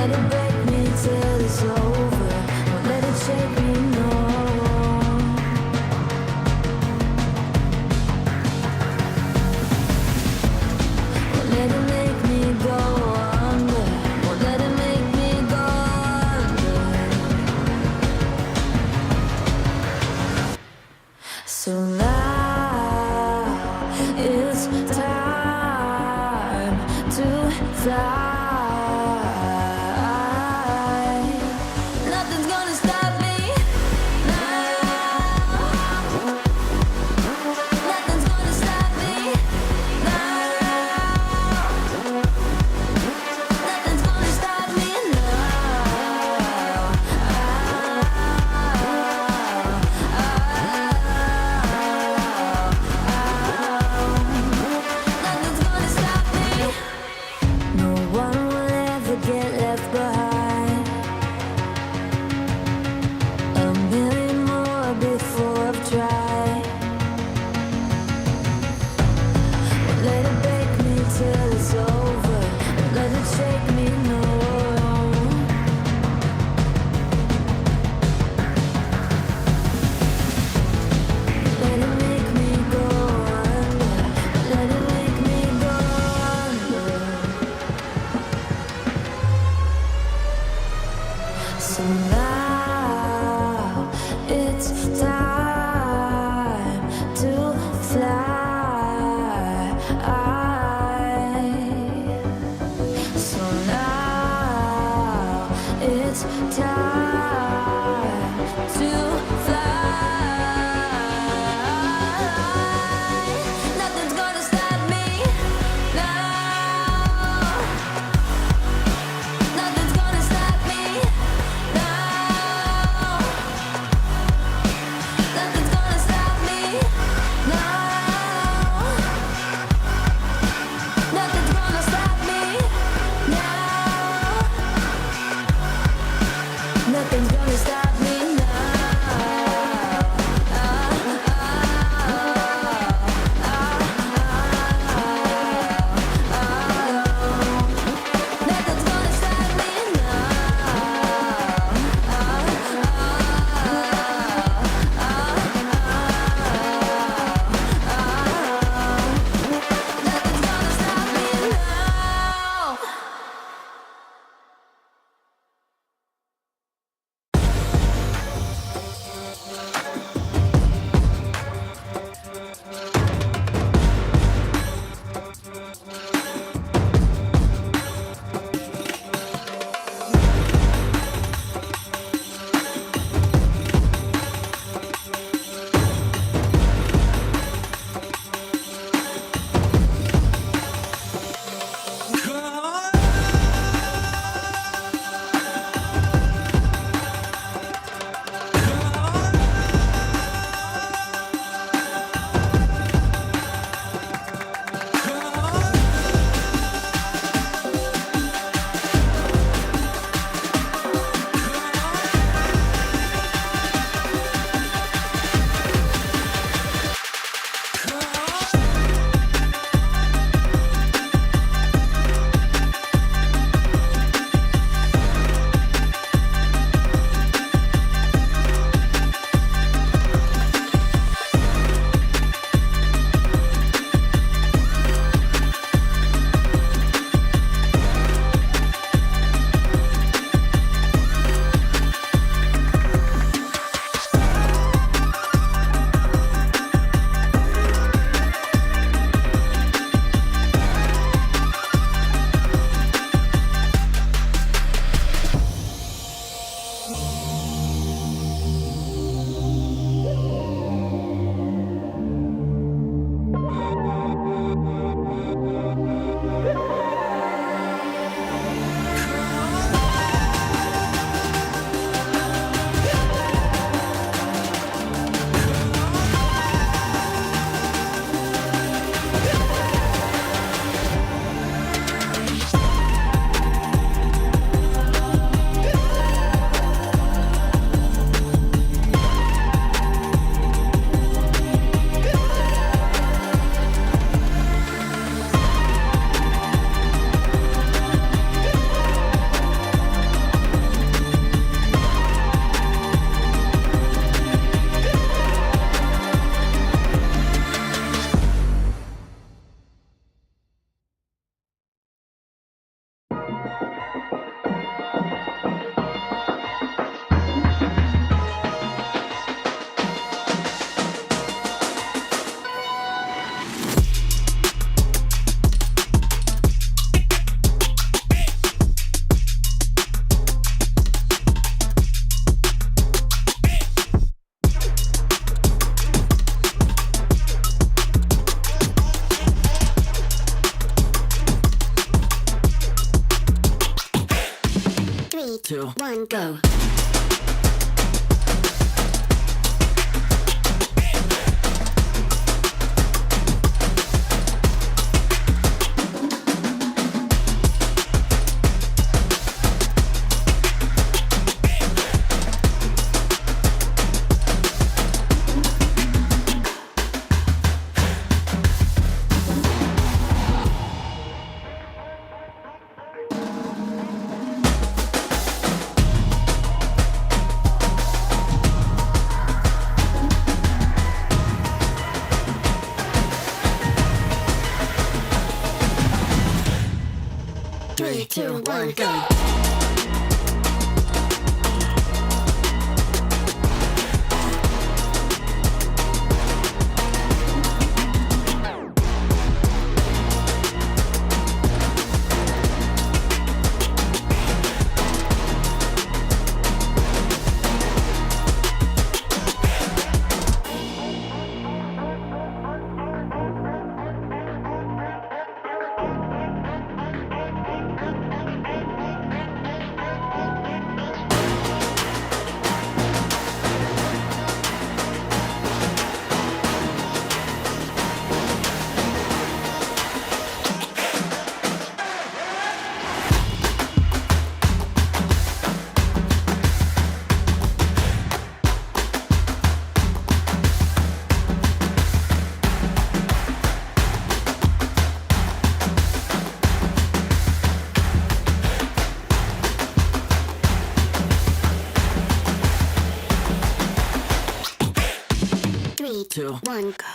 let it break me till it's over. Won't let it shake me, no. Won't let it make me go under. Won't let it make me go under. So now it's time to fly. Nothing's gonna stop me now. Nothing's gonna stop me now. Nothing's gonna stop me now. Nothing's gonna stop me. No one will ever get left behind. A million more before I've tried. Won't let it break me till it's over. Won't let it shake me, no. Let it make me go under. Let it make me go under. So now it's time to fly. So now it's time to fly. Nothing's gonna stop me now. Nothing's gonna stop me now. Nothing's gonna stop me now. Nothing's gonna stop me now. Nothing's gonna stop me now. Nothing's gonna stop me Nothing's gonna stop me now. 3, 2, 1, go. Three, two, one, go. Three, two, one, go.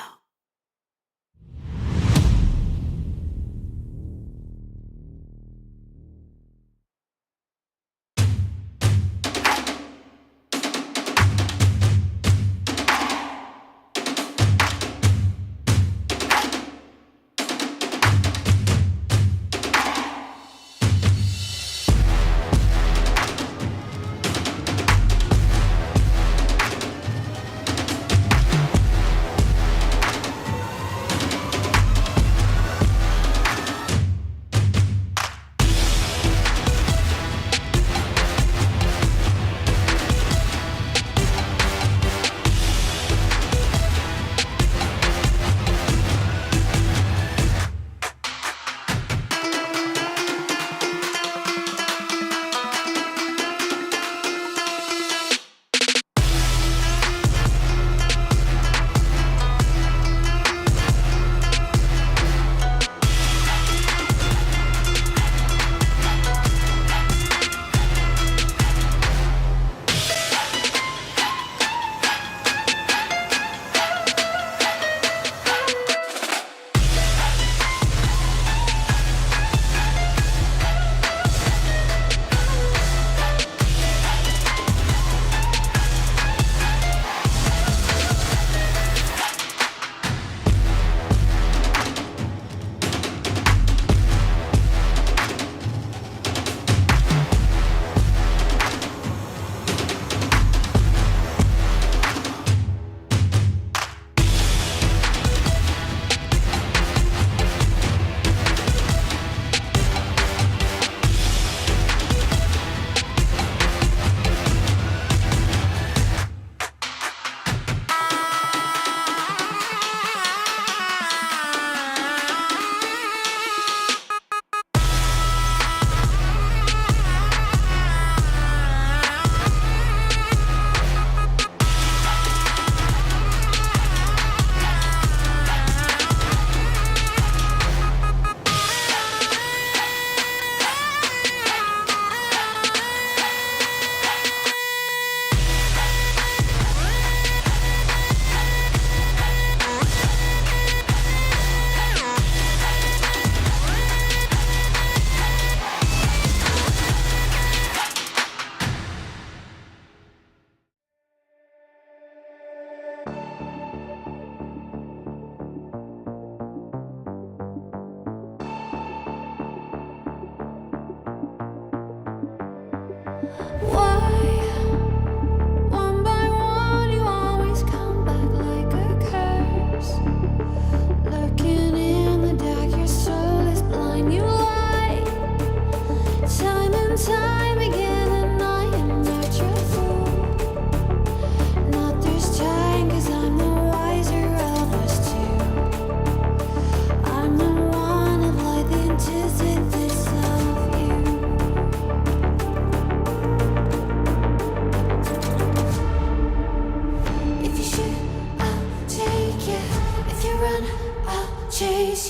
Time and time again.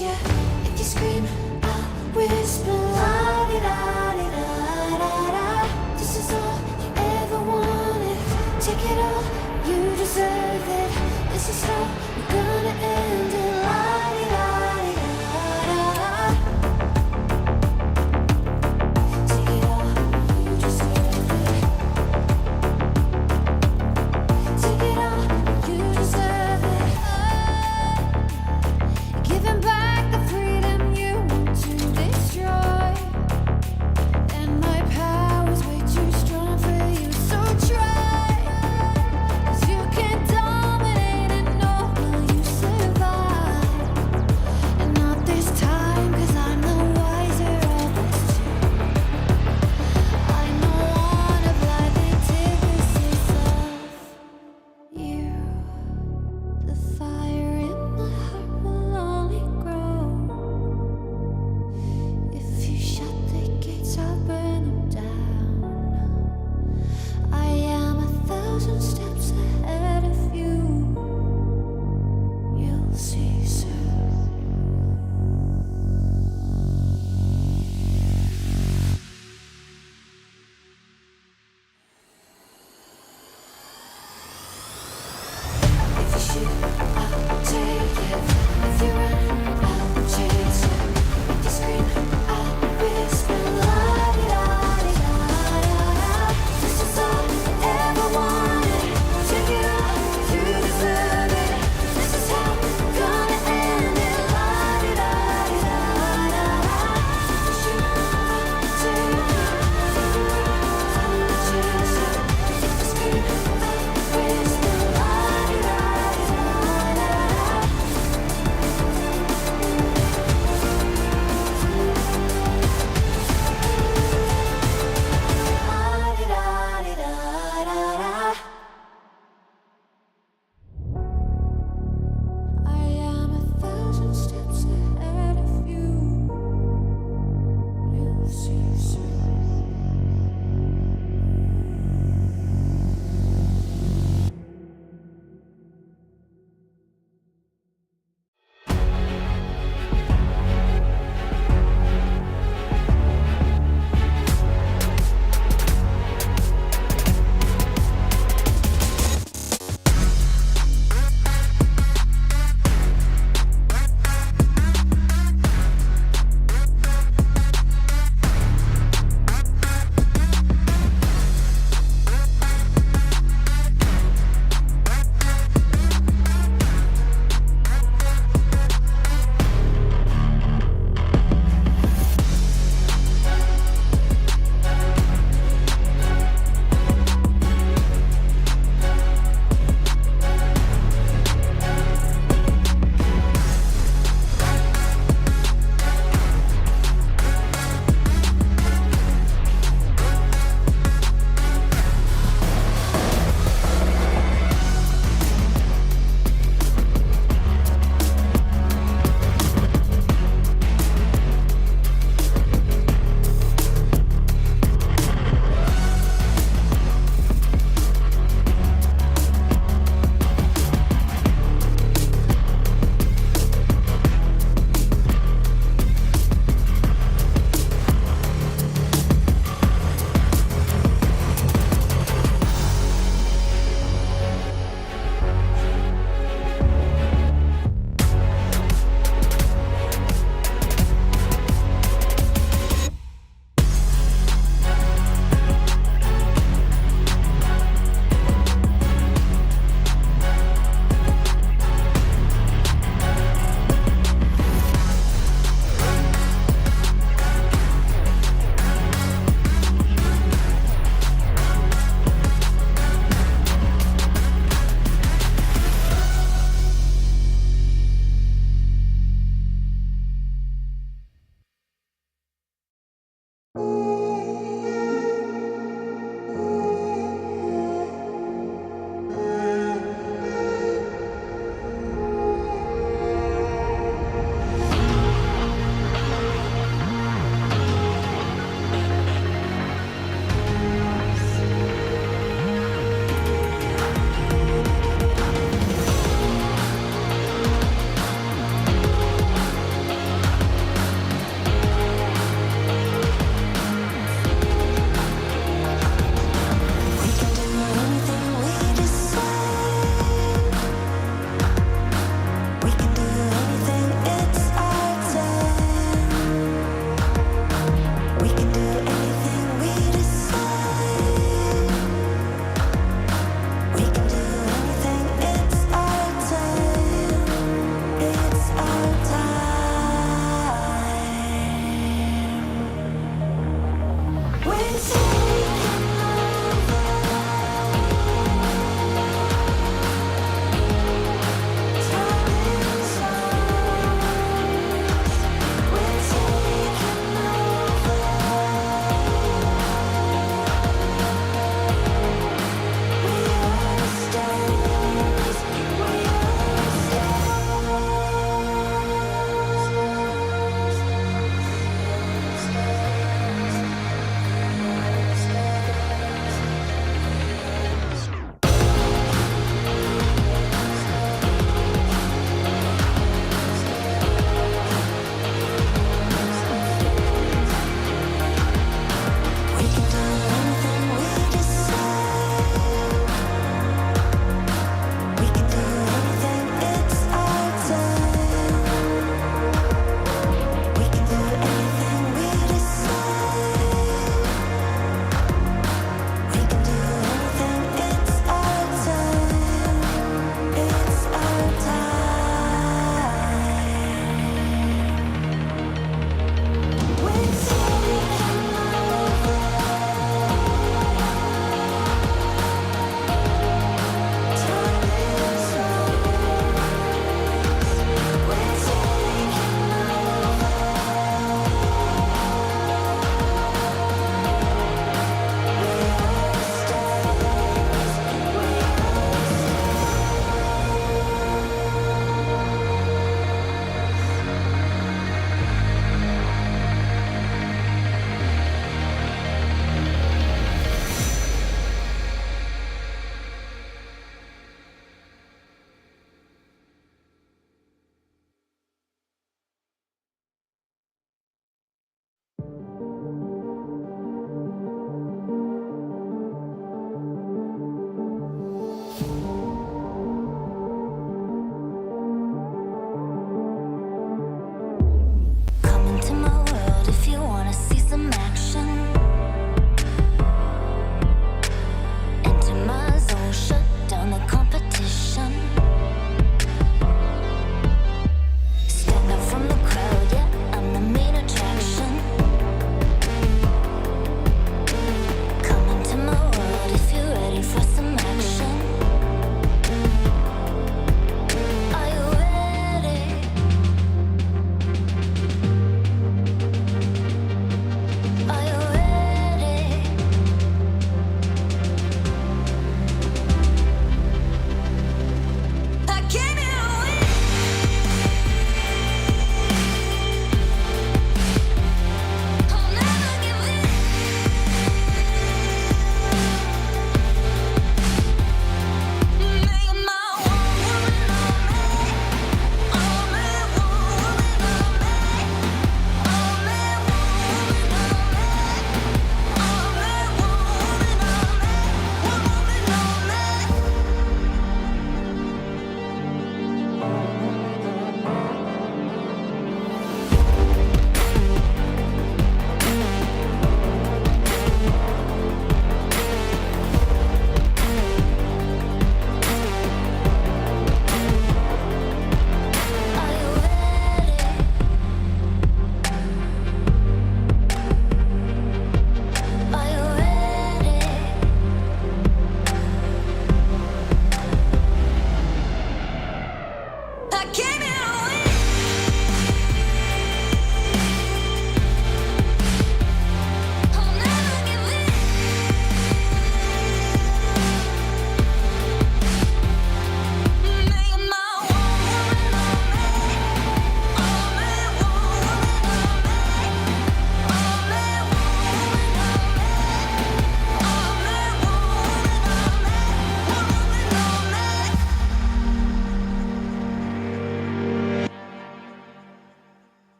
you. If you scream, I'll whisper. La di da di da da da. This is all you ever wanted. Take it all, you deserve it. This is how we're gonna end it. La di da di da da. Take it all, you deserve it. Take it all, you deserve it. Giving back the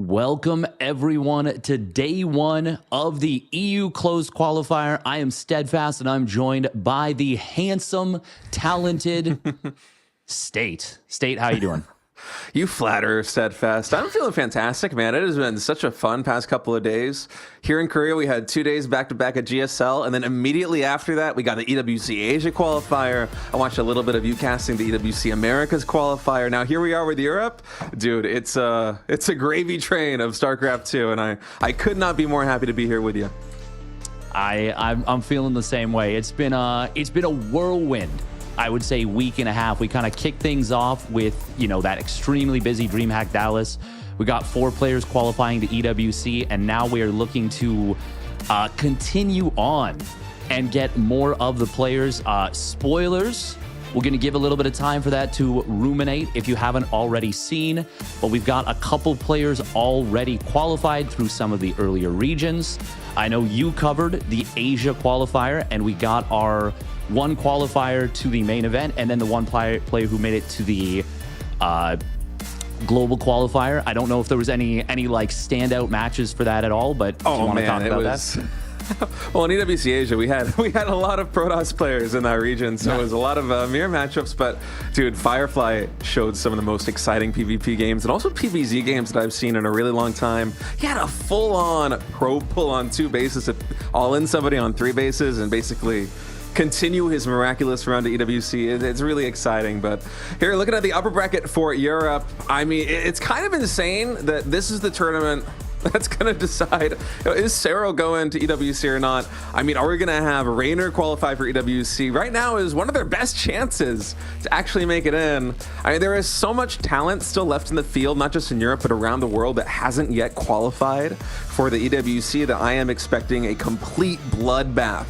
Welcome, everyone, to day one of the EU Closed Qualifier. I am Steadfast, and I'm joined by the handsome, talented State. State, how you doing? You flatter, Steadfast. I'm feeling fantastic, man. It has been such a fun past couple of days. Here in Korea, we had 2 days back-to-back at GSL, and then immediately after that, we got the EWC Asia qualifier. I watched a little bit of you casting the EWC Americas qualifier. Now, here we are with Europe. Dude, it's a gravy train of StarCraft 2, and I could not be more happy to be here with you. I'm feeling the same way. It's been a whirlwind, I would say, week and a half. We kind of kicked things off with, that extremely busy DreamHack Dallas. We got 4 players qualifying to EWC, and now we are looking to continue on and get more of the players. Spoilers, we're going to give a little bit of time for that to ruminate if you haven't already seen, but we've got a couple players already qualified through some of the earlier regions. I know you covered the Asia qualifier, and we got our one qualifier to the main event, and then the one player who made it to the global qualifier. I don't know if there was any like standout matches for that at all, but do you want to talk about that? Well, in EWC Asia, we had a lot of Protoss players in that region, so it was a lot of mirror matchups. But dude, Firefly showed some of the most exciting PvP games and also PvZ games that I've seen in a really long time. He had a full-on probe pull on 2 bases, all in somebody on 3 bases, and basically continue his miraculous run to EWC. It's really exciting. But here, looking at the upper bracket for Europe, I mean, it's kind of insane that this is the tournament that's going to decide, is Serral going to EWC or not? I mean, are we going to have Reynor qualify for EWC? Right now is one of their best chances to actually make it in. I mean, there is so much talent still left in the field, not just in Europe, but around the world that hasn't yet qualified for the EWC, that I am expecting a complete bloodbath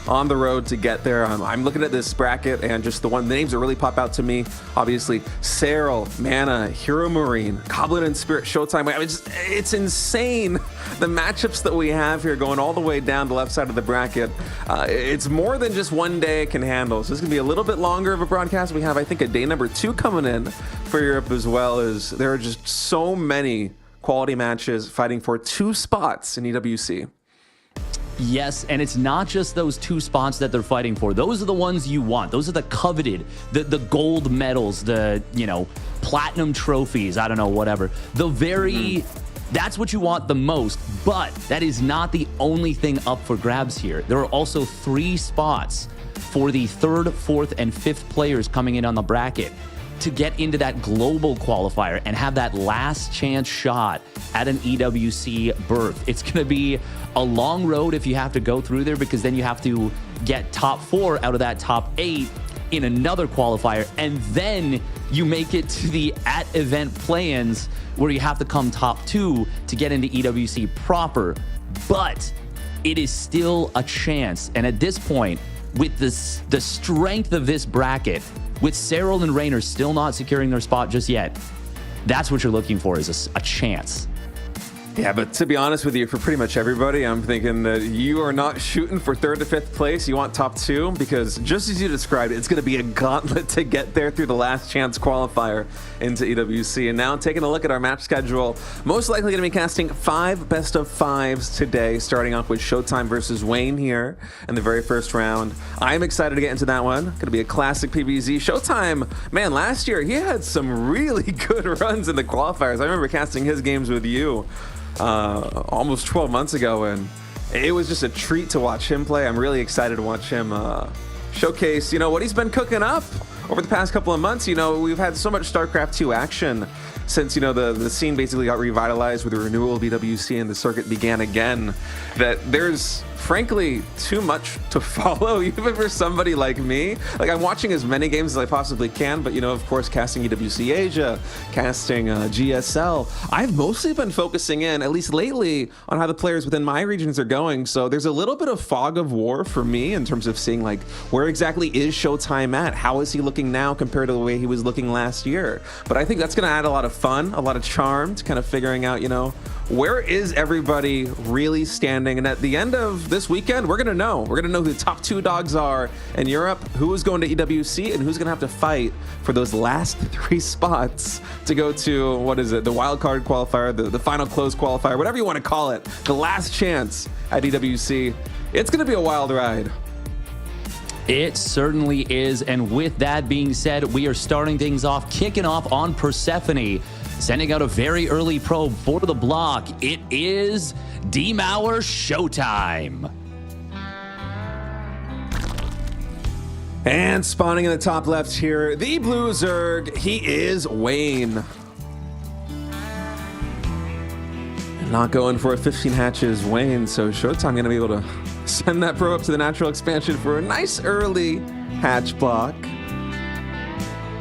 on the road to get there. I'm looking at this bracket, and just the names that really pop out to me, obviously Serral, Mana, Hero Marine, Goblin and Spirit, Showtime. I mean, it's insane, the matchups that we have here going all the way down the left side of the bracket. It's more than just one day it can handle. So this is going to be a little bit longer of a broadcast. We have, I think, a day number 2 coming in for Europe, as well as there are just so many quality matches fighting for 2 spots in EWC. Yes, and it's not just those 2 spots that they're fighting for. Those are the ones you want. Those are the coveted, the gold medals, the, platinum trophies, I don't know, whatever. The very, that's what you want the most, but that is not the only thing up for grabs here. There are also 3 spots for the 3rd, 4th, and 5th players coming in on the bracket to get into that global qualifier and have that last chance shot at an EWC berth. It's going to be a long road if you have to go through there, because then you have to get top 4 out of that top 8 in another qualifier, and then you make it to the at-event play-ins where you have to come top 2 to get into EWC proper. But it is still a chance, and at this point, with the strength of this bracket, with Serral and Reynor still not securing their spot just yet, that's what you're looking for, is a chance. Yeah, but to be honest with you, for pretty much everybody, I'm thinking that you are not shooting for 3rd to 5th place. You want top 2, because just as you described it, it's going to be a gauntlet to get there through the last chance qualifier into EWC. And now taking a look at our match schedule, most likely going to be casting 5 best of 5s today, starting off with Showtime versus Wayne here in the very first round. I'm excited to get into that one. Going to be a classic PvZ. Showtime, man, last year he had some really good runs in the qualifiers. I remember casting his games with you almost 12 months ago, and it was just a treat to watch him play. I'm really excited to watch him showcase, what he's been cooking up over the past couple of months. We've had so much StarCraft 2 action since, the scene basically got revitalized with the renewal of EWC and the circuit began again, that there's frankly too much to follow, even for somebody like me. Like, I'm watching as many games as I possibly can, but of course, casting EWC Asia, casting GSL, I've mostly been focusing in, at least lately, on how the players within my regions are going. So there's a little bit of fog of war for me in terms of seeing, like, where exactly is Showtime at? How is he looking now compared to the way he was looking last year? But I think that's going to add a lot of fun, a lot of charm to kind of figuring out, where is everybody really standing? And at the end of this weekend, we're going to know. We're going to know who the top 2 dogs are in Europe, who is going to EWC, and who's going to have to fight for those last 3 spots to go to, what is it, the wild card qualifier, the final close qualifier, whatever you want to call it, the last chance at EWC. It's going to be a wild ride. It certainly is. And with that being said, we are starting things off, kicking off on Persephone, sending out a very early probe for the block. It is D-Mauer Showtime. And spawning in the top left here, the blue Zerg, he is Wayne. And not going for a 15 hatches Wayne, so Showtime going to be able to send that probe up to the natural expansion for a nice early hatch block.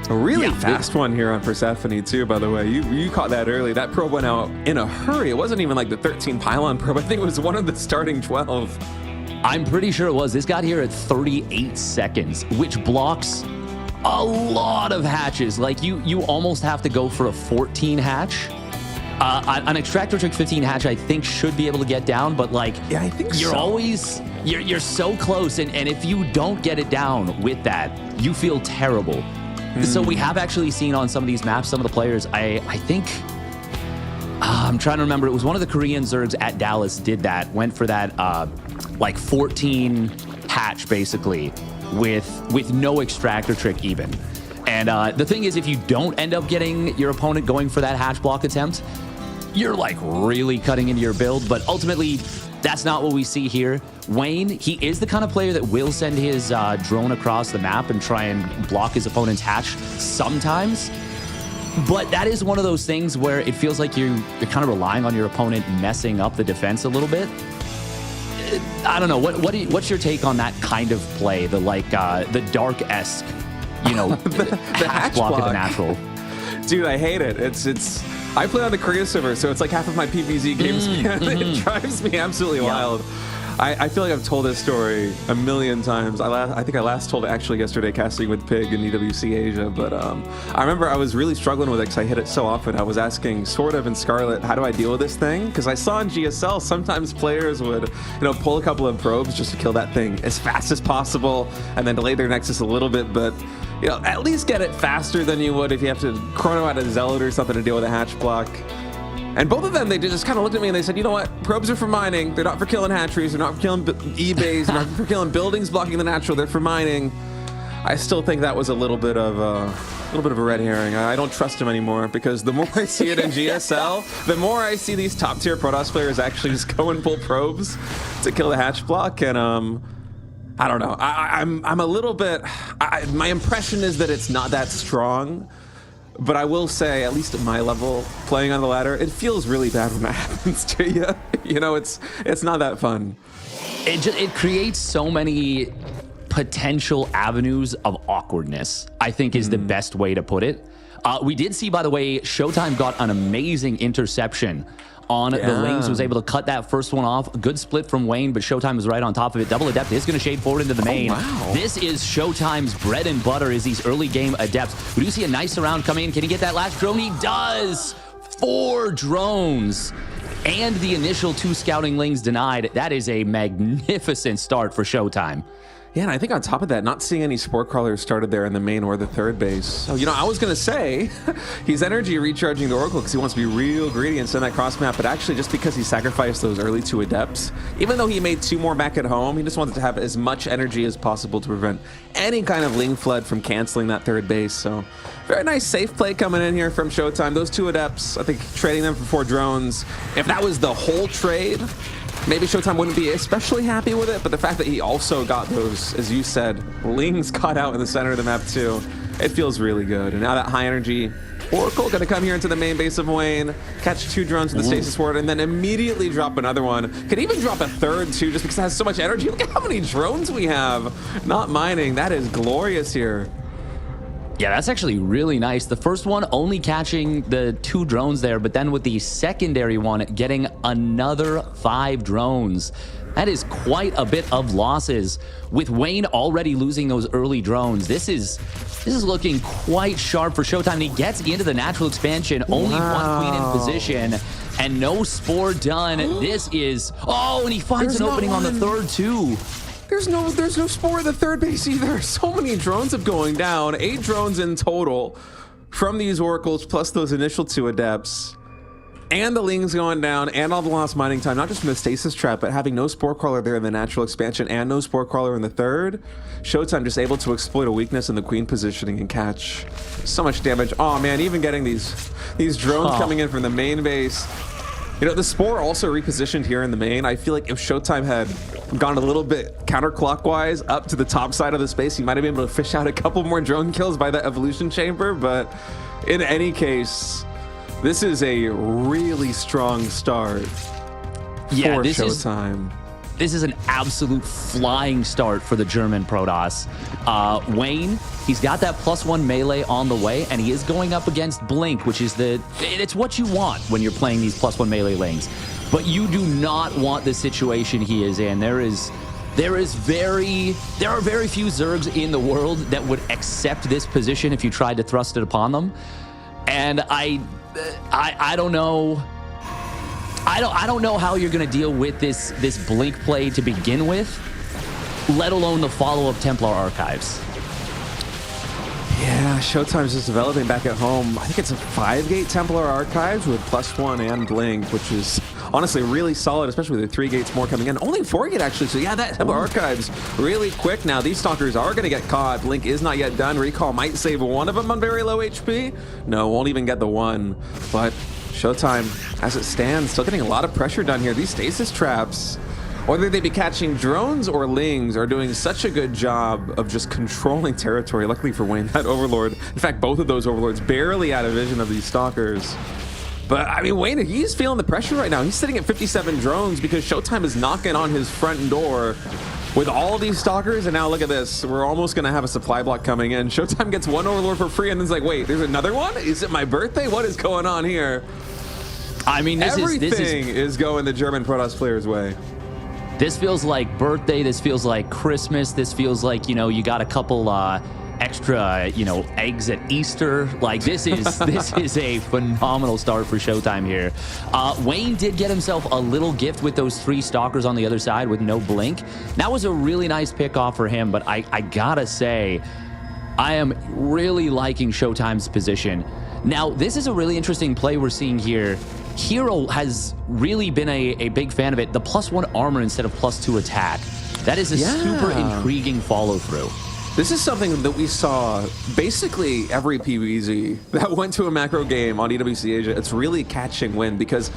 A really fast one here on Persephone too, by the way. You caught that early. That probe went out in a hurry. It wasn't even like the 13 pylon probe. I think it was one of the starting 12. I'm pretty sure it was. This got here at 38 seconds, which blocks a lot of hatches. Like you almost have to go for a 14 hatch. An extractor trick 15 hatch, I think, should be able to get down, but like, yeah, I think you're always you're so close, and if you don't get it down with that, you feel terrible. So we have actually seen on some of these maps, some of the players, I think, I'm trying to remember, it was one of the Korean Zergs at Dallas did that, went for that like 14 hatch basically with no extractor trick even. And the thing is, if you don't end up getting your opponent going for that hatch block attempt, you're like really cutting into your build, but ultimately that's not what we see here. Wayne, he is the kind of player that will send his drone across the map and try and block his opponent's hatch sometimes. But that is one of those things where it feels like you're kind of relying on your opponent messing up the defense a little bit. I don't know. What's your take on that kind of play? The the Dark-esque, the hatch block at the natural. Dude, I hate it. It's. I play on the Korea server, so it's like half of my PvZ games. It drives me absolutely wild. I feel like I've told this story a million times. I think I last told it actually yesterday casting with Pig in EWC Asia, but I remember I was really struggling with it because I hit it so often. I was asking Sort of and Scarlet, how do I deal with this thing? Because I saw in GSL sometimes players would pull a couple of probes just to kill that thing as fast as possible and then delay their Nexus a little bit, but at least get it faster than you would if you have to chrono out a Zealot or something to deal with a hatch block. And both of them, they just kind of looked at me and they said, you know what? Probes are for mining. They're not for killing hatcheries. They're not for killing E-bays. They're not for killing buildings blocking the natural. They're for mining. I still think that was a little bit of a red herring. I don't trust him anymore because the more I see it in GSL, the more I see these top tier Protoss players actually just go and pull probes to kill the hatch block. And I don't know. I'm a little bit. My impression is that it's not that strong. But I will say, at least at my level, playing on the ladder, it feels really bad when that happens to you. It's not that fun. It creates so many potential avenues of awkwardness, I think is the best way to put it. We did see, by the way, Showtime got an amazing interception on the Lings, was able to cut that first one off. A good split from Wayne, but Showtime was right on top of it. Double Adept is going to shade forward into the main. Wow. This is Showtime's bread and butter, is these early game Adepts. We do see a nice round coming in. Can he get that last drone? He does! 4 drones. And the initial 2 scouting Lings denied. That is a magnificent start for Showtime. Yeah, and I think on top of that, not seeing any Spore Crawlers started there in the main or the third base. So, I was going to say, he's energy recharging the Oracle because he wants to be real greedy and send that cross map, but actually just because he sacrificed those early 2 Adepts, even though he made 2 more back at home, he just wanted to have as much energy as possible to prevent any kind of Ling flood from canceling that third base. So, very nice safe play coming in here from Showtime. Those 2 Adepts, I think trading them for 4 drones. If that was the whole trade, maybe Showtime wouldn't be especially happy with it, but the fact that he also got those, as you said, Lings caught out in the center of the map too, it feels really good. And now that high energy Oracle going to come here into the main base of Wayne, catch 2 drones with the stasis ward, and then immediately drop another one. Could even drop a third too, just because it has so much energy. Look at how many drones we have. Not mining. That is glorious here. Yeah, that's actually really nice. The first one only catching the 2 drones there, but then with the secondary one getting another 5 drones. That is quite a bit of losses. With Wayne already losing those early drones, this is looking quite sharp for Showtime. And he gets into the natural expansion, only 1 queen in position, and no spore done. This is, oh, and he finds an opening on the third too. There's no spore at the third base either. So many drones have going down. 8 drones in total from these oracles, plus those initial 2 adepts. And the Ling's going down, and all the lost mining time, not just from the stasis trap, but having no spore crawler there in the natural expansion and no spore crawler in the third. Showtime just able to exploit a weakness in the queen positioning and catch so much damage. Oh man, even getting these drones coming in from the main base. You know, the spore also repositioned here in the main. I feel like if Showtime had gone a little bit counterclockwise up to the top side of the space, he might have been able to fish out a couple more drone kills by that evolution chamber. But in any case, this is a really strong start for Showtime. This is an absolute flying start for the German Protoss. Wayne, he's got that +1 melee on the way, and he is going up against Blink, which is it's what you want when you're playing these +1 melee lanes. But you do not want the situation he is in. There are very few Zergs in the world that would accept this position if you tried to thrust it upon them. And I don't know. I don't know how you're going to deal with this Blink play to begin with, let alone the follow-up Templar archives. Yeah, Showtime's just developing back at home. I think it's a 5-gate Templar archives with +1 and Blink, which is honestly really solid, especially with the 3 gates more coming in. Only 4-gate actually, so yeah, that Templar archives really quick now. These stalkers are going to get caught. Blink is not yet done. Recall might save one of them on very low HP. No, won't even get the one, but Showtime, as it stands, still getting a lot of pressure done here. These stasis traps, whether they be catching drones or Lings, are doing such a good job of just controlling territory. Luckily for Wayne, that Overlord, in fact, both of those Overlords barely out of vision of these stalkers. But, I mean, Wayne, he's feeling the pressure right now. He's sitting at 57 drones because Showtime is knocking on his front door with all these stalkers, and now look at this. We're almost going to have a supply block coming in. Showtime gets one Overlord for free, and then it's like, wait, there's another one? Is it my birthday? What is going on here? I mean, everything is going the German Protoss players' way. This feels like birthday. This feels like Christmas. This feels like, you got a couple extra, eggs at Easter. Like, this is a phenomenal start for Showtime here. Wayne did get himself a little gift with those 3 stalkers on the other side with no Blink. That was a really nice pick off for him, but I gotta say, I am really liking Showtime's position. Now, this is a really interesting play we're seeing here. Hero has really been a big fan of it. The +1 armor instead of +2 attack. That is a super intriguing follow through. This is something that we saw basically every PvZ that went to a macro game on EWC Asia. It's really catching wind because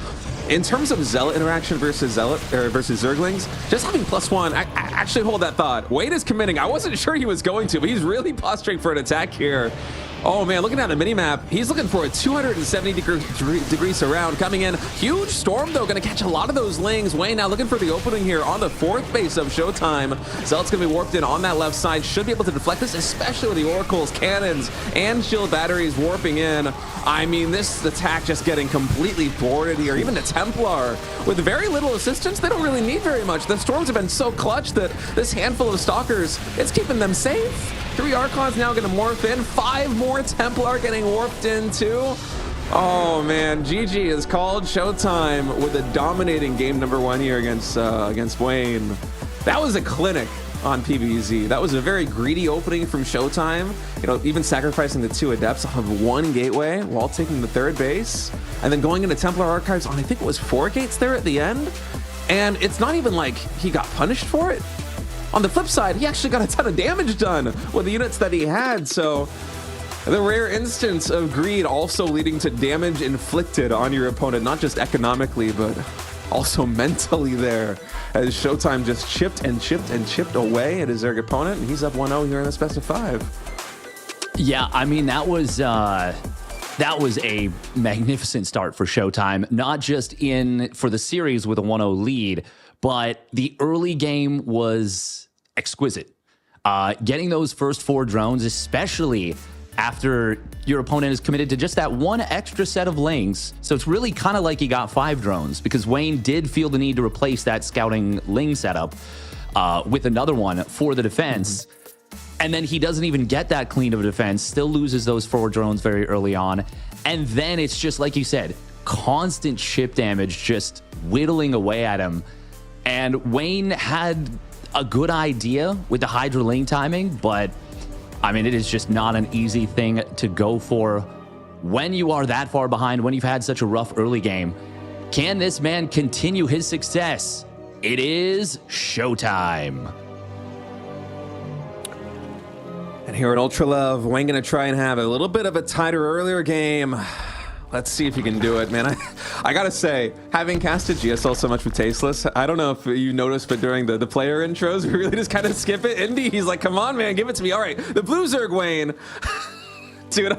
in terms of Zealot interaction versus Zerglings, just having +1, I actually hold that thought. Wade is committing. I wasn't sure he was going to, but he's really posturing for an attack here. Oh man, looking at the minimap, he's looking for a 270-degree surround coming in. Huge storm though, gonna catch a lot of those Lings. Wayne now looking for the opening here on the 4th base of Showtime. Zealot's gonna be warped in on that left side. Should be able to deflect this, especially with the Oracles, cannons, and shield batteries warping in. I mean, this attack just getting completely thwarted here. Even the Templar, with very little assistance, they don't really need very much. The storms have been so clutch that this handful of stalkers, it's keeping them safe. 3 Archons now going to morph in. 5 more Templar getting warped in too. Oh man, GG is called. Showtime with a dominating game number 1 here against Wayne. That was a clinic on PvZ. That was a very greedy opening from Showtime. Even sacrificing the 2 adepts of 1 gateway while taking the 3rd base, and then going into Templar archives on I think it was 4 gates there at the end. And it's not even like he got punished for it. On the flip side, he actually got a ton of damage done with the units that he had. So the rare instance of greed also leading to damage inflicted on your opponent, not just economically, but also mentally there, as Showtime just chipped and chipped and chipped away at his Zerg opponent, and he's up 1-0 here in the best of 5. Yeah, I mean, that was a magnificent start for Showtime, not just for the series with a 1-0 lead, but the early game was exquisite. Getting those first 4 drones, especially after your opponent is committed to just that one extra set of lings. So it's really kind of like he got 5 drones, because Wayne did feel the need to replace that scouting ling setup with another one for the defense. And then he doesn't even get that clean of a defense, still loses those 4 drones very early on. And then it's just like you said, constant chip damage just whittling away at him. And Wayne had a good idea with the Hydra Ling timing, but I mean, it is just not an easy thing to go for when you are that far behind, when you've had such a rough early game. Can this man continue his success? It is showtime. And here at Ultra Love, Wayne gonna try and have a little bit of a tighter earlier game. Let's see if he can do it, man. I gotta say, having casted GSL so much with Tasteless, I don't know if you noticed, but during the player intros, we really just kind of skip it. Indy, he's like, come on, man, give it to me. All right, the Blue Zerg Wayne. Dude,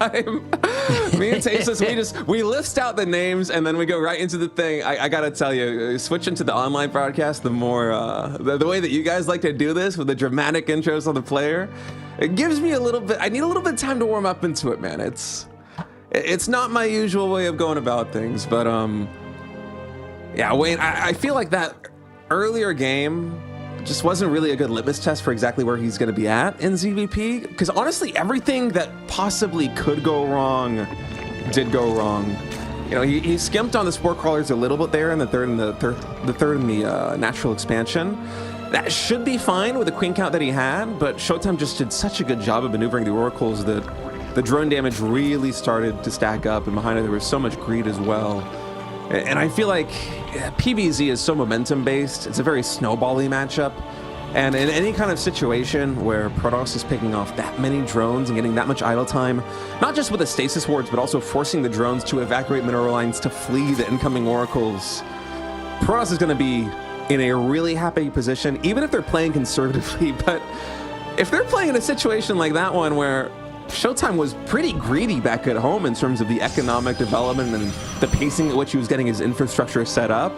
me and Tasteless, we list out the names and then we go right into the thing. I gotta tell you, switching to the online broadcast, the more, the way that you guys like to do this with the dramatic intros on the player, it gives me a little bit, I need a little bit of time to warm up into it, man. It's not my usual way of going about things, but yeah, Wayne, I feel like that earlier game just wasn't really a good litmus test for exactly where he's going to be at in ZVP, because honestly, everything that possibly could go wrong did go wrong. You know, he skimped on the sport crawlers a little bit there in the third and the natural expansion. That should be fine with the queen count that he had, but Showtime just did such a good job of maneuvering the oracles that the drone damage really started to stack up, and behind it there was so much greed as well. And I feel like PvZ is so momentum based. It's a very snowbally matchup. And in any kind of situation where Protoss is picking off that many drones and getting that much idle time, not just with the stasis wards, but also forcing the drones to evacuate mineral lines to flee the incoming oracles, Protoss is going to be in a really happy position, even if they're playing conservatively. But if they're playing in a situation like that one where Showtime was pretty greedy back at home in terms of the economic development and the pacing at which he was getting his infrastructure set up,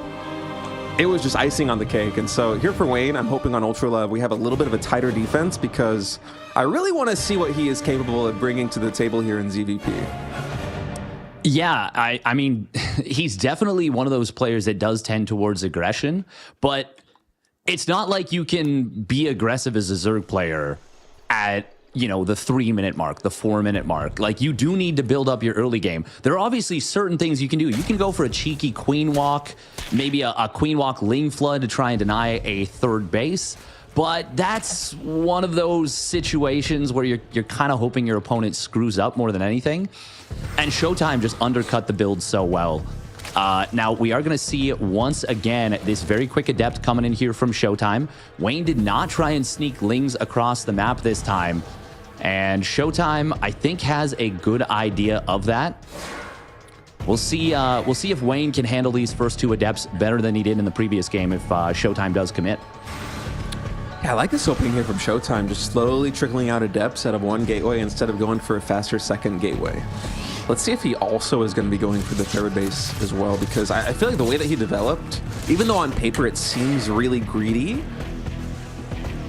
it was just icing on the cake. And so here for Wayne, I'm hoping on Ultra Love we have a little bit of a tighter defense, because I really want to see what he is capable of bringing to the table here in ZVP. Yeah, I mean, he's definitely one of those players that does tend towards aggression, but it's not like you can be aggressive as a Zerg player at, you know, the 3-minute mark, the 4-minute mark. Like, you do need to build up your early game. There are obviously certain things you can do. You can go for a cheeky queen walk, maybe a queen walk ling flood to try and deny a third base. But that's one of those situations where you're kind of hoping your opponent screws up more than anything. And Showtime just undercut the build so well. Now, we are going to see once again this very quick adept coming in here from Showtime. Wayne did not try and sneak lings across the map this time. And Showtime, I think, has a good idea of that. We'll see if Wayne can handle these first 2 adepts better than he did in the previous game if Showtime does commit. Yeah, I like this opening here from Showtime, just slowly trickling out adepts out of one gateway instead of going for a faster second gateway. Let's see if he also is going to be going for the third base as well, because I feel like the way that he developed, even though on paper it seems really greedy,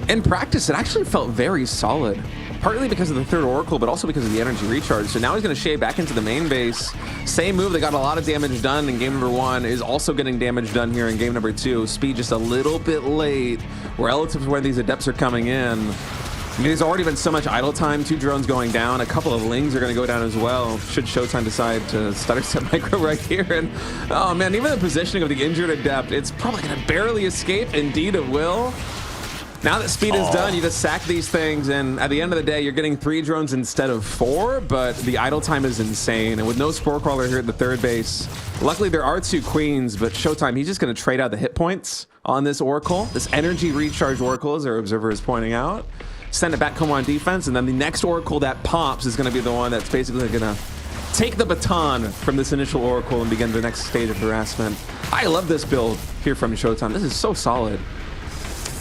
in practice it actually felt very solid. Partly because of the third oracle, but also because of the energy recharge. So now he's going to shade back into the main base. Same move that got a lot of damage done in game number 1 is also getting damage done here in game number 2. Speed just a little bit late relative to where these adepts are coming in. I mean, there's already been so much idle time, 2 drones going down, a couple of lings are going to go down as well, should Showtime decide to stutter step micro right here. And oh man, even the positioning of the injured adept, it's probably going to barely escape. Indeed it will. Now that speed is done, you just sack these things, and at the end of the day, you're getting 3 drones instead of 4, but the idle time is insane. And with no spore crawler here at the third base, luckily there are 2 queens, but Showtime, he's just going to trade out the hit points on this oracle, this energy recharge oracle, as our observer is pointing out. Send it back home on defense, and then the next oracle that pops is going to be the one that's basically going to take the baton from this initial oracle and begin the next stage of harassment. I love this build here from Showtime. This is so solid.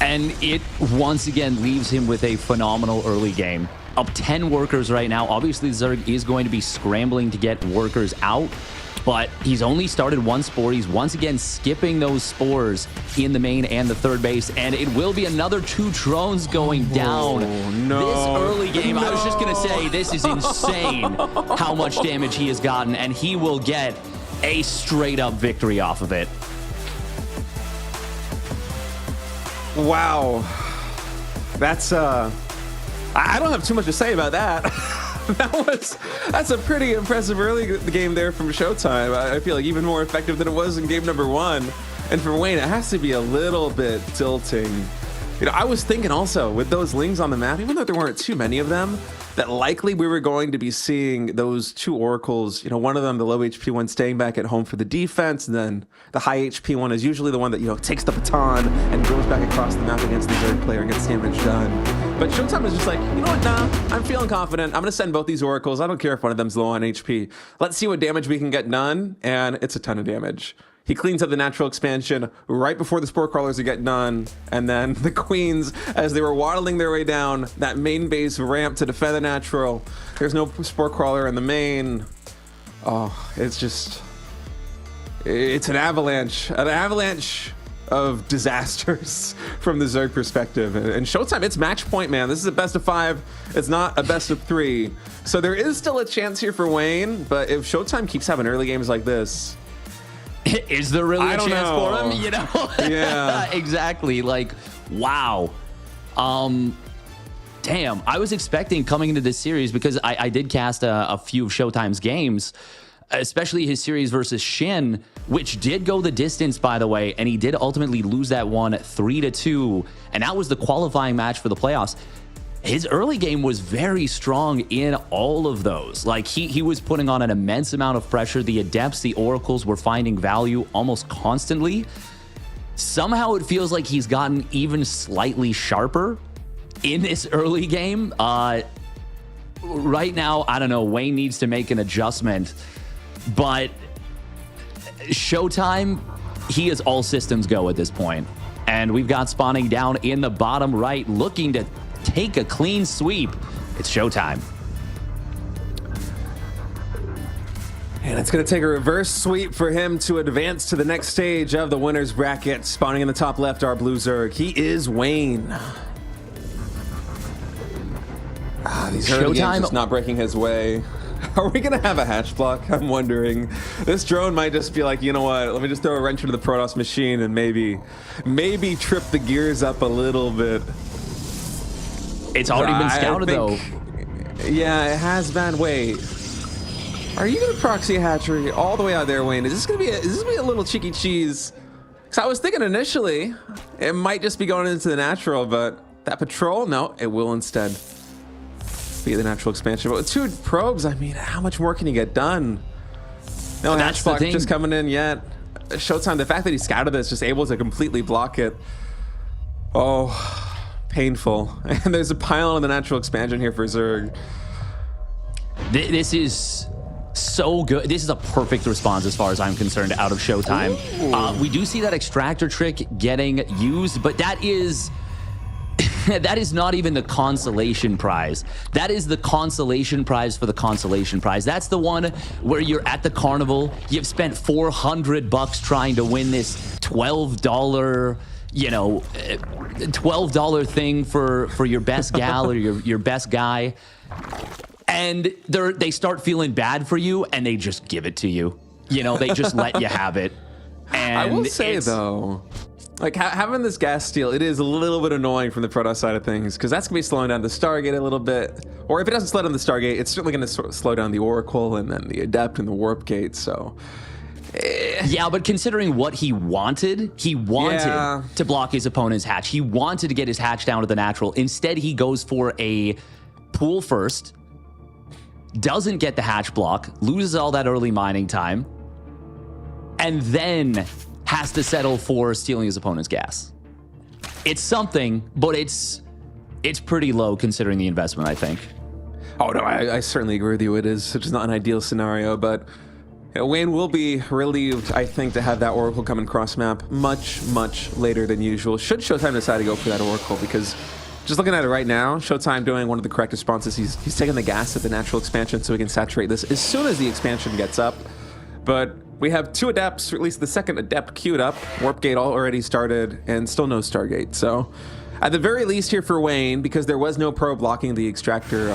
And it once again leaves him with a phenomenal early game. Up 10 workers right now. Obviously, Zerg is going to be scrambling to get workers out. but he's only started one spore. He's once again skipping those spores in the main and the third base, and it will be another 2 drones going down. No. This early game, I was just going to say, this is insane how much damage he has gotten, and he will get a straight-up victory off of it. Wow. That's, I don't have too much to say about that. That's a pretty impressive early game there from Showtime. I feel like even more effective than it was in game number 1. And for Wayne, it has to be a little bit tilting. You know, I was thinking also with those lings on the map, even though there weren't too many of them, that likely we were going to be seeing those 2 oracles. You know, one of them, the low HP one, staying back at home for the defense, and then the high HP one is usually the one that, you know, takes the baton and goes back across the map against the third player and gets damage done. But Showtime is just like, you know what, nah, I'm feeling confident. I'm going to send both these oracles. I don't care if one of them's low on HP. Let's see what damage we can get done, and it's a ton of damage. He cleans up the natural expansion right before the spore crawlers get done, and then the queens, as they were waddling their way down that main base ramp to defend the natural. There's no spore crawler in the main. Oh, it's an avalanche of disasters from the Zerg perspective. And Showtime, it's match point, man. This is a best of 5. It's not a best of 3. So there is still a chance here for Wayne, but if Showtime keeps having early games like this, is there really a chance for him? You know? Yeah. Exactly. Like, wow. Damn. I was expecting coming into this series, because I did cast a few of Showtime's games, especially his series versus Shin, which did go the distance, by the way, and he did ultimately lose that one 3-2, and that was the qualifying match for the playoffs. His early game was very strong in all of those. Like, he was putting on an immense amount of pressure. The Adepts, the Oracles were finding value almost constantly. Somehow it feels like he's gotten even slightly sharper in this early game. Right now, I don't know, Wayne needs to make an adjustment, but Showtime, he is all systems go at this point. And we've got spawning down in the bottom right, looking to take a clean sweep. It's Showtime. And it's going to take a reverse sweep for him to advance to the next stage of the winner's bracket. Spawning in the top left, our blue Zerg. He is Wayne. These early games just not breaking his way. Are we going to have a hatch block? I'm wondering. This drone might just be like, you know what? Let me just throw a wrench into the Protoss machine and maybe trip the gears up a little bit. It's already been scouted, though. Yeah, it has been. Wait. Are you going to proxy a hatchery all the way out there, Wayne? Is this going to be a little cheeky cheese? Because I was thinking initially it might just be going into the natural, but that patrol, no, it will instead be the natural expansion. But with 2 probes, I mean, how much more can you get done? No hatch block just coming in yet. Showtime, the fact that he scouted this, just able to completely block it. Oh, painful. And there's a pile on the natural expansion here for Zerg. This is so good. This is a perfect response as far as I'm concerned out of Showtime. We do see that extractor trick getting used, but that is that is not even the consolation prize. That is the consolation prize for the consolation prize. That's the one where you're at the carnival, you've spent $400 trying to win this $12, you know, $12 thing for your best gal or your best guy. And they start feeling bad for you, and they just give it to you. You know, they just let you have it. And I will say, though, like having this gas steal, it is a little bit annoying from the Protoss side of things, because that's going to be slowing down the Stargate a little bit. Or if it doesn't slow down the Stargate, it's certainly going to slow down the Oracle and then the Adept and the Warp Gate. So yeah, but considering what he wanted to block his opponent's hatch. He wanted to get his hatch down to the natural. Instead, he goes for a pool first, doesn't get the hatch block, loses all that early mining time, and then has to settle for stealing his opponent's gas. It's something, but it's pretty low considering the investment, I think. Oh, no, I certainly agree with you. It is just not an ideal scenario, but Wayne will be relieved, I think, to have that Oracle come in cross-map much, much later than usual. Should Showtime decide to go for that Oracle, because just looking at it right now, Showtime doing one of the correct responses. He's taking the gas at the natural expansion so he can saturate this as soon as the expansion gets up. But we have 2 Adepts, or at least the second Adept queued up. Warp Gate already started, and still no Stargate. So at the very least here for Wayne, because there was no pro blocking the extractor,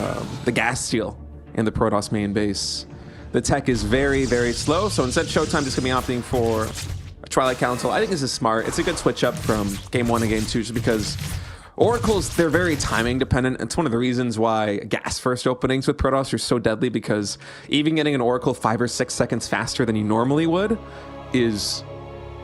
the gas steal in the Protoss main base, the tech is very, very slow. So instead, Showtime just going to be opting for a Twilight Council. I think this is smart. It's a good switch up from Game 1 to Game 2, just because Oracles, they're very timing dependent. It's one of the reasons why gas first openings with Protoss are so deadly, because even getting an Oracle 5 or 6 seconds faster than you normally would is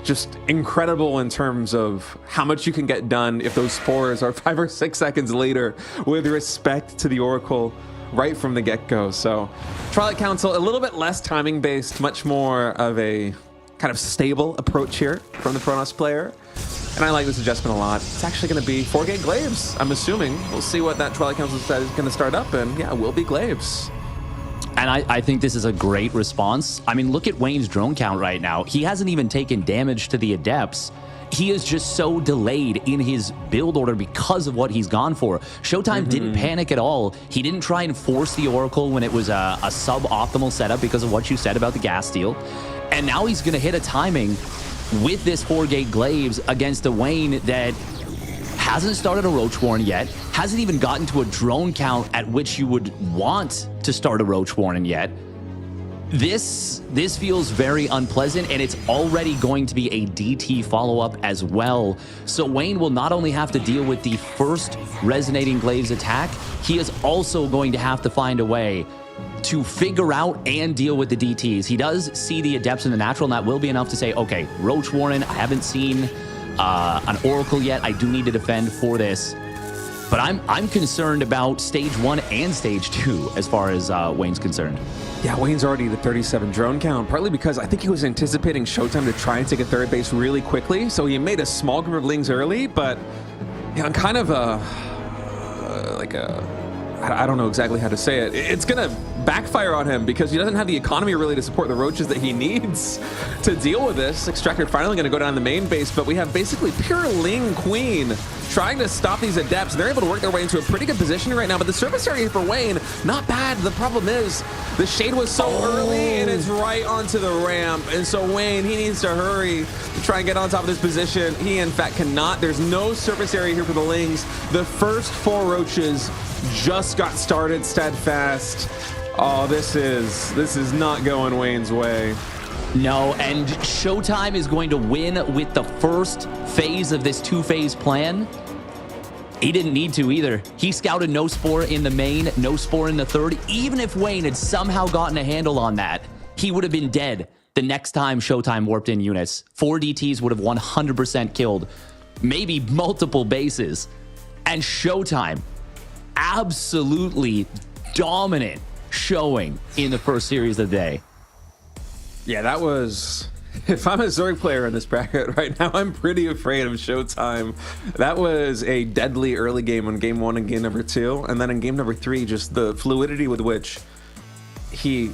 just incredible in terms of how much you can get done if those spores are 5 or 6 seconds later, with respect to the Oracle right from the get-go. So Twilight Council, a little bit less timing based, much more of a kind of stable approach here from the Protoss player. And I like this adjustment a lot. It's actually going to be 4-gate Glaives, I'm assuming. We'll see what that Twilight Council is going to start up, and yeah, it will be Glaives. And I think this is a great response. I mean, look at Wayne's drone count right now. He hasn't even taken damage to the Adepts. He is just so delayed in his build order because of what he's gone for. Showtime didn't panic at all. He didn't try and force the Oracle when it was a suboptimal setup because of what you said about the gas steal. And now he's going to hit a timing with this 4-gate Glaives against a Wayne that hasn't started a Roach Warren yet, hasn't even gotten to a drone count at which you would want to start a Roach Warren yet. This feels very unpleasant, and it's already going to be a DT follow-up as well. So Wayne will not only have to deal with the first Resonating Glaives attack, he is also going to have to find a way to figure out and deal with the DTs. He does see the Adepts in the natural, and that will be enough to say, okay, Roach Warren, I haven't seen an Oracle yet. I do need to defend for this. But I'm concerned about stage 1 and stage 2 as far as Wayne's concerned. Yeah, Wayne's already at 37 drone count, partly because I think he was anticipating Showtime to try and take a third base really quickly. So he made a small group of Lings early, but yeah, I'm kind of I don't know exactly how to say it. It's going to backfire on him because he doesn't have the economy really to support the roaches that he needs to deal with this. Extractor finally going to go down the main base, but we have basically pure Ling Queen trying to stop these Adepts. They're able to work their way into a pretty good position right now, but the surface area for Wayne, not bad. The problem is the shade was so early and it's right onto the ramp. And so Wayne, he needs to hurry to try and get on top of this position. He in fact cannot. There's no surface area here for the Lings. The first 4 roaches just got started steadfast. Oh, this is not going Wayne's way. No, and Showtime is going to win with the first phase of this 2-phase plan. He didn't need to either. He scouted no Spore in the main, no Spore in the third. Even if Wayne had somehow gotten a handle on that, he would have been dead the next time Showtime warped in units. 4 DTs would have 100% killed, maybe multiple bases. And Showtime, absolutely dominant showing in the first series of the day. Yeah, that was... If I'm a Zerg player in this bracket right now, I'm pretty afraid of Showtime. That was a deadly early game in game 1 and game number 2. And then in game number 3, just the fluidity with which he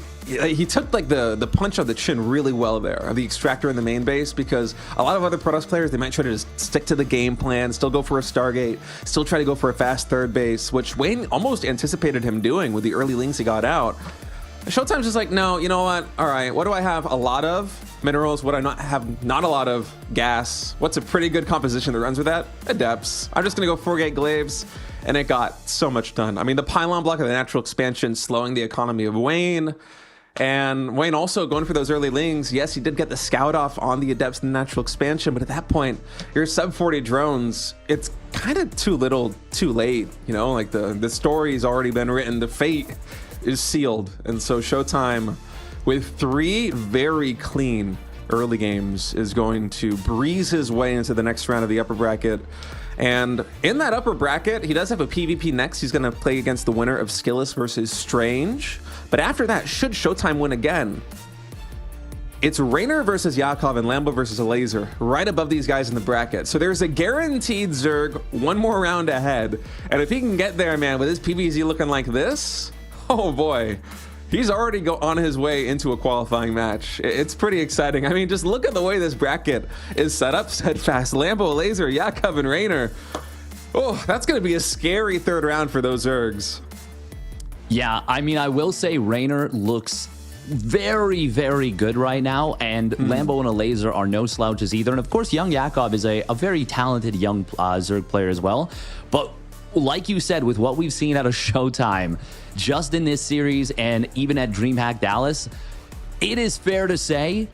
took like the punch on the chin really well there of the Extractor in the main base, because a lot of other Protoss players, they might try to just stick to the game plan, still go for a Stargate, still try to go for a fast third base, which Wayne almost anticipated him doing with the early Lings he got out. Showtime's just like, no, you know what? All right, what do I have a lot of? Minerals. What do I not have? Not a lot of gas. What's a pretty good composition that runs with that? Adepts. I'm just gonna go 4-gate Glaives, and it got so much done. I mean, the pylon block of the natural expansion slowing the economy of Wayne, and Wayne also going for those early Lings. Yes, he did get the scout off on the Adepts in the natural expansion, but at that point, your sub 40 drones, it's kind of too little, too late. You know, like the story's already been written. The fate is sealed, and so Showtime, with 3 very clean early games, is going to breeze his way into the next round of the upper bracket. And in that upper bracket, he does have a PvP next. He's going to play against the winner of Skillous versus Strange. But after that, should Showtime win again, it's Reynor versus Yakov and Lambo versus Elazer, right above these guys in the bracket. So there's a guaranteed Zerg 1 more round ahead. And if he can get there, man, with his PvZ looking like this, oh boy, he's already on his way into a qualifying match. It's pretty exciting. I mean, just look at the way this bracket is set up. Steadfast, Lambo, Elazer, Yakov, and Reynor. Oh, that's going to be a scary third round for those Zergs. Yeah, I mean, I will say Reynor looks very, very good right now, and Lambo and Elazer are no slouches either. And of course, young Yakov is a very talented young Zerg player as well. But like you said, with what we've seen out of Showtime, just in this series and even at DreamHack Dallas, it is fair to say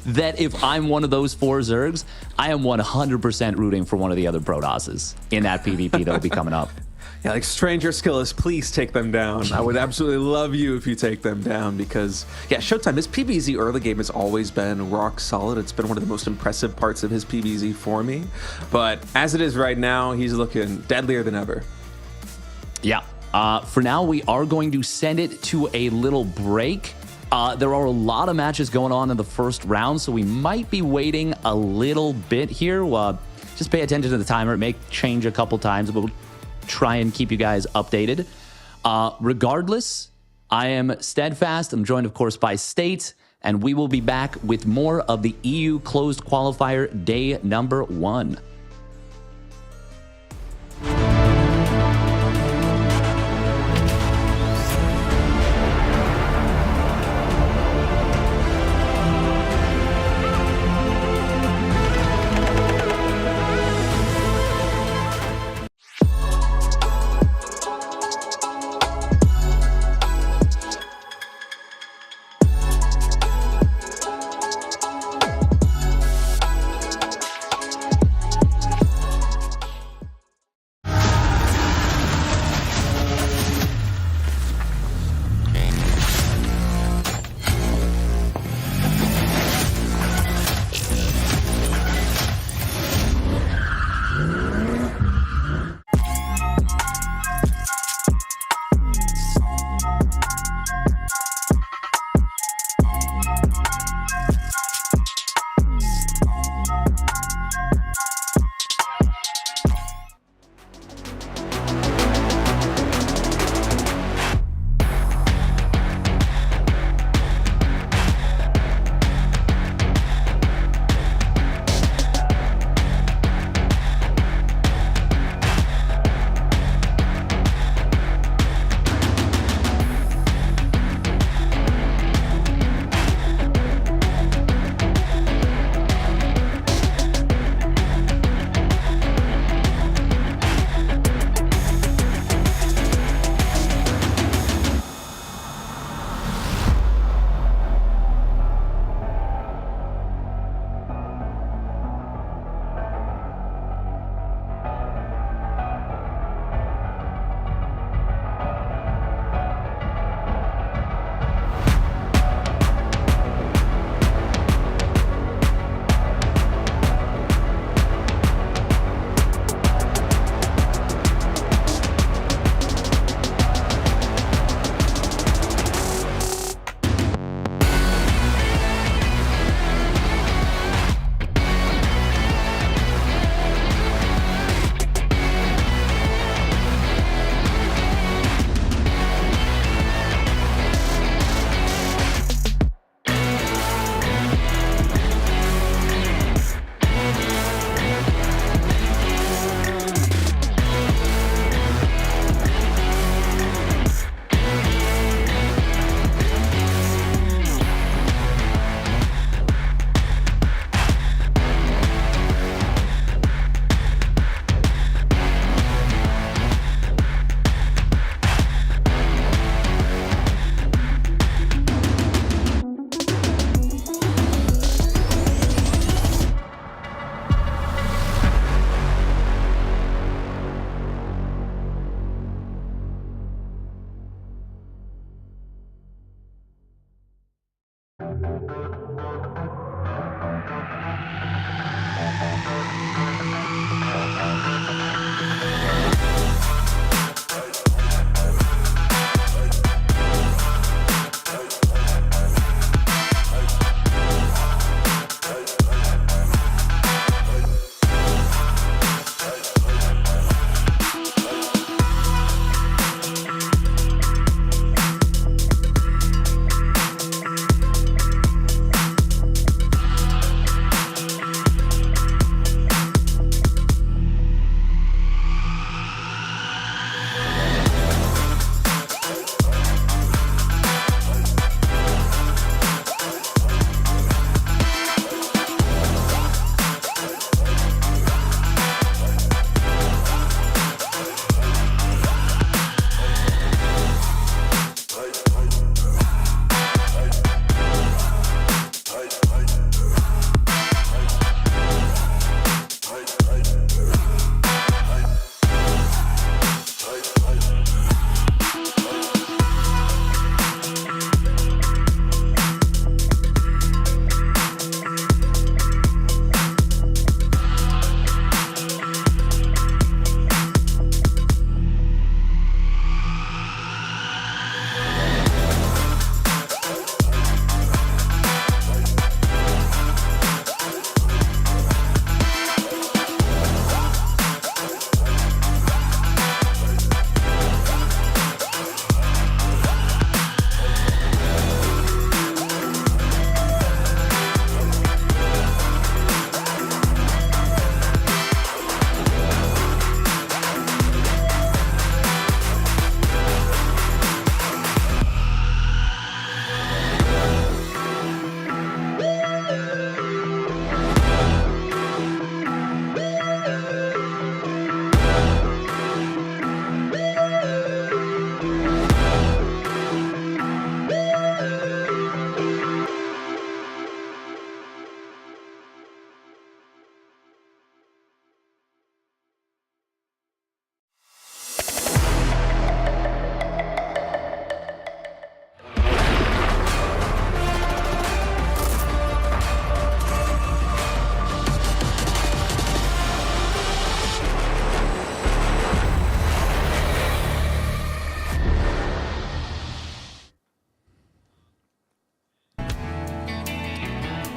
that if I'm one of those 4 Zergs, I am 100% rooting for one of the other Protosses in that PvP that will be coming up. Yeah, like Stranger Skillous, please take them down. I would absolutely love you if you take them down because, yeah, Showtime, his PvZ early game has always been rock solid. It's been one of the most impressive parts of his PvZ for me. But as it is right now, he's looking deadlier than ever. Yeah. For now, we are going to send it to a little break. There are a lot of matches going on in the first round, so we might be waiting a little bit here. Just pay attention to the timer. It may change a couple times, but we'll try and keep you guys updated. Regardless, I am Steadfast. I'm joined, of course, by State, and we will be back with more of the EU Closed Qualifier day number 1.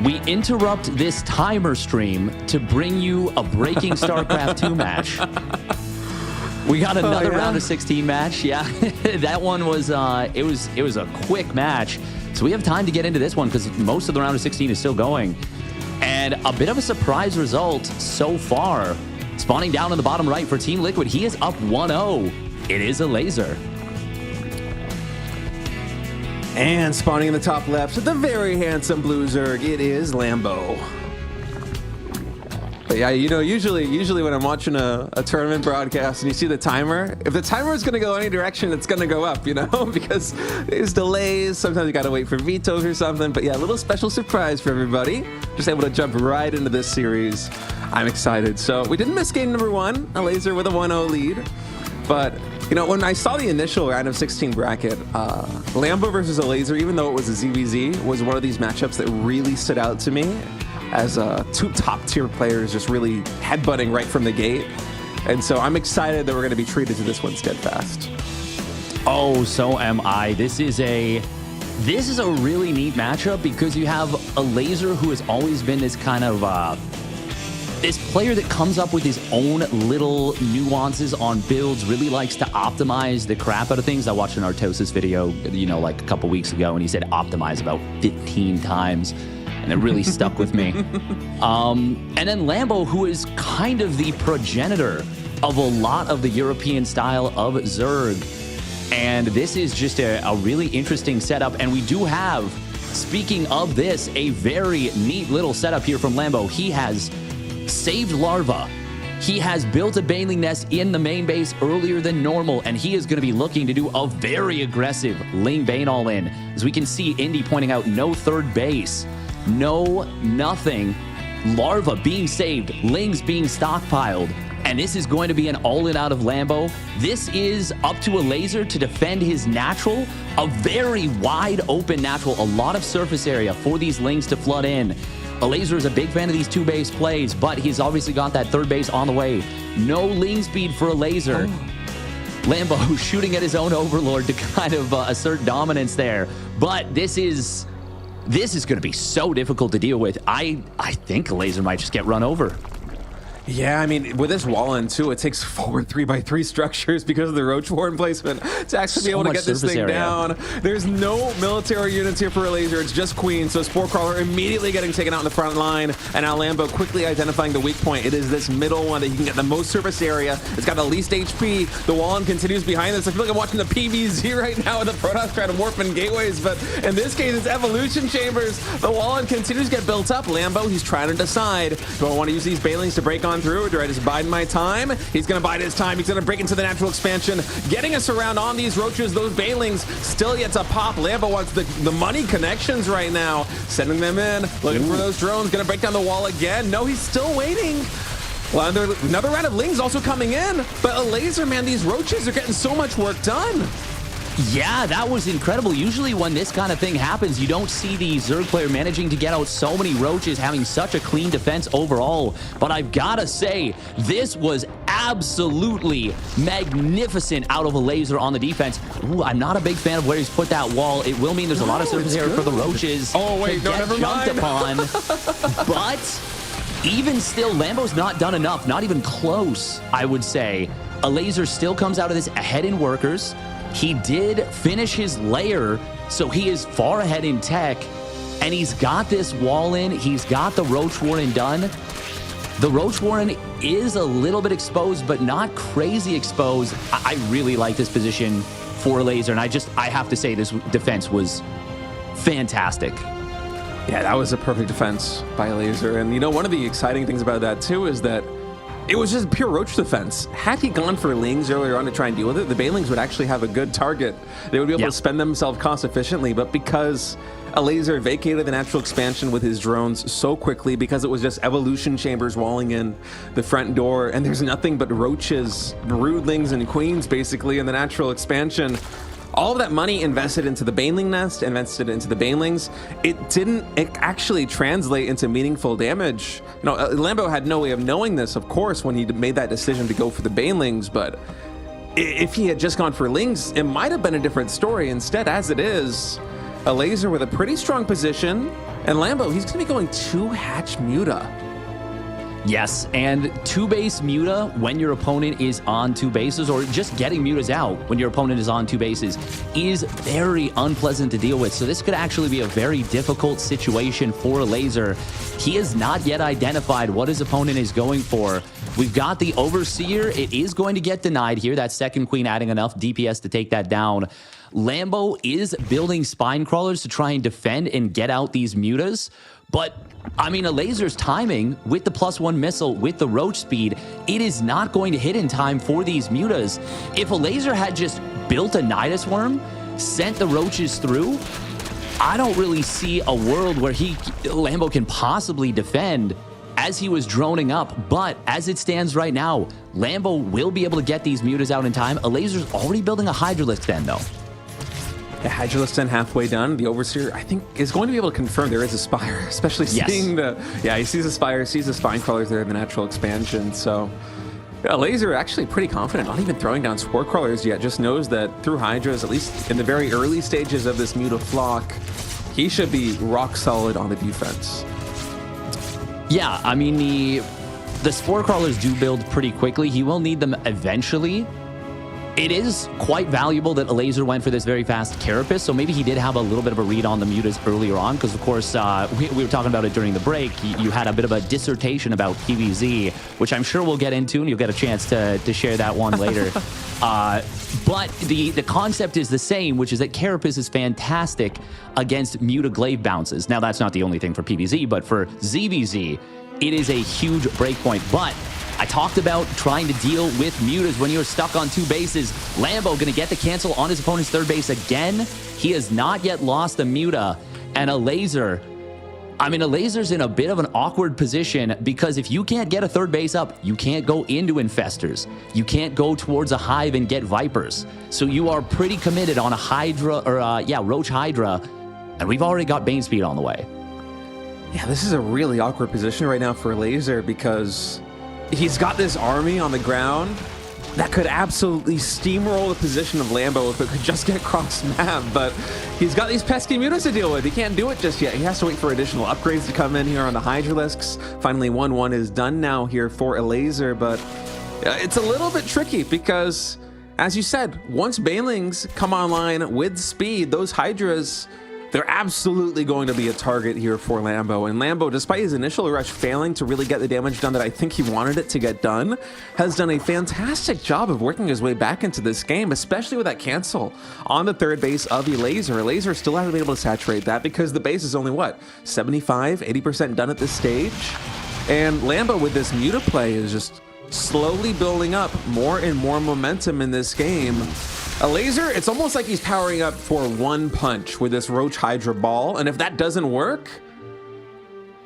we interrupt this timer stream to bring you a breaking StarCraft 2 match. We got another round of 16 match. Yeah, that one was it was a quick match. So we have time to get into this one because most of the round of 16 is still going. And a bit of a surprise result so far. Spawning down in the bottom right for Team Liquid. He is up 1-0. It is Elazer. And spawning in the top left, the very handsome Blue Zerg, it is Lambo. But yeah, you know, usually when I'm watching a tournament broadcast and you see the timer, if the timer is going to go any direction, it's going to go up, you know, because there's delays. Sometimes you got to wait for vetoes or something. But yeah, a little special surprise for everybody. Just able to jump right into this series. I'm excited. So we didn't miss game number 1, Elazer with a 1-0 lead. But, you know, when I saw the initial round of 16 bracket, Lambo versus Elazer, even though it was a ZVZ, was one of these matchups that really stood out to me as two top-tier players just really headbutting right from the gate. And so I'm excited that we're going to be treated to this one steadfast. Oh, so am I. This is a really neat matchup because you have Elazer, who has always been this kind of this player that comes up with his own little nuances on builds, really likes to optimize the crap out of things. I watched an Artosis video, you know, like a couple weeks ago, and he said optimize about 15 times. And it really stuck with me. And then Lambo, who is kind of the progenitor of a lot of the European style of Zerg. And this is just a really interesting setup. And we do have, speaking of this, a very neat little setup here from Lambo. He has saved Larva. He has built a Baneling nest in the main base earlier than normal, and he is going to be looking to do a very aggressive Ling Bane all-in. As we can see, Indy pointing out no third base. No, nothing. Larva being saved, Lings being stockpiled, and this is going to be an all-in out of Lambo. This is up to Elazer to defend his natural, a very wide open natural, a lot of surface area for these Lings to flood in. Elazer is a big fan of these 2-base plays, but he's obviously got that third base on the way. No Ling speed for Elazer. Lambo shooting at his own Overlord to kind of assert dominance there, but this is going to be so difficult to deal with. I think Elazer might just get run over. Yeah, I mean, with this wall in too, it takes 4 3x3 structures because of the Roach Warren placement to actually be able to get this thing down. There's no military units here for Elazer. It's just Queen. So Spore Crawler immediately getting taken out in the front line. And now Lambo quickly identifying the weak point. It is this middle one that you can get the most surface area. It's got the least HP. The Wallen continues behind this. I feel like I'm watching the PVZ right now with the Protoss trying to warp in gateways. But in this case, it's Evolution Chambers. The Wallen continues to get built up. Lambo, he's trying to decide, do I want to use these Banelings to break on through, or do I just bide my time? He's going to bide his time. He's going to break into the natural expansion, getting us around on these Roaches. Those Banelings still yet to pop. Lambo wants the money connections right now, sending them in, looking for those drones. Going to break down the wall again. No, he's still waiting. Well, another round of Lings also coming in, but Elazer, man, these Roaches are getting so much work done. Yeah, that was incredible. Usually when this kind of thing happens, you don't see the Zerg player managing to get out so many Roaches, having such a clean defense overall. But I've got to say, this was absolutely magnificent out of Elazer on the defense. Ooh, I'm not a big fan of where he's put that wall. It will mean there's a lot of surface area for the Roaches to get jumped upon. But even still, Lambo's not done enough. Not even close, I would say. Elazer still comes out of this ahead in workers. He did finish his layer, so he is far ahead in tech, and he's got this wall in. He's got the Roach Warren done. The Roach Warren is a little bit exposed, but not crazy exposed. I really like this position for Elazer, and I have to say this defense was fantastic. Yeah, that was a perfect defense by Elazer. And you know, one of the exciting things about that too is that it was just pure Roach defense. Had he gone for Lings earlier on to try and deal with it, the Banelings would actually have a good target. They would be able to spend themselves cost efficiently, but because Elazer vacated the natural expansion with his drones so quickly, because it was just Evolution Chambers walling in the front door, and there's nothing but Roaches, Broodlings, and Queens basically in the natural expansion. All of that money invested into the Baneling nest, invested into the Banelings, it didn't actually translate into meaningful damage. You know, Lambo had no way of knowing this, of course, when he made that decision to go for the Banelings, but if he had just gone for Lings, it might have been a different story. Instead, as it is, Elazer with a pretty strong position, and Lambo, he's going to be going 2-hatch Muta. Yes, and 2-base Muta when your opponent is on 2 bases, or just getting Mutas out when your opponent is on 2 bases, is very unpleasant to deal with. So this could actually be a very difficult situation for Elazer. He has not yet identified what his opponent is going for. We've got the Overseer. It is going to get denied here. That second queen adding enough DPS to take that down. Lambo is building spine crawlers to try and defend and get out these Mutas. But, I mean, Elazer's timing with the +1 missile, with the roach speed, it is not going to hit in time for these Mutas. If Elazer had just built a Nidus Worm, sent the roaches through, I don't really see a world where Lambo can possibly defend as he was droning up. But as it stands right now, Lambo will be able to get these Mutas out in time. Elazer's already building a Hydralisk Den, though. The Hydralisk Den halfway done. The Overseer, I think, is going to be able to confirm there is a Spire, especially seeing he sees the Spire, sees the Spine Crawlers there in the natural expansion. So Elazer actually pretty confident, not even throwing down Spore Crawlers yet, just knows that through Hydras, at least in the very early stages of this Muta flock, he should be rock solid on the defense. Yeah, I mean, the Spore Crawlers do build pretty quickly. He will need them eventually. It is quite valuable that Elazer went for this very fast Carapace, so maybe he did have a little bit of a read on the Mutas earlier on, because, of course, we were talking about it during the break. You had a bit of a dissertation about PvZ, which I'm sure we'll get into, and you'll get a chance to share that one later. But the concept is the same, which is that Carapace is fantastic against Muta Glaive bounces. Now, that's not the only thing for PvZ, but for ZVZ, it is a huge breakpoint. But I talked about trying to deal with Mutas when you're stuck on 2 bases. Lambo going to get the cancel on his opponent's 3rd base again. He has not yet lost a Muta. And Elazer, I mean, Elazer's in a bit of an awkward position, because if you can't get a 3rd base up, you can't go into Infestors. You can't go towards a Hive and get Vipers. So you are pretty committed on a Hydra, or Roach Hydra. And we've already got Bane Speed on the way. Yeah, this is a really awkward position right now for Elazer, because he's got this army on the ground that could absolutely steamroll the position of Lambo if it could just get cross map, but he's got these pesky Mutas to deal with. He can't do it just yet. He has to wait for additional upgrades to come in here on the Hydralisks. Finally, 1-1 is done now here for Elazer, but it's a little bit tricky because, as you said, once Banelings come online with speed, those Hydras, they're absolutely going to be a target here for Lambo. And Lambo, despite his initial rush failing to really get the damage done that I think he wanted it to get done, has done a fantastic job of working his way back into this game, especially with that cancel on the 3rd base of Elazer. Elazer still hasn't been able to saturate that because the base is only, what, 75, 80% done at this stage? And Lambo, with this Muta play, is just slowly building up more and more momentum in this game. Elazer, it's almost like he's powering up for 1 punch with this Roach Hydra ball, and if that doesn't work,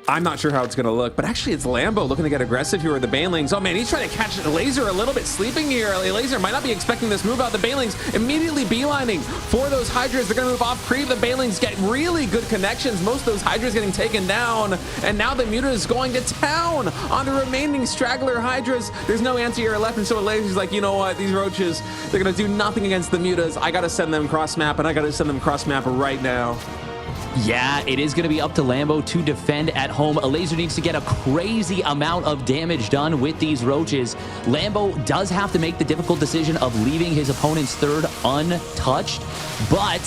I'm not sure how it's going to look, but actually it's Lambo looking to get aggressive here with the Banelings. Oh man, he's trying to catch Elazer a little bit sleeping here. Elazer might not be expecting this move out. The Banelings immediately beelining for those Hydras. They're going to move off creep. The Banelings get really good connections. Most of those Hydras getting taken down, and now the Muta is going to town on the remaining straggler Hydras. There's no anti-air left, and so Elazer's like, you know what, these Roaches, they're going to do nothing against the Mutas. I got to send them cross-map, and I got to send them cross-map right now. Yeah, it is going to be up to Lambo to defend at home. Elazer needs to get a crazy amount of damage done with these Roaches. Lambo does have to make the difficult decision of leaving his opponent's 3rd untouched, but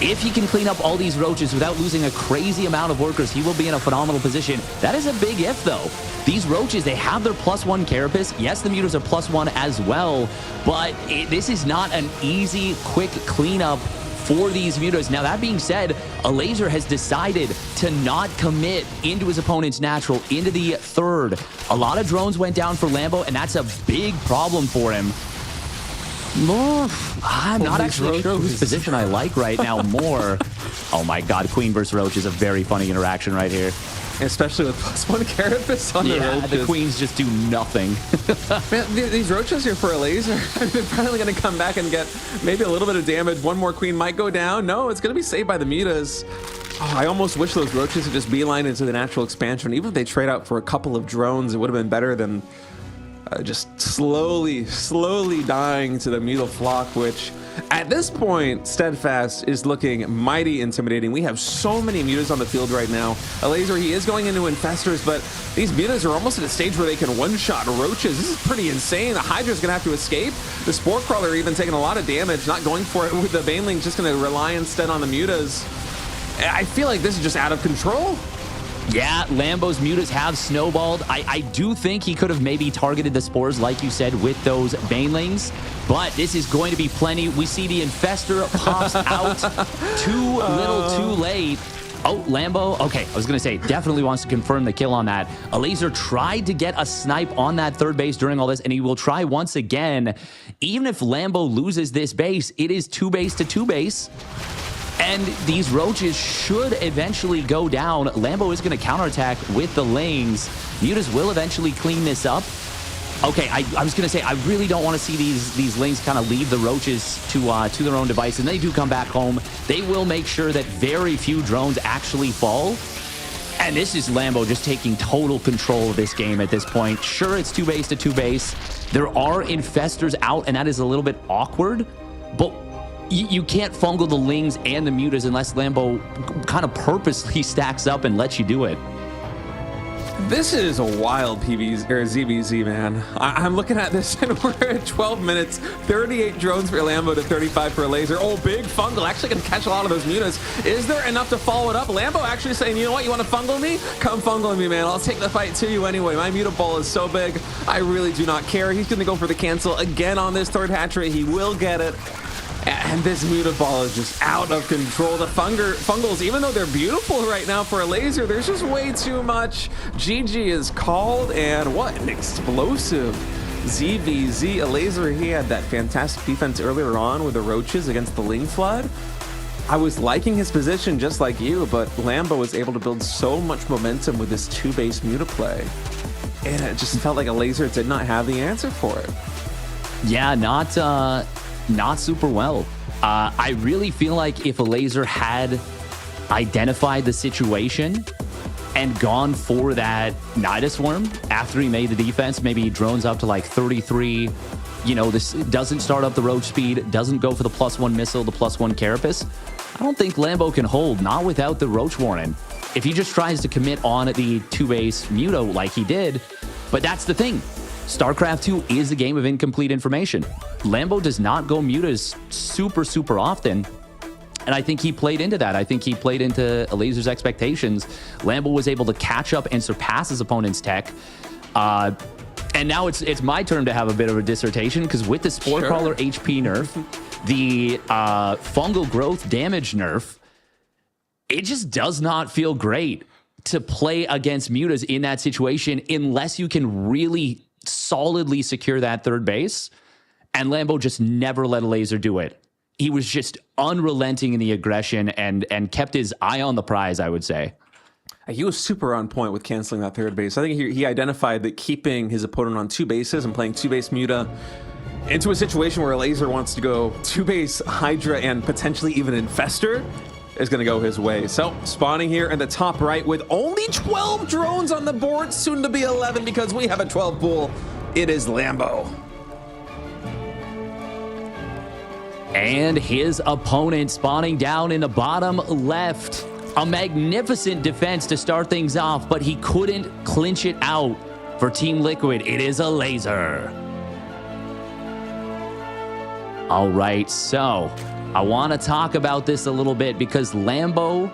if he can clean up all these Roaches without losing a crazy amount of workers, he will be in a phenomenal position. That is a big if, though. These Roaches, they have their +1 Carapace. Yes, the Mutas are +1 as well, but this is not an easy, quick cleanup for these Mutas. Now, that being said, Elazer has decided to not commit into his opponent's natural, into the 3rd. A lot of drones went down for Lambo, and that's a big problem for him. I'm not actually sure whose position I like right now more. Oh my god, Queen versus Roach is a very funny interaction right here. Especially with +1 Carapace on the Roaches. The Queens just do nothing. Man, these Roaches here for Elazer, they're probably going to come back and get maybe a little bit of damage. One more Queen might go down. No, it's going to be saved by the Mutas. Oh, I almost wish those Roaches had just beeline into the natural expansion. Even if they trade out for a couple of drones, it would have been better than just slowly dying to the Muta flock, which At this point, Steadfast is looking mighty intimidating. We have so many mutas on the field right now. Elazer, he is going into infestors, but these mutas are almost at a stage where they can one-shot roaches. This is pretty insane. The Hydra's going to have to escape. The Spore Crawler even taking a lot of damage, not going for it with the Baneling, just going to rely instead on the mutas. I feel like this is just out of control. Yeah, Lambo's mutas have snowballed. I do think he could have maybe targeted the spores, like you said, with those Banelings, but this is going to be plenty. We see the Infestor pops out too little too late. Oh, Lambo. Okay, I was going to say, definitely wants to confirm the kill on that. Elazer tried to get a snipe on that third base during all this, and he will try once again. Even if Lambo loses this base, it is 2-base to 2-base. And these roaches should eventually go down. Lambo is going to counterattack with the lanes. Mutas will eventually clean this up. Okay, I was going to say, I really don't want to see these lanes kind of leave the roaches to their own device. And they do come back home. They will make sure that very few drones actually fall. And this is Lambo just taking total control of this game at this point. Sure, it's 2-base to 2-base. There are infestors out, and that is a little bit awkward. But you can't fungal the Lings and the mutas unless Lambo kind of purposely stacks up and lets you do it. This is a wild ZBZ, man. I'm looking at this, and we're at 12 minutes, 38 drones for Lambo to 35 for Elazer. Oh, big fungal. Actually going to catch a lot of those mutas. Is there enough to follow it up? Lambo actually saying, you know what, you want to fungal me? Come fungal me, man. I'll take the fight to you anyway. My muta ball is so big, I really do not care. He's going to go for the cancel again on this third hatch rate. He will get it. And this muta ball is just out of control. The fungals, even though they're beautiful right now for Elazer, there's just way too much. GG is called, and what an explosive ZBZ. Elazer, he had that fantastic defense earlier on with the roaches against the Ling Flood. I was liking his position just like you, but Lambo was able to build so much momentum with this 2-base muta play. And it just felt like Elazer did not have the answer for it. Yeah, not super well. I really feel like if Elazer had identified the situation and gone for that Nidus Worm after he made the defense, maybe he drones up to like 33, you know, this doesn't start up the roach speed, doesn't go for the +1 missile, the +1 carapace, I don't think Lambo can hold, not without the roach warning. If he just tries to commit on the 2-base muto like he did, but that's the thing. StarCraft 2 is a game of incomplete information. Lambo does not go mutas super often, and I think he played into that. I think he played into Elazer's expectations. Lambo was able to catch up and surpass his opponent's tech. And now it's my turn to have a bit of a dissertation, because with the Spore Crawler HP nerf, the fungal growth damage nerf, it just does not feel great to play against mutas in that situation unless you can really solidly secure that third base. And Lambo just never let Elazer do it. He was just unrelenting in the aggression and kept his eye on the prize, I would say. He was super on point with canceling that third base. I think he identified that keeping his opponent on 2 bases and playing 2-base muta into a situation where Elazer wants to go 2-base Hydra and potentially even Infestor is going to go his way. So, spawning here in the top right with only 12 drones on the board, soon to be 11 because we have a 12 pool. It is Lambo. And his opponent spawning down in the bottom left. A magnificent defense to start things off, but he couldn't clinch it out for Team Liquid. It is Elazer. All right, so I want to talk about this a little bit because Lambo,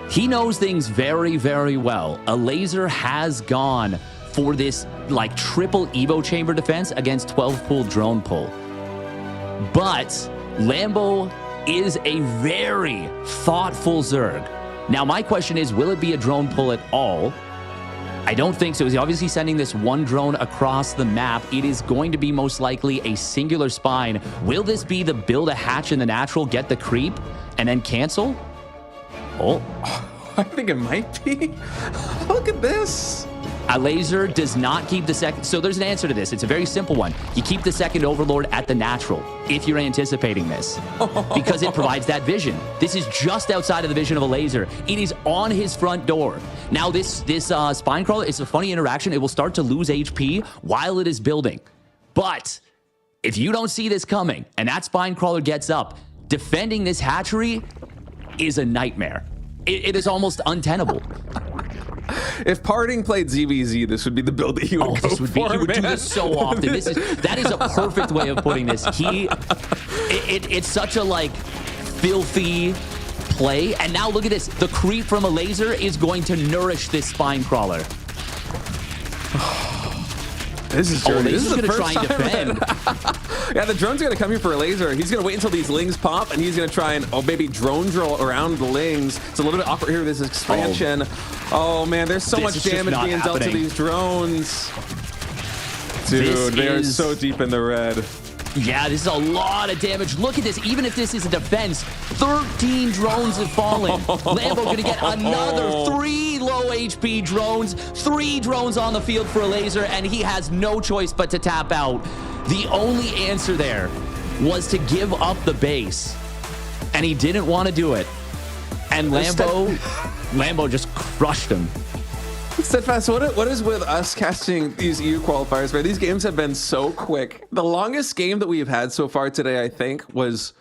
he knows things very well. Elazer has gone for this like triple Evo chamber defense against 12 pool drone pull. But Lambo is a very thoughtful Zerg. Now, my question is, will it be a drone pull at all? I don't think so. He's obviously sending this one drone across the map. It is going to be most likely a singular spine. Will this be the build a hatch in the natural, get the creep, and then cancel? Oh. I think it might be. Look at this. Elazer does not keep the second. So there's an answer to this. It's a very simple one. You keep the second Overlord at the natural if you're anticipating this, because it provides that vision. This is just outside of the vision of Elazer. It is on his front door. Now this spine crawler, it's a funny interaction. It will start to lose HP while it is building, but if you don't see this coming and that spine crawler gets up, defending this hatchery is a nightmare. It is almost untenable. If Parting played ZVZ, this would be the build that he would go this would for, be, he would man. do this so often. That is a perfect way of putting this. It's such a like filthy play. And now look at this. The creep from Elazer is going to nourish this spine crawler. This is dirty. This is the going to first try and time. defend. Yeah, the drone's going to come here for Elazer. He's going to wait until these lings pop, and he's going to try and, maybe drone drill around the lings. It's a little bit awkward here, this expansion. Oh, man, there's so much damage being dealt to these drones. Dude, they are so deep in the red. Yeah, this is a lot of damage. Look at this. Even if this is a defense, 13 drones have fallen. Lambo going to get another 3 low HP drones, 3 drones on the field for Elazer, and he has no choice but to tap out. The only answer there was to give up the base, and he didn't want to do it. And Lambo just crushed him. Steadfast, what is with us casting these EU qualifiers, man? These games have been so quick. The longest game that we've had so far today, I think, was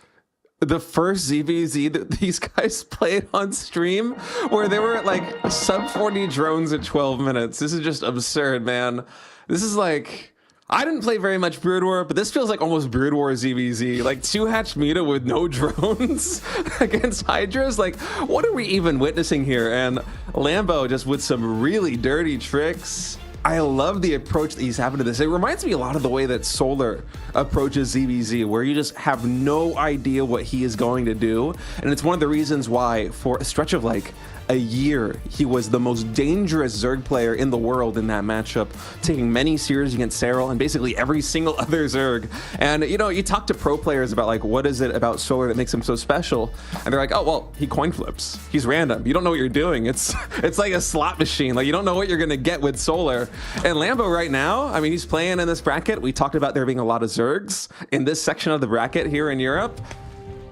the first ZVZ that these guys played on stream, where they were at like sub 40 drones at 12 minutes. This is just absurd, man. This is like... I didn't play very much Brood War, but this feels like almost Brood War ZVZ. Like 2-hatch meta with no drones against Hydras. Like, what are we even witnessing here? And Lambo just with some really dirty tricks. I love the approach that he's having to this. It reminds me a lot of the way that Solar approaches ZVZ, where you just have no idea what he is going to do. And it's one of the reasons why, for a stretch of like a year, he was the most dangerous Zerg player in the world in that matchup, taking many series against Serral and basically every single other Zerg. And you know, you talk to pro players about like, what is it about Solar that makes him so special? And they're like, oh, well, he coin flips. He's random. You don't know what you're doing. It's like a slot machine. Like, you don't know what you're gonna get with Solar. And Lambo right now, I mean, he's playing in this bracket. We talked about there being a lot of Zergs in this section of the bracket here in Europe.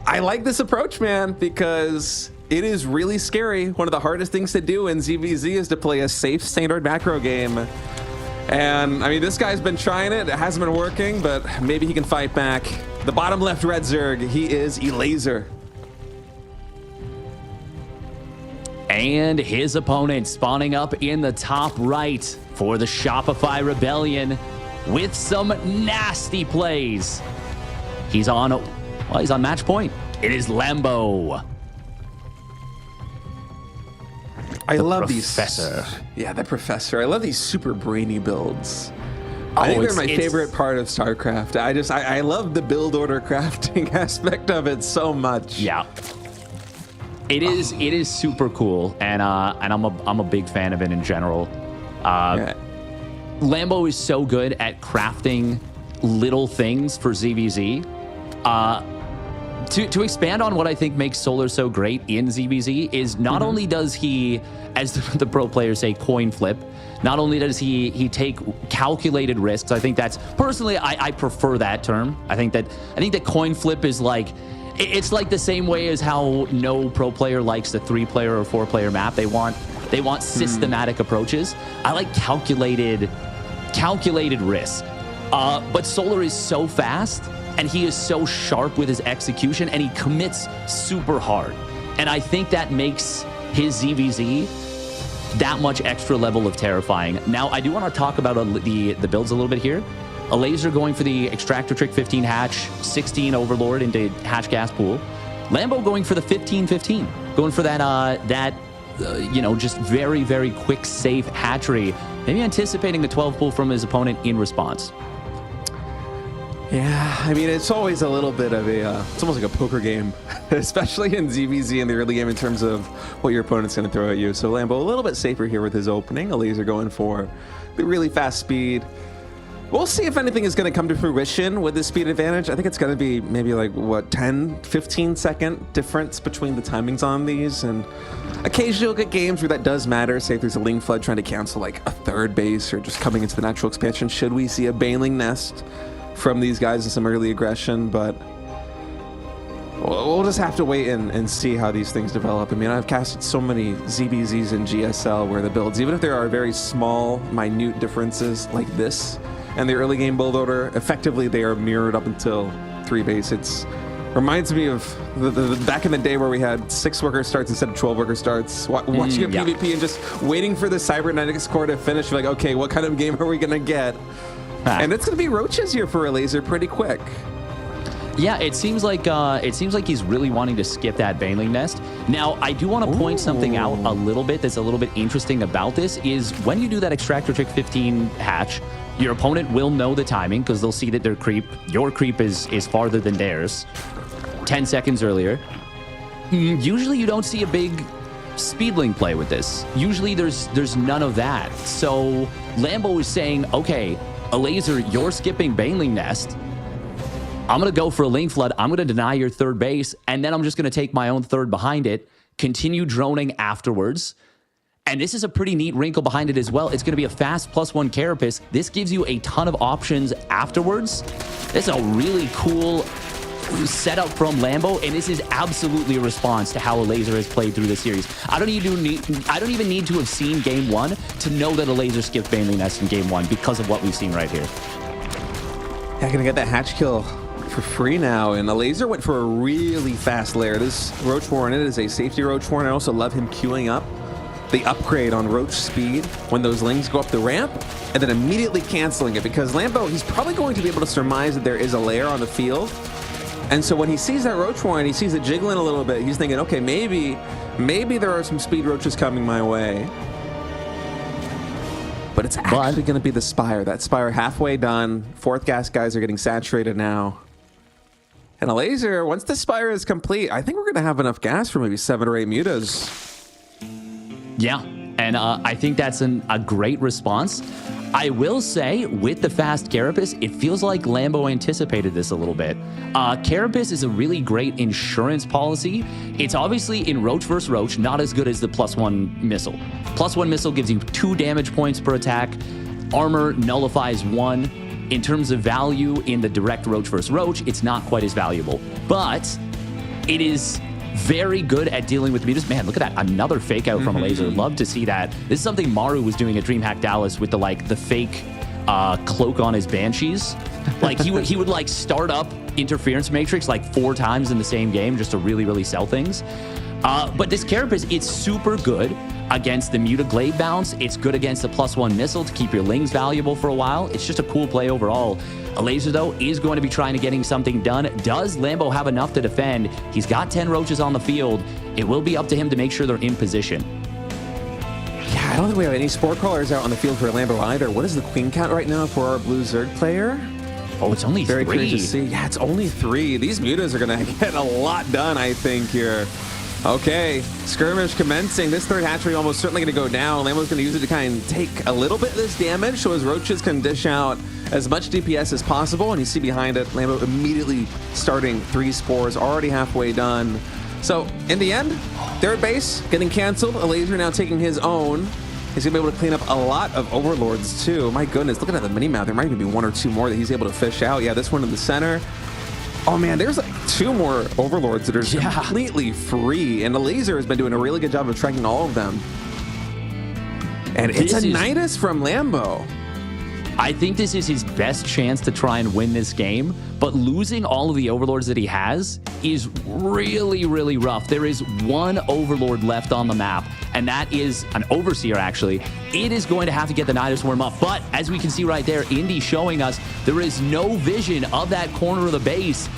I like this approach, man, because it is really scary. One of the hardest things to do in ZVZ is to play a safe standard macro game. And I mean, this guy's been trying it. It hasn't been working, but maybe he can fight back. The bottom left red Zerg, he is Elazer. And his opponent spawning up in the top right for the Shopify Rebellion with some nasty plays. He's on match point. It is Lambo. I love Professor. Yeah, the Professor. I love these super brainy builds. I think they're my favorite part of StarCraft. I love the build order crafting aspect of it so much. Yeah. It is super cool, and I'm a big fan of it in general. Yeah. Lambo is so good at crafting little things for ZVZ. To expand on what I think makes Solar so great in ZVZ is not only does he, as the pro players say, coin flip, not only does he take calculated risks. I think that's personally I prefer that term. I think that coin flip is like, it's like the same way as how no pro player likes the 3-player or 4-player map. They want systematic approaches. I like calculated risk. But Solar is so fast, and he is so sharp with his execution, and he commits super hard. And I think that makes his ZVZ that much extra level of terrifying. Now, I do want to talk about the builds a little bit here. Elazer going for the Extractor Trick 15 hatch, 16 Overlord into hatch gas pool. Lambo going for the 15-15, going for that just very, very quick, safe hatchery, maybe anticipating the 12 pull from his opponent in response. Yeah, I mean, it's always a little bit of it's almost like a poker game, especially in ZVZ in the early game in terms of what your opponent's going to throw at you. So Lambo a little bit safer here with his opening. Elazer going for the really fast speed. We'll see if anything is going to come to fruition with this speed advantage. I think it's going to be maybe like, 10, 15 second difference between the timings on these. And occasionally you'll get games where that does matter. Say if there's a Ling Flood trying to cancel like a third base or just coming into the natural expansion. Should we see a Baneling Nest from these guys and some early aggression? But we'll just have to wait and see how these things develop. I mean, I've casted so many ZBZs in GSL where the builds, even if there are very small, minute differences like this and the early game build order, effectively they are mirrored up until 3 base. It's reminds me of the back in the day where we had 6 worker starts instead of 12 worker starts. Watching a PvP and just waiting for the Cybernetics core to finish. Like, okay, what kind of game are we gonna get? And it's gonna be roaches here for Elazer pretty quick. Yeah, it seems like he's really wanting to skip that Baneling Nest. Now, I do want to point something out a little bit that's a little bit interesting about this is when you do that Extractor Trick 15 hatch, your opponent will know the timing because they'll see that your creep is farther than theirs 10 seconds earlier. Usually you don't see a big speedling play with this. Usually there's none of that. So Lambo is saying, okay, Elazer, you're skipping Baneling Nest. I'm going to go for a Lane Flood. I'm going to deny your third base, and then I'm just going to take my own third behind it, continue droning afterwards. And this is a pretty neat wrinkle behind it as well. It's going to be a fast +1 Carapace. This gives you a ton of options afterwards. This is a really cool setup from Lambo, and this is absolutely a response to how Elazer has played through this series. I don't even need to have seen Game 1 to know that Elazer skipped Baneling Nest in Game 1 because of what we've seen right here. Yeah, gonna get that hatch kill for free now, and Elazer went for a really fast lair. This Roach Warren, it is a safety Roach Warren. I also love him queuing up the upgrade on Roach speed when those lings go up the ramp, and then immediately canceling it, because Lambo, he's probably going to be able to surmise that there is a lair on the field. And so when he sees that Roach Warren, he sees it jiggling a little bit, he's thinking, okay, maybe there are some speed roaches coming my way. But it's actually going to be the Spire. That Spire halfway done. 4th gas guys are getting saturated now. And Elazer, once the Spire is complete, I think we're going to have enough gas for maybe 7 or 8 mutas. Yeah, and I think that's a great response. I will say, with the fast Carapace, it feels like Lambo anticipated this a little bit. Carapace is a really great insurance policy. It's obviously in Roach vs. Roach, not as good as the +1 missile. +1 missile gives you 2 damage points per attack. Armor nullifies 1. In terms of value in the direct Roach vs. Roach, it's not quite as valuable. But it is very good at dealing with mutas. Man, look at that. Another fake out from Elazer. Love to see that. This is something Maru was doing at DreamHack Dallas with the fake cloak on his Banshees. Like he would like start up Interference Matrix like 4 times in the same game just to really, really sell things. But this Carapace, it's super good against the Muta Glade bounce. It's good against the +1 missile to keep your lings valuable for a while. It's just a cool play overall. Elazer, though, is going to be trying to getting something done. Does Lambo have enough to defend? He's got 10 roaches on the field. It will be up to him to make sure they're in position. Yeah, I don't think we have any Spore Crawlers out on the field for Lambo either. What is the queen count right now for our blue Zerg player? Oh, it's only 3. Very curious to see. Yeah, it's only 3. These mutas are going to get a lot done, I think, here. Okay, skirmish commencing. This third hatchery almost certainly going to go down. Lambo's going to use it to kind of take a little bit of this damage so his roaches can dish out as much DPS as possible. And you see behind it, Lambo immediately starting 3 spores, already halfway done. So in the end, third base getting canceled. Elazer now taking his own. He's going to be able to clean up a lot of Overlords too. My goodness, looking at the mini-map, there might even be 1 or 2 more that he's able to fish out. Yeah, this one in the center. Oh man, there's like 2 more Overlords that are completely free, and Elazer has been doing a really good job of tracking all of them. And it's a Nidus from Lambo. I think this is his best chance to try and win this game, but losing all of the Overlords that he has is really, really rough. There is 1 Overlord left on the map, and that is an Overseer, actually. It is going to have to get the Nidus Worm up, but as we can see right there, Indy showing us there is no vision of that corner of the base.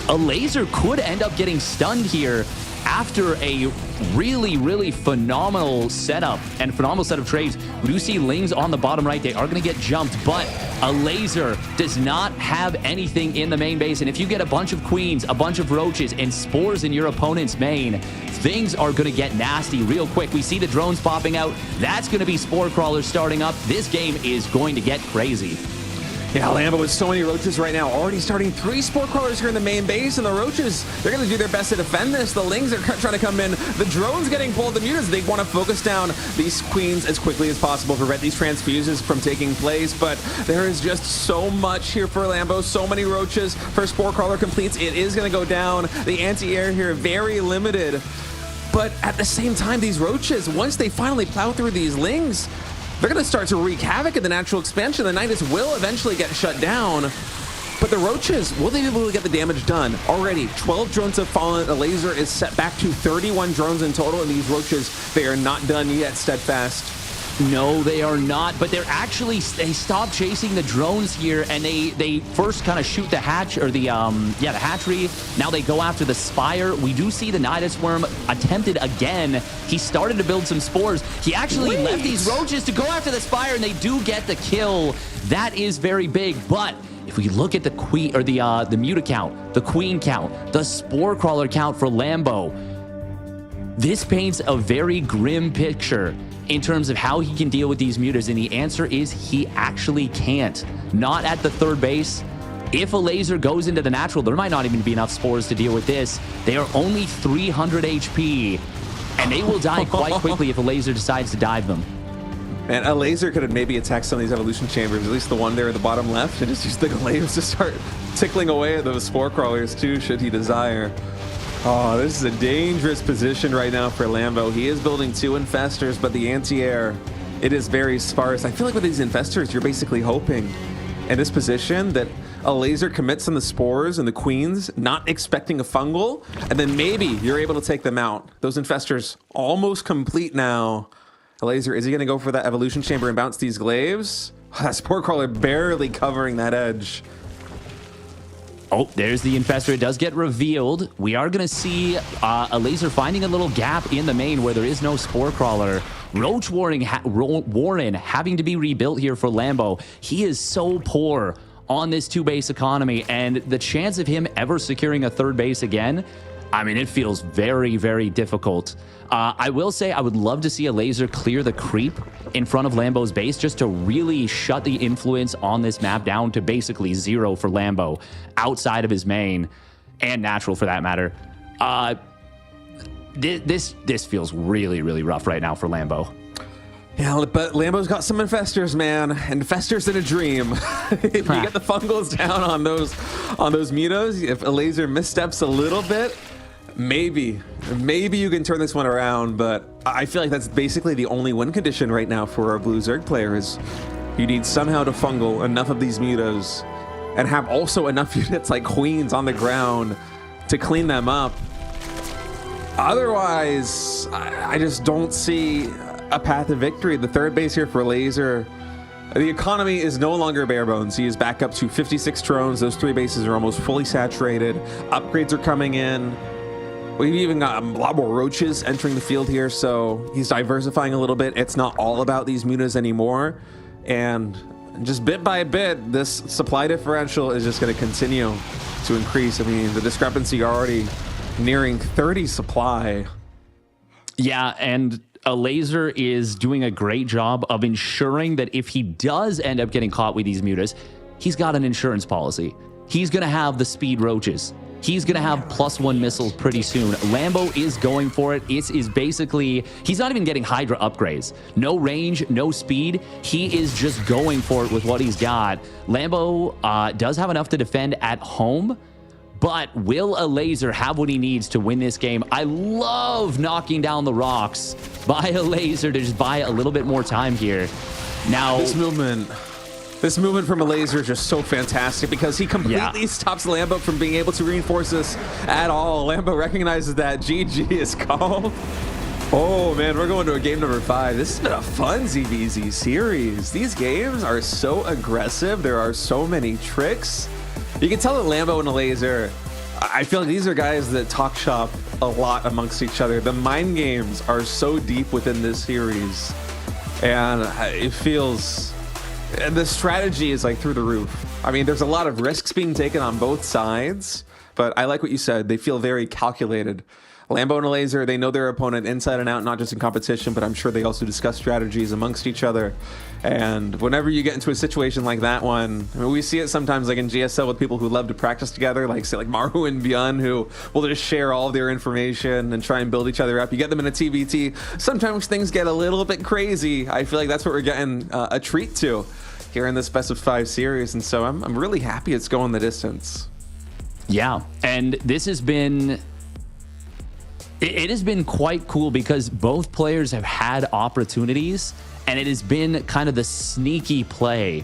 Elazer could end up getting stunned here after a really, really phenomenal setup and phenomenal set of trades. We do see lings on the bottom right. They are going to get jumped, but Elazer does not have anything in the main base. And if you get a bunch of queens, a bunch of roaches, and spores in your opponent's main, things are going to get nasty real quick. We see the drones popping out. That's going to be Spore Crawlers starting up. This game is going to get crazy. Yeah, Lambo with so many roaches right now, already starting 3 Spore Crawlers here in the main base, and the roaches, they're going to do their best to defend this. The lings are trying to come in. The drones getting pulled. The mutas, they want to focus down these queens as quickly as possible, prevent these transfuses from taking place, but there is just so much here for Lambo. So many roaches. First Spore Crawler completes. It is going to go down. The anti-air here, very limited. But at the same time, these roaches, once they finally plow through these lings, they're going to start to wreak havoc in the natural expansion. The Nidus will eventually get shut down. But the Roaches, will they be able to get the damage done? Already, 12 drones have fallen. Elazer is set back to 31 drones in total, and these Roaches, they are not done yet, Steadfast. No, they are not, but they stopped chasing the drones here, and they first kind of shoot the hatch, or the hatchery. Now they go after the Spire. We do see the Nidus Worm attempted again. He started to build some spores. He actually left these Roaches to go after the Spire, and they do get the kill. That is very big, but if we look at the queen, or the Muta count, the Queen count, the Spore Crawler count for Lambo, this paints a very grim picture in terms of how he can deal with these mutas, and the answer is he actually can't. Not at the third base. If Elazer goes into the natural, there might not even be enough spores to deal with this. They are only 300 HP, and they will die quite quickly if Elazer decides to dive them. And Elazer could have maybe attacked some of these evolution chambers, at least the one there at the bottom left, and just use the glaives to start tickling away at those spore crawlers too, should he desire. Oh, this is a dangerous position right now for Lambo. He is building 2 infestors, but the anti-air, it is very sparse. I feel like with these infestors, you're basically hoping in this position that Elazer commits on the spores and the queens, not expecting a fungal, and then maybe you're able to take them out. Those infestors almost complete now. Elazer, is he going to go for that evolution chamber and bounce these glaives? That spore crawler barely covering that edge. Oh, there's the infestor. It does get revealed. We are going to see Elazer finding a little gap in the main where there is no spore crawler. Roach Warren having to be rebuilt here for Lambo. He is so poor on this 2-base economy, and the chance of him ever securing a third base again, I mean, it feels very, very difficult. I will say I would love to see Elazer clear the creep in front of Lambo's base just to really shut the influence on this map down to basically 0 for Lambo outside of his main and natural for that matter. This feels really, really rough right now for Lambo. Yeah, but Lambo's got some infestors, man. Infestors in a dream. If you get the fungals down on those mutos, if Elazer missteps a little bit, maybe you can turn this one around, but I feel like that's basically the only win condition right now for our Blue Zerg players. You need somehow to fungal enough of these mutos and have also enough units like queens on the ground to clean them up. Otherwise, I just don't see a path to victory. The third base here for Elazer. The economy is no longer bare bones. He is back up to 56 drones. Those 3 bases are almost fully saturated. Upgrades are coming in. We've even got a lot more Roaches entering the field here, so he's diversifying a little bit. It's not all about these mutas anymore. And just bit by bit, this supply differential is just going to continue to increase. I mean, the discrepancy already nearing 30 supply. Yeah, and Elazer is doing a great job of ensuring that if he does end up getting caught with these mutas, he's got an insurance policy. He's going to have the speed Roaches. He's going to have +1 missiles pretty soon. Lambo is going for it. It is basically, he's not even getting Hydra upgrades. No range, no speed. He is just going for it with what he's got. Lambo does have enough to defend at home, but will Elazer have what he needs to win this game? I love knocking down the rocks by Elazer to just buy a little bit more time here. Now, This movement from Elazer is just so fantastic because he completely stops Lambo from being able to reinforce this at all. Lambo recognizes that GG is called. Oh man, we're going to a game number 5. This has been a fun ZVZ series. These games are so aggressive. There are so many tricks. You can tell that Lambo and Elazer, I feel like these are guys that talk shop a lot amongst each other. The mind games are so deep within this series, and it feels, and the strategy is like through the roof. I mean, there's a lot of risks being taken on both sides, but I like what you said. They feel very calculated. Lambo and Elazer, they know their opponent inside and out, not just in competition, but I'm sure they also discuss strategies amongst each other. And whenever you get into a situation like that one, I mean, we see it sometimes like in GSL with people who love to practice together, like say like Maru and Byun, who will just share all of their information and try and build each other up. You get them in a TBT. Sometimes things get a little bit crazy. I feel like that's what we're getting a treat to here in this Best of 5 series. And so I'm really happy it's going the distance. Yeah, and this has been... It has been quite cool because both players have had opportunities And it has been kind of the sneaky play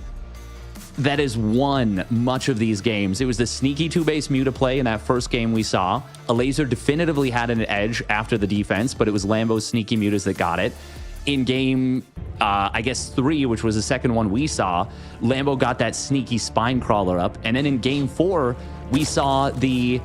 that has won much of these games. It was the sneaky 2-base Muta play in that first game we saw. Elazer definitively had an edge after the defense, but it was Lambo's sneaky Mutas that got it. In game, I guess 3, which was the second one we saw, Lambo got that sneaky spine crawler up. And then in game 4, we saw the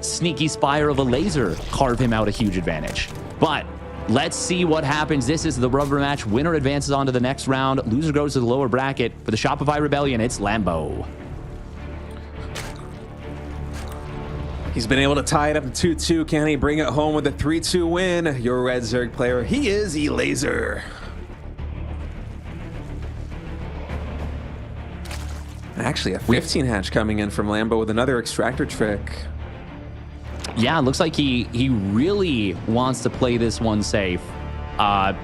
sneaky spire of Elazer carve him out a huge advantage. But let's see what happens. This is the rubber match. Winner advances on to the next round. Loser goes to the lower bracket. For the Shopify Rebellion, it's Lambo. He's been able to tie it up to 2-2. Can he bring it home with a 3-2 win? Your Red Zerg player, he is Elazer. And actually, a 15 hatch coming in from Lambo with another extractor trick. Yeah, it looks like he really wants to play this one safe. And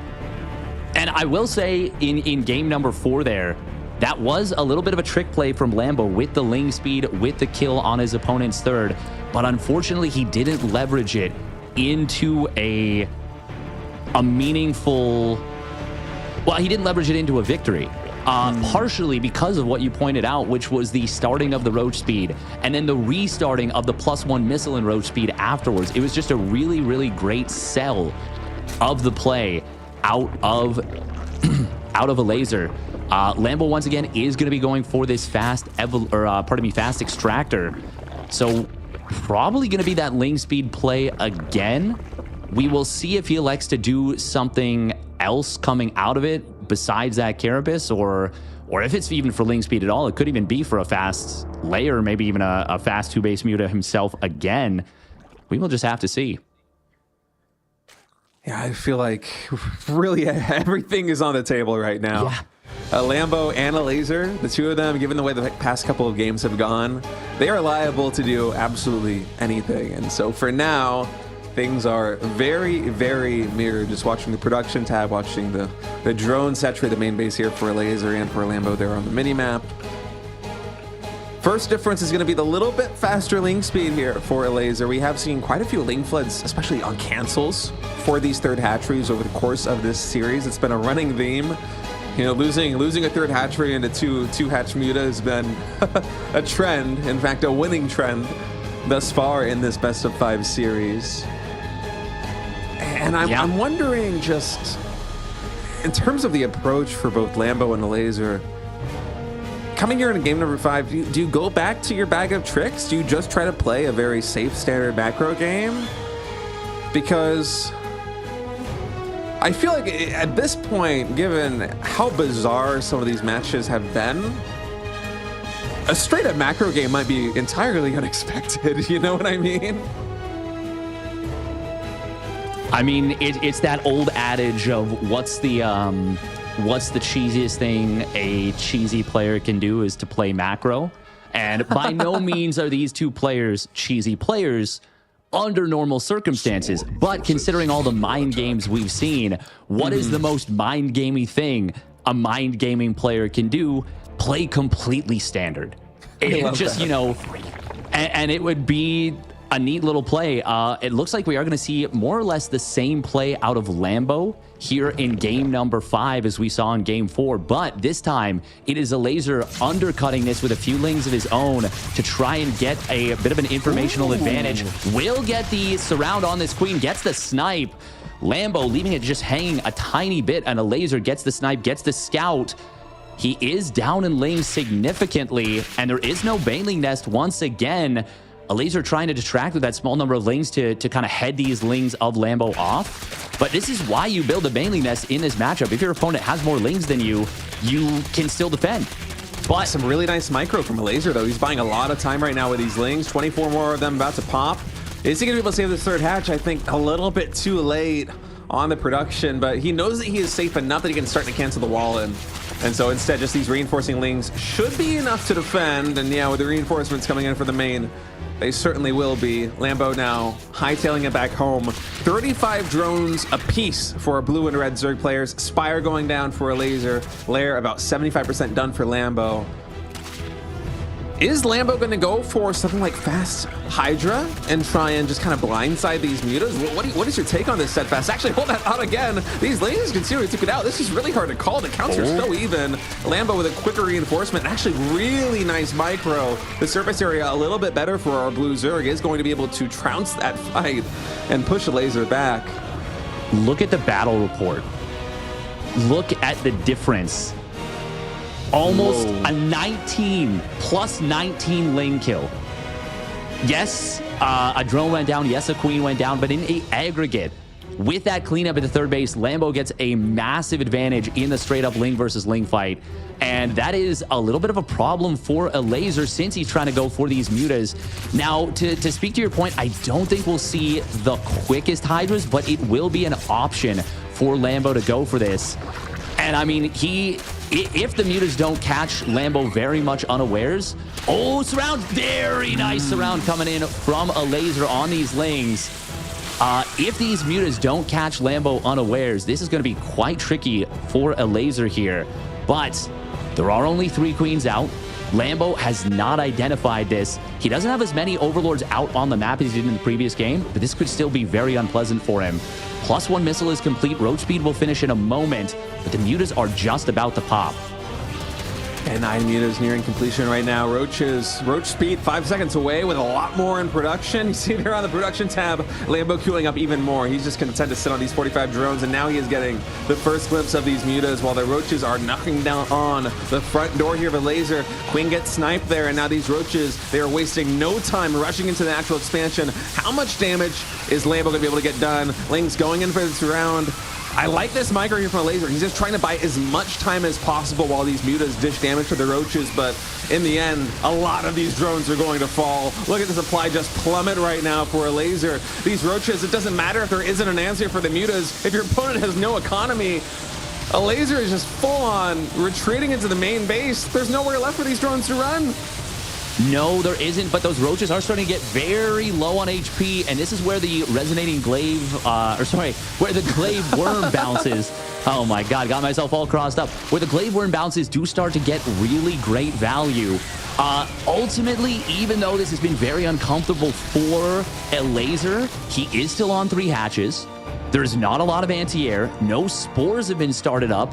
I will say in game number 4 there, that was a little bit of a trick play from Lambo with the ling speed, with the kill on his opponent's third. But unfortunately, he didn't leverage it into a meaningful... Well, he didn't leverage it into a victory. Partially because of what you pointed out, which was the starting of the roach speed and then the restarting of the +1 missile and roach speed afterwards. It was just a really, really great sell of the play out of Elazer. Lambo once again is going to be going for this fast extractor. So probably going to be that ling speed play again. We will see if he elects to do something else coming out of it besides that carapace, or if it's even for ling speed at all. It could even be for a fast layer, maybe even a fast 2-base Muta himself again. We will just have to see. Yeah, I feel like really everything is on the table right now. Yeah. Lambo and Elazer, the two of them, given the way the past couple of games have gone, they are liable to do absolutely anything. And so for now, things are very, very mirrored. Just watching the production tab, watching the drone saturate the main base here for Elazer and for Lambo there on the mini-map. First difference is going to be the little bit faster ling speed here for Elazer. We have seen quite a few ling floods, especially on cancels, for these third hatcheries over the course of this series. It's been a running theme. You know, losing a third hatchery into two hatch Muta has been a trend, in fact, a winning trend thus far in this best of 5 series. And I'm wondering, just in terms of the approach for both Lambo and Elazer, coming here in game number 5, do you go back to your bag of tricks? Do you just try to play a very safe standard macro game? Because I feel like at this point, given how bizarre some of these matches have been, a straight up macro game might be entirely unexpected. You know what I mean? I mean, it's that old adage of what's the cheesiest thing a cheesy player can do is to play macro. And by no means are these two players cheesy players under normal circumstances. But considering all the mind games we've seen, what is the most mind gamey thing a mind gaming player can do? Play completely standard. It just, you know, and it would be a neat little play. It looks like we are going to see more or less the same play out of Lambo here in game number 5 as we saw in game 4, but this time it is Elazer undercutting this with a few lings of his own to try and get a bit of an informational advantage. Will get the surround on this queen, gets the snipe. Lambo leaving it just hanging a tiny bit, and Elazer gets the snipe, gets the scout. He is down in lane significantly, and there is no Baneling Nest once again. Elazer trying to detract with that small number of lings to kind of head these lings of Lambo off. But this is why you build a Baneling Nest in this matchup. If your opponent has more lings than you, you can still defend. But some really nice micro from Elazer, though. He's buying a lot of time right now with these lings. 24 more of them about to pop. Is he going to be able to save this third hatch? I think a little bit too late on the production, but he knows that he is safe enough that he can start to cancel the wall in. And so instead, just these reinforcing lings should be enough to defend. And yeah, with the reinforcements coming in for the main, they certainly will be. Lambo now hightailing it back home. 35 drones apiece for our blue and red Zerg players. Spire going down for Elazer. Lair about 75% done for Lambo. Is Lambo going to go for something like Fast Hydra and try and just kind of blindside these mutas? What is your take on this, Steadfast? Actually, hold that out again. These lasers can seriously took it out. This is really hard to call. The counts are so even. Lambo with a quicker reinforcement. Actually, really nice micro. The surface area a little bit better for our blue Zerg is going to be able to trounce that fight and push the laser back. Look at the battle report. Look at the difference. Almost a 19 plus 19 lane kill. Yes, a drone went down. Yes, a queen went down. But in the aggregate, with that cleanup at the third base, Lambo gets a massive advantage in the straight up Ling versus Ling fight. And that is a little bit of a problem for Elazer since he's trying to go for these mutas. Now, to speak to your point, I don't think we'll see the quickest Hydras, but it will be an option for Lambo to go for this. And I mean, if the mutas don't catch Lambo very much unawares, oh, surround, very nice surround coming in from Elazer on these Lings. If these mutas don't catch Lambo unawares, this is going to be quite tricky for Elazer here. But there are only 3 queens out. Lambo has not identified this. He doesn't have as many overlords out on the map as he did in the previous game, but this could still be very unpleasant for him. +1 missile is complete. Roach speed will finish in a moment, but the mutas are just about to pop. And 9 mutas nearing completion right now. Roach speed 5 seconds away with a lot more in production. You see there on the production tab, Lambo queuing up even more. He's just content to sit on these 45 drones, and now he is getting the first glimpse of these mutas while the Roaches are knocking down on the front door here of Elazer. Queen gets sniped there, and now these Roaches, they are wasting no time rushing into the natural expansion. How much damage is Lambo going to be able to get done? Ling's going in for this round. I like this micro here from Elazer. He's just trying to buy as much time as possible while these mutas dish damage to the Roaches, but in the end, a lot of these drones are going to fall. Look at the supply just plummet right now for Elazer. These Roaches, it doesn't matter if there isn't an answer for the mutas. If your opponent has no economy, Elazer is just full-on retreating into the main base. There's nowhere left for these drones to run. No, there isn't, but those Roaches are starting to get very low on HP, and this is where the resonating glaive, where the glaive worm bounces. Oh my god, got myself all crossed up. Where the glaive worm bounces do start to get really great value. Ultimately, even though this has been very uncomfortable for Elazer, he is still on 3 hatches. There's not a lot of anti-air. No spores have been started up.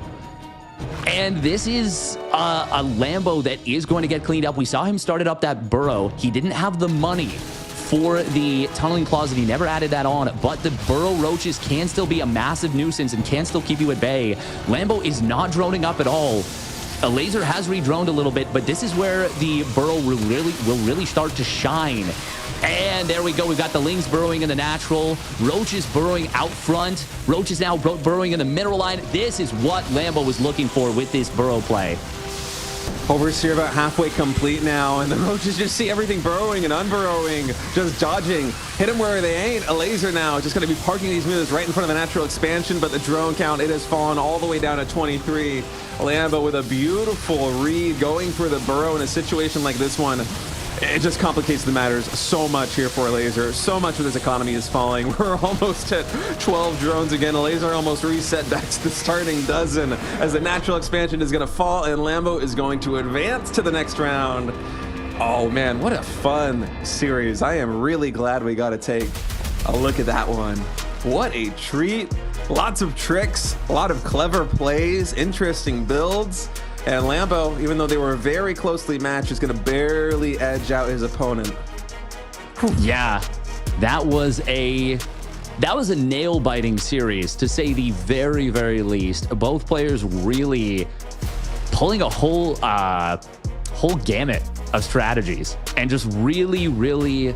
And this is a Lambo that is going to get cleaned up. We saw him started up that burrow. He didn't have the money for the tunneling closet. He never added that on, but the burrow Roaches can still be a massive nuisance and can still keep you at bay. Lambo is not droning up at all. Elazer has redroned a little bit, but this is where the burrow will really start to shine. And there we go. We've got the Lings burrowing in the natural. Roaches burrowing out front. Roaches now burrowing in the mineral line. This is what Lambo was looking for with this burrow play. Overseer about halfway complete now, and the Roaches just see everything burrowing and unburrowing, just dodging. Hit them where they ain't. Elazer now just going to be parking these mutas right in front of the natural expansion, but the drone count, it has fallen all the way down to 23. Lambo with a beautiful read, going for the burrow in a situation like this one. It just complicates the matters so much here for Elazer. So much of this economy is falling. We're almost at 12 drones again. Elazer almost reset back to the starting dozen as the natural expansion is going to fall and Lambo is going to advance to the next round. Oh man, what a fun series. I am really glad we got to take a look at that one. What a treat. Lots of tricks, a lot of clever plays, interesting builds. And Lambo, even though they were very closely matched, is going to barely edge out his opponent. Yeah, that was a nail-biting series, to say the very, very least. Both players really pulling a whole gamut of strategies and just really, really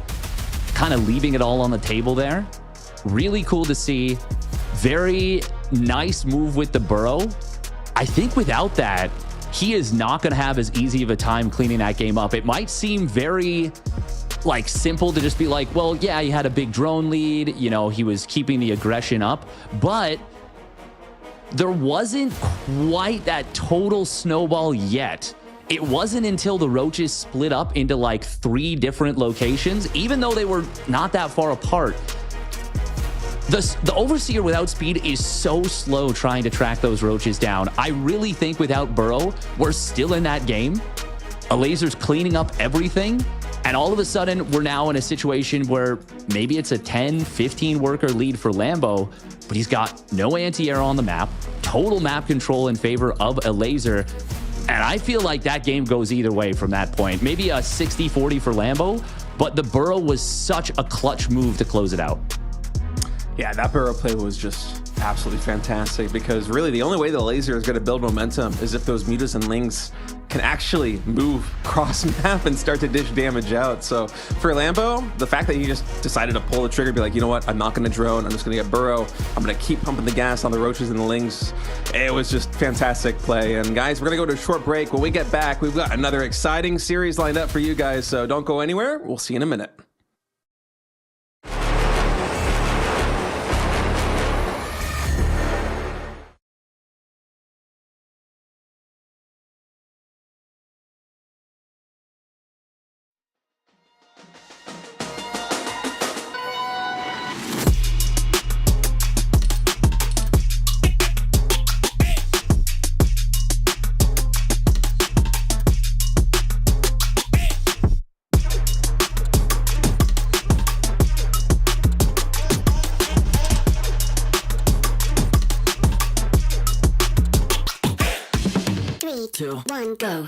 kind of leaving it all on the table there. Really cool to see. Very nice move with the burrow. I think without that, he is not going to have as easy of a time cleaning that game up. It might seem very simple to just be like, well, yeah, he had a big drone lead. You know, he was keeping the aggression up, but there wasn't quite that total snowball yet. It wasn't until the Roaches split up into 3 different locations, even though they were not that far apart. The Overseer without speed is so slow trying to track those Roaches down. I really think without burrow, we're still in that game. Elazer's cleaning up everything, and all of a sudden, we're now in a situation where maybe it's a 10, 15 worker lead for Lambo, but he's got no anti-air on the map, total map control in favor of Elazer. And I feel like that game goes either way from that point. Maybe a 60-40 for Lambo, but the burrow was such a clutch move to close it out. Yeah, that burrow play was just absolutely fantastic, because really the only way the Elazer is going to build momentum is if those mutas and lings can actually move cross map and start to dish damage out. So for Lambo, the fact that he just decided to pull the trigger, be like, you know what, I'm not going to drone, I'm just going to get burrow, I'm going to keep pumping the gas on the roaches and the lings. It was just fantastic play. And guys, we're going to go to a short break. When we get back, we've got another exciting series lined up for you guys, so don't go anywhere. We'll see you in a minute. Three, two, one, go.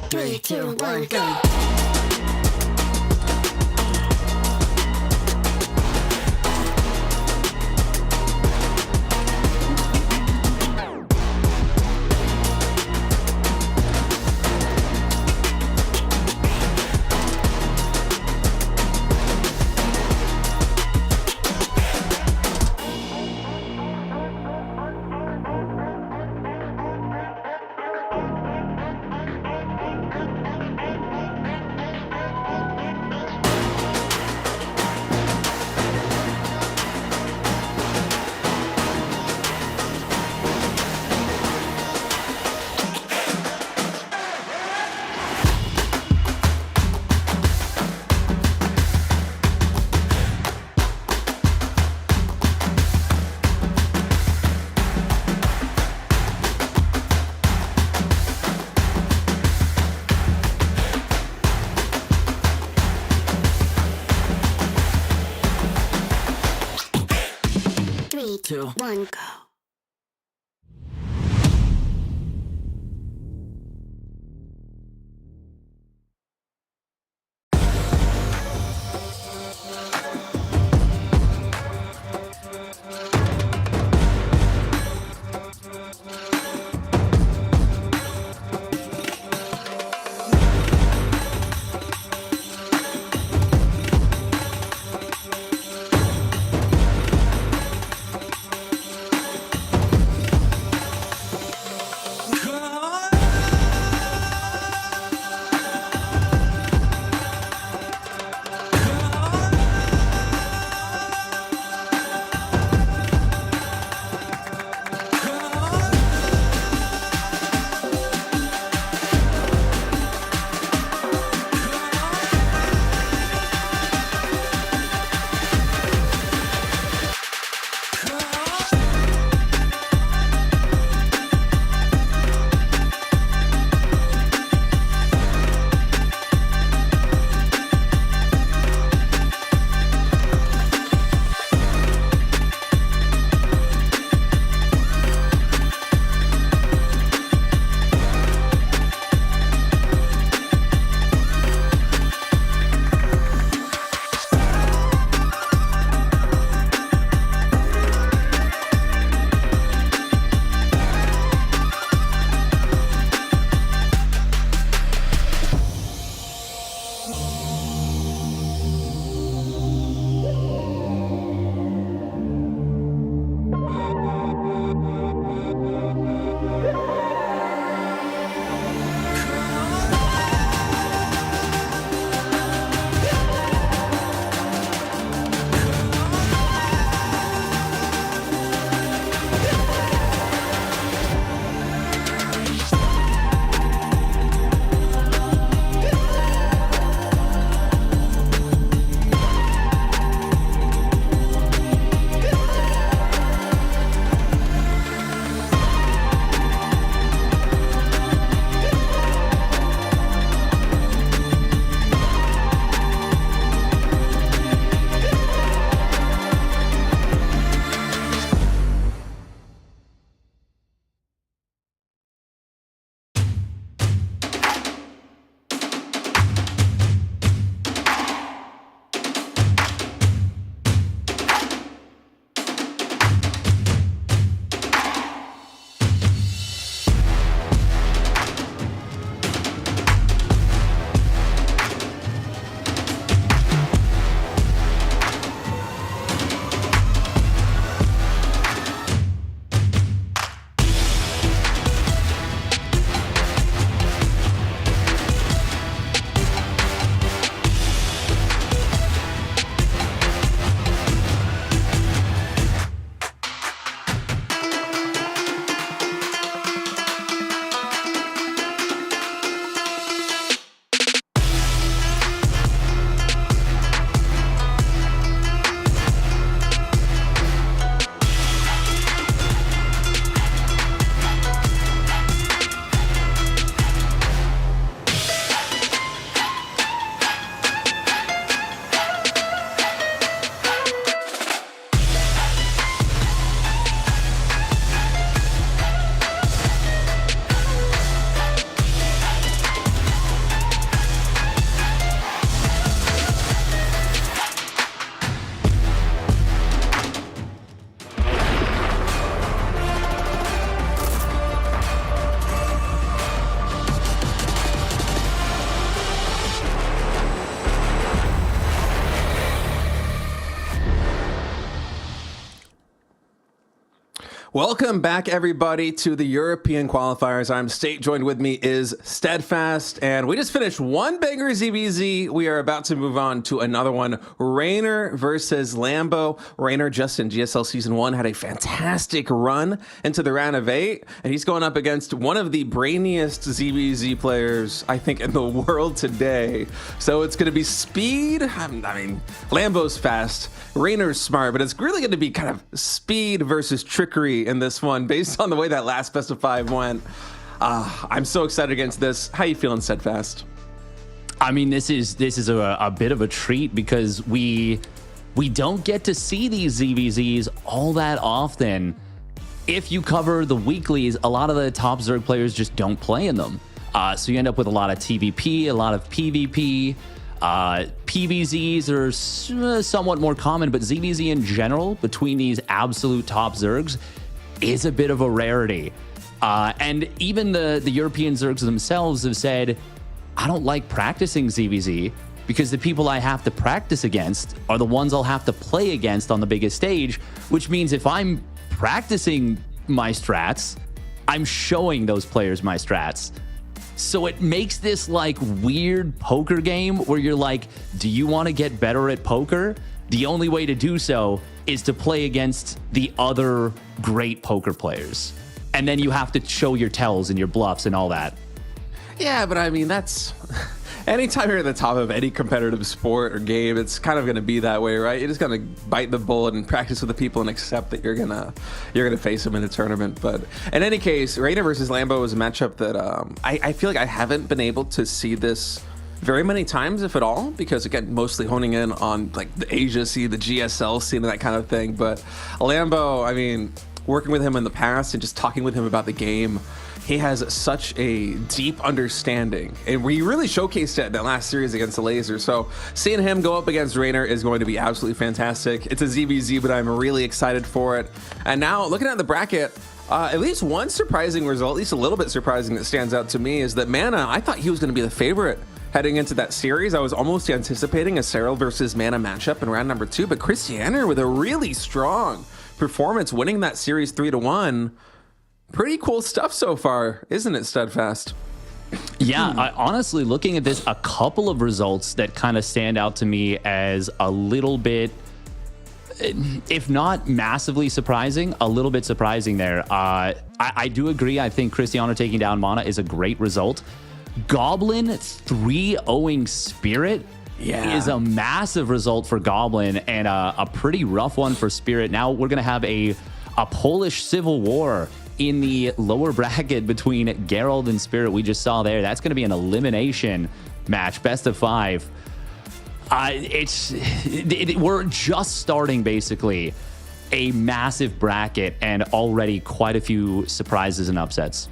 Three, two, one, go. Three, two, one, go. Welcome back, everybody, to the European qualifiers. I'm State. Joined with me is Steadfast, and we just finished one banger ZVZ. We are about to move on to another one. Reynor versus Lambo. Reynor, just in GSL Season 1, had a fantastic run into the round of 8, and he's going up against one of the brainiest ZVZ players, I think, in the world today. So it's going to be speed. I mean, Lambo's fast, Reynor's smart, but it's really going to be kind of speed versus trickery in this one based on the way that last best of 5 went. I'm so excited against this. How you feeling, Steadfast? I mean, this is a bit of a treat because we don't get to see these ZVZs all that often. If you cover the weeklies, a lot of the top Zerg players just don't play in them. So you end up with a lot of TVP, a lot of PvP. PVZs are somewhat more common, but ZVZ in general, between these absolute top Zergs, is a bit of a rarity. And even the European Zergs themselves have said, I don't like practicing ZVZ because the people I have to practice against are the ones I'll have to play against on the biggest stage, which means if I'm practicing my strats, I'm showing those players my strats. So it makes this like weird poker game where you're like, do you want to get better at poker? The only way to do so is to play against the other great poker players. And then you have to show your tells and your bluffs and all that. Yeah, but I mean, that's... Anytime you're at the top of any competitive sport or game, it's kind of going to be that way, right? You're just going to bite the bullet and practice with the people and accept that you're gonna face them in a tournament. But in any case, Reynor versus Lambo is a matchup that I feel like I haven't been able to see this very many times, if at all, because again, mostly honing in on like the Asia scene, the GSL scene, and that kind of thing. But Lambo, I mean, working with him in the past and just talking with him about the game, he has such a deep understanding, and we really showcased it in that last series against Elazer. So seeing him go up against Reynor is going to be absolutely fantastic. It's a ZVZ, but I'm really excited for it. And now looking at the bracket, at least one surprising result, at least a little bit surprising, that stands out to me is that Mana, I thought he was going to be the favorite heading into that series. I was almost anticipating a Serral versus Mana matchup in round number 2, but Christianer with a really strong performance, winning that series 3-1. Pretty cool stuff so far, isn't it, Steadfast? Yeah, honestly, looking at this, a couple of results that kind of stand out to me as a little bit, if not massively surprising, a little bit surprising there. I do agree. I think Christianer taking down Mana is a great result. Goblin 3-0ing Spirit is a massive result for Goblin, and a pretty rough one for Spirit. Now we're going to have a Polish civil war in the lower bracket between Geralt and Spirit. We just saw there. That's going to be an elimination match, best of 5. We're just starting basically a massive bracket, and already quite a few surprises and upsets.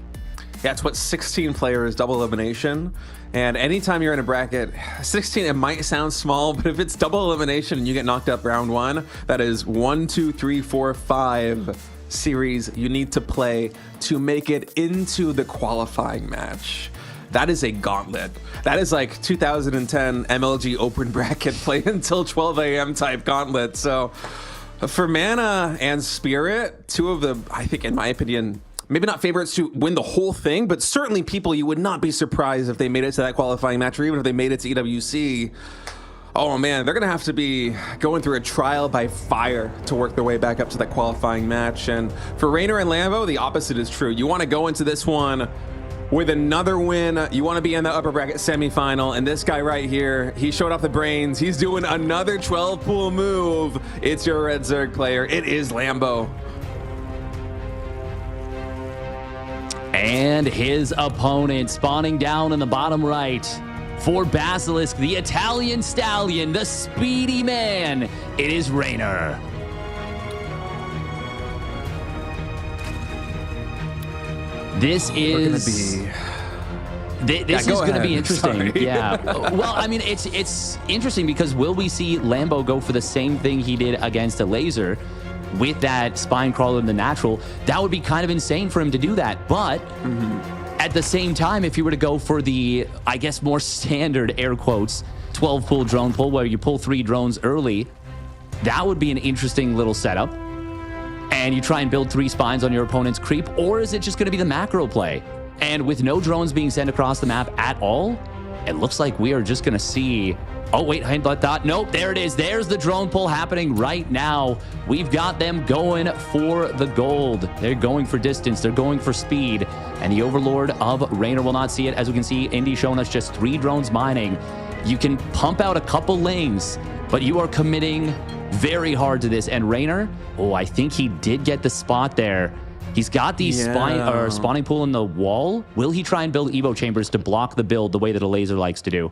Yeah, it's what, 16 players, double elimination. And anytime you're in a bracket, 16, it might sound small, but if it's double elimination and you get knocked up round 1, that is 1, 2, 3, 4, 5 series you need to play to make it into the qualifying match. That is a gauntlet. That is like 2010 MLG open bracket play until 12 a.m. type gauntlet. So for Mana and Spirit, two of the, I think in my opinion, maybe not favorites to win the whole thing, but certainly people you would not be surprised if they made it to that qualifying match, or even if they made it to EWC. Oh man, they're gonna have to be going through a trial by fire to work their way back up to that qualifying match. And for Reynor and Lambo, the opposite is true. You want to go into this one with another win. You want to be in the upper bracket semifinal. And this guy right here, he showed off the brains. He's doing another 12 pool move. It's your Red Zerg player. It is Lambo. And his opponent spawning down in the bottom right. For Basilisk, the Italian stallion, the speedy man, it is Reynor. This is going to be interesting. Sorry. Yeah. Well, I mean, it's interesting because will we see Lambo go for the same thing he did against Elazer with that spine crawler in the natural? That would be kind of insane for him to do that. But at the same time, if you were to go for the, I guess, more standard, air quotes, 12 pull drone pull, where you pull 3 drones early, that would be an interesting little setup. and you try and build 3 spines on your opponent's creep, or is it just going to be the macro play? And with no drones being sent across the map at all, it looks like we are just going to see... Oh, wait, hindlight thought. Nope, there it is. There's the drone pull happening right now. We've got them going for the gold. They're going for distance. They're going for speed. And the Overlord of Reynor will not see it. As we can see, Indy showing us just 3 drones mining. You can pump out a couple lings, but you are committing very hard to this. And Reynor, oh, I think he did get the spot there. He's got these spawning pool in the wall. Will he try and build Evo chambers to block the build the way that Elazer likes to do?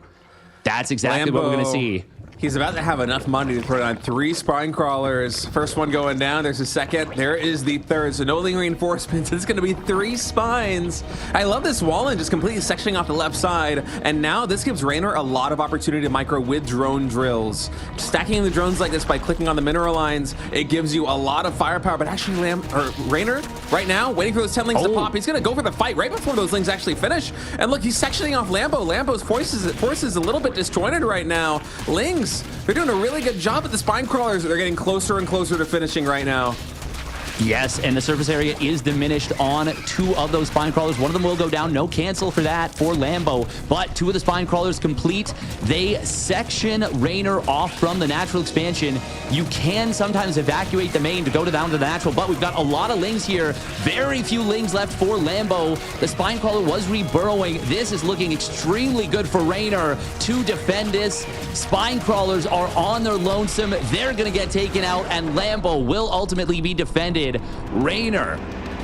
That's exactly what we're going to see. He's about to have enough money to put on 3 spine crawlers. First one going down. There's a second. There is the third. So no link reinforcements. It's going to be 3 spines. I love this wall and just completely sectioning off the left side. And now this gives Reynor a lot of opportunity to micro with drone drills. Stacking the drones like this by clicking on the mineral lines, it gives you a lot of firepower. But actually, Reynor, right now, waiting for those 10 links to pop. He's going to go for the fight right before those links actually finish. And look, he's sectioning off Lambo. Lambo's force is a little bit disjointed right now. Lings, they're doing a really good job at the spine crawlers. They're getting closer and closer to finishing right now. Yes, and the surface area is diminished on 2 of those spine crawlers. One of them will go down. No cancel for that for Lambo, but 2 of the spine crawlers complete. They section Reynor off from the natural expansion. You can sometimes evacuate the main to go down to the natural, but we've got a lot of lings here. Very few lings left for Lambo. The spine crawler was reburrowing. This is looking extremely good for Reynor to defend this. Spine crawlers are on their lonesome. They're going to get taken out, and Lambo will ultimately be defended. Reynor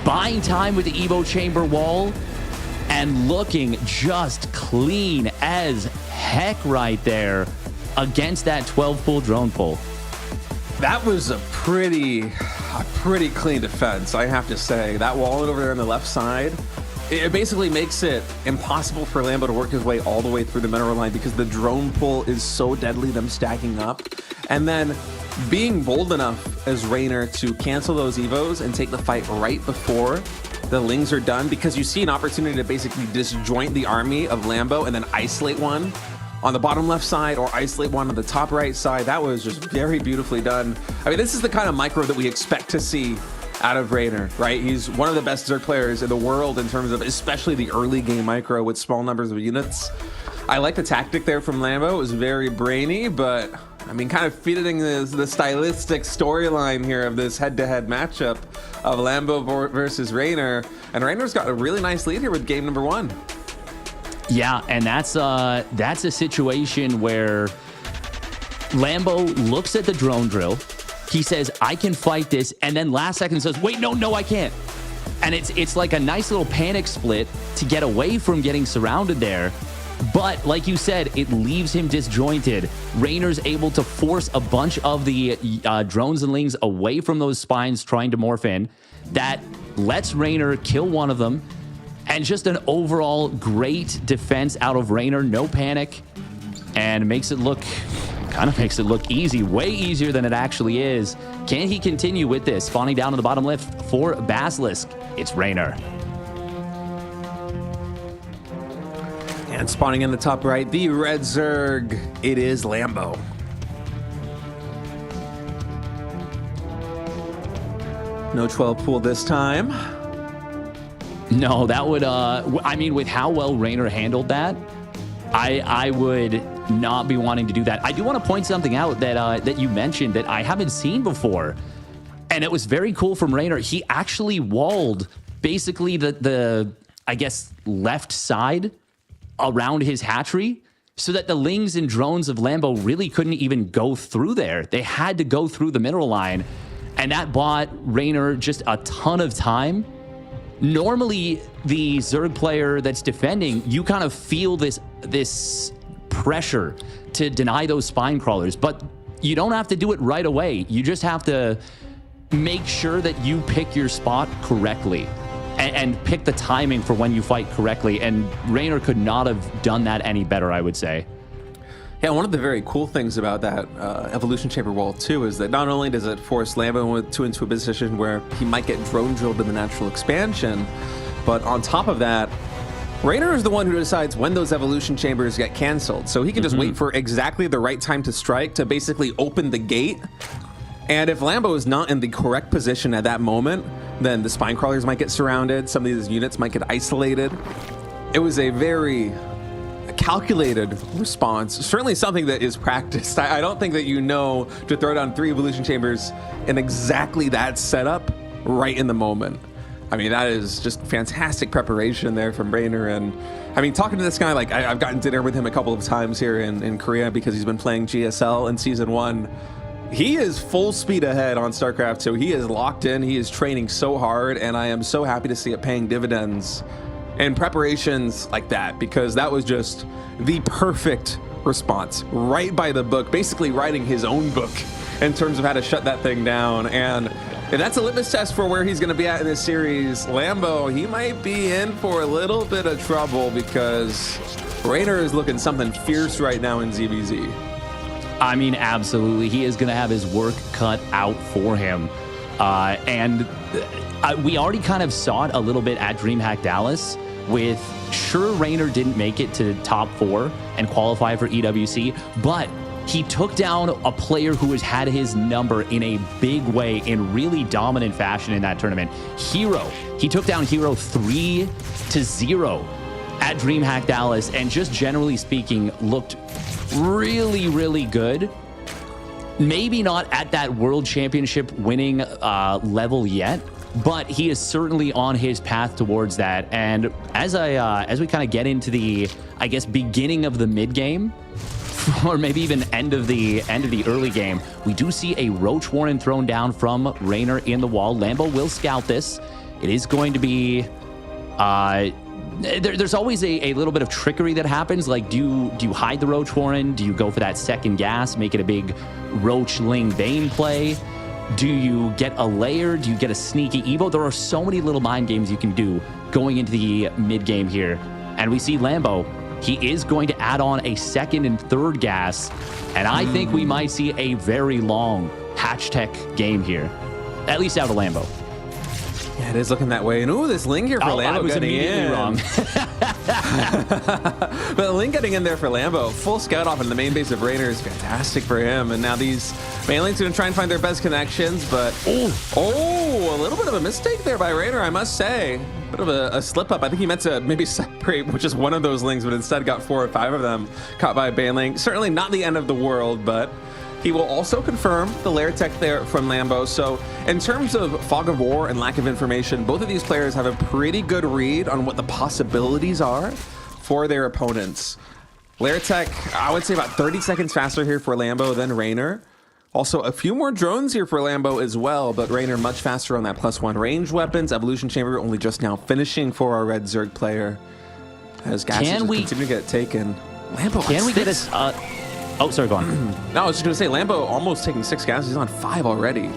buying time with the Evo chamber wall and looking just clean as heck right there against that 12 pull drone pull. That was a pretty clean defense, I have to say. That wall over there on the left side, it basically makes it impossible for Lambo to work his way all the way through the mineral line because the drone pull is so deadly, them stacking up. And then being bold enough as Reynor to cancel those Evos and take the fight right before the lings are done, because you see an opportunity to basically disjoint the army of Lambo and then isolate one on the bottom left side or isolate one on the top right side. That was just very beautifully done. I mean, this is the kind of micro that we expect to see out of Reynor, right? He's one of the best Zerg players in the world in terms of especially the early game micro with small numbers of units. I like the tactic there from Lambo. It was very brainy, but I mean, kind of feeding the stylistic storyline here of this head-to-head matchup of Lambo versus Reynor. And Reynor's got a really nice lead here with game number 1. Yeah, and that's a situation where Lambo looks at the drone drill. He says, I can fight this, and then last second says, wait, no, I can't. And it's like a nice little panic split to get away from getting surrounded there. But like you said, it leaves him disjointed. Reynor's able to force a bunch of the drones and lings away from those spines trying to morph in. That lets Reynor kill one of them. And just an overall great defense out of Reynor. No panic. And makes it look easy. Way easier than it actually is. Can he continue with this? Spawning down to the bottom left for Basilisk. It's Reynor. And spawning in the top right, the red Zerg, it is Lambo. No 12 pool this time. No, that would, I mean, with how well Reynor handled that, I would not be wanting to do that. I do want to point something out that you mentioned that I haven't seen before. And it was very cool from Reynor. He actually walled basically the I guess, left side around his hatchery so that the lings and drones of Lambo really couldn't even go through there. They had to go through the mineral line, and that bought Reynor just a ton of time. Normally, the Zerg player that's defending, you kind of feel this pressure to deny those spine crawlers, but you don't have to do it right away. You just have to make sure that you pick your spot correctly and pick the timing for when you fight correctly. And Reynor could not have done that any better, I would say. Yeah, one of the very cool things about that evolution chamber wall too is that not only does it force Lambo into a position where he might get drone drilled in the natural expansion, but on top of that, Reynor is the one who decides when those evolution chambers get canceled. So he can just wait for exactly the right time to strike to basically open the gate And if Lambo is not in the correct position at that moment, then the spine crawlers might get surrounded. Some of these units might get isolated. It was a very calculated response, certainly something that is practiced. I don't think that you know to throw down 3 evolution chambers in exactly that setup right in the moment. I mean, that is just fantastic preparation there from Reynor. And I mean, talking to this guy, like I've gotten dinner with him a couple of times here in Korea because he's been playing GSL in Season 1. He is full speed ahead on StarCraft 2. He is locked in. He is training so hard, and I am so happy to see it paying dividends in preparations like that, because that was just the perfect response, right by the book, basically writing his own book in terms of how to shut that thing down. And if that's a litmus test for where he's going to be at in this series, Lambo, he might be in for a little bit of trouble, because Reynor is looking something fierce right now in ZVZ. I mean, absolutely. He is going to have his work cut out for him. We already kind of saw it a little bit at DreamHack Dallas with, sure, Reynor didn't make it to top 4 and qualify for EWC, but he took down a player who has had his number in a big way, in really dominant fashion in that tournament. Hero. He took down Hero 3-0 at DreamHack Dallas, and just generally speaking, looked really, really good. Maybe not at that world championship winning level yet, but he is certainly on his path towards that. And as we kind of get into the, I guess, beginning of the mid game, or maybe even end of the early game, we do see a Roach Warren thrown down from Reynor in the wall. Lambo will scout this. It is going to be there's always a little bit of trickery that happens. Like, do you hide the Roach Warren? Do you go for that second gas, make it a big Roach Ling Bane play? Do you get a layer? Do you get a sneaky Evo? There are so many little mind games you can do going into the mid game here. And we see Lambo, he is going to add on a second and third gas. And I think we might see a very long Hatch Tech game here, at least out of Lambo. Yeah, it is looking that way. And ooh, this Ling here for Lambo. I was immediately wrong. But Ling getting in there for Lambo, full scout off in the main base of Reynor is fantastic for him. And now these Banelings going to try and find their best connections, but a little bit of a mistake there by Reynor, I must say. Bit of a slip up. I think he meant to maybe separate with just one of those Lings, but instead got 4 or 5 of them caught by Baneling. Certainly not the end of the world, but he will also confirm the lair tech there from Lambo. So in terms of fog of war and lack of information, both of these players have a pretty good read on what the possibilities are for their opponents. Lair tech, I would say about 30 seconds faster here for Lambo than Reynor. Also, a few more drones here for Lambo as well, but Reynor much faster on that +1 range weapons. Evolution Chamber only just now finishing for our Red Zerg player, as gas continue to get taken. Lambo, can we get us? Oh, sorry, go on. No, I was just going to say, Lambo almost taking 6 gases. He's on 5 already.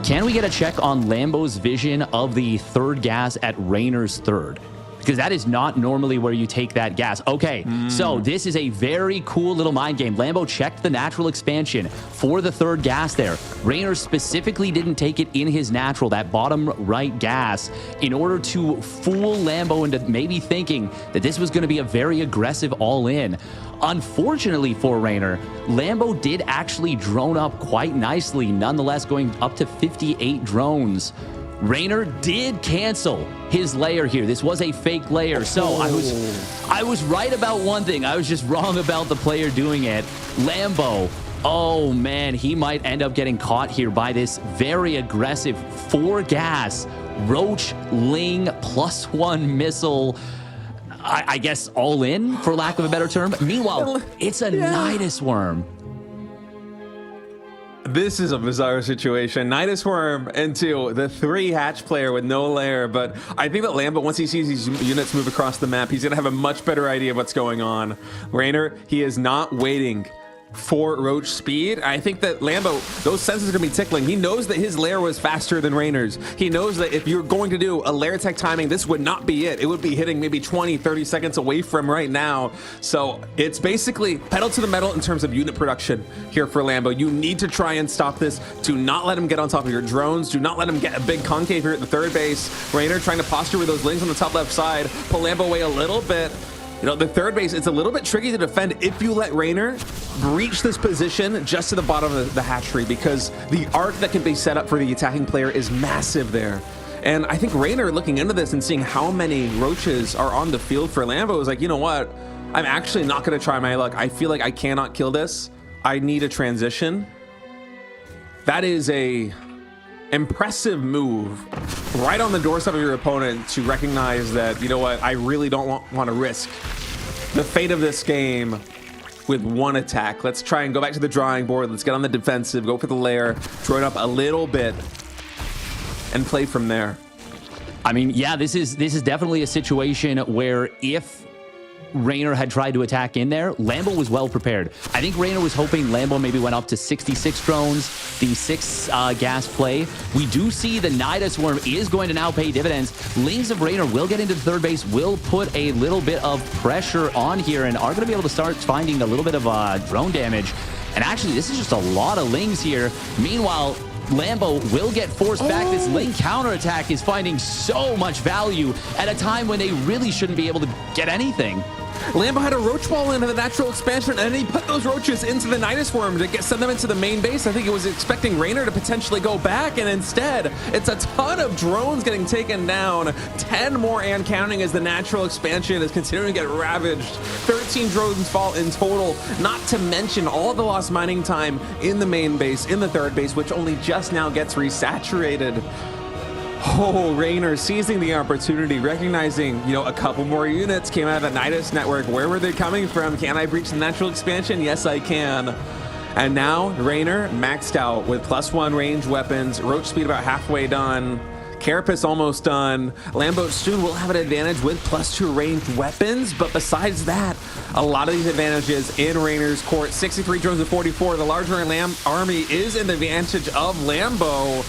Can we get a check on Lambo's vision of the third gas at Reynor's third? Because that is not normally where you take that gas. Okay, so this is a very cool little mind game. Lambo checked the natural expansion for the third gas there. Reynor specifically didn't take it in his natural, that bottom right gas, in order to fool Lambo into maybe thinking that this was going to be a very aggressive all-in. Unfortunately for Reynor, Lambo did actually drone up quite nicely, nonetheless going up to 58 drones. Reynor did cancel his layer here. This was a fake layer. So I was right about one thing. I was just wrong about the player doing it. Lambo, oh man, he might end up getting caught here by this very aggressive 4-gas Roach Ling +1 missile. I guess all in, for lack of a better term. Meanwhile, it's a Nidus Worm. This is a bizarre situation. Nidus Worm into the 3 hatch player with no lair, but I think that Lambo, once he sees these units move across the map, he's going to have a much better idea of what's going on. Reynor, he is not waiting for Roach speed. I think that Lambo, those sensors are going to be tickling. He knows that his lair was faster than Reynor's. He knows that if you're going to do a lair tech timing, this would not be it. It would be hitting maybe 20, 30 seconds away from right now. So it's basically pedal to the metal in terms of unit production here for Lambo. You need to try and stop this. Do not let him get on top of your drones. Do not let him get a big concave here at the third base. Reynor trying to posture with those Lings on the top left side. Pull Lambo away a little bit. You know, the third base, it's a little bit tricky to defend if you let Reynor breach this position just to the bottom of the hatchery, because the arc that can be set up for the attacking player is massive there. And I think Reynor, looking into this and seeing how many roaches are on the field for Lambo, is like, you know what? I'm actually not going to try my luck. I feel like I cannot kill this. I need a transition. That is a impressive move right on the doorstep of your opponent to recognize that, you know what, I really don't want to risk the fate of this game with one attack. Let's try and go back to the drawing board. Let's get on the defensive, go for the lair, throw it up a little bit, and play from there. I mean, yeah, this is definitely a situation where if Reynor had tried to attack in there, Lambo was well prepared. I think Reynor was hoping Lambo maybe went up to 66 drones, the 6 gas play. We do see the Nidus Worm is going to now pay dividends. Lings of Reynor will get into the third base, will put a little bit of pressure on here, and are going to be able to start finding a little bit of drone damage. And actually, this is just a lot of Lings here. Meanwhile, Lambo will get forced back. This Ling counterattack is finding so much value at a time when they really shouldn't be able to get anything. Lambo had a roach ball into the natural expansion, and then he put those roaches into the Nidus Worm to send them into the main base. I think it was expecting Reynor to potentially go back, and instead, it's a ton of drones getting taken down. 10 more and counting as the natural expansion is continuing to get ravaged. 13 drones fall in total, not to mention all the lost mining time in the main base, in the third base, which only just now gets resaturated. Oh, Reynor seizing the opportunity, recognizing, you know, a couple more units came out of the Nidus network. Where were they coming from? Can I breach the natural expansion? Yes, I can. And now Reynor maxed out with +1 range weapons, roach speed about halfway done, Carapace almost done. Lambo soon will have an advantage with +2 ranged weapons, but besides that, a lot of these advantages in Reynor's court. 63 drones to 44. The larger army is in the advantage of Lambo.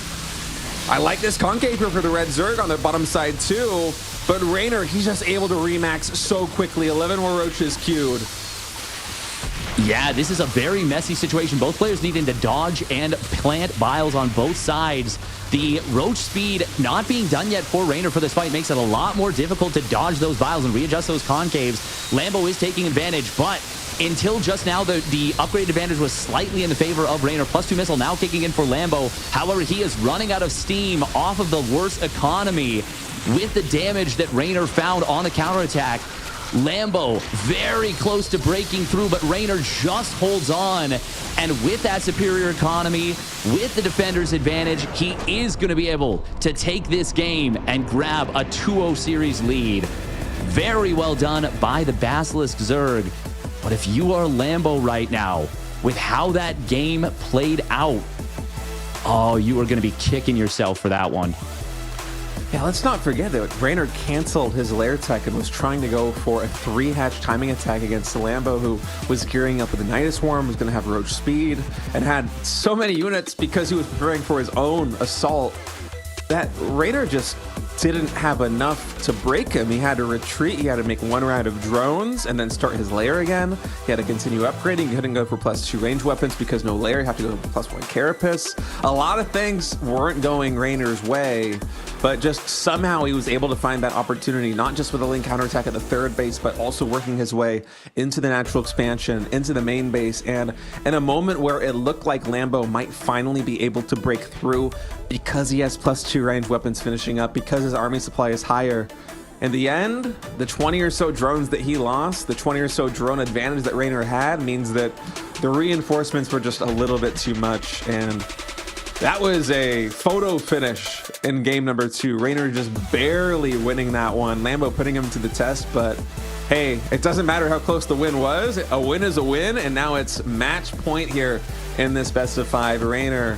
I like this concave here for the red Zerg on the bottom side too, but Reynor, he's just able to remax so quickly. 11 more roaches queued. Yeah, this is a very messy situation. Both players needing to dodge and plant biles on both sides. The roach speed not being done yet for Reynor for this fight makes it a lot more difficult to dodge those biles and readjust those concaves. Lambo is taking advantage, but until just now, the upgrade advantage was slightly in the favor of Reynor. +2 missile now kicking in for Lambo. However, he is running out of steam off of the worst economy with the damage that Reynor found on the counterattack. Lambo very close to breaking through, but Reynor just holds on. And with that superior economy, with the defender's advantage, he is going to be able to take this game and grab a 2-0 series lead. Very well done by the Basilisk Zerg. But if you are Lambo right now, with how that game played out, oh, you are going to be kicking yourself for that one. Yeah, let's not forget that Reynor canceled his lair tech and was trying to go for a 3-hatch timing attack against the Lambo, who was gearing up with the Nidus Worm, was going to have roach speed, and had so many units because he was preparing for his own assault that Reynor just didn't have enough to break him. He had to retreat. He had to make 1 round of drones and then start his lair again. He had to continue upgrading. He couldn't go for +2 range weapons because no lair. You have to go for +1 carapace. A lot of things weren't going Reynor's way, but just somehow he was able to find that opportunity, not just with a link counterattack at the third base, but also working his way into the natural expansion, into the main base. And in a moment where it looked like Lambo might finally be able to break through because he has +2 range weapons finishing up, because his army supply is higher, in the end, the 20 or so drones that he lost, the 20 or so drone advantage that Reynor had, means that the reinforcements were just a little bit too much. And that was a photo finish in game number 2. Reynor just barely winning that one. Lambo putting him to the test, but hey, it doesn't matter how close the win was. A win is a win, and now it's match point here in this best of 5. Reynor,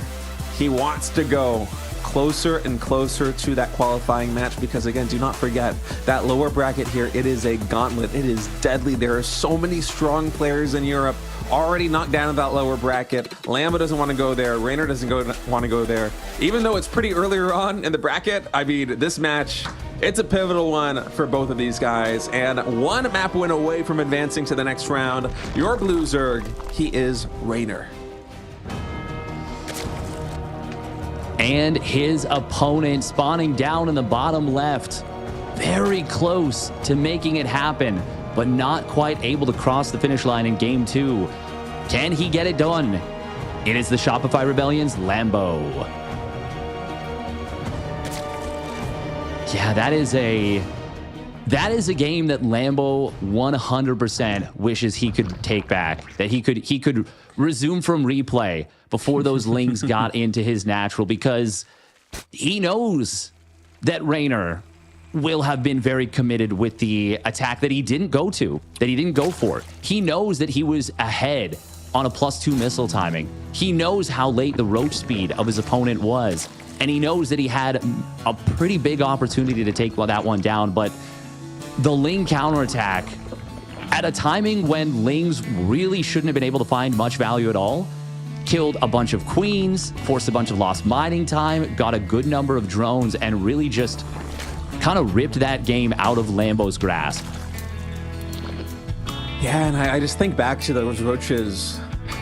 he wants to go closer and closer to that qualifying match, because again, do not forget that lower bracket here, it is a gauntlet. It is deadly. There are so many strong players in Europe already knocked down in that lower bracket. Lambo doesn't want to go there. Reynor doesn't want to go there. Even though it's pretty earlier on in the bracket, I mean, this match, it's a pivotal one for both of these guys, and 1 map win away from advancing to the next round. Your blue Zerg, he is Reynor. And his opponent spawning down in the bottom left. Very close to making it happen. but not quite able to cross the finish line in game 2. Can he get it done? It is the Shopify Rebellion's Lambo. Yeah, that is a game that Lambo 100% wishes he could take back, that he could resume from replay before those lings got into his natural, because he knows that Reynor will have been very committed with the attack that he didn't go for. He knows that he was ahead on a +2 missile timing. He knows how late the roach speed of his opponent was, and he knows that he had a pretty big opportunity to take that one down, but the Ling counterattack at a timing when Lings really shouldn't have been able to find much value at all, killed a bunch of queens, forced a bunch of lost mining time, got a good number of drones, and really just kind of ripped that game out of Lambo's grasp. Yeah, and I just think back to those roaches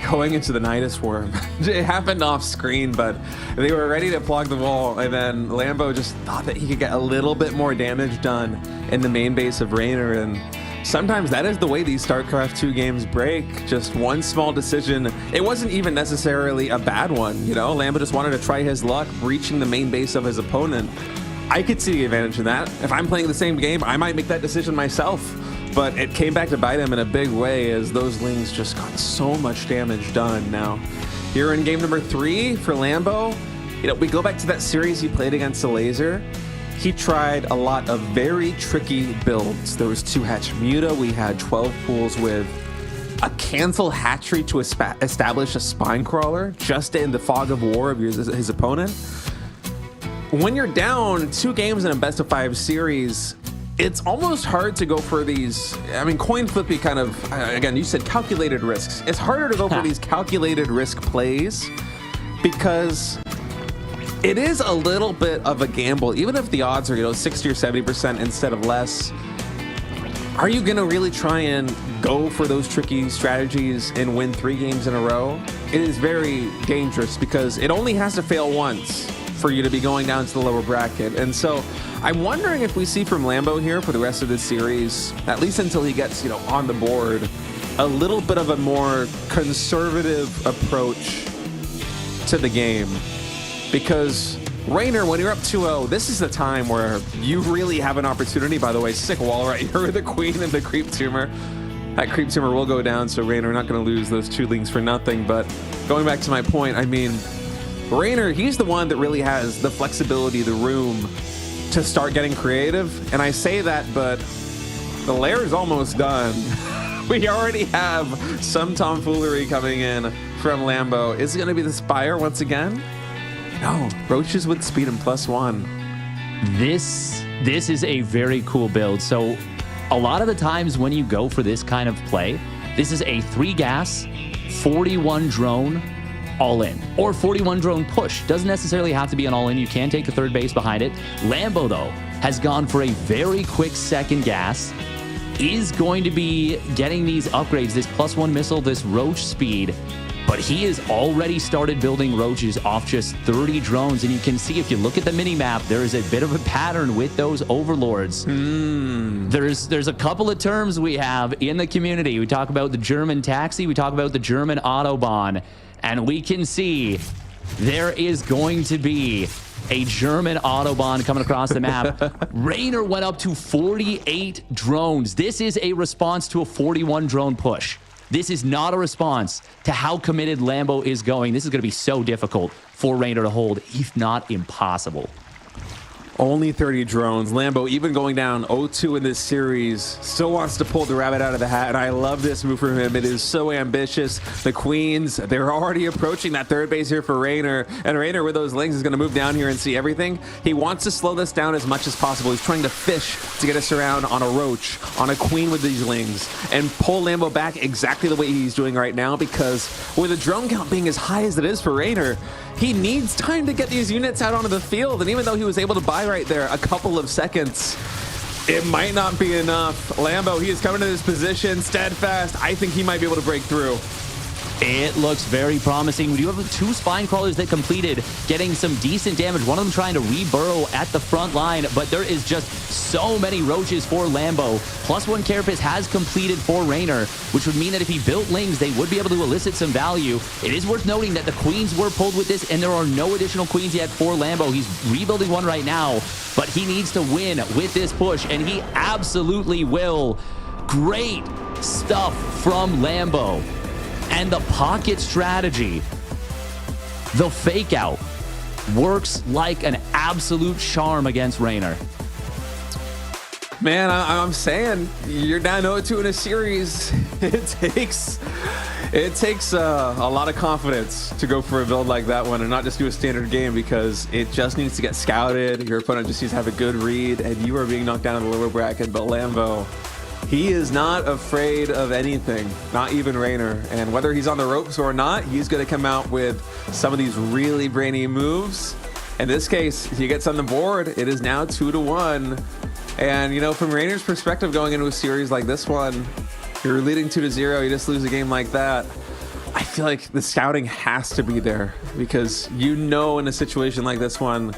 going into the Nidus Worm. It happened off screen, but they were ready to plug the wall, and then Lambo just thought that he could get a little bit more damage done in the main base of Reynor, and sometimes that is the way these StarCraft 2 games break. Just one small decision. It wasn't even necessarily a bad one, you know? Lambo just wanted to try his luck breaching the main base of his opponent. I could see the advantage in that. If I'm playing the same game, I might make that decision myself. But it came back to bite him in a big way as those Lings just got so much damage done. Now, here in game number 3 for Lambo, we go back to that series he played against Elazer. He tried a lot of very tricky builds. There was 2 Hatch Muta. We had 12 pools with a cancel hatchery to establish a spine crawler just in the fog of war of his opponent. When you're down 2 games in a best of 5 series, it's almost hard to go for these, coin flippy kind of, again, you said calculated risks. It's harder to go for these calculated risk plays because it is a little bit of a gamble. Even if the odds are, 60 or 70% instead of less, are you going to really try and go for those tricky strategies and win 3 games in a row? It is very dangerous because it only has to fail once for you to be going down to the lower bracket. And so I'm wondering if we see from Lambo here for the rest of this series, at least until he gets, on the board, a little bit of a more conservative approach to the game. Because Reynor, when you're up 2-0, this is the time where you really have an opportunity. By the way, sick wall right here with the Queen and the Creep Tumor. That Creep Tumor will go down, so Reynor not going to lose those 2 Lings for nothing. But going back to my point, Reynor, he's the one that really has the flexibility, the room to start getting creative. And I say that, but the lair is almost done. We already have some tomfoolery coming in from Lambo. Is it going to be the Spire once again? No, roaches with speed and +1. This is a very cool build. So a lot of the times when you go for this kind of play, this is a 3 gas, 41 drone, all in, or 41 drone push. Doesn't necessarily have to be an all in. You can take the 3rd base behind it. Lambo, though, has gone for a very quick 2nd gas, is going to be getting these upgrades, this +1 missile, this roach speed, but he has already started building roaches off just 30 drones. And you can see, if you look at the mini map, there is a bit of a pattern with those overlords. There's a couple of terms we have in the community. We talk about the German taxi, we talk about the German Autobahn, and we can see there is going to be a German Autobahn coming across the map. Reynor went up to 48 drones. This is a response to a 41 drone push. This is not a response to how committed Lambo is going. This is going to be so difficult for Reynor to hold, if not impossible. Only 30 drones. Lambo, even going down 0-2 in this series, still wants to pull the rabbit out of the hat, and I love this move from him. It is so ambitious. The Queens, they're already approaching that 3rd base here for Reynor, and Reynor with those Lings is going to move down here and see everything. He wants to slow this down as much as possible. He's trying to fish to get us around on a Roach, on a Queen with these Lings, and pull Lambo back exactly the way he's doing right now, because with the drone count being as high as it is for Reynor, he needs time to get these units out onto the field, and even though he was able to buy right there a couple of seconds, it might not be enough. Lambo, he is coming to this position steadfast. I think he might be able to break through. It looks very promising. We do have 2 spine crawlers that completed, getting some decent damage. One of them trying to re-burrow at the front line, but there is just so many roaches for Lambo. +1 carapace has completed for Reynor, which would mean that if he built Lings, they would be able to elicit some value. It is worth noting that the queens were pulled with this, and there are no additional queens yet for Lambo. He's rebuilding one right now, but he needs to win with this push, and he absolutely will. Great stuff from Lambo. And the pocket strategy, the fake out, works like an absolute charm against Reynor. Man, I'm saying you're down 0-2 in a series. It takes a lot of confidence to go for a build like that one and not just do a standard game, because it just needs to get scouted. Your opponent just needs to have a good read, and you are being knocked down in the lower bracket. But Lambo, he is not afraid of anything, not even Reynor. And whether he's on the ropes or not, he's going to come out with some of these really brainy moves. In this case, he gets on the board. It is now 2-1. And, you know, from Reynor's perspective, going into a series like this one, you're leading 2-0, you just lose a game like that. I feel like the scouting has to be there, because you know in a situation like this one,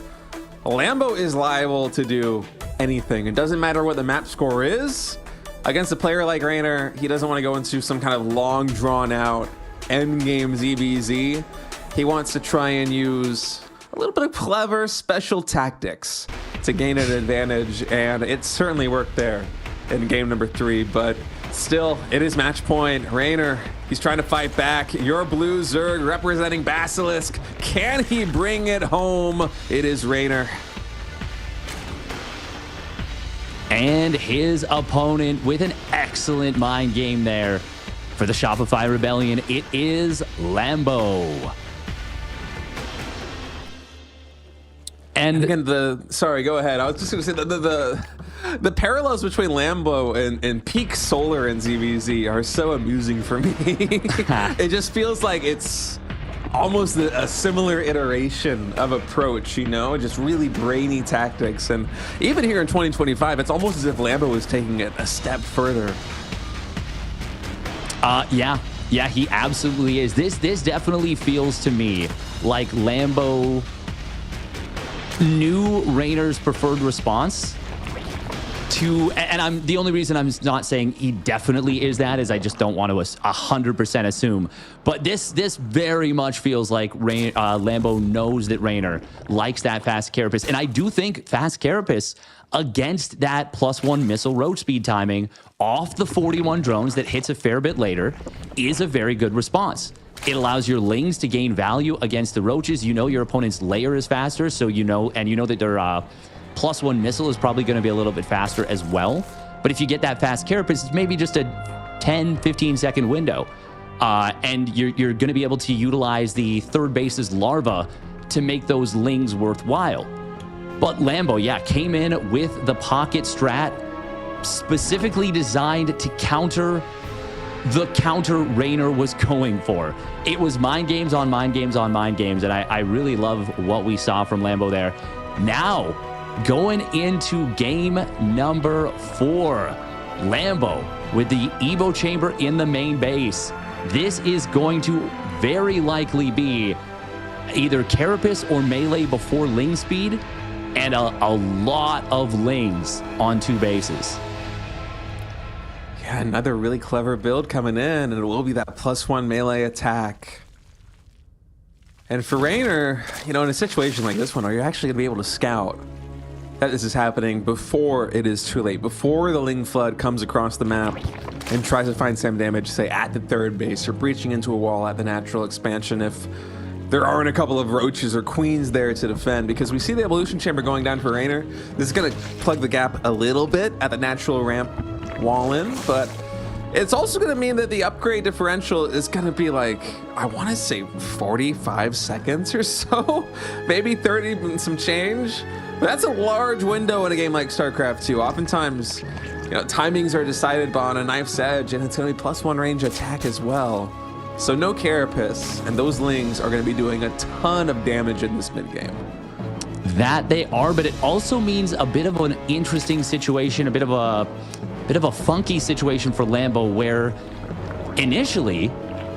Lambo is liable to do anything. It doesn't matter what the map score is. Against a player like Reynor, he doesn't want to go into some kind of long, drawn-out endgame ZBZ. He wants to try and use a little bit of clever special tactics to gain an advantage, and it certainly worked there in game number 3, but still, it is match point. Reynor, he's trying to fight back. Your blue Zerg representing Basilisk. Can he bring it home? It is Reynor. And his opponent with an excellent mind game there for the Shopify Rebellion. It is Lambo. And again, sorry, go ahead. I was just going to say the parallels between Lambo and peak solar and ZVZ are so amusing for me. It just feels like it's almost a similar iteration of approach, you know, just really brainy tactics. And even here in 2025, it's almost as if Lambo was taking it a step further. Yeah, he absolutely is. This definitely feels to me like Lambo knew Reynor's preferred response to, and I'm the only reason I'm not saying he definitely is that is I just don't want to 100% assume, but this very much feels like Lambo knows that Reynor likes that fast carapace, and I do think fast carapace against that +1 missile roach speed timing off the 41 drones that hits a fair bit later is a very good response. It allows your Lings to gain value against the roaches. You know your opponent's layer is faster, so you know that their +1 missile is probably going to be a little bit faster as well. But if you get that fast carapace, it's maybe just a 10-15 second window. And you're going to be able to utilize the third base's larva to make those Lings worthwhile. But Lambo, yeah, came in with the pocket strat specifically designed to counter the counter Reynor was going for. It was mind games on mind games on mind games, and I really love what we saw from Lambo there. Now, going into game number 4, Lambo with the Evo chamber in the main base. This is going to very likely be either carapace or melee before Ling speed, and a lot of Lings on 2 bases. Yeah, another really clever build coming in, and it will be that +1 melee attack. And for Reynor, you know, in a situation like this one, are you actually going to be able to scout that this is happening before it is too late, before the Ling Flood comes across the map and tries to find some damage, say, at the third base or breaching into a wall at the natural expansion, if there aren't a couple of roaches or queens there to defend? Because we see the evolution chamber going down for Reynor. This is going to plug the gap a little bit at the natural ramp wall in, but it's also going to mean that the upgrade differential is going to be like, I want to say 45 seconds or so, maybe 30 and some change. But that's a large window in a game like StarCraft 2. Oftentimes, you know, timings are decided on a knife's edge, and it's going to be +1 range attack as well. So no carapace, and those Lings are going to be doing a ton of damage in this mid game. That they are, but it also means a bit of an interesting situation, a bit of a funky situation for Lambo, where initially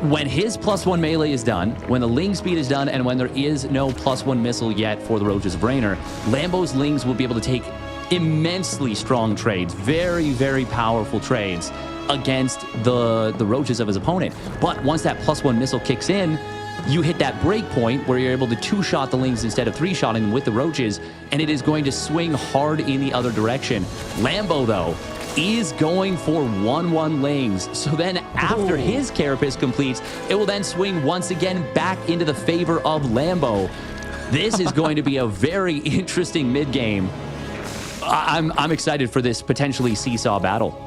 when his +1 melee is done, when the Ling speed is done, and when there is no +1 missile yet for the Roaches of Reynor, Lambo's Lings will be able to take immensely strong trades, very, very powerful trades against the Roaches of his opponent. But once that +1 missile kicks in, you hit that break point where you're able to 2-shot the Lings instead of 3-shotting them with the Roaches, and it is going to swing hard in the other direction. Lambo, though, is going for 1-1 Lings. So then after his Carapace completes, it will then swing once again back into the favor of Lambo. This is going to be a very interesting mid-game. I'm excited for this potentially seesaw battle.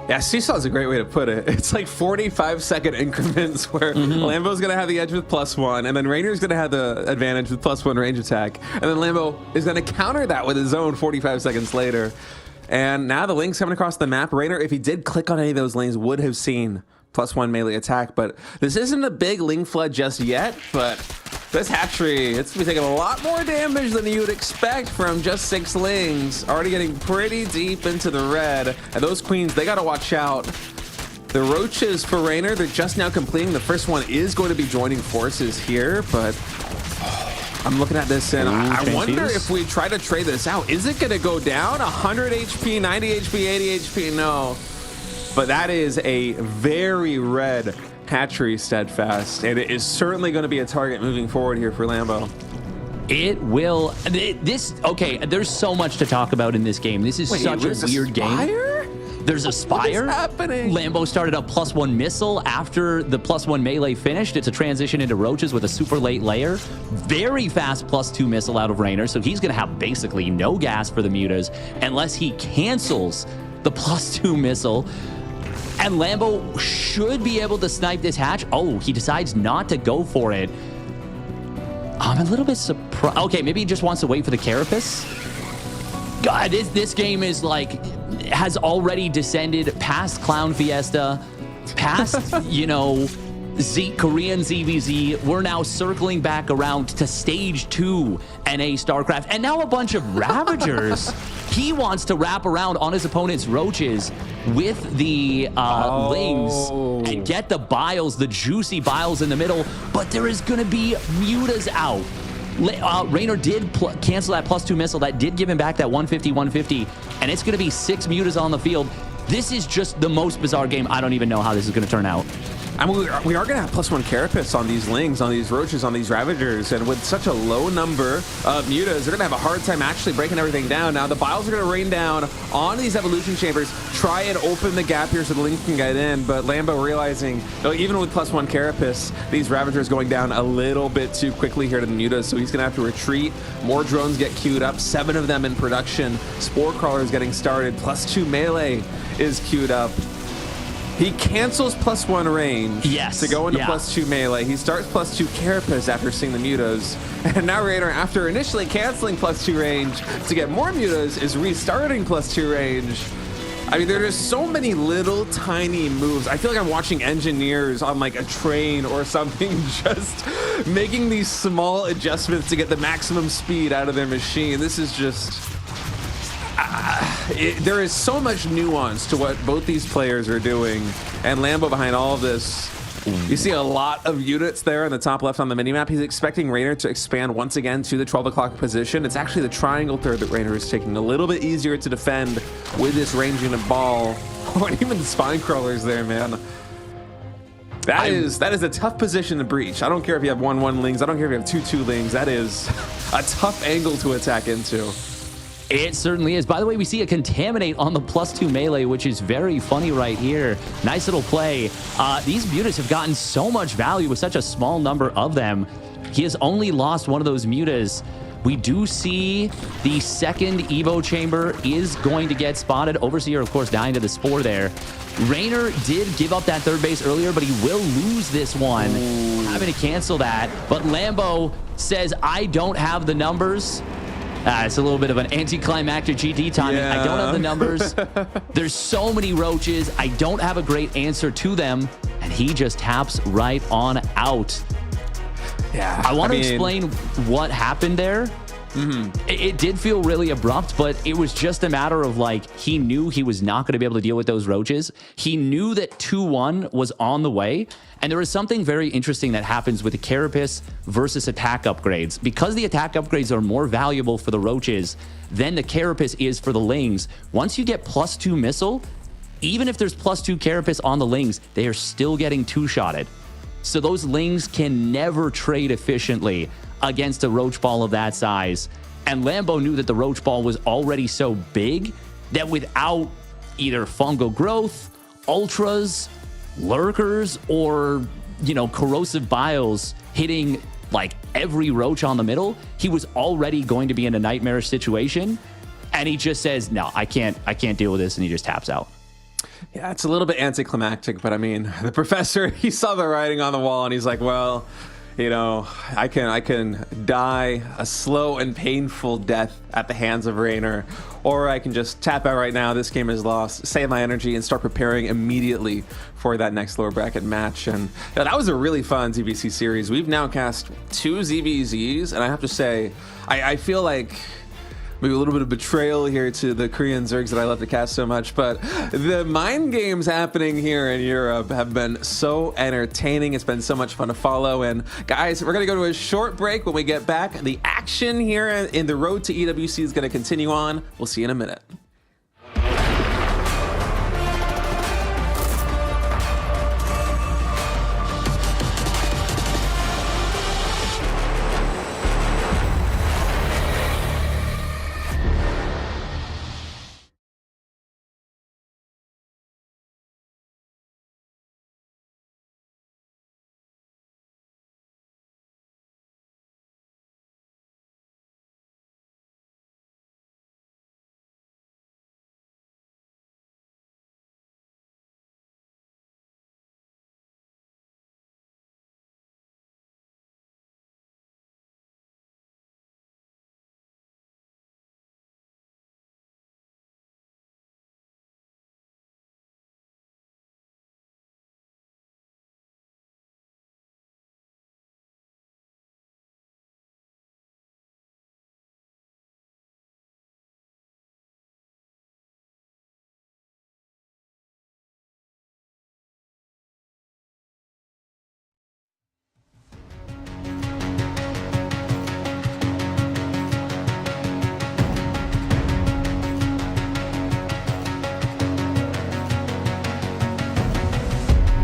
Yeah, seesaw is a great way to put it. It's like 45-second increments where Lambo's going to have the edge with +1, and then Reynor's going to have the advantage with +1 range attack, and then Lambo is going to counter that with his own 45 seconds later. And now the Ling's coming across the map. Reynor, if he did click on any of those lanes, would have seen +1 melee attack, but this isn't a big Ling flood just yet, but this hatchery, it's going to be taking a lot more damage than you would expect from just 6 Lings. Already getting pretty deep into the red, and those queens, they got to watch out. The Roaches for Reynor, they're just now completing. The first one is going to be joining forces here, but I'm looking at this and I wonder if we try to trade this out. Is it going to go down? 100 HP, 90 HP, 80 HP? No. But that is a very red hatchery Steadfast, and it is certainly going to be a target moving forward here for Lambo. It will. Okay, there's so much to talk about in this game. This is such a weird game. There's a Spire. What is happening? Lambo started a +1 missile after the +1 melee finished. It's a transition into Roaches with a super late layer. Very fast +2 missile out of Reynor, so he's going to have basically no gas for the mutas unless he cancels the +2 missile. And Lambo should be able to snipe this hatch. Oh, he decides not to go for it. I'm a little bit surprised. Okay, maybe he just wants to wait for the Carapace. God, this game is like, has already descended past Clown Fiesta, past, you know, Korean ZVZ. We're now circling back around to stage 2 NA StarCraft, and now a bunch of Ravagers. He wants to wrap around on his opponent's Roaches with the Lings and get the Biles, the juicy Biles in the middle, but there is going to be mutas out. Reynor did cancel that +2 missile. That did give him back that 150, and it's going to be 6 mutas on the field. This is just the most bizarre game. I don't even know how this is going to turn out. I mean, we are going to have +1 Carapace on these Lings, on these Roaches, on these Ravagers, and with such a low number of mutas, they're going to have a hard time actually breaking everything down. Now, the Biles are going to rain down on these Evolution Chambers, try and open the gap here so the Lings can get in, but Lambo realizing, even with +1 Carapace, these Ravagers going down a little bit too quickly here to the mutas, so he's going to have to retreat. More drones get queued up, 7 of them in production. Spore Crawlers getting started, +2 melee is queued up. He cancels +1 range to go into +2 melee. He starts +2 Carapace after seeing the mutas. And now Reynor, after initially canceling +2 range to get more mutas, is restarting +2 range. I mean, there are just so many little tiny moves. I feel like I'm watching engineers on like a train or something, just making these small adjustments to get the maximum speed out of their machine. This is just... there is so much nuance to what both these players are doing, and Lambo behind all of this. You see a lot of units there in the top left on the minimap. He's expecting Reynor to expand once again to the 12 o'clock position. It's actually the triangle third that Reynor is taking, a little bit easier to defend with this ranging of ball. Oh, and even the spine crawlers there, man. That is a tough position to breach. I don't care if you have 1-1 Lings. I don't care if you have 2-2 Lings. That is a tough angle to attack into. It certainly is. By the way, we see a Contaminate on the +2 melee, which is very funny right here. Nice little play. These mutas have gotten so much value with such a small number of them. He has only lost one of those mutas. We do see the second Evo chamber is going to get spotted. Overseer, of course, dying to the Spore there. Reynor did give up that third base earlier, but he will lose this one. Having to cancel that. But Lambo says, I don't have the numbers. It's a little bit of an anticlimactic GT timing. I don't have the numbers. There's so many Roaches. I don't have a great answer to them. And he just taps right on out. Yeah, I want to explain what happened there. It did feel really abrupt, but it was just a matter of like, he knew he was not going to be able to deal with those roaches. He knew that 2-1 was on the way. And there is something very interesting that happens with the Carapace versus attack upgrades. Because the attack upgrades are more valuable for the roaches than the Carapace is for the lings, once you get +2 missile, even if there's +2 Carapace on the lings, they are still getting 2-shotted. So those lings can never trade efficiently against a roach ball of that size. And Lambo knew that the roach ball was already so big that without either fungal growth, ultras, lurkers, or, you know, corrosive biles hitting like every roach on the middle, he was already going to be in a nightmarish situation. And he just says, no, I can't deal with this. And he just taps out. Yeah, it's a little bit anticlimactic, but I mean, the professor, he saw the writing on the wall and he's like, well, you know, I can die a slow and painful death at the hands of Reynor, or I can just tap out right now. This game is lost, save my energy, and start preparing immediately for that next lower bracket match. And yeah, that was a really fun ZVZ series. We've now cast 2 ZVZs, and I have to say, I feel like maybe a little bit of betrayal here to the Korean Zergs that I love to cast so much, but the mind games happening here in Europe have been so entertaining. It's been so much fun to follow. And guys, we're going to go to a short break. When we get back, the action here in the road to EWC is going to continue on. We'll see you in a minute.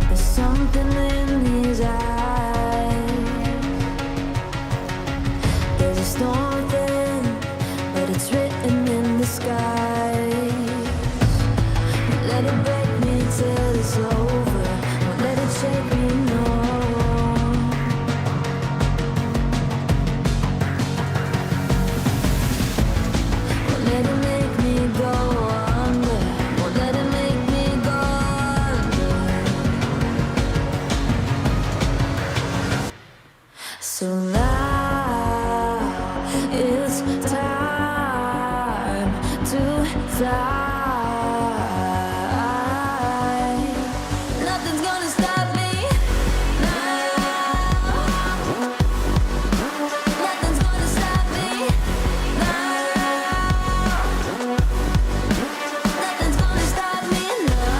There's something in his eyes. There's a storm within, but it's written in the skies. Won't let it break me till it's over. Won't let it shake me, no. Won't let it make me go under. Won't let it make me go under. So now it's time to fly. Nothing's gonna stop me now. Nothing's gonna stop me now. Nothing's gonna stop me now.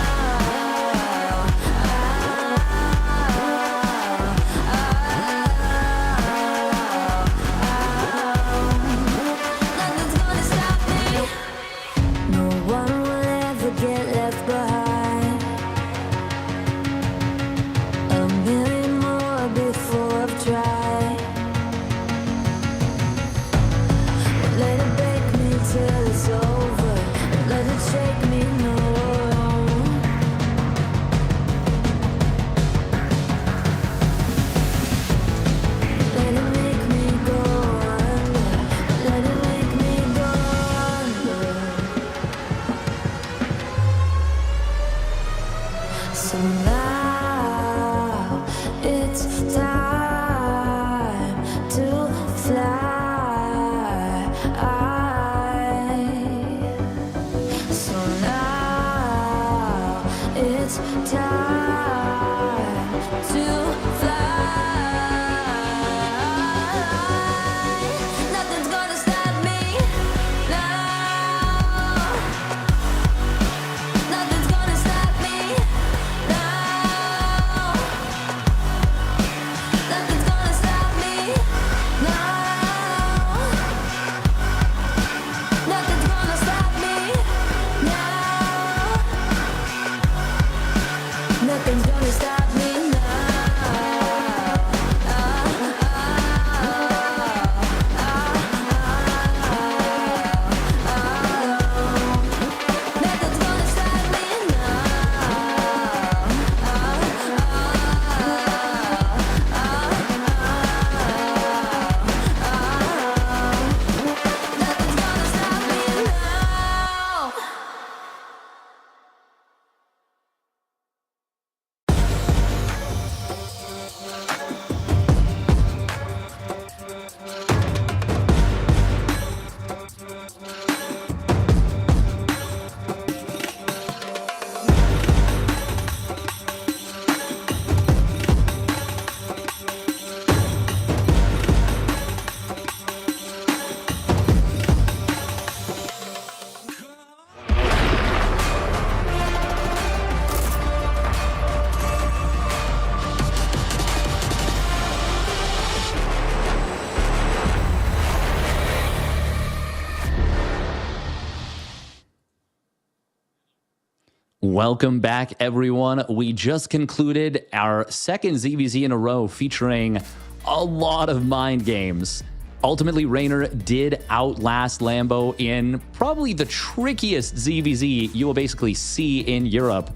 Welcome back, everyone. We just concluded our second ZVZ in a row featuring a lot of mind games. Ultimately, Reynor did outlast Lambo in probably the trickiest ZVZ you will basically see in Europe.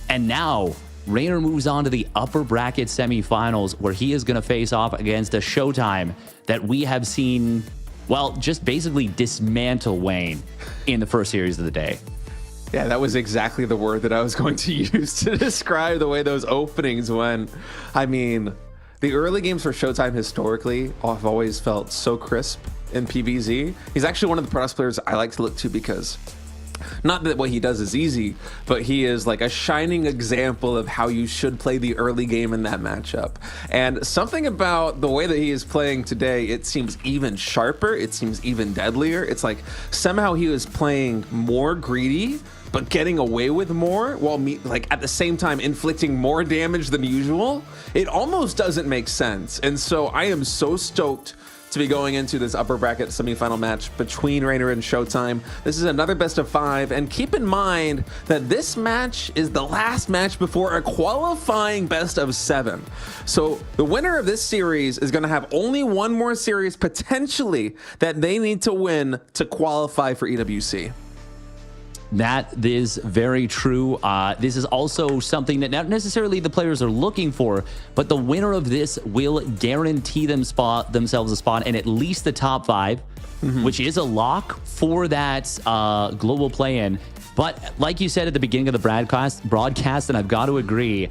And now, Reynor moves on to the upper bracket semifinals, where he is going to face off against a Showtime that we have seen, well, just basically dismantle Wayne in the first series of the day. Yeah, that was exactly the word that I was going to use to describe the way those openings went. I mean, the early games for Showtime historically have always felt so crisp in PvZ. He's actually one of the product players I like to look to because not that what he does is easy, but he is like a shining example of how you should play the early game in that matchup. And something about the way that he is playing today, it seems even sharper, it seems even deadlier. It's like somehow he was playing more greedy, but getting away with more while at the same time inflicting more damage than usual. It almost doesn't make sense. And so I am so stoked to be going into this upper bracket semifinal match between Reynor and Showtime. This is another best of 5, and keep in mind that this match is the last match before a qualifying best of 7. So the winner of this series is going to have only one more series potentially that they need to win to qualify for EWC. That is very true. This is also something that not necessarily the players are looking for, but the winner of this will guarantee themselves a spot in at least the top 5, which is a lock for that global play-in. But like you said at the beginning of the broadcast, and I've got to agree,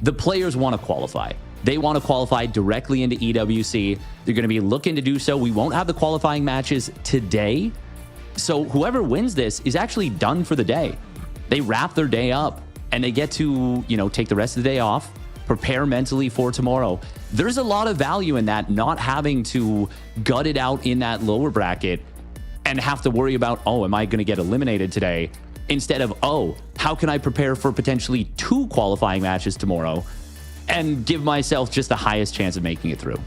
the players want to qualify. They want to qualify directly into EWC. They're going to be looking to do so. We won't have the qualifying matches today, so whoever wins this is actually done for the day. They wrap their day up and they get to, take the rest of the day off, prepare mentally for tomorrow. There's a lot of value in that, not having to gut it out in that lower bracket and have to worry about, oh, am I going to get eliminated today? Instead of, oh, how can I prepare for potentially 2 qualifying matches tomorrow and give myself just the highest chance of making it through?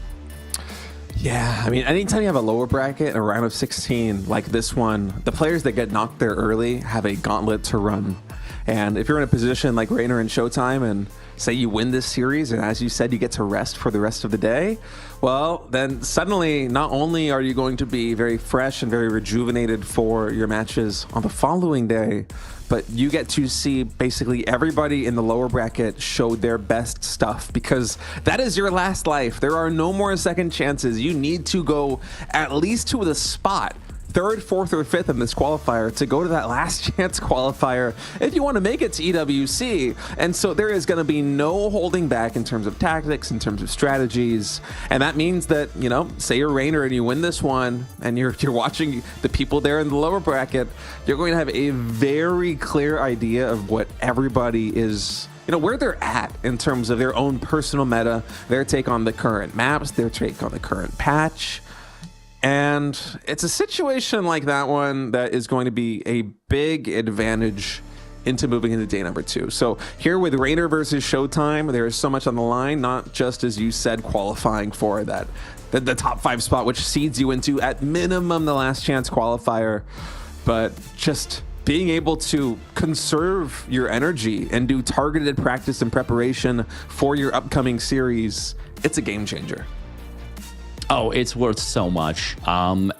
Yeah, I mean, anytime you have a lower bracket in a round of 16 like this one, the players that get knocked there early have a gauntlet to run. And if you're in a position like Reynor and Showtime and say you win this series, and as you said, you get to rest for the rest of the day, well, then suddenly not only are you going to be very fresh and very rejuvenated for your matches on the following day, but you get to see basically everybody in the lower bracket show their best stuff, because that is your last life. There are no more second chances. You need to go at least to the spot, 3rd, 4th, or 5th in this qualifier to go to that last chance qualifier if you want to make it to EWC. And so there is going to be no holding back in terms of tactics, in terms of strategies. And that means that, say you're Reynor and you win this one and you're watching the people there in the lower bracket, you're going to have a very clear idea of what everybody is, where they're at in terms of their own personal meta, their take on the current maps, their take on the current patch. And it's a situation like that one that is going to be a big advantage into moving into day number 2. So here with Reynor versus Showtime, there is so much on the line, not just, as you said, qualifying for that, the top 5 spot, which seeds you into at minimum the last chance qualifier, but just being able to conserve your energy and do targeted practice and preparation for your upcoming series. It's a game changer. Oh, it's worth so much,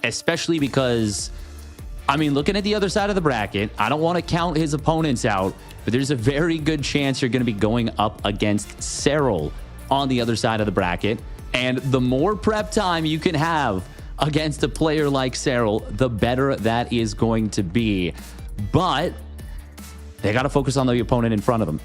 especially because, looking at the other side of the bracket, I don't want to count his opponents out, but there's a very good chance you're going to be going up against Serral on the other side of the bracket. And the more prep time you can have against a player like Serral, the better that is going to be. But they got to focus on the opponent in front of them.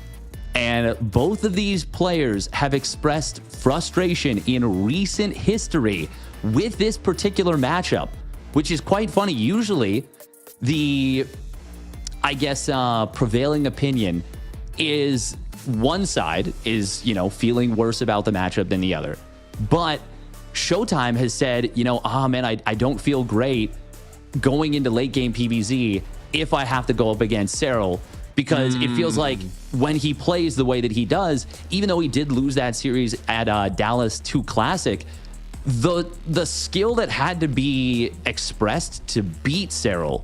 And both of these players have expressed frustration in recent history with this particular matchup, which is quite funny. Usually, the, prevailing opinion is one side is, feeling worse about the matchup than the other. But Showtime has said, I don't feel great going into late game PvZ if I have to go up against Serral. Because it feels like when he plays the way that he does, even though he did lose that series at Dallas 2 Classic, the skill that had to be expressed to beat Serral,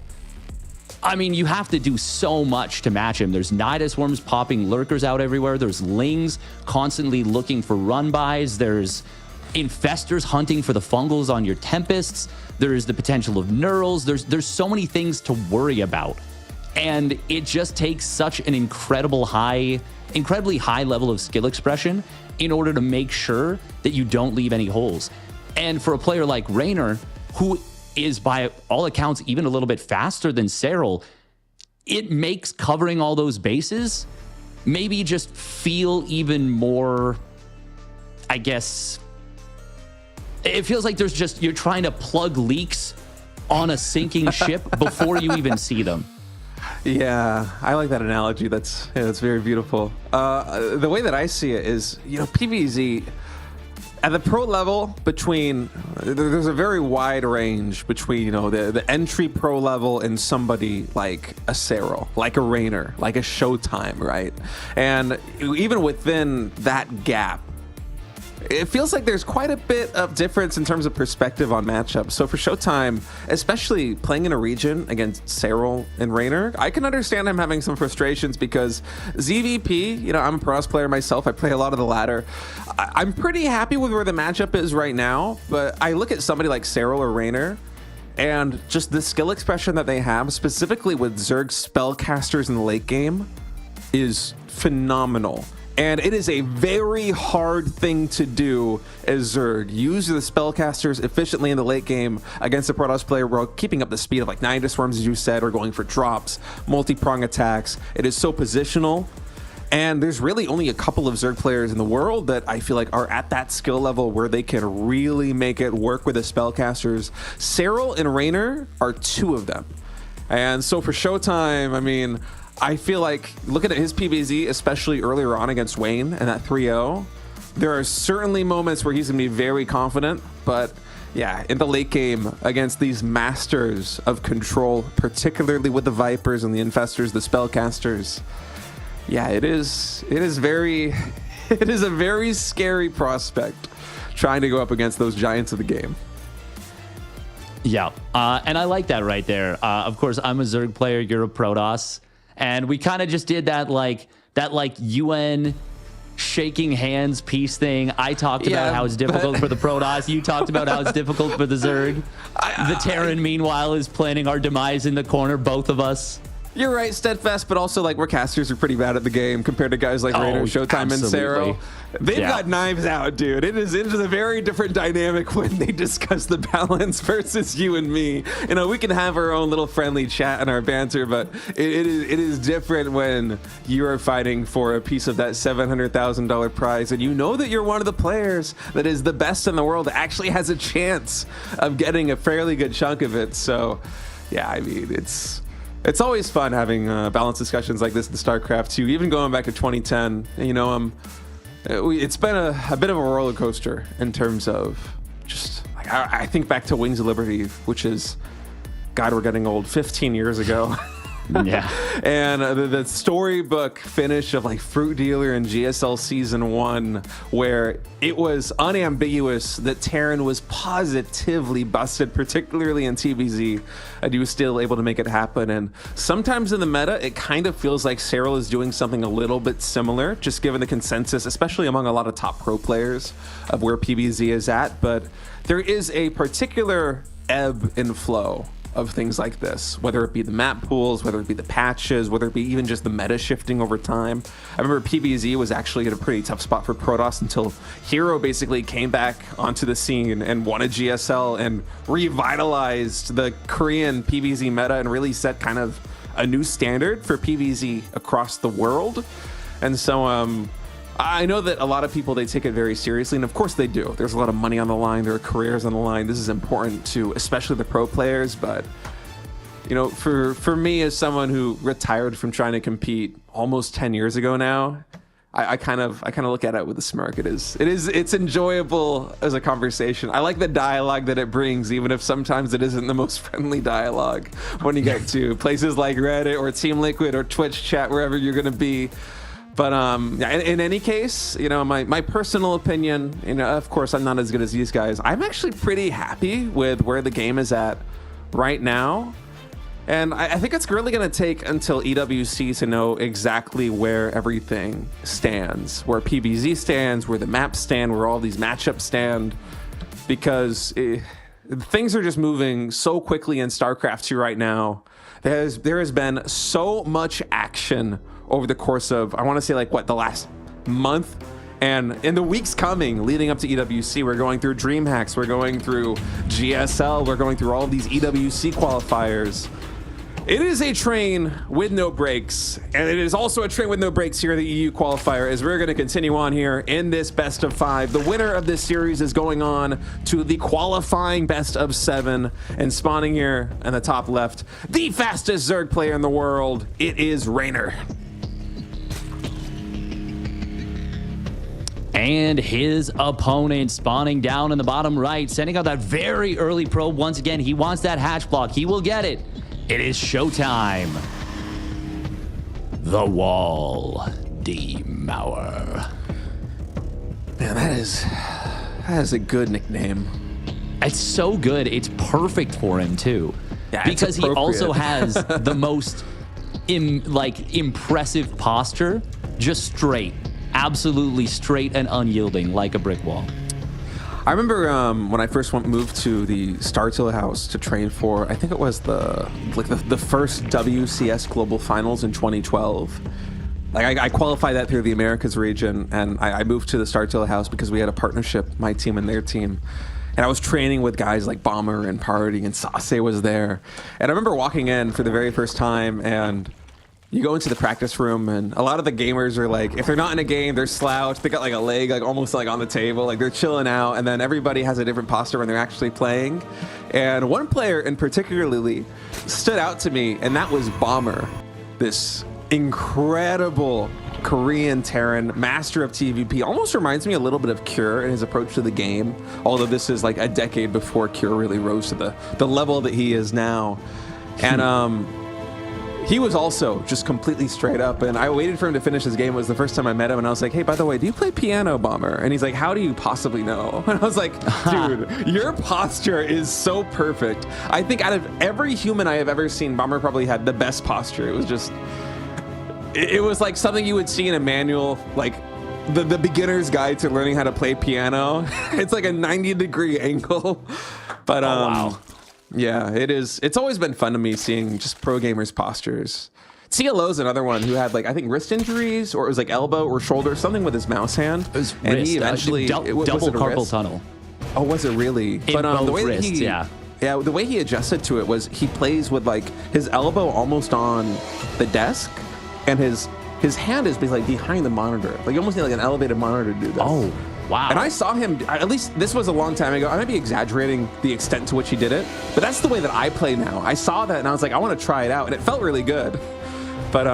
I mean, you have to do so much to match him. There's Nidus worms popping lurkers out everywhere. There's Lings constantly looking for run-bys. There's Infestors hunting for the fungals on your Tempests. There's the potential of Neurals. There's so many things to worry about. And it just takes such an incredibly high level of skill expression in order to make sure that you don't leave any holes. And for a player like Reynor, who is by all accounts even a little bit faster than Serral, it makes covering all those bases maybe just feel even more, I guess, it feels like you're trying to plug leaks on a sinking ship before you even see them. Yeah, I like that analogy. That's very beautiful. The way that I see it is, PvZ at the pro level, there's a very wide range between the entry pro level and somebody like a Serral, like a Reynor, like a Showtime, right? And even within that gap, it feels like there's quite a bit of difference in terms of perspective on matchups. So for Showtime, especially playing in a region against Serral and Reynor, I can understand him having some frustrations because ZVP, I'm a pros player myself. I play a lot of the ladder. I'm pretty happy with where the matchup is right now, but I look at somebody like Serral or Reynor and just the skill expression that they have, specifically with Zerg spellcasters in the late game, is phenomenal. And it is a very hard thing to do as Zerg. Use the spellcasters efficiently in the late game against a Protoss player while keeping up the speed of like Nidus Worms, as you said, or going for drops, multi-prong attacks. It is so positional. And there's really only a couple of Zerg players in the world that I feel like are at that skill level where they can really make it work with the spellcasters. Serral and Reynor are two of them. And so for Showtime, I mean, I feel like looking at his PvZ, especially earlier on against Wayne and that 3-0, there are certainly moments where he's going to be very confident. But yeah, in the late game against these masters of control, particularly with the Vipers and the Infestors, the Spellcasters, yeah, it is a very scary prospect trying to go up against those giants of the game. Yeah, and I like that right there. Of course, I'm a Zerg player, you're a Protoss. And we kind of just did that UN shaking hands peace thing. I talked about how it's difficult for the Protoss. You talked about how it's difficult for the Zerg. The Terran, meanwhile, is planning our demise in the corner, both of us. You're right, Steadfast, but also like we're casters are pretty bad at the game compared to guys like Reynor, Showtime, absolutely. and Serral. They've got knives out, dude. It is into a very different dynamic when they discuss the balance versus you and me. We can have our own little friendly chat and our banter, but it is different when you are fighting for a piece of that $700,000 prize, and you know that you're one of the players that is the best in the world that actually has a chance of getting a fairly good chunk of it. So, yeah, I mean, it's always fun having balanced discussions like this in StarCraft 2, even going back to 2010. It's been a bit of a roller coaster in terms of just, like, I think back to Wings of Liberty, which is, God, we're getting old, 15 years ago. Yeah. And the storybook finish of like Fruit Dealer and GSL Season 1, where it was unambiguous that Terran was positively busted, particularly in TBZ, and he was still able to make it happen. And sometimes in the meta, it kind of feels like Serral is doing something a little bit similar, just given the consensus, especially among a lot of top pro players, of where PBZ is at. But there is a particular ebb and flow of things like this, whether it be the map pools, whether it be the patches, whether it be even just the meta shifting over time. I remember PBZ was actually in a pretty tough spot for Protoss until Hero basically came back onto the scene and won a GSL and revitalized the Korean PBZ meta and really set kind of a new standard for PBZ across the world. And so I know that a lot of people, they take it very seriously, and of course they do. There's a lot of money on the line. There are careers on the line. This is important to especially the pro players. But, for me as someone who retired from trying to compete almost 10 years ago now, I kind of look at it with a smirk. It's enjoyable as a conversation. I like the dialogue that it brings, even if sometimes it isn't the most friendly dialogue when you get to places like Reddit or Team Liquid or Twitch chat, wherever you're going to be. But in any case, my personal opinion, of course, I'm not as good as these guys. I'm actually pretty happy with where the game is at right now. And I think it's really going to take until EWC to know exactly where everything stands, where PBZ stands, where the maps stand, where all these matchups stand, because things are just moving so quickly in StarCraft 2 right now. There has been so much action over the course of, I want to say like what, the last month? And in the weeks coming, leading up to EWC, we're going through DreamHacks, we're going through GSL, we're going through all of these EWC qualifiers. It is a train with no brakes, and it is also a train with no brakes here at the EU qualifier as we're going to continue on here in this best of 5. The winner of this series is going on to the qualifying best of 7, and spawning here in the top left, the fastest Zerg player in the world, it is Reynor. And his opponent spawning down in the bottom right, sending out that very early probe. Once again, he wants that hatch block. He will get it. It is Showtime. The Wall Demourer. Man, that is a good nickname. It's so good. It's perfect for him too. Yeah, because he also has the most impressive posture, just straight. Absolutely straight and unyielding like a brick wall. I remember when I first moved to the Startiller house to train for, I think it was the first WCS Global Finals in 2012. Like I qualified that through the Americas region, and I moved to the Startiller house because we had a partnership, my team and their team. And I was training with guys like Bomber and Party, and Sase was there. And I remember walking in for the very first time, and you go into the practice room, and a lot of the gamers are like, if they're not in a game, they're slouched. They got like a leg, like almost like on the table, like they're chilling out. And then everybody has a different posture when they're actually playing. And one player in particularly stood out to me, and that was Bomber, this incredible Korean Terran, master of TVP. Almost reminds me a little bit of Cure in his approach to the game, although this is like a decade before Cure really rose to the level that he is now. And he was also just completely straight up, and I waited for him to finish his game. It was the first time I met him, and I was like, hey, by the way, do you play piano, Bomber? And he's like, how do you possibly know? And I was like, dude, your posture is so perfect. I think out of every human I have ever seen, Bomber probably had the best posture. It was just, it was like something you would see in a manual, like the beginner's guide to learning how to play piano. It's like a 90-degree angle. But wow. Yeah, it is. It's always been fun to me seeing just pro gamers' postures. CLO's another one who had like, I think, wrist injuries, or it was like elbow or shoulder, something with his mouse hand. It was and wrist, he eventually double carpal tunnel. Oh, was it really? In both the way wrists, that yeah, the way he adjusted to it was he plays with like his elbow almost on the desk, and his hand is basically behind the monitor. Like you almost need like an elevated monitor to do this. Oh. Wow. And I saw him, at least this was a long time ago. I might be exaggerating the extent to which he did it, but that's the way that I play now. I saw that and I was like, I want to try it out, and it felt really good. But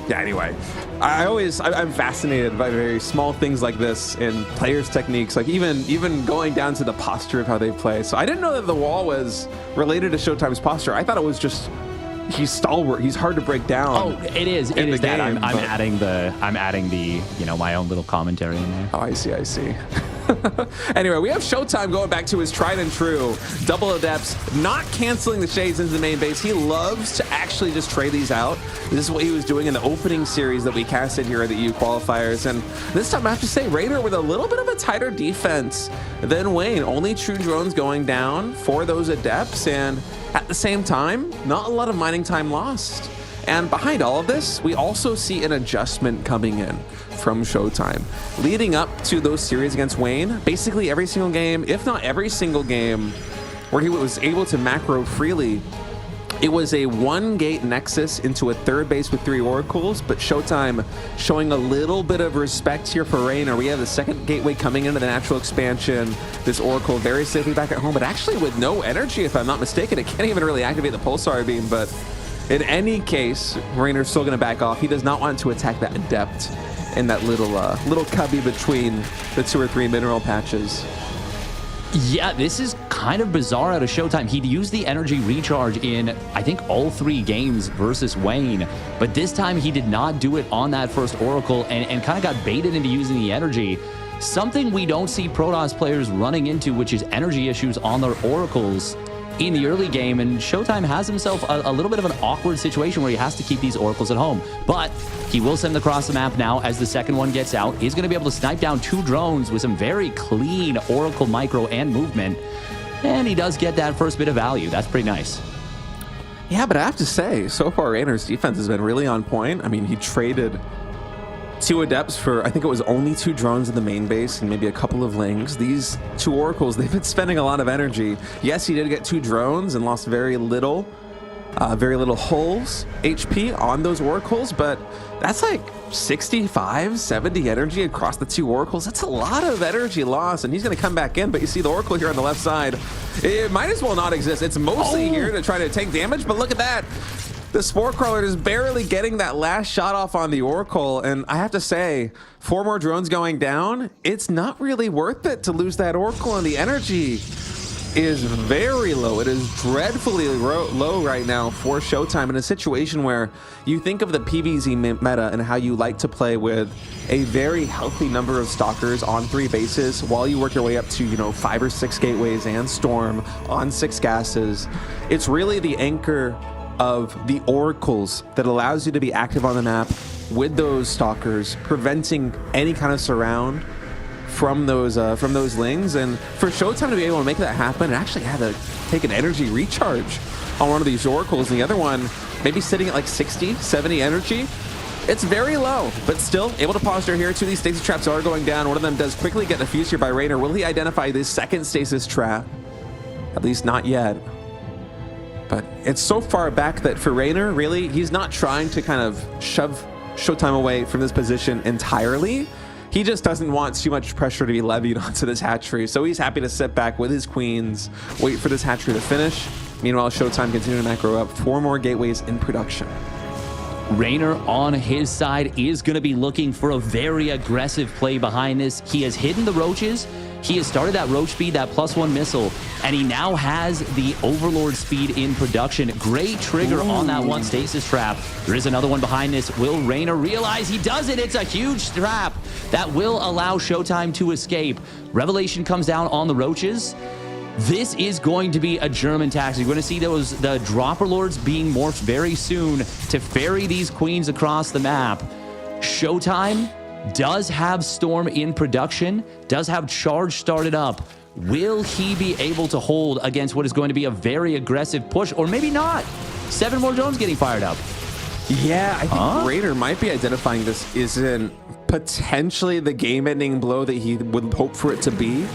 yeah, anyway, I'm fascinated by very small things like this in players' techniques, like even going down to the posture of how they play. So I didn't know that the wall was related to Showtime's posture. I thought it was just, he's stalwart. He's hard to break down. Oh, it is. It is that. Game, I'm adding the my own little commentary in there. Oh, I see. Anyway, we have Showtime going back to his tried and true double adepts, not canceling the shades into the main base. He loves to actually just trade these out. This is what he was doing in the opening series that we casted here at the EU qualifiers. And this time I have to say, Reynor with a little bit of a tighter defense than Wayne. Only true drones going down for those adepts, and at the same time, not a lot of mining time lost. And behind all of this, we also see an adjustment coming in from Showtime. Leading up to those series against Wayne, basically every single game, if not every single game, where he was able to macro freely, it was a 1-gate nexus into a third base with 3 oracles, but Showtime showing a little bit of respect here for Reynor. We have the second gateway coming into the natural expansion. This oracle very safely back at home, but actually with no energy, if I'm not mistaken. It can't even really activate the pulsar beam, but in any case, Reynor's still going to back off. He does not want to attack that adept in that little cubby between the 2 or 3 mineral patches. Yeah, this is kind of bizarre out of Showtime. He'd used the energy recharge in, I think, all 3 games versus Wayne, but this time he did not do it on that first Oracle and kind of got baited into using the energy. Something we don't see Protoss players running into, which is energy issues on their Oracles. in the early game, and Showtime has himself a little bit of an awkward situation where he has to keep these oracles at home. But he will send them across the map now as the second one gets out. He's going to be able to snipe down 2 drones with some very clean oracle micro and movement. And he does get that first bit of value. That's pretty nice. Yeah, but I have to say, so far Reynor's defense has been really on point. I mean, he traded 2 adepts for, I think it was only 2 drones in the main base and maybe a couple of lings. These 2 oracles, they've been spending a lot of energy. Yes, he did get 2 drones and lost very little hulls HP on those oracles, but that's like 65, 70 energy across the 2 oracles. That's a lot of energy loss, and he's going to come back in. But you see the oracle here on the left side, it might as well not exist. It's mostly here to try to take damage, but look at that. The Spore Crawler is barely getting that last shot off on the Oracle, and I have to say, 4 more drones going down, it's not really worth it to lose that Oracle, and the energy is very low. It is dreadfully low right now for Showtime in a situation where you think of the PvZ meta and how you like to play with a very healthy number of stalkers on 3 bases while you work your way up to, 5 or 6 gateways and Storm on 6 gases. It's really the anchor of the oracles that allows you to be active on the map with those stalkers, preventing any kind of surround from those lings. And for Showtime to be able to make that happen, it actually had to take an energy recharge on one of these oracles, and the other one maybe sitting at like 60, 70 energy. It's very low, but still able to posture here. 2 of these stasis traps are going down. One of them does quickly get defused here by Reynor. Will he identify this second stasis trap? At least not yet. But it's so far back that for Reynor, really, he's not trying to kind of shove Showtime away from this position entirely. He just doesn't want too much pressure to be levied onto this hatchery. So he's happy to sit back with his queens, wait for this hatchery to finish. Meanwhile, Showtime continuing to macro up 4 more gateways in production. Reynor on his side is going to be looking for a very aggressive play behind this. He has hidden the roaches. He has started that roach speed, that +1 missile, and he now has the Overlord speed in production. Great trigger on that one stasis trap. There is another one behind this. Will Reynor realize he does it? It's a huge trap that will allow Showtime to escape. Revelation comes down on the roaches. This is going to be a German tactic. You're going to see the Dropper Lords being morphed very soon to ferry these queens across the map. Showtime does have Storm in production, does have Charge started up. Will he be able to hold against what is going to be a very aggressive push, or maybe not? 7 more drones getting fired up. Yeah, I think Reynor might be identifying this isn't potentially the game-ending blow that he would hope for it to be.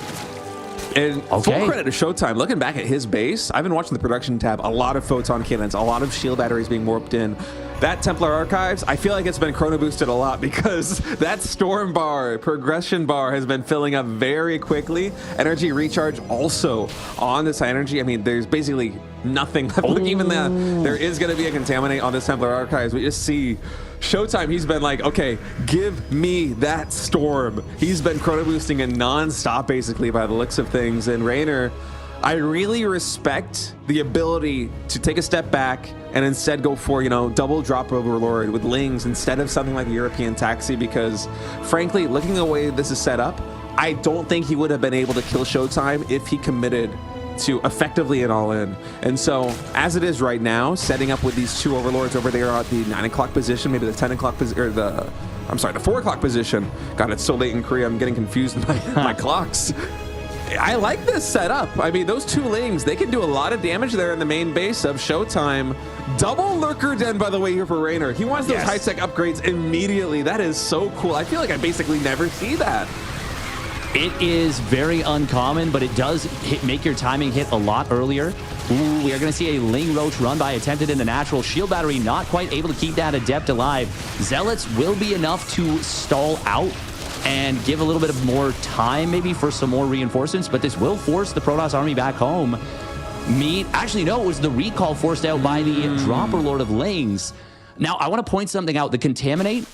And full credit to Showtime. Looking back at his base, I've been watching the production tab. A lot of photon cannons, a lot of shield batteries being warped in. That Templar Archives, I feel like it's been chrono boosted a lot because that Storm bar, progression bar has been filling up very quickly. Energy recharge also on this high energy. I mean, there's basically nothing left. Even there is going to be a contaminate on this Templar Archives. We just see Showtime, he's been like, okay, give me that Storm. He's been chrono boosting it non-stop basically by the looks of things. And Reynor, I really respect the ability to take a step back and instead go for, double drop Overlord with lings instead of something like the European Taxi, because frankly, looking the way this is set up, I don't think he would have been able to kill Showtime if he committed to effectively an all-in. And so as it is right now, setting up with these 2 Overlords over there at the 9 o'clock position, maybe the 10 o'clock position, or the 4 o'clock position. God, it's so late in Korea, I'm getting confused in my clocks. I like this setup. I mean, those 2 lings, they can do a lot of damage there in the main base of Showtime. Double Lurker Den, by the way, here for Reynor. He wants those high-tech upgrades immediately. That is so cool. I feel like I basically never see that. It is very uncommon, but it does make your timing hit a lot earlier. Ooh, we are going to see a Ling Roach run by, attempted in the natural. Shield Battery not quite able to keep that Adept alive. Zealots will be enough to stall out and give a little bit of more time maybe for some more reinforcements, but this will force the Protoss army back home. Actually, no, it was the recall forced out by the Dropper Lord of Lings. Now, I want to point something out. The Contaminate,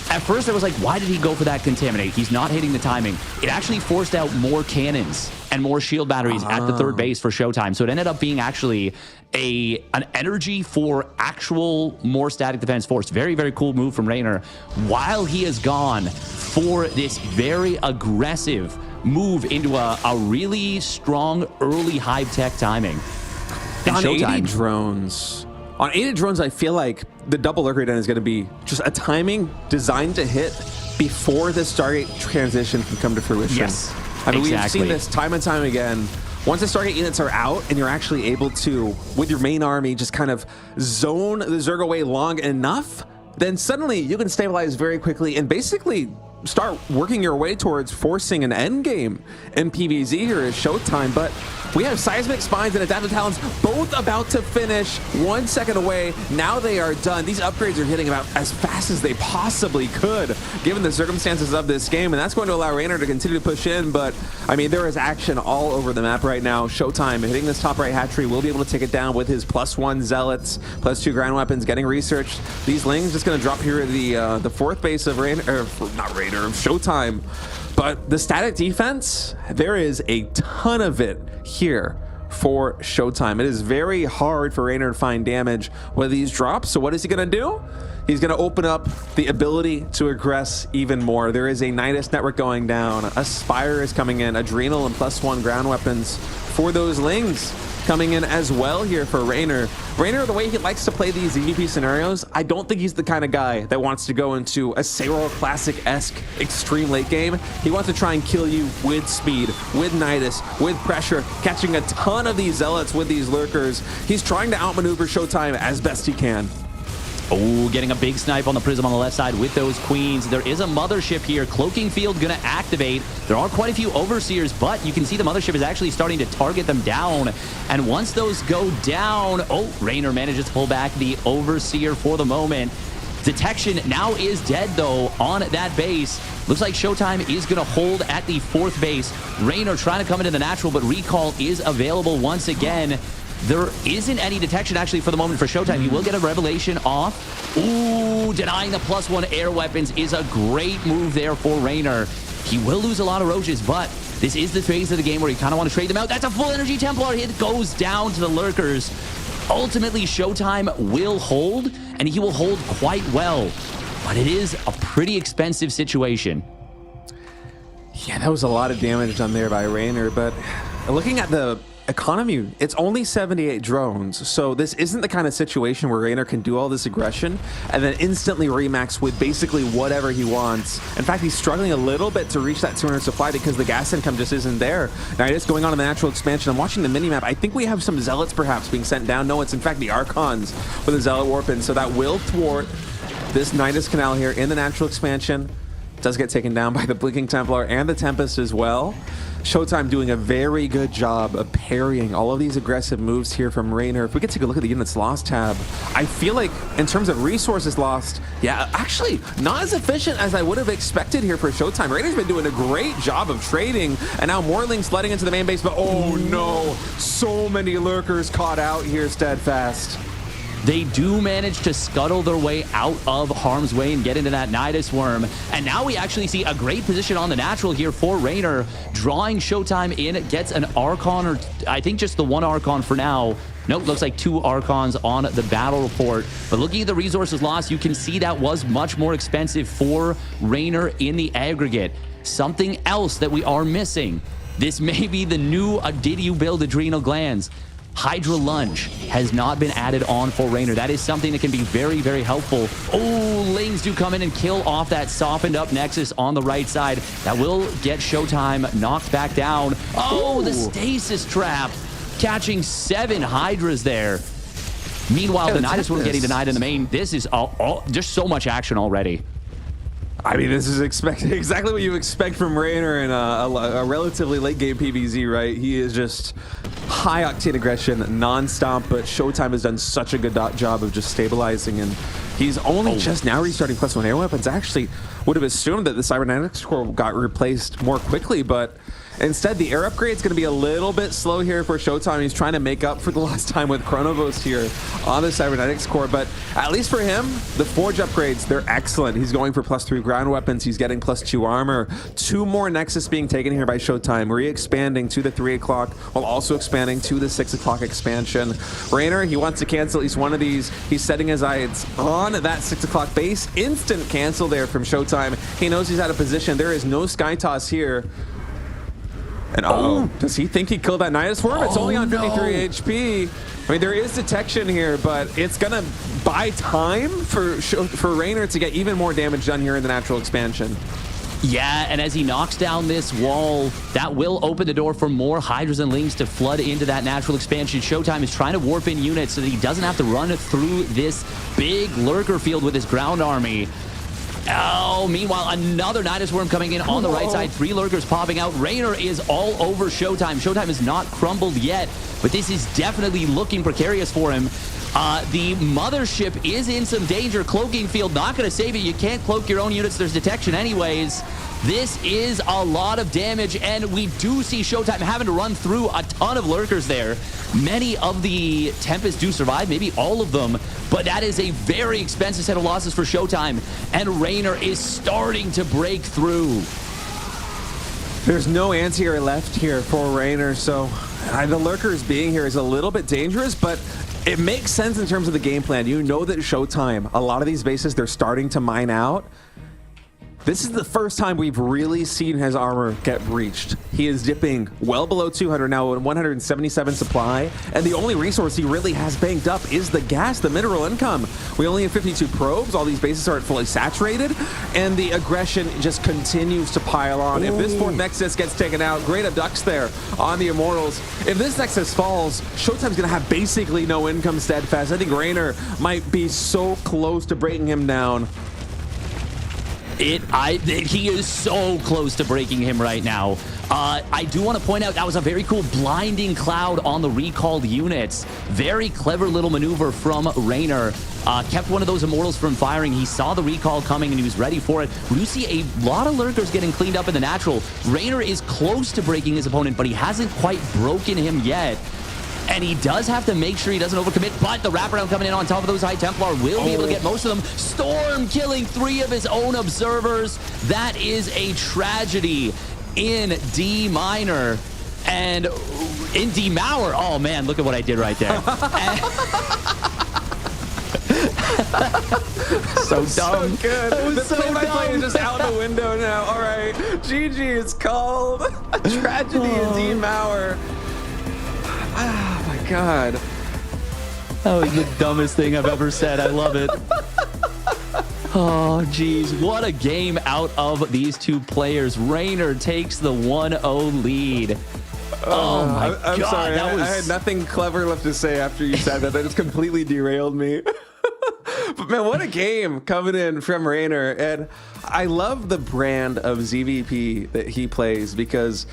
at first I was like, why did he go for that Contaminate? He's not hitting the timing. It actually forced out more cannons and more shield batteries at the 3rd base for Showtime. So it ended up being actually an energy for actual more static defense force. Very, very cool move from Reynor while he is gone for this very aggressive move into a really strong early hive tech timing. on 80 Showtime. drones. On 80 drones, I feel like the double lurker den is going to be just a timing designed to hit before the Stargate transition can come to fruition. Yes, I mean, we've exactly. seen this time and time again. Once the Stargate units are out and you're actually able to, with your main army, just kind of zone the Zerg away long enough, then suddenly you can stabilize very quickly and basically start working your way towards forcing an end game in PvZ here at Showtime. But we have Seismic Spines and Adaptive Talons both about to finish, 1 second away. Now they are done. These upgrades are hitting about as fast as they possibly could, given the circumstances of this game, and that's going to allow Reynor to continue to push in. But I mean, there is action all over the map right now. Showtime hitting this top right hatchery will be able to take it down with his +1 zealots, +2 ground weapons, getting researched. These lings just going to drop here at the fourth base of of Showtime. But the static defense, there is a ton of it here for Showtime. It is very hard for Reynor to find damage with these drops. So what is he going to do? He's going to open up the ability to aggress even more. There is a Nidus network going down. A Spire is coming in. Adrenal and +1 ground weapons for those lings coming in as well here for Reynor. Reynor, the way he likes to play these EVP scenarios, I don't think he's the kind of guy that wants to go into a Serral Classic-esque extreme late game. He wants to try and kill you with speed, with Nidus, with pressure, catching a ton of these zealots with these lurkers. He's trying to outmaneuver Showtime as best he can. Oh, getting a big snipe on the Prism on the left side with those queens. There is a mothership here. Cloaking Field going to activate. There are quite a few overseers, but you can see the mothership is actually starting to target them down. And once those go down, oh, Reynor manages to pull back the overseer for the moment. Detection now is dead, though, on that base. Looks like Showtime is going to hold at the fourth base. Reynor trying to come into the natural, but recall is available once again. There isn't any detection actually for the moment for Showtime. He will get a revelation off. Ooh, denying the +1 air weapons is a great move there for Reynor. He will lose a lot of roaches, but this is the phase of the game where you kind of want to trade them out. That's a full energy Templar hit, goes down to the lurkers. Ultimately, Showtime will hold, and he will hold quite well. But it is a pretty expensive situation. Yeah, that was a lot of damage done there by Reynor, but looking at the economy, it's only 78 drones, so this isn't the kind of situation where Reynor can do all this aggression and then instantly remax with basically whatever he wants. In fact, he's struggling a little bit to reach that 200 supply because the gas income just isn't there. Now it is going on in the natural expansion. I'm watching the minimap. I think we have some zealots perhaps being sent down. No, it's in fact the Archons with a zealot warp in, so that will thwart this Nidus Canal here in the natural expansion. It does get taken down by the Blinking Templar and the Tempest as well. Showtime doing a very good job of parrying all of these aggressive moves here from Reynor. If we could take a look at the units lost tab, I feel like in terms of resources lost, yeah, actually not as efficient as I would have expected here for Showtime. Reynor's been doing a great job of trading, and now Morling's flooding into the main base, but oh no, so many lurkers caught out here, Steadfast. They do manage to scuttle their way out of harm's way and get into that Nidus worm. And now we actually see a great position on the natural here for Reynor. Drawing Showtime in, gets an Archon, or I think just the one Archon for now. Nope, looks like 2 Archons on the battle report. But looking at the resources lost, you can see that was much more expensive for Reynor in the aggregate. Something else that we are missing. This may be the new did you build adrenal glands? Hydra Lunge has not been added on for Reynor. That is something that can be very, very helpful. Oh, Lings do come in and kill off that softened up Nexus on the right side. That will get Showtime knocked back down. Oh, the stasis trap, catching 7 Hydras there. Meanwhile, the Nidus one getting denied in the main. This is just so much action already. I mean, this is exactly what you expect from Reynor in a relatively late game PvZ, right? He is just high octane aggression non-stop, but Showtime has done such a good job of just stabilizing, and he's only just now restarting +1 air weapons. I actually would have assumed that the Cybernetics core got replaced more quickly, but instead, the air upgrade is going to be a little bit slow here for Showtime. He's trying to make up for the last time with Chronovos here on the Cybernetics core, but at least for him, the Forge upgrades, they're excellent. He's going for +3 ground weapons. He's getting +2 armor. 2 more Nexus being taken here by Showtime, re-expanding to the 3 o'clock while also expanding to the 6 o'clock expansion. Reynor, he wants to cancel at least one of these. He's setting his eyes on that 6 o'clock base. Instant cancel there from Showtime. He knows he's out of position. There is no Sky Toss here. And does he think he killed that Nidus Worm? It's only on 53 HP. I mean, there is detection here, but it's gonna buy time for Reynor to get even more damage done here in the natural expansion. Yeah, and as he knocks down this wall, that will open the door for more Hydras and Lings to flood into that natural expansion. Showtime is trying to warp in units so that he doesn't have to run through this big lurker field with his ground army. Oh, meanwhile, another Nidus Worm coming in on the right side. 3 lurkers popping out. Reynor is all over Showtime. Showtime is not crumbled yet, but this is definitely looking precarious for him. The mothership is in some danger. Cloaking field not going to save it. You can't cloak your own units. There's detection anyways. This is a lot of damage, and we do see Showtime having to run through a ton of lurkers there. Many of the Tempests do survive, maybe all of them, but that is a very expensive set of losses for Showtime, and Reynor is starting to break through. There's no anti-air left here for Reynor, so the lurkers being here is a little bit dangerous, but it makes sense in terms of the game plan. You know that Showtime, a lot of these bases, they're starting to mine out. This is the first time we've really seen his armor get breached. He is dipping well below 200 now, 177 supply, and the only resource he really has banked up is the gas, the mineral income. We only have 52 probes, all these bases aren't fully saturated, and the aggression just continues to pile on. If this 4th Nexus gets taken out, great abducts there on the Immortals. If this Nexus falls, Showtime's gonna have basically no income steadfast. I think Reynor might be so close to breaking him down. He is so close to breaking him right now. I do want to point out that was a very cool blinding cloud on the recalled units. Very clever little maneuver from Reynor. Kept one of those Immortals from firing. He saw the recall coming and he was ready for it. We do see a lot of lurkers getting cleaned up in the natural. Reynor is close to breaking his opponent, but he hasn't quite broken him yet. And he does have to make sure he doesn't overcommit, but the wraparound coming in on top of those High Templar will be able to get most of them. Storm killing 3 of his own observers. That is a tragedy in D minor. And in D Mauer, oh man, look at what I did right there. So dumb. So good. The so play-by-play is just out the window now. All right, GG is called. A tragedy in D Mauer. Oh my God. That was the dumbest thing I've ever said. I love it. Oh, geez. What a game out of these 2 players. Reynor takes the 1-0 lead. Oh, my God. I'm sorry. That was... I had nothing clever left to say after you said that. That just completely derailed me. But man, what a game coming in from Reynor. And I love the brand of ZVP that he plays because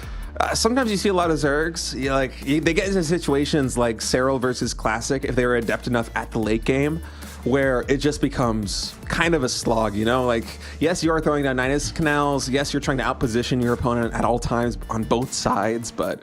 sometimes you see a lot of Zergs, they get into situations like Serral versus Classic if they were adept enough at the late game, where it just becomes kind of a slog, yes, you are throwing down Nidus Canals, yes, you're trying to outposition your opponent at all times on both sides, but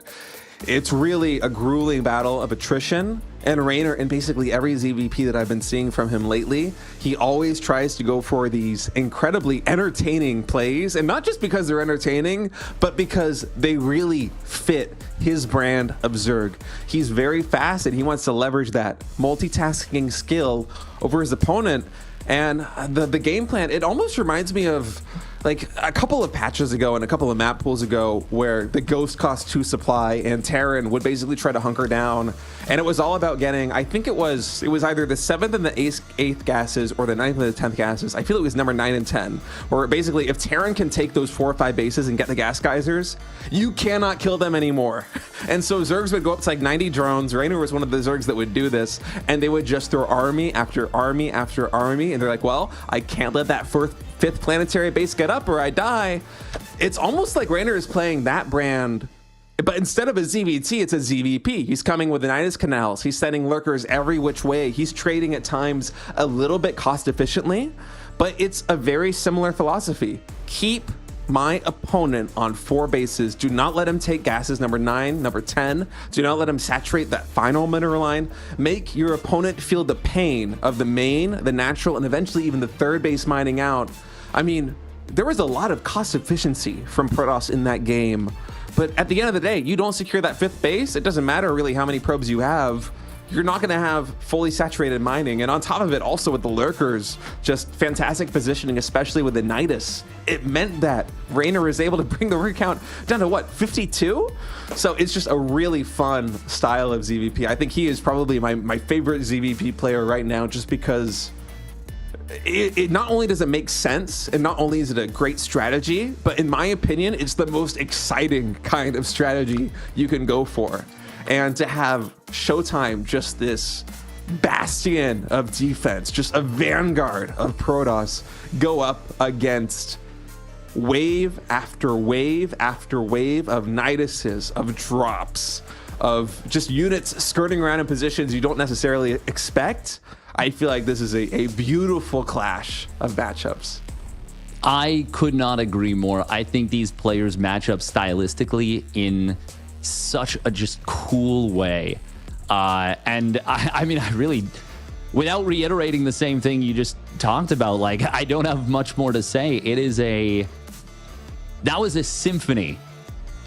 it's really a grueling battle of attrition. And Reynor, in basically every ZVP that I've been seeing from him lately, he always tries to go for these incredibly entertaining plays. And not just because they're entertaining, but because they really fit his brand of Zerg. He's very fast and he wants to leverage that multitasking skill over his opponent. And the game plan, it almost reminds me of like a couple of patches ago and a couple of map pools ago where the Ghost cost 2 supply and Terran would basically try to hunker down. And it was all about getting, I think it was either the 7th and the 8th gases or the 9th and the 10th gases. I feel it was number 9 and 10, where basically if Terran can take those 4 or 5 bases and get the gas geysers, you cannot kill them anymore. And so Zergs would go up to like 90 drones. Reynor was one of the Zergs that would do this, and they would just throw army after army after army. And they're like, well, I can't let that 5th planetary base get up or I die. It's almost like Reynor is playing that brand, but instead of a ZVT, it's a ZVP. He's coming with the Nidus Canals. He's sending lurkers every which way. He's trading at times a little bit cost efficiently, but it's a very similar philosophy. Keep my opponent on 4 bases. Do not let him take gases number 9, number 10. Do not let him saturate that final mineral line. Make your opponent feel the pain of the main, the natural, and eventually even the 3rd base mining out. I mean, there was a lot of cost efficiency from Protoss in that game. But at the end of the day, you don't secure that 5th base. It doesn't matter really how many probes you have. you're not going to have fully saturated mining. And on top of it, also with the lurkers, just fantastic positioning, especially with the Nidus. It meant that Reynor is able to bring the word count down to what, 52? So it's just a really fun style of ZVP. I think he is probably my favorite ZVP player right now, just because it not only does it make sense, and not only is it a great strategy, but in my opinion, it's the most exciting kind of strategy you can go for. And to have Showtime, just this bastion of defense, just a vanguard of Protoss, go up against wave after wave after wave of Niduses, of drops, of just units skirting around in positions you don't necessarily expect. I feel like this is a beautiful clash of matchups. I could not agree more. I think these players match up stylistically in such a just cool way. And I mean, I really, without reiterating the same thing you just talked about, like, I don't have much more to say. That was a symphony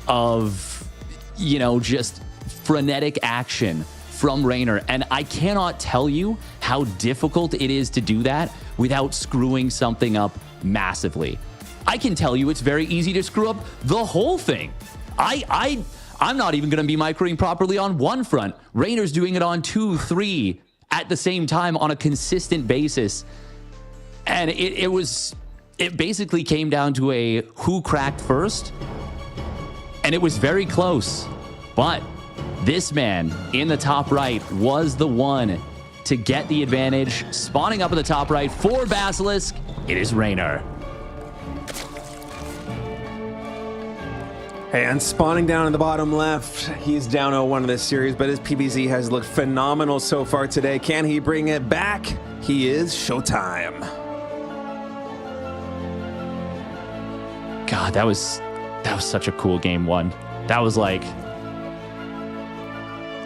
of, you know, just frenetic action from Reynor. And I cannot tell you how difficult it is to do that without screwing something up massively. I can tell you it's very easy to screw up the whole thing. I'm not even going to be microing properly on one front. Reynor's doing it on 2, 3 at the same time on a consistent basis. And it basically came down to a who cracked first. And it was very close. But this man in the top right was the one to get the advantage. Spawning up in the top right for Basilisk, it is Reynor. And spawning down in the bottom left, he's down 0-1 in this series, but his PBZ has looked phenomenal so far today. Can he bring it back? He is Showtime. God, that was such a cool game one. That was like,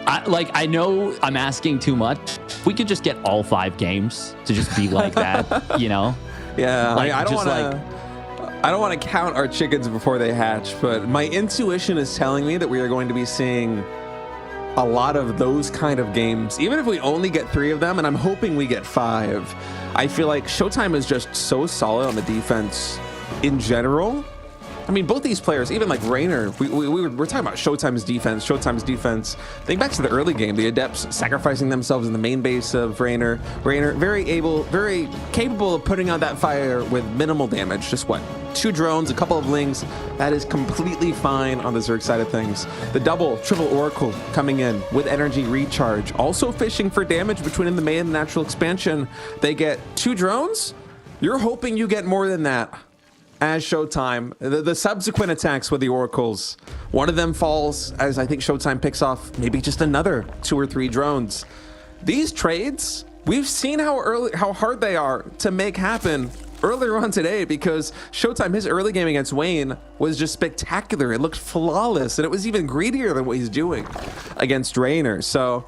I know I'm asking too much. If we could just get all 5 games to just be like that, you know? Yeah, like, I don't want to count our chickens before they hatch, but my intuition is telling me that we are going to be seeing a lot of those kind of games, even if we only get 3 of them, and I'm hoping we get 5. I feel like Showtime is just so solid on the defense in general. I mean, both these players, even like Reynor, we're talking about Showtime's defense. Think back to the early game, the Adepts sacrificing themselves in the main base of Reynor. Reynor, very capable of putting out that fire with minimal damage. Just what? 2 drones, a couple of lings. That is completely fine on the Zerg side of things. The double, triple Oracle coming in with energy recharge. Also fishing for damage between the main and natural expansion. They get 2 drones. You're hoping you get more than that. As Showtime, the subsequent attacks with the Oracles, one of them falls as I think Showtime picks off maybe just another 2 or 3 drones. These trades, we've seen how hard they are to make happen earlier on today, because Showtime, his early game against Wayne was just spectacular. It looked flawless, and it was even greedier than what he's doing against Reynor. So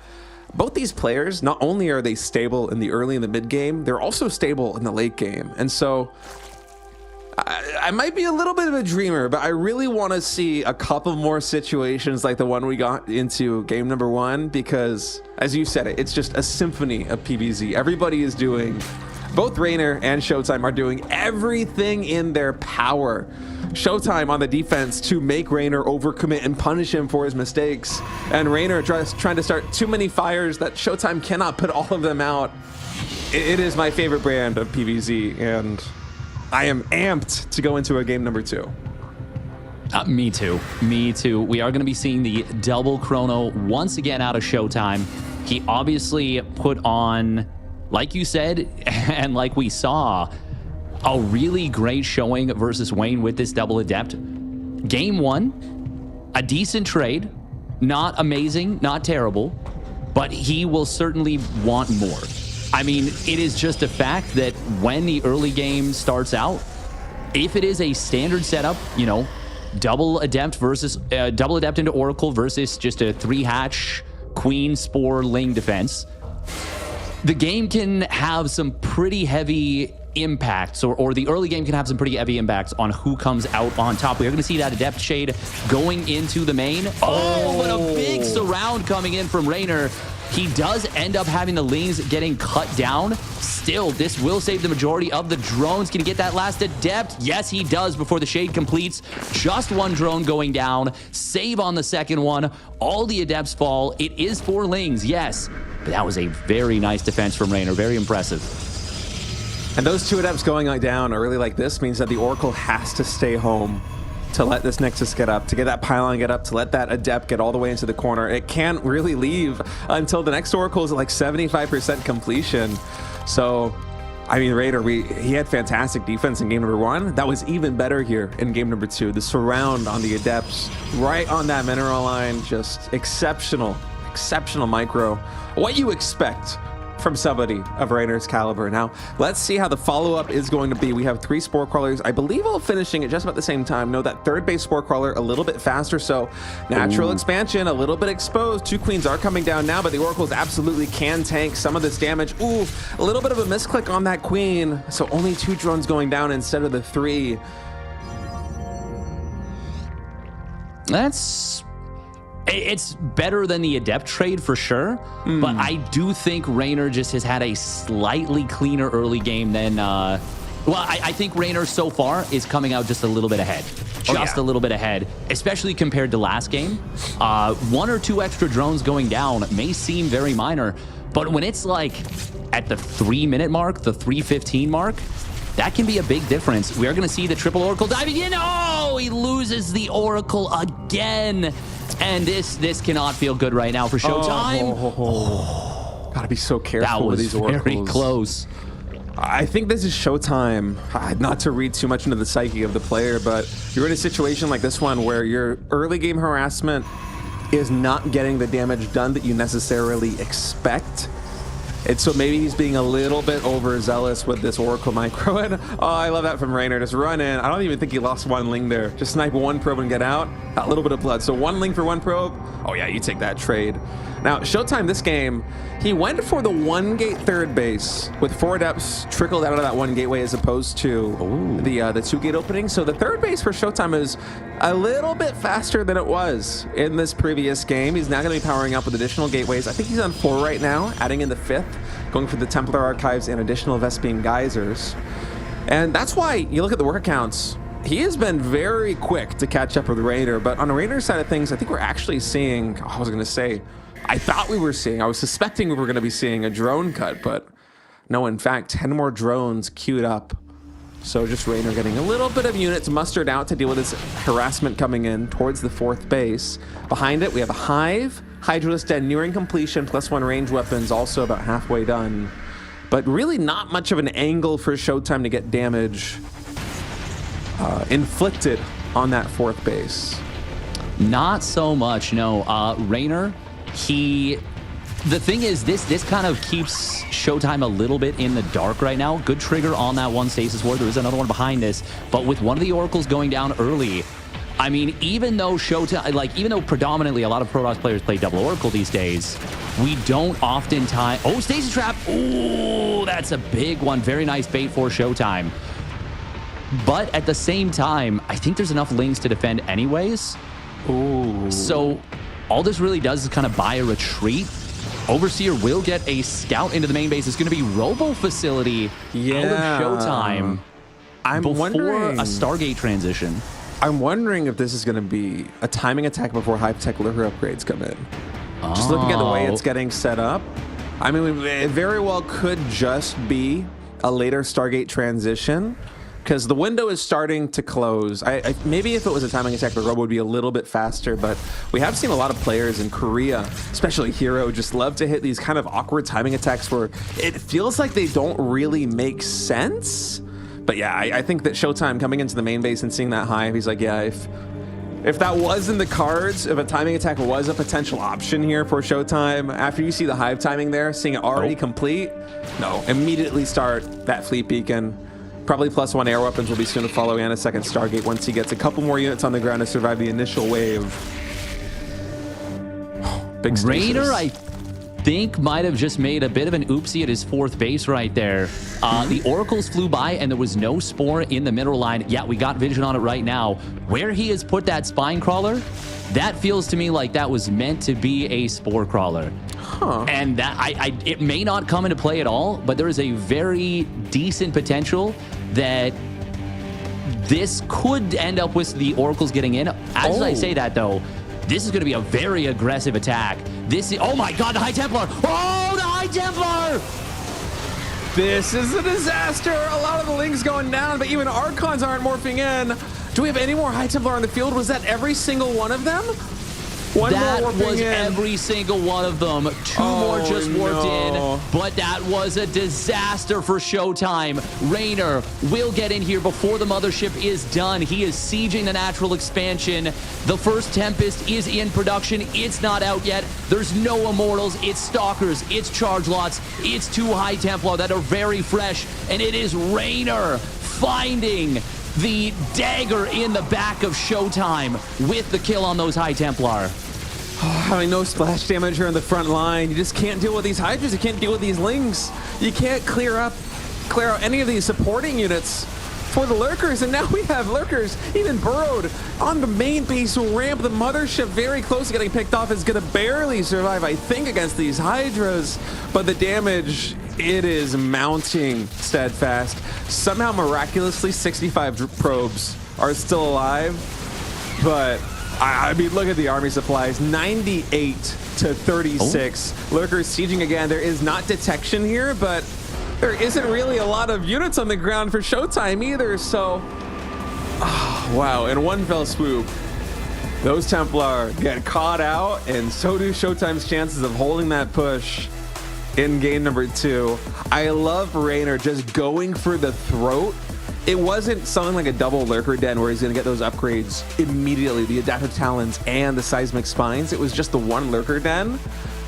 both these players, not only are they stable in the early and the mid game, they're also stable in the late game. And so I might be a little bit of a dreamer, but I really want to see a couple more situations like the one we got into game number 1, because as you said, it's just a symphony of PBZ. Everybody is doing, both Reynor and Showtime are doing everything in their power. Showtime on the defense to make Reynor overcommit and punish him for his mistakes, and Reynor trying to start too many fires that Showtime cannot put all of them out. It is my favorite brand of PBZ, and I am amped to go into a game number 2. Me too. We are going to be seeing the double chrono once again out of Showtime. He obviously put on, like you said, and like we saw, a really great showing versus Wayne with this double adept. Game 1, a decent trade, not amazing, not terrible, but he will certainly want more. I mean, it is just a fact that when the early game starts out, if it is a standard setup, you know, double adept into Oracle versus just a 3-hatch Queen Spore Ling defense, the game can have some pretty heavy impacts, or the early game can have some pretty heavy impacts on who comes out on top. We are going to see that Adept Shade going into the main. Oh, but a big surround coming in from Reynor. He does end up having the Lings getting cut down. Still, this will save the majority of the drones. Can he get that last Adept? Yes, he does before the Shade completes. Just one drone going down. Save on the second one. All the Adepts fall. It is 4 Lings, yes. But that was a very nice defense from Reynor. Very impressive. And those 2 Adepts going down early like this means that the Oracle has to stay home to let this Nexus get up, to get that pylon get up, to let that Adept get all the way into the corner. It can't really leave until the next Oracle is at like 75% completion. So, I mean, Reynor, he had fantastic defense in game number 1. That was even better here in game number 2. The surround on the Adepts, right on that mineral line, just exceptional micro. What you expect from somebody of Reynor's caliber. Now, let's see how the follow-up is going to be. We have 3 Spore Crawlers, I believe, all finishing at just about the same time. No, that third base Spore Crawler a little bit faster, so natural expansion, a little bit exposed. 2 Queens are coming down now, but the Oracles absolutely can tank some of this damage. Ooh, a little bit of a misclick on that Queen, so only 2 drones going down instead of the 3. It's better than the Adept trade for sure, but I do think Reynor just has had a slightly cleaner early game than, I think Reynor so far is coming out just a little bit ahead. A little bit ahead, especially compared to last game. 1 or 2 extra drones going down may seem very minor, but when it's like at the 3-minute mark, the 3:15 mark, that can be a big difference. We are going to see the triple Oracle diving in. Oh, he loses the Oracle again. And this cannot feel good right now for Showtime. Gotta be so careful with these Oracles. Very close. I think this is Showtime. Not to read too much into the psyche of the player, but you're in a situation like this one where your early game harassment is not getting the damage done that you necessarily expect. And so maybe he's being a little bit overzealous with this Oracle micro. And oh, I love that from Reynor. Just run in. I don't even think he lost 1 Ling there. Just snipe 1 probe and get out. A little bit of blood. So 1 Ling for 1 probe. Oh yeah, you take that trade. Now, Showtime this game, he went for the 1 gate third base with 4 Adepts trickled out of that 1 gateway as opposed to the 2 gate opening. So the third base for Showtime is a little bit faster than it was in this previous game. He's now going to be powering up with additional gateways. I think he's on 4 right now, adding in the 5th, going for the Templar Archives and additional Vespene Geysers. And that's why you look at the work accounts. He has been very quick to catch up with Reynor, but on the Reynor side of things, I think we're actually seeing, I was suspecting we were going to be seeing a drone cut, but no, in fact, 10 more drones queued up. So just Reynor getting a little bit of units mustered out to deal with this harassment coming in towards the 4th base. Behind it, we have a Hive, Hydralisk Den nearing completion, +1 range weapons, also about halfway done. But really not much of an angle for Showtime to get damage inflicted on that 4th base. Not so much, no. Reynor, the thing is, this kind of keeps Showtime a little bit in the dark right now. Good trigger on that 1 Stasis Ward. There is another one behind this, but with one of the Oracles going down early, I mean, even though predominantly a lot of Protoss players play double Oracle these days, we don't oftentimes... Oh, Stasis Trap! Ooh, that's a big one. Very nice bait for Showtime. But at the same time, I think there's enough Lings to defend anyways. Ooh. So all this really does is kind of buy a retreat. Overseer will get a scout into the main base. It's going to be Robo Facility out of Showtime before a Stargate transition. I'm wondering if this is going to be a timing attack before Hive Tech Lure upgrades come in. Just looking at the way it's getting set up, I mean, it very well could just be a later Stargate transition, because the window is starting to close. Maybe if it was a timing attack, the Robo would be a little bit faster, but we have seen a lot of players in Korea, especially Hero, just love to hit these kind of awkward timing attacks where it feels like they don't really make sense. But yeah, I think that Showtime coming into the main base and seeing that Hive, he's like, yeah, if that was in the cards, if a timing attack was a potential option here for Showtime, after you see the Hive timing there, seeing it already complete, no, immediately start that Fleet Beacon. Probably +1 air weapons will be soon to follow, and a second Stargate once he gets a couple more units on the ground to survive the initial wave. Big Stasis. Reynor, think might have just made a bit of an oopsie at his fourth base right there. The Oracles flew by, and there was no Spore in the mineral line. Yeah, we got vision on it right now. Where he has put that Spine Crawler, that feels to me like that was meant to be a Spore Crawler. Huh. And that it may not come into play at all, but there is a very decent potential that this could end up with the Oracles getting in. As I say that, though, this is going to be a very aggressive attack. Oh my God, the High Templar! Oh, the High Templar! This is a disaster. A lot of the Lings going down, but even Archons aren't morphing in. Do we have any more High Templar on the field? Was that every single one of them? That was every single one of them. Two more just warped in, but that was a disaster for Showtime. Reynor will get in here before the mothership is done. He is sieging the natural expansion. The first Tempest is in production. It's not out yet. There's no Immortals. It's Stalkers. It's Charge Lots. It's two High Templar that are very fresh, and it is Reynor finding the dagger in the back of Showtime with the kill on those High Templar. Having no splash damage here on the front line. You just can't deal with these Hydras. You can't deal with these Lings. You can't clear out any of these supporting units for the Lurkers. And now we have Lurkers even burrowed on the main base ramp. The mothership very close to getting picked off is going to barely survive, I think, against these Hydras. But the damage, it is mounting steadfast. Somehow, miraculously, 65 probes are still alive. But I mean, look at the army supplies, 98 to 36. Lurkers sieging again. There is not detection here, but there isn't really a lot of units on the ground for Showtime either. So, wow, in one fell swoop, those Templar get caught out, and so do Showtime's chances of holding that push in game number 2. I love Reynor just going for the throat. It wasn't something like a double Lurker Den where he's going to get those upgrades immediately, the Adaptive Talons and the Seismic Spines. It was just the one Lurker Den,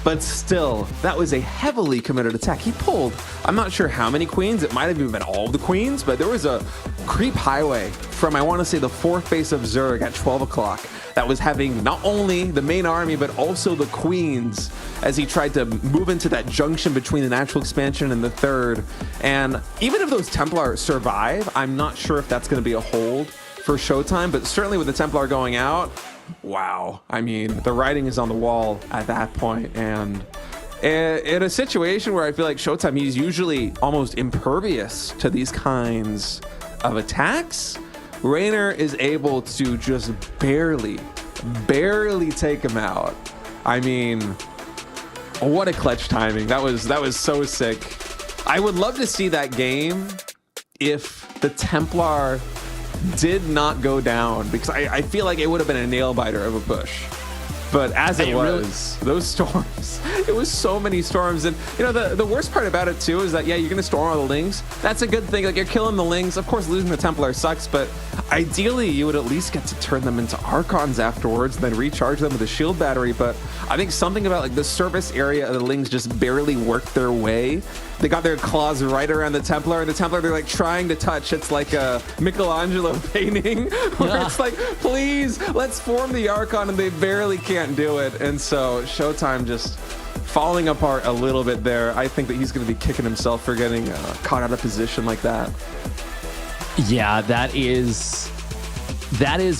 but still, that was a heavily committed attack. He pulled, I'm not sure how many queens, it might have even been all the queens, but there was a creep highway from, I want to say, the 4th base of Zerg at 12 o'clock that was having not only the main army, but also the queens as he tried to move into that junction between the natural expansion and the 3rd. And even if those Templar survive, I'm not sure if that's going to be a hold for Showtime, but certainly with the Templar going out, wow. I mean, the writing is on the wall at that point. And in a situation where I feel like Showtime, he's usually almost impervious to these kinds of attacks, Reynor is able to just barely take him out. I mean, what a clutch timing. That was so sick. I would love to see that game if the Templar did not go down, because I feel like it would have been a nail biter of a push. But as it was, those storms, it was so many storms. And, you know, the worst part about it, too, is that, yeah, you're going to storm all the Lings. That's a good thing. Like, you're killing the Lings. Of course, losing the Templar sucks, but ideally, you would at least get to turn them into Archons afterwards and then recharge them with a shield battery. But I think something about, like, the surface area of the Lings just barely worked their way. They got their claws right around the Templar, and the Templar, they're like trying to touch. It's like a Michelangelo painting where it's like, please, let's form the Archon, and they barely can't do it. And so Showtime just falling apart a little bit there. I think that he's going to be kicking himself for getting caught out of position like that. Yeah, that is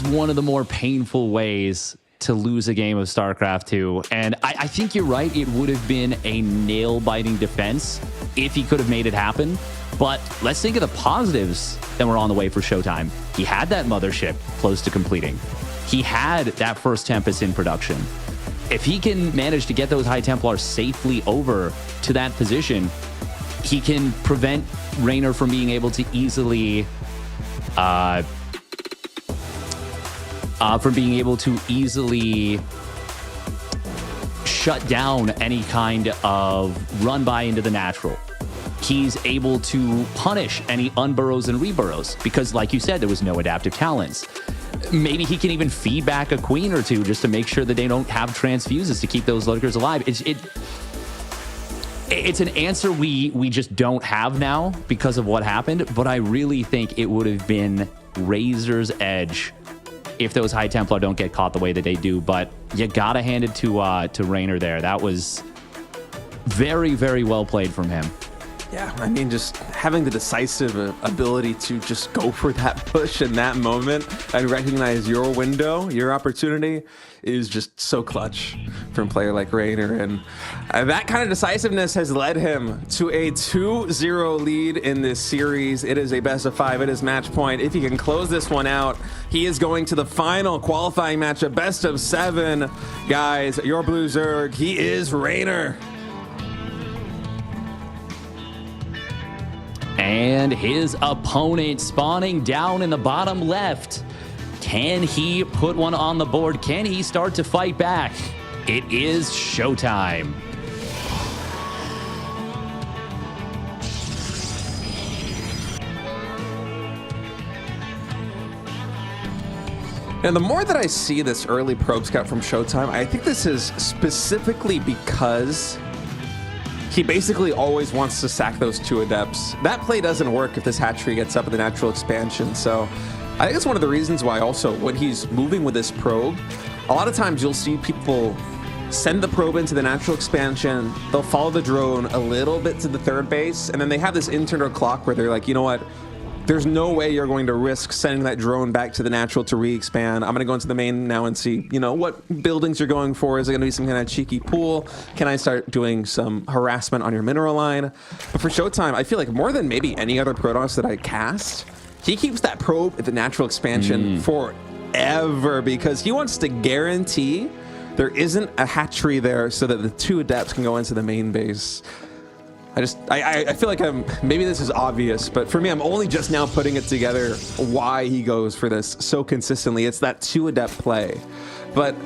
one of the more painful ways to lose a game of StarCraft 2. And I think you're right. It would have been a nail-biting defense if he could have made it happen. But let's think of the positives that were on the way for Showtime. He had that mothership close to completing. He had that first Tempest in production. If he can manage to get those High Templars safely over to that position, he can prevent Reynor from being able to easily shut down any kind of run by into the natural. He's able to punish any unburrows and reburrows because, like you said, there was no adaptive talents. Maybe he can even feed back a queen or two just to make sure that they don't have transfuses to keep those Lurkers alive. It's an answer we just don't have now because of what happened, but I really think it would have been razor's edge if those High Templar don't get caught the way that they do. But you gotta hand it to Reynor there. That was Very, very well played from him. Yeah, I mean, just having the decisive ability to just go for that push in that moment and recognize your window, your opportunity, is just so clutch from a player like Reynor. And that kind of decisiveness has led him to a 2-0 lead in this series. It is a best of 5. It is match point. If he can close this one out, he is going to the final qualifying match, a best of 7. Guys, your Blue Zerg, he is Reynor. And his opponent spawning down in the bottom left. Can he put one on the board? Can he start to fight back? It is Showtime. And the more that I see this early probe scout from Showtime, I think this is specifically because he basically always wants to sack those 2 adepts. That play doesn't work if this hatchery gets up in the natural expansion. So I think it's one of the reasons why also when he's moving with this probe, a lot of times you'll see people send the probe into the natural expansion. They'll follow the drone a little bit to the 3rd base, and then they have this internal clock where they're like, you know what? There's no way you're going to risk sending that drone back to the natural to re-expand. I'm going to go into the main now and see, you know, what buildings you're going for. Is it going to be some kind of cheeky pool? Can I start doing some harassment on your mineral line? But for Showtime, I feel like more than maybe any other Protoss that I cast, he keeps that probe at the natural expansion forever because he wants to guarantee there isn't a hatchery there so that the 2 adepts can go into the main base. I feel like maybe this is obvious, but for me, I'm only just now putting it together why he goes for this so consistently. It's that 2 adept play. But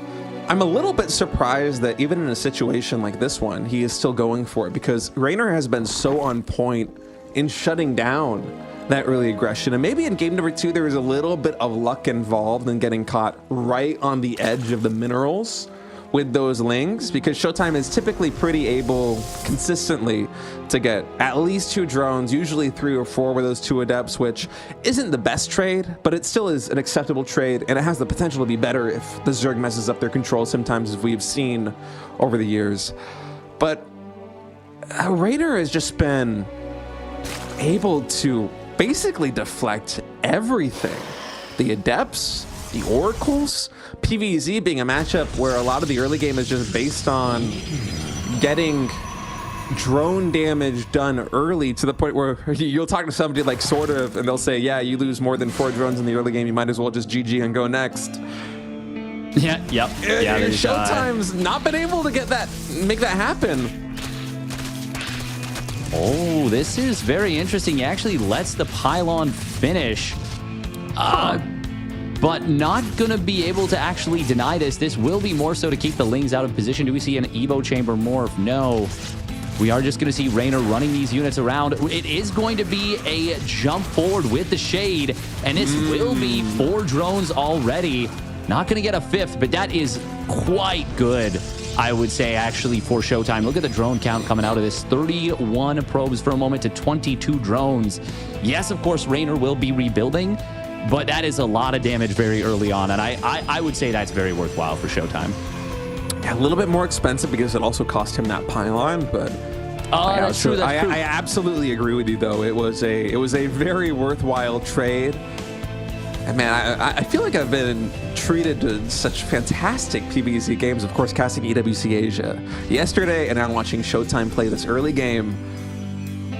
I'm a little bit surprised that even in a situation like this one, he is still going for it because Reynor has been so on point in shutting down that early aggression. And maybe in game number 2, there was a little bit of luck involved in getting caught right on the edge of the minerals with those lings, because Showtime is typically pretty able consistently to get at least 2 drones, usually 3 or 4 with those 2 adepts, which isn't the best trade, but it still is an acceptable trade, and it has the potential to be better if the Zerg messes up their control sometimes, as we've seen over the years. But Reynor has just been able to basically deflect everything. The adepts, the oracles, PvZ being a matchup where a lot of the early game is just based on getting drone damage done early to the point where you'll talk to somebody like sort of and they'll say, yeah, you lose more than 4 drones in the early game, you might as well just GG and go next. Yeah, yep. Yeah, Showtime's not been able to make that happen. Oh, this is very interesting. He actually lets the pylon finish. But not going to be able to actually deny this. This will be more so to keep the Lings out of position. Do we see an Evo Chamber morph? No. We are just going to see Reynor running these units around. It is going to be a jump forward with the Shade, and this will be 4 drones already. Not going to get a 5th, but that is quite good, I would say, actually, for Showtime. Look at the drone count coming out of this. 31 probes for a moment to 22 drones. Yes, of course, Reynor will be rebuilding, but that is a lot of damage very early on, and I would say that's very worthwhile for Showtime. Yeah, a little bit more expensive because it also cost him that pylon, but that's true. That's true. I absolutely agree with you, though. It was a very worthwhile trade. And man, I feel like I've been treated to such fantastic PvZ games. Of course, casting EWC Asia yesterday, and now watching Showtime play this early game.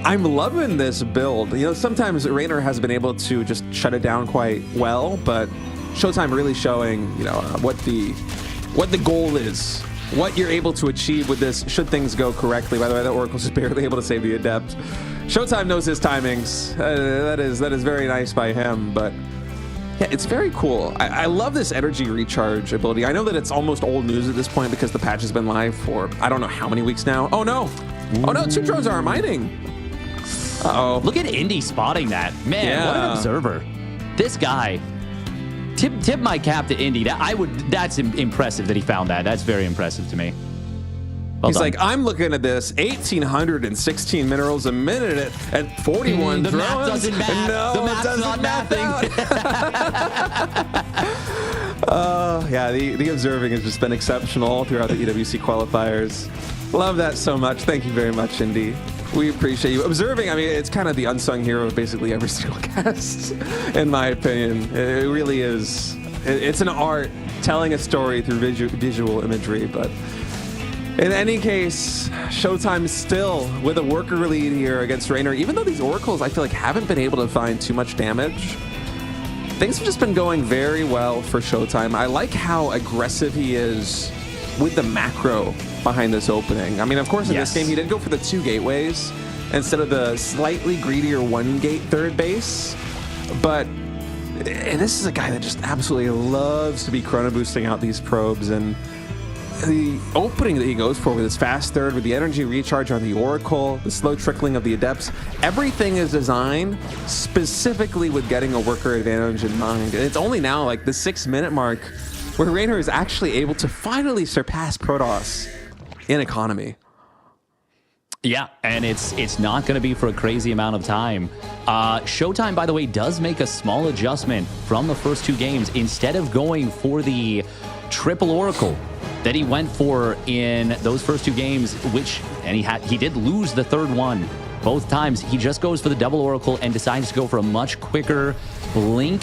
I'm loving this build. You know, sometimes Reynor has been able to just shut it down quite well, but Showtime really showing, you know, what the goal is, what you're able to achieve with this should things go correctly. By the way, the Oracle's just barely able to save the Adept. Showtime knows his timings. That is very nice by him, but yeah, it's very cool. I love this energy recharge ability. I know that it's almost old news at this point because the patch has been live for I don't know how many weeks now. Oh no! Oh no! 2 drones are mining. Uh-oh. Look at Indy spotting that. Man, what an observer. This guy. Tip my cap to Indy. That's impressive that he found that. That's very impressive to me. He's like, I'm looking at this 1,816 minerals a minute at 41 the drones. math doesn't math. No, the math's not mathing. Yeah, the observing has just been exceptional throughout the EWC qualifiers. Love that so much. Thank you very much, Indy. We appreciate you observing. I mean, it's kind of the unsung hero of basically every single cast, in my opinion. It really is. It's an art telling a story through visual imagery. But in any case, Showtime still with a worker lead here against Reynor. Even though these oracles, I feel like, haven't been able to find too much damage, things have just been going very well for Showtime. I like how aggressive he is with the macro behind this opening. I mean, of course, in this game, he did go for the 2 gateways instead of the slightly greedier 1 gate third base. But this is a guy that just absolutely loves to be chrono boosting out these probes. And the opening that he goes for with his fast third, with the energy recharge on the Oracle, the slow trickling of the Adepts, everything is designed specifically with getting a worker advantage in mind. And it's only now, like the 6-minute mark, where Reynor is actually able to finally surpass Protoss in economy. Yeah, and it's not going to be for a crazy amount of time. Showtime, by the way, does make a small adjustment from the first 2 games. Instead of going for the triple Oracle that he went for in those first 2 games, and he did lose the third one both times, he just goes for the double Oracle and decides to go for a much quicker blink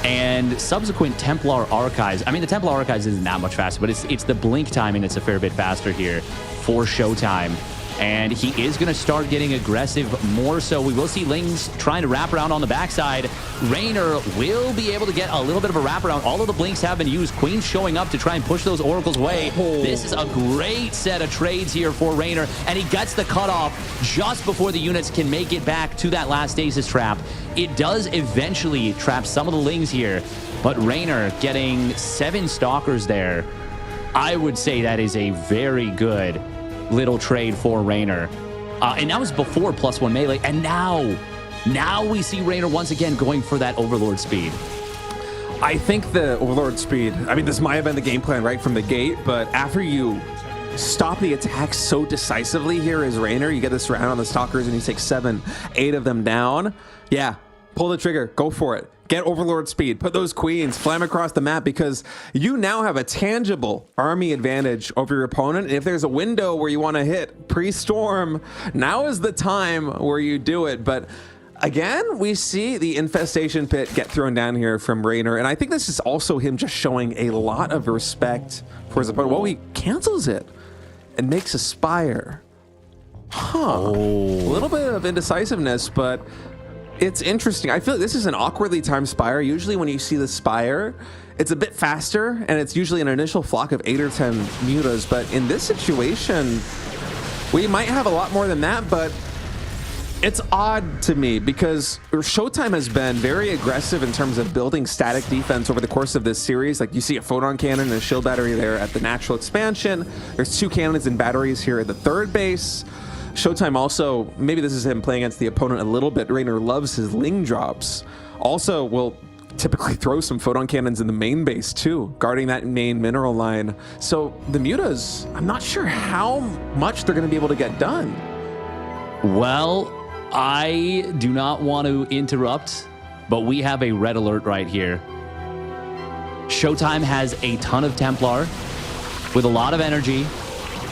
and subsequent Templar Archives. I mean, the Templar Archives isn't that much faster, but it's the blink timing that's a fair bit faster here for Showtime. And he is going to start getting aggressive more so. We will see Lings trying to wrap around on the backside. Reynor will be able to get a little bit of a wraparound. All of the blinks have been used. Queen's showing up to try and push those oracles away. This is a great set of trades here for Reynor, and he gets the cutoff just before the units can make it back to that last stasis trap. It does eventually trap some of the Lings here, but Reynor getting 7 stalkers there. I would say that is a very good little trade for Reynor. And that was before +1 melee. And now we see Reynor once again going for that Overlord speed. I think the Overlord speed, I mean, this might have been the game plan right from the gate, but after you stop the attack so decisively here as Reynor, you get this round on the Stalkers and you take 7, 8 of them down. Yeah, pull the trigger, go for it. Get Overlord speed, put those queens, flam across the map, because you now have a tangible army advantage over your opponent. And if there's a window where you want to hit pre-storm, now is the time where you do it. But again, we see the infestation pit get thrown down here from Reynor. And I think this is also him just showing a lot of respect for his opponent. Well, he cancels it and makes a Spire. A little bit of indecisiveness, but it's interesting. I feel like this is an awkwardly timed Spire. Usually when you see the Spire, it's a bit faster, and it's usually an initial flock of 8 or 10 mutas. But in this situation, we might have a lot more than that, but it's odd to me because Showtime has been very aggressive in terms of building static defense over the course of this series. Like, you see a photon cannon and a shield battery there at the natural expansion. There's 2 cannons and batteries here at the third base. Showtime also, maybe this is him playing against the opponent a little bit. Reynor loves his Ling drops. Also will typically throw some photon cannons in the main base too, guarding that main mineral line. So the mutas, I'm not sure how much they're going to be able to get done. Well, I do not want to interrupt, but we have a red alert right here. Showtime has a ton of Templar with a lot of energy,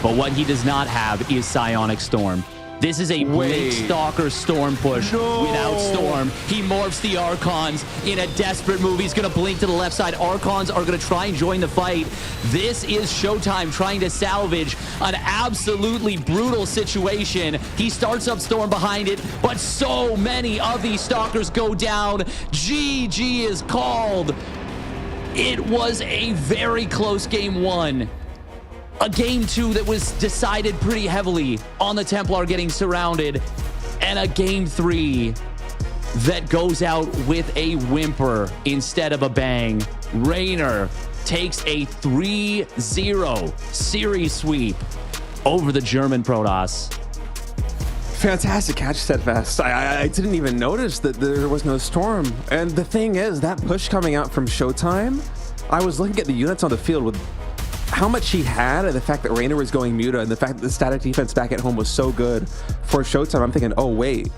but what he does not have is Psionic Storm. This is a Blink Stalker Storm push without Storm. He morphs the Archons in a desperate move. He's going to blink to the left side. Archons are going to try and join the fight. This is Showtime trying to salvage an absolutely brutal situation. He starts up Storm behind it, but so many of these Stalkers go down. GG is called. It was a very close game 1. A game 2 that was decided pretty heavily on the Templar getting surrounded, and a game 3 that goes out with a whimper instead of a bang. Reynor takes a 3-0 series sweep over the German Protoss. Fantastic catch, Steadfast. I didn't even notice that there was no Storm. And the thing is, that push coming out from Showtime, I was looking at the units on the field with how much he had, and the fact that Reynor was going muta, and the fact that the static defense back at home was so good for Showtime. I'm thinking, oh wait,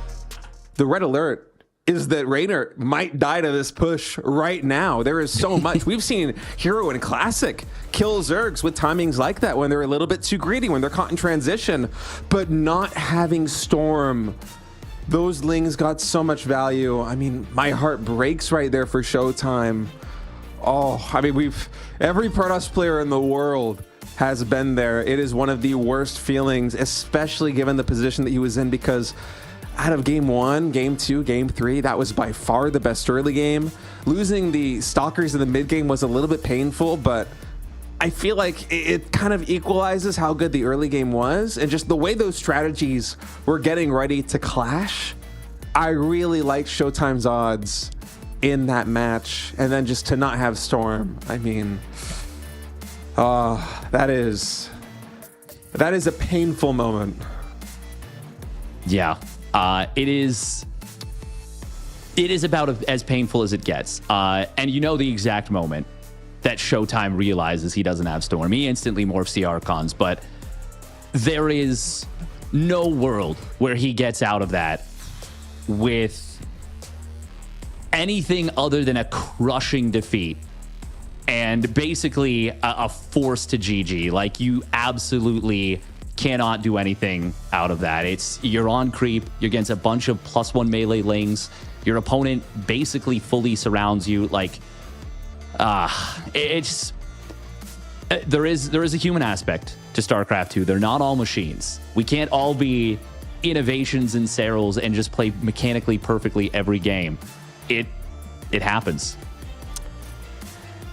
the red alert is that Reynor might die to this push right now. There is so much. We've seen Hero and Classic kill Zergs with timings like that when they're a little bit too greedy, when they're caught in transition, but not having Storm. Those Lings got so much value. I mean, my heart breaks right there for Showtime. Oh, I mean, every Protoss player in the world has been there. It is one of the worst feelings, especially given the position that he was in, because out of game 1, game 2, game 3, that was by far the best early game. Losing the Stalkers in the mid game was a little bit painful, but I feel like it kind of equalizes how good the early game was, and just the way those strategies were getting ready to clash. I really liked Showtime's odds in that match, and then just to not have Storm, I mean, that is a painful moment. Yeah. It is about as painful as it gets. And you know the exact moment that Showtime realizes he doesn't have Storm. He instantly morphs the Archons, but there is no world where he gets out of that with anything other than a crushing defeat and basically a force to GG. Like, you absolutely cannot do anything out of that. You're on creep, you're against a bunch of +1 melee lings, your opponent basically fully surrounds you. Like, it's there is a human aspect to StarCraft 2. They're not all machines. We can't all be innovations and Serrals and just play mechanically perfectly every game. It happens.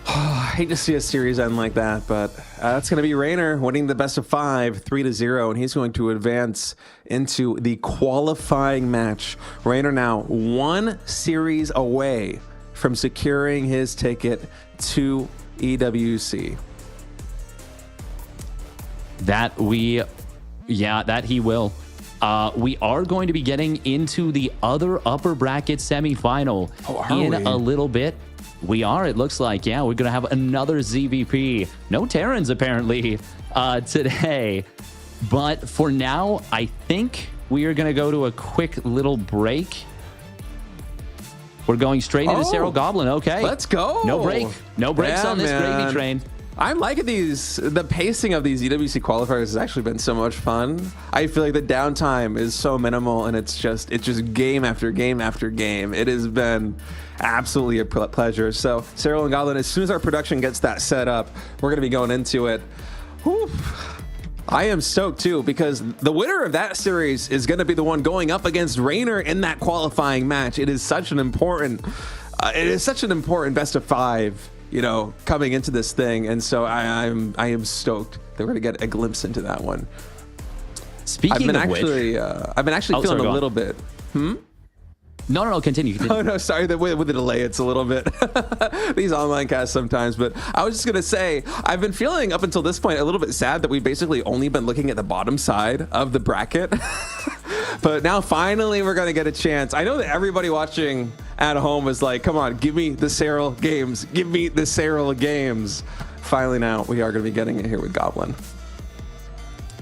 I hate to see a series end like that, but that's going to be Reynor winning the best of 5, 3-0, and he's going to advance into the qualifying match. Reynor now 1 series away from securing his ticket to EWC. That he will. We are going to be getting into the other upper bracket semifinal in a little bit. We are, it looks like. Yeah, we're going to have another ZVP. No Terrans, apparently, today. But for now, I think we are going to go to a quick little break. We're going straight into Serral Goblin. Okay. Let's go. No break. No breaks on this gravy train. I'm liking the pacing of these EWC qualifiers has actually been so much fun. I feel like the downtime is so minimal, and it's just game after game after game. It has been absolutely a pleasure. So Serral and Goblin, as soon as our production gets that set up, we're going to be going into it. Whew. I am stoked too, because the winner of that series is going to be the one going up against Reynor in that qualifying match. It is such an important best of 5, you know, coming into this thing, and so I am stoked that we're going to get a glimpse into that one. Speaking of which, I've been actually feeling a little bit. No, continue. Oh, no, sorry. With the delay, it's a little bit these online casts sometimes. But I was just going to say, I've been feeling up until this point a little bit sad that we've basically only been looking at the bottom side of the bracket. But now finally we're going to get a chance. I know that everybody watching at home was like, come on, give me the Serral games. Give me the Serral games. Finally now we are going to be getting it here with Goblin.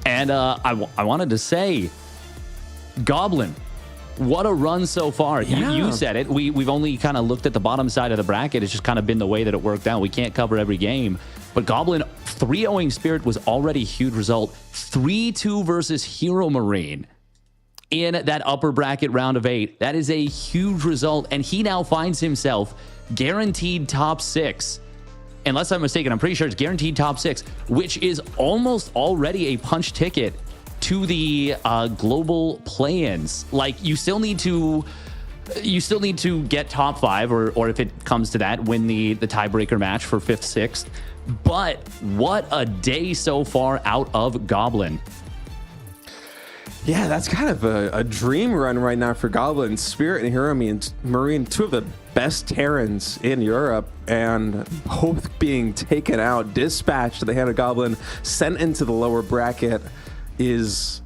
And I wanted to say, Goblin, what a run so far. Yeah. You said it. We've only kind of looked at the bottom side of the bracket. It's just kind of been the way that it worked out. We can't cover every game. But Goblin 3-0ing Spirit was already a huge result. 3-2 versus Hero Marine in that upper bracket round of 8. That is a huge result. And he now finds himself guaranteed top 6. Unless I'm mistaken, I'm pretty sure it's guaranteed top 6, which is almost already a punch ticket to the global play-ins. Like, you still need to get top 5, or if it comes to that, win the tiebreaker match for 5th, 6th. But what a day so far out of Goblin. Yeah, that's kind of a dream run right now for Goblin. Spirit and Hero Marine, 2 of the best Terrans in Europe, and both being taken out, dispatched to the hand of Goblin, sent into the lower bracket is...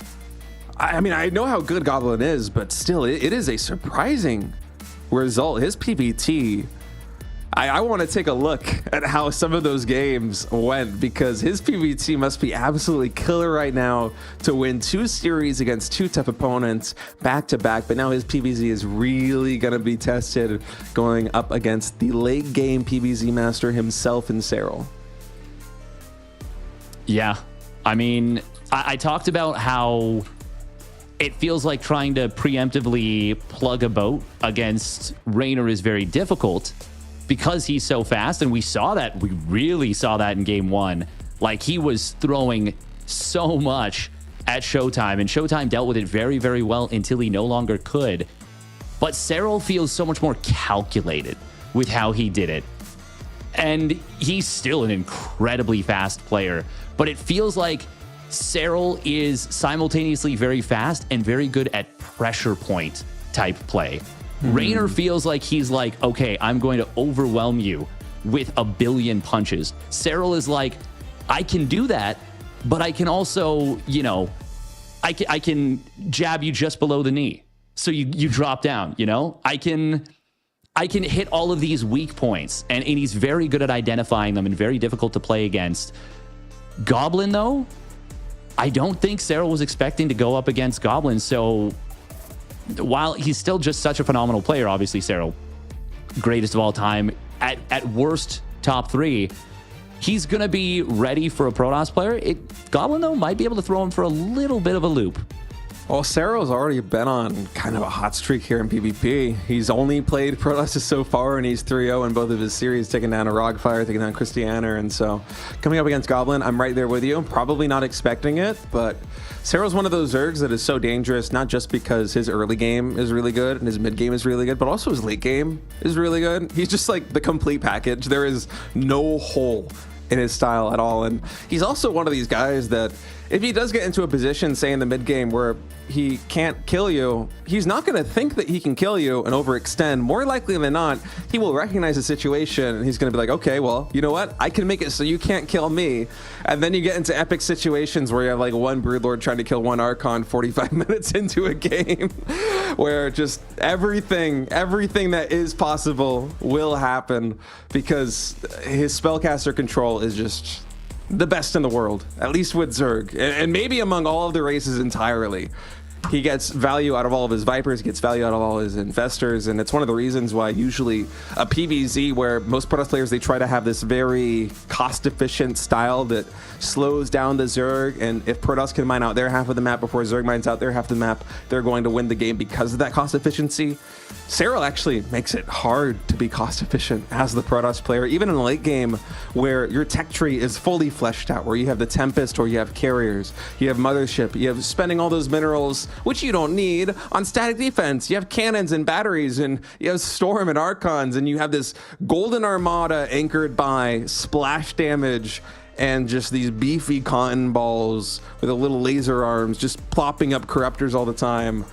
I mean, I know how good Goblin is, but still, it is a surprising result. His PVT... I want to take a look at how some of those games went, because his PvT must be absolutely killer right now to win 2 series against 2 tough opponents back to back. But now his PvZ is really going to be tested going up against the late game PvZ master himself in Serral. Yeah. I mean, I talked about how it feels like trying to preemptively plug a boat against Reynor is very difficult because he's so fast. And we saw that. We really saw that in game 1. Like, he was throwing so much at Showtime, and Showtime dealt with it very, very well until he no longer could. But Serral feels so much more calculated with how he did it. And he's still an incredibly fast player, but it feels like Serral is simultaneously very fast and very good at pressure point type play. Reynor feels like he's like, okay, I'm going to overwhelm you with a billion punches. Serral is like, I can do that, but I can also, you know, I can jab you just below the knee, so you drop down. You know, I can hit all of these weak points, and he's very good at identifying them and very difficult to play against. Goblin, though, I don't think Serral was expecting to go up against Goblin. So while he's still just such a phenomenal player, obviously Serral, greatest of all time, at worst top 3, he's going to be ready for a Protoss player. Goblin, though, might be able to throw him for a little bit of a loop. Well, Serral's already been on kind of a hot streak here in PvP. He's only played Protoss so far, and he's 3-0 in both of his series, taking down a Rogfire, taking down Christianer. And so coming up against Goblin, I'm right there with you. I'm probably not expecting it, but Serral's one of those Zergs that is so dangerous, not just because his early game is really good and his mid game is really good, but also his late game is really good. He's just like the complete package. There is no hole in his style at all. And he's also one of these guys that if he does get into a position, say in the mid game, where he can't kill you, he's not going to think that he can kill you and overextend. More likely than not, he will recognize the situation and he's going to be like, okay, well, you know what? I can make it so you can't kill me. And then you get into epic situations where you have like one Broodlord trying to kill one Archon 45 minutes into a game where just everything that is possible will happen because his spellcaster control is just the best in the world, at least with Zerg, and maybe among all of the races entirely. He gets value out of all of his Vipers, gets value out of all his Infestors, and it's one of the reasons why usually a PvZ, where most Protoss players, they try to have this very cost-efficient style that slows down the Zerg, and if Protoss can mine out their half of the map before Zerg mines out their half of the map, they're going to win the game because of that cost efficiency. Serral actually makes it hard to be cost efficient as the Protoss player, even in the late game where your tech tree is fully fleshed out, where you have the Tempest or you have Carriers, you have Mothership, you have spending all those minerals, which you don't need, on static defense. You have cannons and batteries, and you have Storm and Archons, and you have this Golden Armada anchored by splash damage and just these beefy cotton balls with a little laser arms just plopping up Corruptors all the time.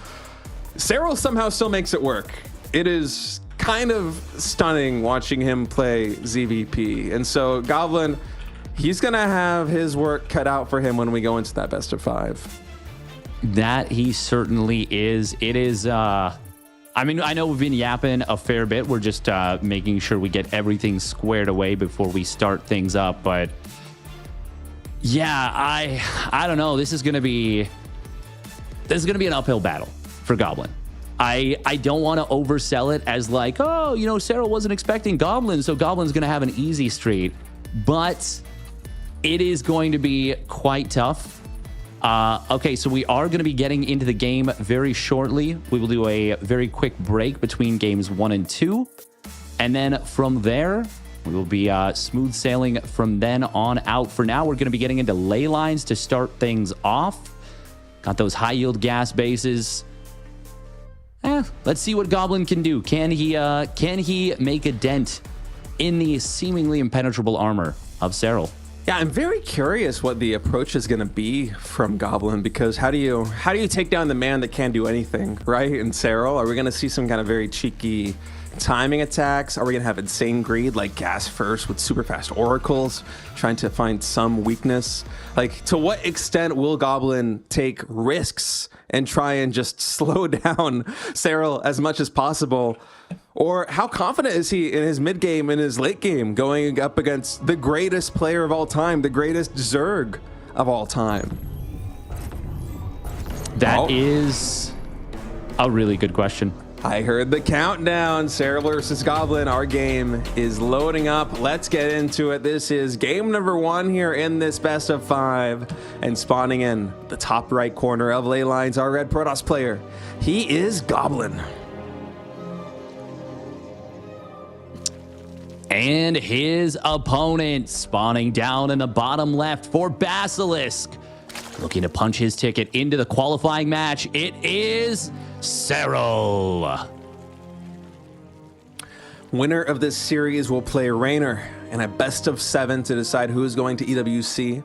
Serral somehow still makes it work. It is kind of stunning watching him play ZVP. And so Goblin, he's going to have his work cut out for him when we go into that best of 5. That he certainly is. It is, I mean, I know we've been yapping a fair bit. We're just making sure we get everything squared away before we start things up. But yeah, I don't know. This is going to be an uphill battle for Goblin. I don't want to oversell it as like, oh, you know, Serral wasn't expecting Goblin, so Goblin's going to have an easy street. But it is going to be quite tough. Okay, so we are going to be getting into the game very shortly. We will do a very quick break between games 1 and 2. And then from there, we will be smooth sailing from then on out. For now, we're going to be getting into ley lines to start things off. Got those high yield gas bases. Let's see what Goblin can do. Can he make a dent in the seemingly impenetrable armor of Serral? Yeah, I'm very curious what the approach is going to be from Goblin, because how do you take down the man that can't do anything, right? In Serral, are we going to see some kind of very cheeky timing attacks? Are we going to have insane greed like Gas First with super fast oracles, trying to find some weakness? Like, to what extent will Goblin take risks and try and just slow down Serral as much as possible? Or how confident is he in his mid game and his late game going up against the greatest player of all time, the greatest Zerg of all time? That is a really good question. I heard the countdown. Serral versus Goblin. Our game is loading up. Let's get into it. This is game number 1 here in this best of 5. And spawning in the top right corner of ley lines, our red Protoss player. He is Goblin. And his opponent spawning down in the bottom left for Basilisk. Looking to punch his ticket into the qualifying match. It is Serral. Winner of this series will play Reynor in a best of 7 to decide who is going to EWC.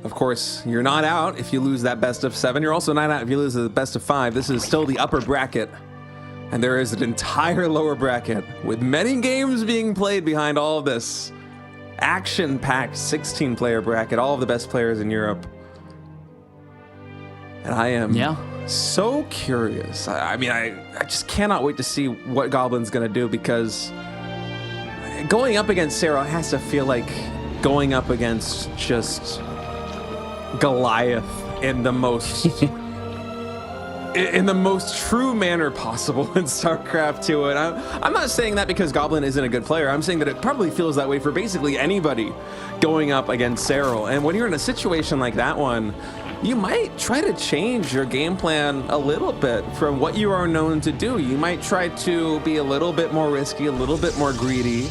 Of course, you're not out if you lose that best of 7. You're also not out if you lose the best of 5. This is still the upper bracket. And there is an entire lower bracket with many games being played behind all of this. Action-packed 16-player bracket, all of the best players in Europe. And I am so curious. I mean, I just cannot wait to see what Goblin's going to do, because going up against Serral has to feel like going up against just Goliath in the most in the most true manner possible in StarCraft 2. And I'm not saying that because Goblin isn't a good player. I'm saying that it probably feels that way for basically anybody going up against Serral. And when you're in a situation like that one, you might try to change your game plan a little bit from what you are known to do. You might try to be a little bit more risky, a little bit more greedy.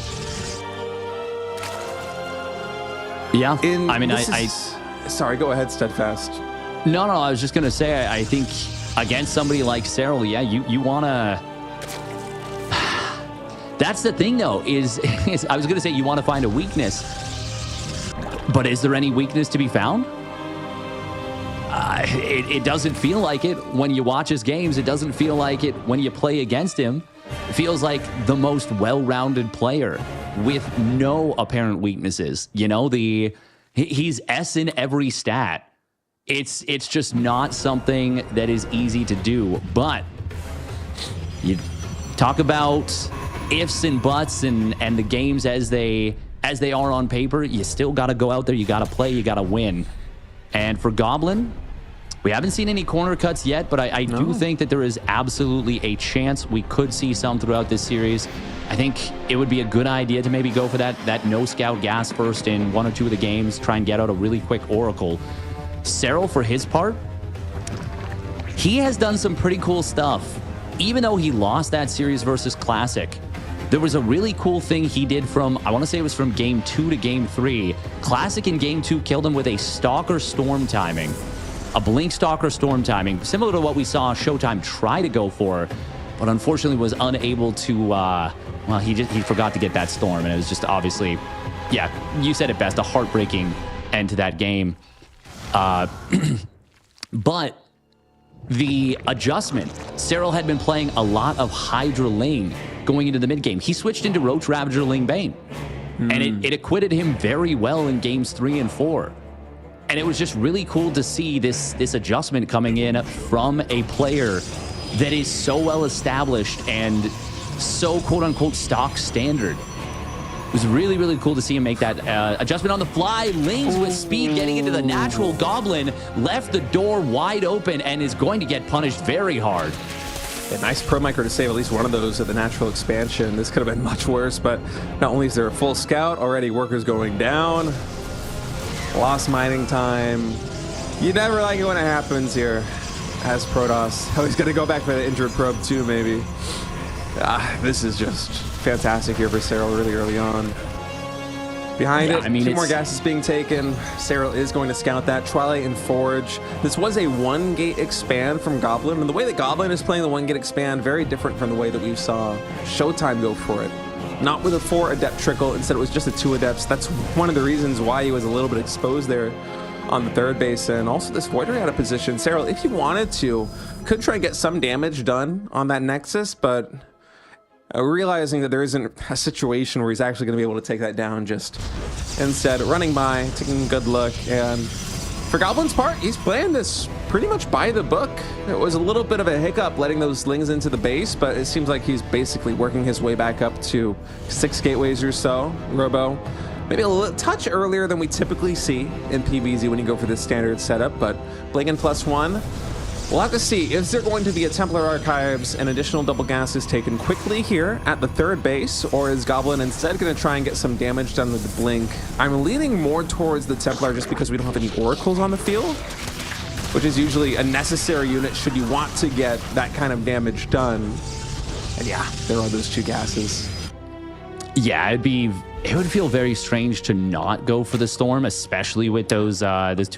Yeah, I mean, sorry, go ahead, Steadfast. No, I was just going to say, I think against somebody like Serral, yeah, you want to... That's the thing, though, is I was going to say you want to find a weakness. But is there any weakness to be found? It doesn't feel like it when you watch his games. It doesn't feel like it when you play against him. It feels like the most well-rounded player with no apparent weaknesses. You know, he's S in every stat. It's just not something that is easy to do. But you talk about ifs and buts and the games as they are on paper. You still got to go out there. You got to play. You got to win. And for Goblin, we haven't seen any corner cuts yet, but I do think that there is absolutely a chance we could see some throughout this series. I think it would be a good idea to maybe go for that no scout gas first in 1 or 2 of the games, try and get out a really quick Oracle. Serral, for his part, he has done some pretty cool stuff. Even though he lost that series versus Classic, there was a really cool thing he did from, I want to say it was from game 2 to game 3. Classic in game 2 killed him with a Stalker Storm timing. A Blink Stalker Storm timing, similar to what we saw Showtime try to go for, but unfortunately was unable to, well, he forgot to get that Storm, and it was just obviously, yeah, you said it best, a heartbreaking end to that game. But the adjustment, Serral had been playing a lot of Hydra Ling going into the mid game. He switched into Roach Ravager Ling Bane, and it acquitted him very well in games 3 and 4. And it was just really cool to see this adjustment coming in from a player that is so well established and so quote unquote stock standard. It was really, really cool to see him make that adjustment on the fly. Lings with speed getting into the natural. Goblin left the door wide open and is going to get punished very hard. A nice pro micro to save at least one of those at the natural expansion. This could have been much worse, but not only is there a full scout, already workers going down. Lost mining time. You never like it when it happens here as Protoss. Oh, he's going to go back for the injured probe too, maybe. This is just fantastic here for Serral really early on. Behind it, I mean, 2 more gases being taken. Serral is going to scout that. Twilight and Forge. This was a 1-gate expand from Goblin, and the way that Goblin is playing the 1-gate expand, very different from the way that we saw Showtime go for it. Not with a 4 adept trickle, instead it was just a 2 adepts. That's one of the reasons why he was a little bit exposed there on the 3rd base. And also this Void Ray out of position. Serral, if he wanted to, could try and get some damage done on that Nexus, but realizing that there isn't a situation where he's actually going to be able to take that down, just instead running by, taking a good look, and for Goblin's part, he's playing this pretty much by the book. It was a little bit of a hiccup letting those slings into the base, but it seems like he's basically working his way back up to 6 gateways or so. Robo, maybe a little touch earlier than we typically see in PvZ when you go for this standard setup, but Blinken +1. We'll have to see. Is there going to be a Templar Archives and additional double gases taken quickly here at the 3rd base, or is Goblin instead going to try and get some damage done with the Blink? I'm leaning more towards the Templar just because we don't have any Oracles on the field, which is usually a necessary unit should you want to get that kind of damage done. And yeah, there are those 2 gases. Yeah, it would feel very strange to not go for the Storm, especially with those 2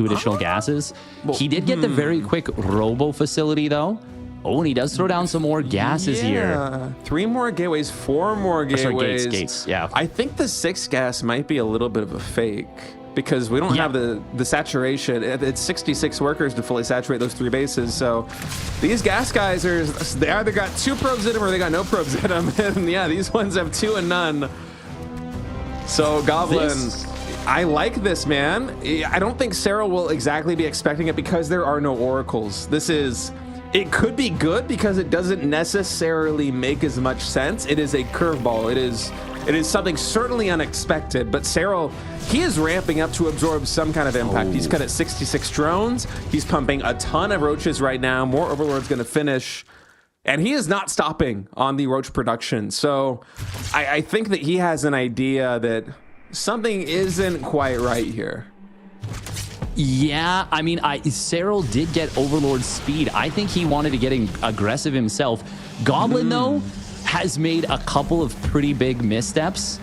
additional gases. Well, he did get the very quick Robo facility, though. Oh, and he does throw down some more gases here. 3 more gateways, 4 more gateways. Gates, yeah. I think the 6 gas might be a little bit of a fake because we don't have the saturation. It's 66 workers to fully saturate those 3 bases. So these gas geysers, they either got 2 probes in them or they got no probes in them. And yeah, these ones have 2 and none. So Goblin, I like this, man. I don't think Serral will exactly be expecting it because there are no oracles. It could be good because it doesn't necessarily make as much sense. It is a curveball. It is something certainly unexpected, but Serral, he is ramping up to absorb some kind of impact. He's cut at 66 drones. He's pumping a ton of roaches right now. More Overlord's going to finish. And he is not stopping on the roach production. So I think that he has an idea that something isn't quite right here. Yeah, I mean, Serral did get Overlord speed. I think he wanted to get aggressive himself. Goblin, though, has made a couple of pretty big missteps.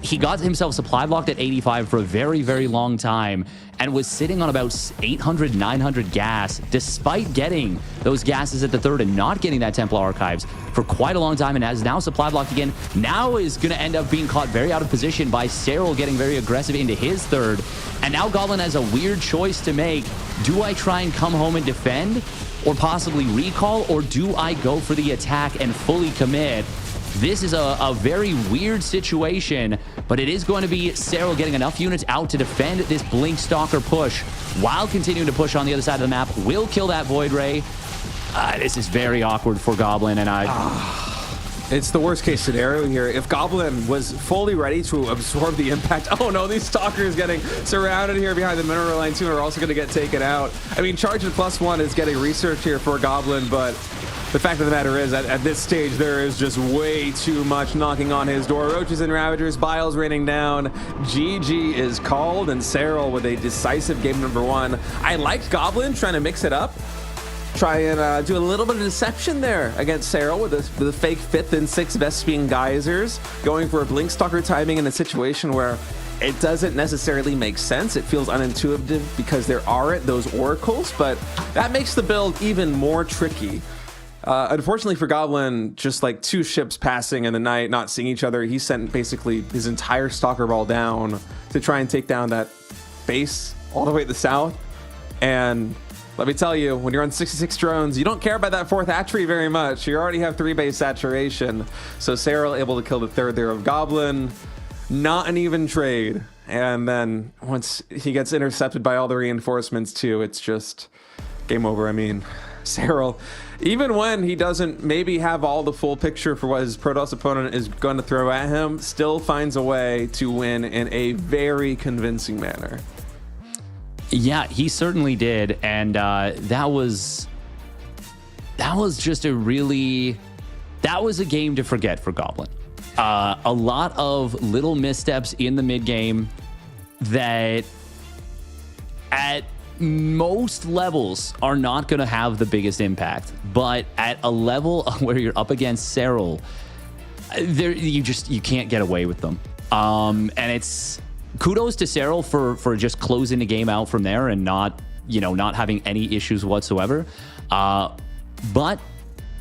He got himself supply blocked at 85 for a very, very long time and was sitting on about 800, 900 gas, despite getting those gases at the 3rd and not getting that Templar Archives for quite a long time, and has now supply blocked again. Now is going to end up being caught very out of position by Serral getting very aggressive into his 3rd. And now Goblin has a weird choice to make. Do I try and come home and defend or possibly recall, or do I go for the attack and fully commit? This is a very weird situation, but it is going to be Serral getting enough units out to defend this Blink Stalker push while continuing to push on the other side of the map. Will kill that Void Ray. This is very awkward for Goblin, and it's the worst case scenario here. If Goblin was fully ready to absorb the impact, oh no, these Stalkers getting surrounded here behind the mineral line too are also going to get taken out. I mean, charge at +1 is getting research here for Goblin, but the fact of the matter is, at this stage, there is just way too much knocking on his door. Roaches and Ravagers, Biles raining down. GG is called, and Serral with a decisive game number 1. I liked Goblin trying to mix it up. Try and do a little bit of deception there against Serral with the fake 5th and 6th Vespian Geysers, going for a Blink Stalker timing in a situation where it doesn't necessarily make sense. It feels unintuitive because there aren't those oracles, but that makes the build even more tricky. Unfortunately for Goblin, just like 2 ships passing in the night, not seeing each other, he sent basically his entire Stalker ball down to try and take down that base all the way to the south. And let me tell you, when you're on 66 drones, you don't care about that 4th hatchery very much. You already have 3 base saturation. So Serral able to kill the 3rd there of Goblin. Not an even trade. And then once he gets intercepted by all the reinforcements too, it's just game over. I mean, Serral, even when he doesn't maybe have all the full picture for what his Protoss opponent is going to throw at him, still finds a way to win in a very convincing manner. Yeah, he certainly did, and that was just a game to forget for Goblin. A lot of little missteps in the mid game that at most levels are not going to have the biggest impact, but at a level where you're up against Serral, you can't get away with them. And it's kudos to Serral for just closing the game out from there and not having any issues whatsoever. But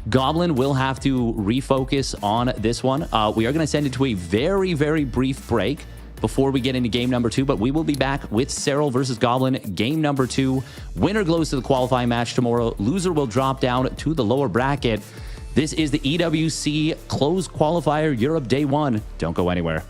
Goblin will have to refocus on this one. We are going to send it to a very, very brief break before we get into game number 2, but we will be back with Serral versus Goblin, game number 2. Winner goes to the qualifying match tomorrow. Loser will drop down to the lower bracket. This is the EWC Closed Qualifier Europe Day 1. Don't go anywhere.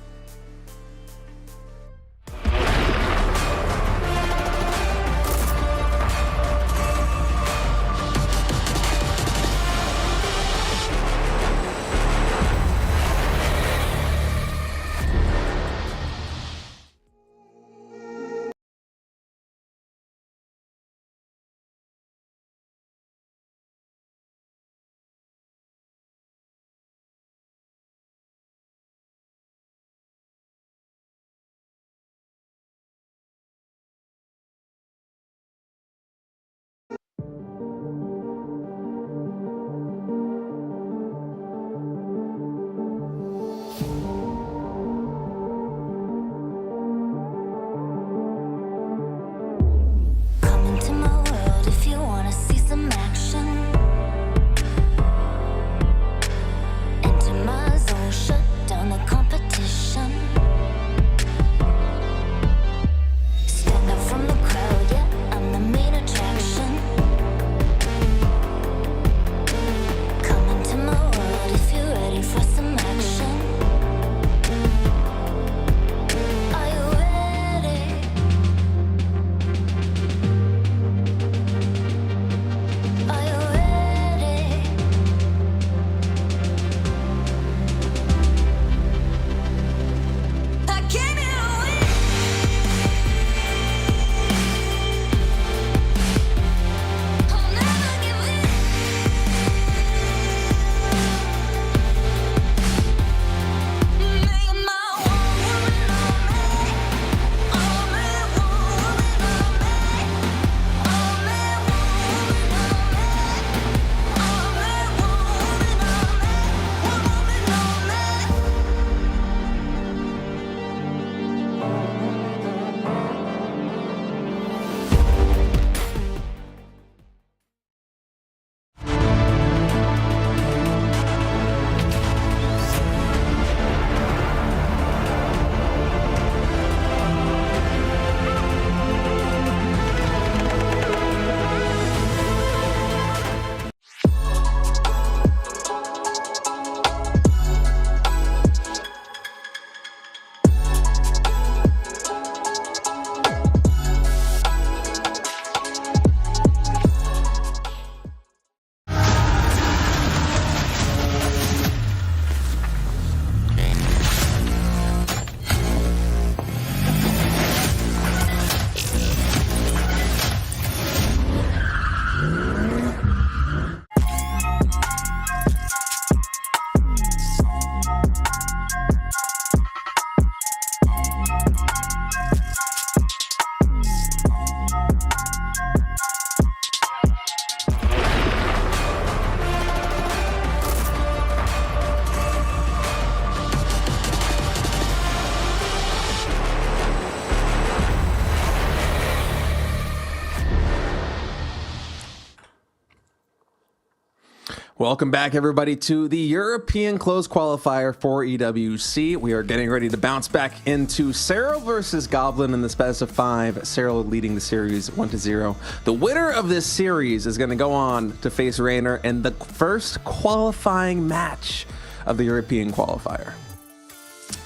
Welcome back, everybody, to the European Close Qualifier for EWC. We are getting ready to bounce back into Serral versus Goblin in the best of 5. Serral leading the series 1-0. The winner of this series is going to go on to face Reynor in the first qualifying match of the European Qualifier.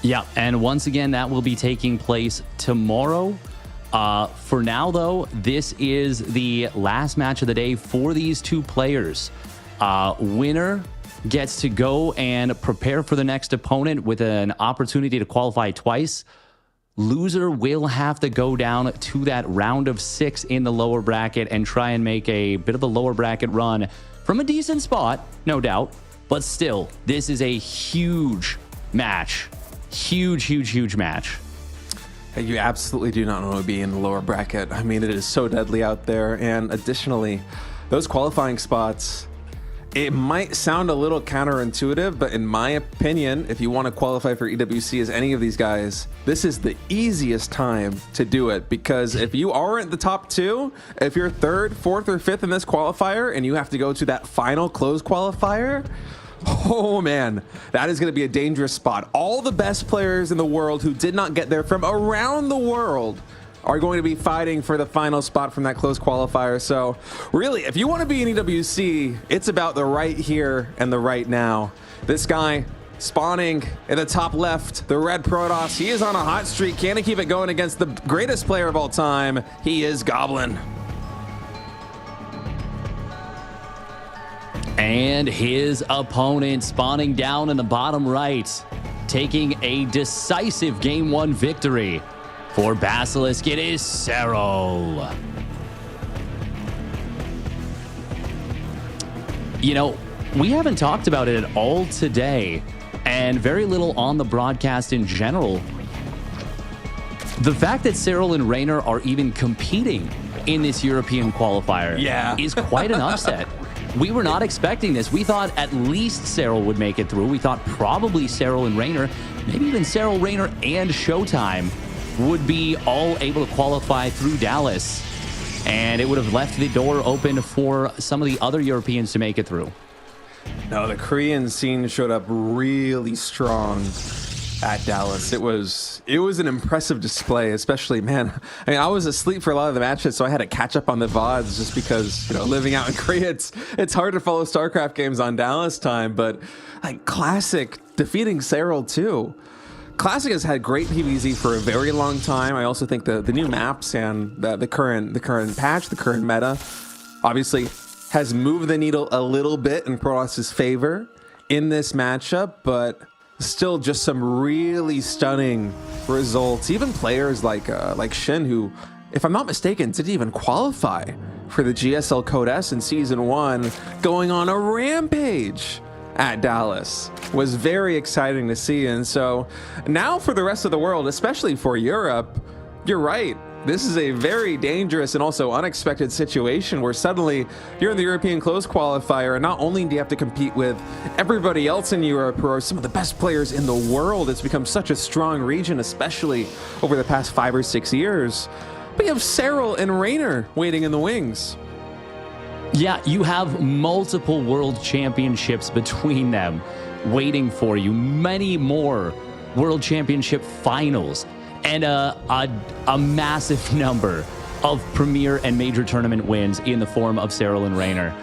Yeah, and once again, that will be taking place tomorrow. For now, though, this is the last match of the day for these two players. Winner gets to go and prepare for the next opponent with an opportunity to qualify twice. Loser will have to go down to that round of 6 in the lower bracket and try and make a bit of a lower bracket run from a decent spot, no doubt. But still, this is a huge match. Huge match. You absolutely do not want to be in the lower bracket. I mean, it is so deadly out there. And additionally, those qualifying spots, it might sound a little counterintuitive, but in my opinion, if you want to qualify for EWC as any of these guys, this is the easiest time to do it. Because if you aren't the top 2, if you're 3rd, 4th, or 5th in this qualifier, and you have to go to that final close qualifier, oh man, that is going to be a dangerous spot. All the best players in the world who did not get there from around the world are going to be fighting for the final spot from that close qualifier. So really, if you want to be in EWC, it's about the right here and the right now. This guy spawning in the top left, the red Protoss, he is on a hot streak. Can he keep it going against the greatest player of all time? He is Goblin. And his opponent spawning down in the bottom right, taking a decisive Game 1 victory. For Basilisk, it is Serral. You know, we haven't talked about it at all today, and very little on the broadcast in general. The fact that Serral and Reynor are even competing in this European qualifier is quite an upset. We were not expecting this. We thought at least Serral would make it through. We thought probably Serral and Reynor, maybe even Serral, Reynor, and Showtime would be all able to qualify through Dallas, and it would have left the door open for some of the other Europeans to make it through. No, the Korean scene showed up really strong at Dallas. It was an impressive display, especially, man. I mean, I was asleep for a lot of the matches, so I had to catch up on the VODs just because, you know, living out in Korea, it's hard to follow StarCraft games on Dallas time, but like Classic defeating Serral too. Classic has had great PvZ for a very long time. I also think the new maps and the current patch, the current meta, obviously has moved the needle a little bit in Protoss's favor in this matchup, but still just some really stunning results. Even players like Shin, who, if I'm not mistaken, didn't even qualify for the GSL Code S in Season 1, going on a rampage at Dallas, was very exciting to see. And so now for the rest of the world, especially for Europe, you're right. This is a very dangerous and also unexpected situation where suddenly you're in the European Close Qualifier, and not only do you have to compete with everybody else in Europe who are some of the best players in the world, it's become such a strong region, especially over the past 5 or 6 years, but you have Serral and Reynor waiting in the wings. Yeah, you have multiple world championships between them waiting for you, many more world championship finals, and a massive number of premier and major tournament wins in the form of Serral and Reynor.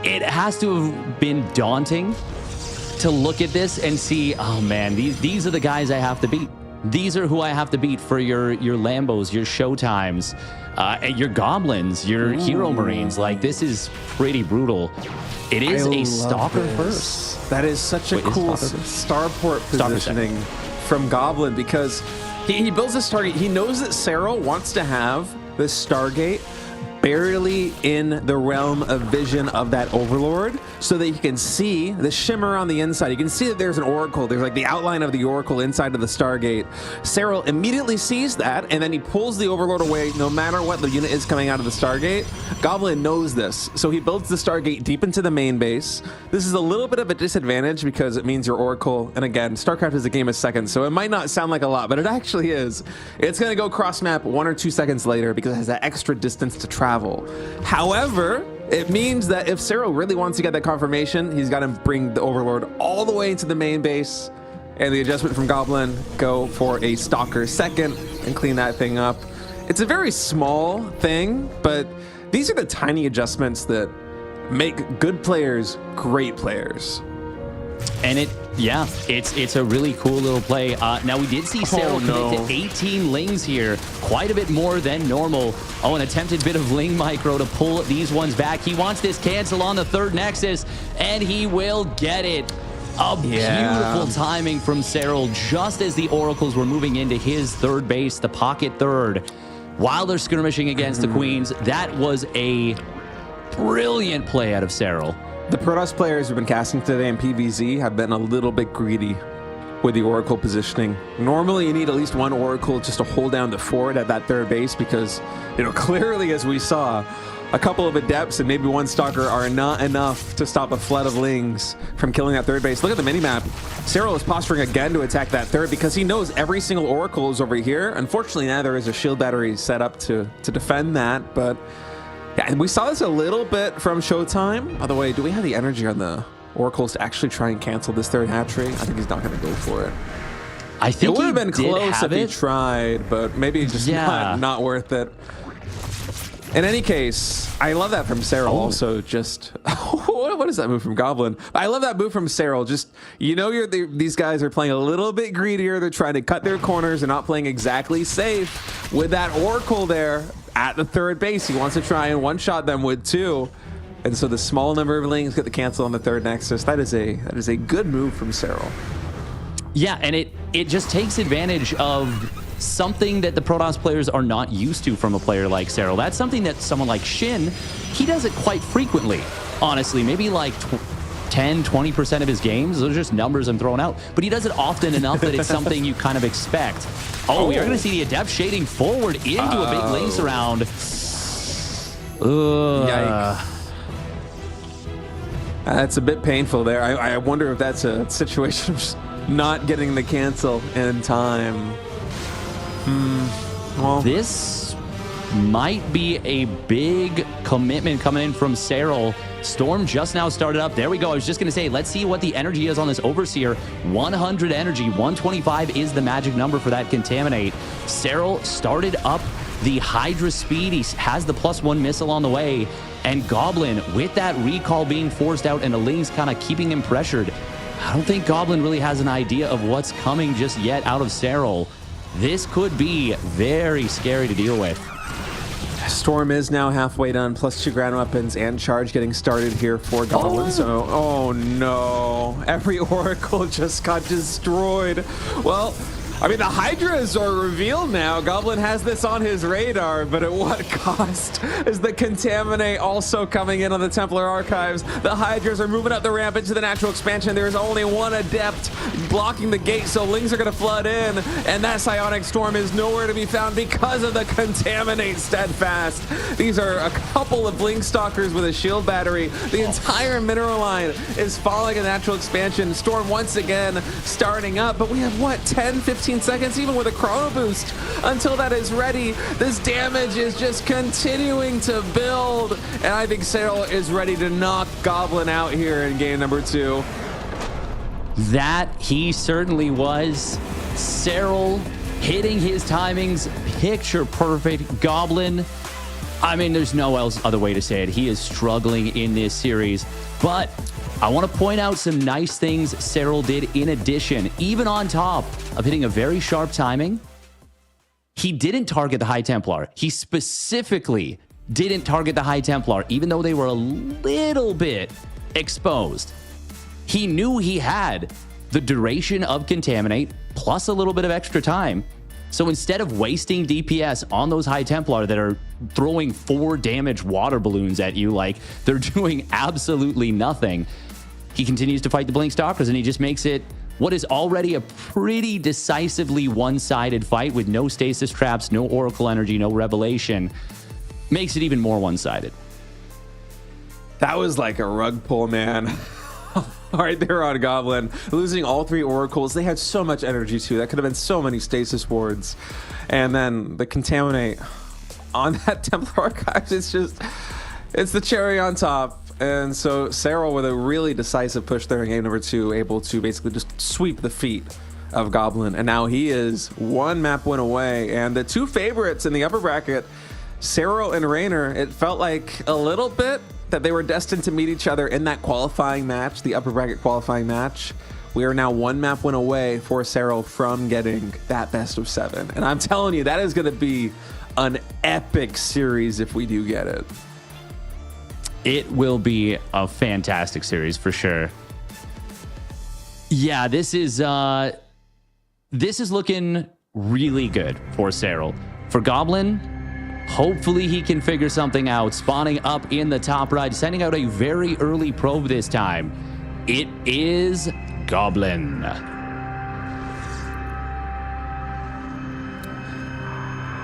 It has to have been daunting to look at this and see, oh man, these are the guys I have to beat. These are who I have to beat for your Lambos, your Showtimes, and your Goblins, your Hero Marines. Like, this is pretty brutal. It is a Stalker first. That is such a cool starport positioning from Goblin, because he builds this target. He knows that Serral wants to have this Stargate barely in the realm of vision of that Overlord, so that you can see the shimmer on the inside. You can see that there's an Oracle. There's like the outline of the Oracle inside of the Stargate. Serral immediately sees that, and then he pulls the Overlord away no matter what the unit is coming out of the Stargate. Goblin knows this, so he builds the Stargate deep into the main base. This is a little bit of a disadvantage because it means your Oracle, and again, StarCraft is a game of seconds, so it might not sound like a lot, but it actually is. It's going to go cross-map 1 or 2 seconds later because it has that extra distance to travel. However, It means that if Serral really wants to get that confirmation, he's got to bring the Overlord all the way into the main base, and the adjustment from Goblin, go for a Stalker second and clean that thing up. It's a very small thing, but these are the tiny adjustments that make good players great players. And it's a really cool little play. Now, we did see Serral commit to 18 Lings here, quite a bit more than normal. Oh, an attempted bit of Ling micro to pull these ones back. He wants this cancel on the third Nexus, and he will get it. Beautiful timing from Serral, just as the Oracles were moving into his third base, the pocket third, while they're skirmishing against the Queens. That was a brilliant play out of Serral. The Protoss players who've been casting today in PvZ have been a little bit greedy with the Oracle positioning. Normally, you need at least one Oracle just to hold down the fort at that third base because, clearly, as we saw, a couple of Adepts and maybe one Stalker are not enough to stop a flood of Lings from killing that third base. Look at the minimap. Serral is posturing again to attack that third because he knows every single Oracle is over here. Unfortunately, now there is a shield battery set up to defend that, but yeah, and we saw this a little bit from Showtime. By the way, do we have the energy on the Oracles to actually try and cancel this third hatchery? I think he's not going to go for it. I think it would have been close if he tried, but maybe just not worth it. In any case, I love that from Serral. Also, just what is that move from Goblin? I love that move from Serral. Just these guys are playing a little bit greedier. They're trying to cut their corners. They're not playing exactly safe with that Oracle there at the third base. He wants to try and one-shot them with two, and so the small number of Lings get the cancel on the third Nexus. That is a good move from Serral. Yeah, and it just takes advantage of something that the Protoss players are not used to from a player like Serral. That's something that someone like Shin, he does it quite frequently, honestly. Maybe like 10-20% of his games. Those are just numbers I'm throwing out. But he does it often enough that it's something you kind of expect. We are going to see the Adept shading forward into a big Ling surround. Yikes. That's a bit painful there. I wonder if that's a situation of just not getting the cancel in time. Well, this might be a big commitment coming in from Serral. Storm just now started up. There we go. I was just going to say, let's see what the energy is on this Overseer. 100 energy. 125 is the magic number for that Contaminate. Serral started up the Hydra speed. He has the +1 missile on the way. And Goblin, with that recall being forced out and the Lings kind of keeping him pressured, I don't think Goblin really has an idea of what's coming just yet out of Serral. This could be very scary to deal with. Storm is now halfway done, +2 ground weapons and charge getting started here for Goblin. So, oh no, every Oracle just got destroyed. Well, I mean, the Hydras are revealed now. Goblin has this on his radar, but at what cost? Is the Contaminate also coming in on the Templar Archives? The Hydras are moving up the ramp into the natural expansion. There's only one Adept blocking the gate, so Lings are going to flood in, and that Psionic Storm is nowhere to be found because of the Contaminate Steadfast. These are a couple of Ling Stalkers with a shield battery. The entire mineral line is falling in natural expansion. Storm once again starting up, but we have, what, 10, 15 seconds, even with a chrono boost, until that is ready. This damage is just continuing to build, and I think Serral is ready to knock Goblin out here in game number 2. That he certainly was. Serral hitting his timings, picture perfect. Goblin, I mean, there's no other way to say it. He is struggling in this series, but I want to point out some nice things Serral did in addition, even on top of hitting a very sharp timing. He didn't target the High Templar. He specifically didn't target the High Templar, even though they were a little bit exposed. He knew he had the duration of Contaminate plus a little bit of extra time. So instead of wasting DPS on those High Templar that are throwing 4 damage water balloons at you like they're doing absolutely nothing, he continues to fight the Blink Stalkers, and he just makes it what is already a pretty decisively one-sided fight with no stasis traps, no Oracle energy, no Revelation. Makes it even more one-sided. That was like a rug pull, man. Right there on Goblin. Losing all 3 Oracles. They had so much energy too. That could have been so many stasis wards. And then the Contaminate on that Templar Archives. It's just, It's the cherry on top. And so Serral, with a really decisive push there in game number 2, able to basically just sweep the feet of Goblin. And now he is 1 map win away. And the 2 favorites in the upper bracket, Serral and Reynor, it felt like a little bit that they were destined to meet each other in that qualifying match, the upper bracket qualifying match. We are now 1 map win away for Serral from getting that best of 7. And I'm telling you, that is going to be an epic series if we do get it. It will be a fantastic series for sure. Yeah, this is looking really good for Serral. For Goblin, hopefully he can figure something out. Spawning up in the top right, sending out a very early probe this time. It is Goblin.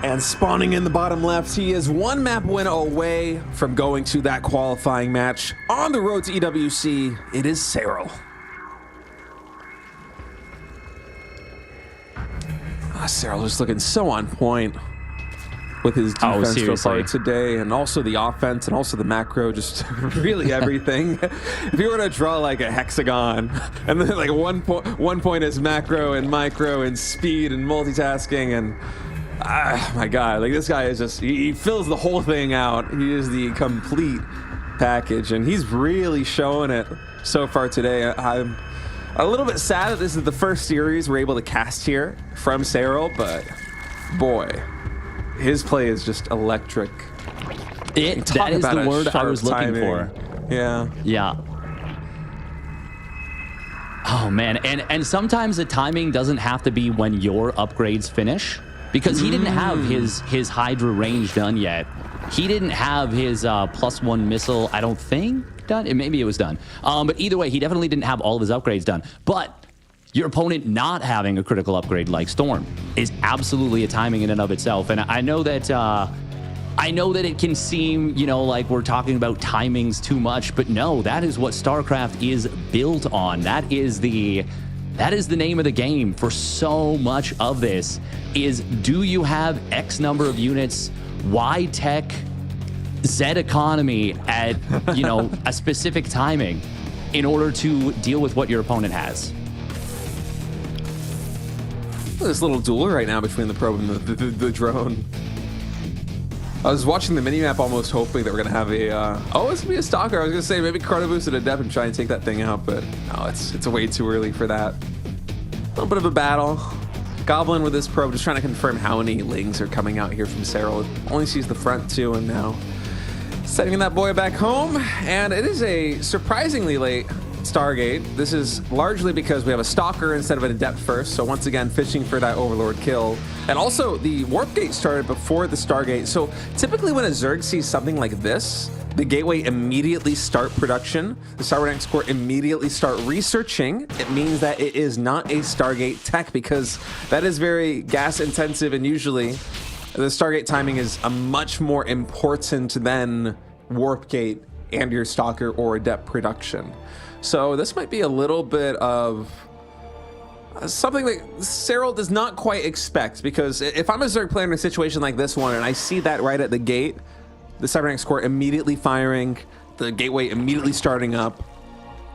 And spawning in the bottom left, he is 1 map win away from going to that qualifying match. On the road to EWC, it is Serral. Serral just looking so on point with his defense so far today, and also the offense, and also the macro, just really everything. If you were to draw like a hexagon, and then like one point is macro and micro and speed and multitasking, and my God, like this guy is just, he fills the whole thing out. He is the complete package, and he's really showing it so far today. I'm a little bit sad that this is the first series we're able to cast here from Serral, but boy, his play is just electric. That is the word I was looking for. Yeah. Yeah. Oh, man. And sometimes the timing doesn't have to be when your upgrades finish, because he didn't have his Hydra range done yet. He didn't have his +1 missile, I don't think, done. Maybe it was done. But either way, he definitely didn't have all of his upgrades done. But your opponent not having a critical upgrade like Storm is absolutely a timing in and of itself. And I know that it can seem, like we're talking about timings too much, but no, that is what StarCraft is built on. That is the name of the game for so much of this is, do you have X number of units, Y tech, Z economy at, a specific timing in order to deal with what your opponent has? This little duel right now between the probe and the drone. I was watching the minimap almost hoping that we're going to have it's going to be a stalker. I was going to say maybe Chrono Boost at a depth and try and take that thing out, but no, it's way too early for that. A little bit of a battle. Goblin with this probe just trying to confirm how many lings are coming out here from Serral. Only sees the front 2, and now sending that boy back home. And it is a surprisingly late Stargate. This is largely because we have a Stalker instead of an Adept first, so once again fishing for that Overlord kill. And also the Warp Gate started before the Stargate, so typically when a Zerg sees something like this, the Gateway immediately start production, the Cybernetics Core immediately start researching. It means that it is not a Stargate tech, because that is very gas intensive, and usually the Stargate timing is a much more important than Warp Gate and your Stalker or Adept production. So this might be a little bit of something that Serral does not quite expect, because if I'm a Zerg player in a situation like this one and I see that right at the gate, the Cybernetics Core immediately firing, the Gateway immediately starting up,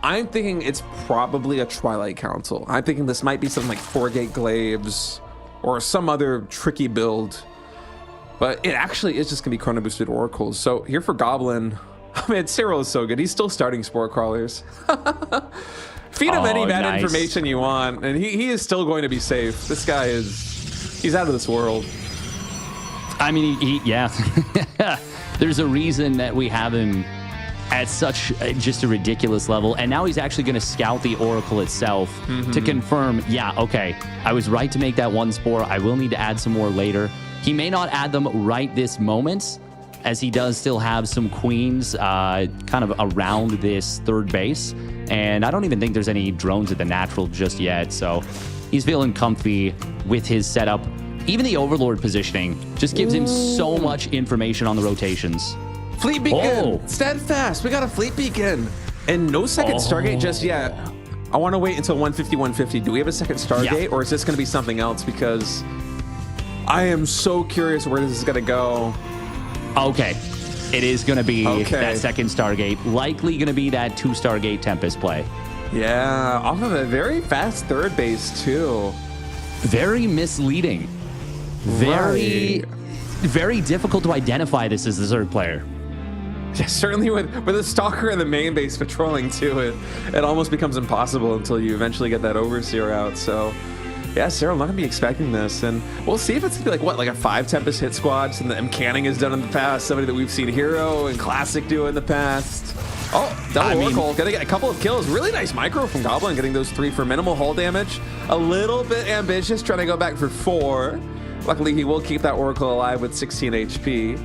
I'm thinking it's probably a Twilight Council. I'm thinking this might be something like 4-Gate Glaives or some other tricky build, but it actually is just gonna be Chrono Boosted Oracles. So here for Goblin, man, Serral is so good. He's still starting Spore Crawlers. Feed him any bad information you want, and he is still going to be safe. This guy he's out of this world. I mean, yeah. There's a reason that we have him at such just a ridiculous level, and now he's actually going to scout the Oracle itself to confirm, yeah, okay, I was right to make that 1 Spore. I will need to add some more later. He may not add them right this moment, as he does still have some queens kind of around this 3rd base. And I don't even think there's any drones at the natural just yet. So he's feeling comfy with his setup. Even the Overlord positioning just gives him so much information on the rotations. Fleet Beacon! Steadfast! We got a Fleet Beacon! And no second Stargate just yet. I want to wait until 150, 150. Do we have a second Stargate, or is this going to be something else? Because I am so curious where this is going to go. Okay. It is going to be Okay. that second Stargate. Likely going to be that 2 Stargate Tempest play. Yeah, off of a very fast third base, too. Very misleading. Very, very difficult to identify this as the third player. Yeah, certainly with a stalker in the main base patrolling too, it almost becomes impossible until you eventually get that overseer out. So yeah, Serral, I'm not gonna be expecting this, and we'll see if it's gonna be like a 5 Tempest hit squad, something that M. Canning has done in the past, somebody that we've seen Hero and Classic do in the past. Oh, double Oracle, gonna get a couple of kills. Really nice micro from Goblin, getting those 3 for minimal hull damage. A little bit ambitious, trying to go back for 4. Luckily, he will keep that Oracle alive with 16 HP.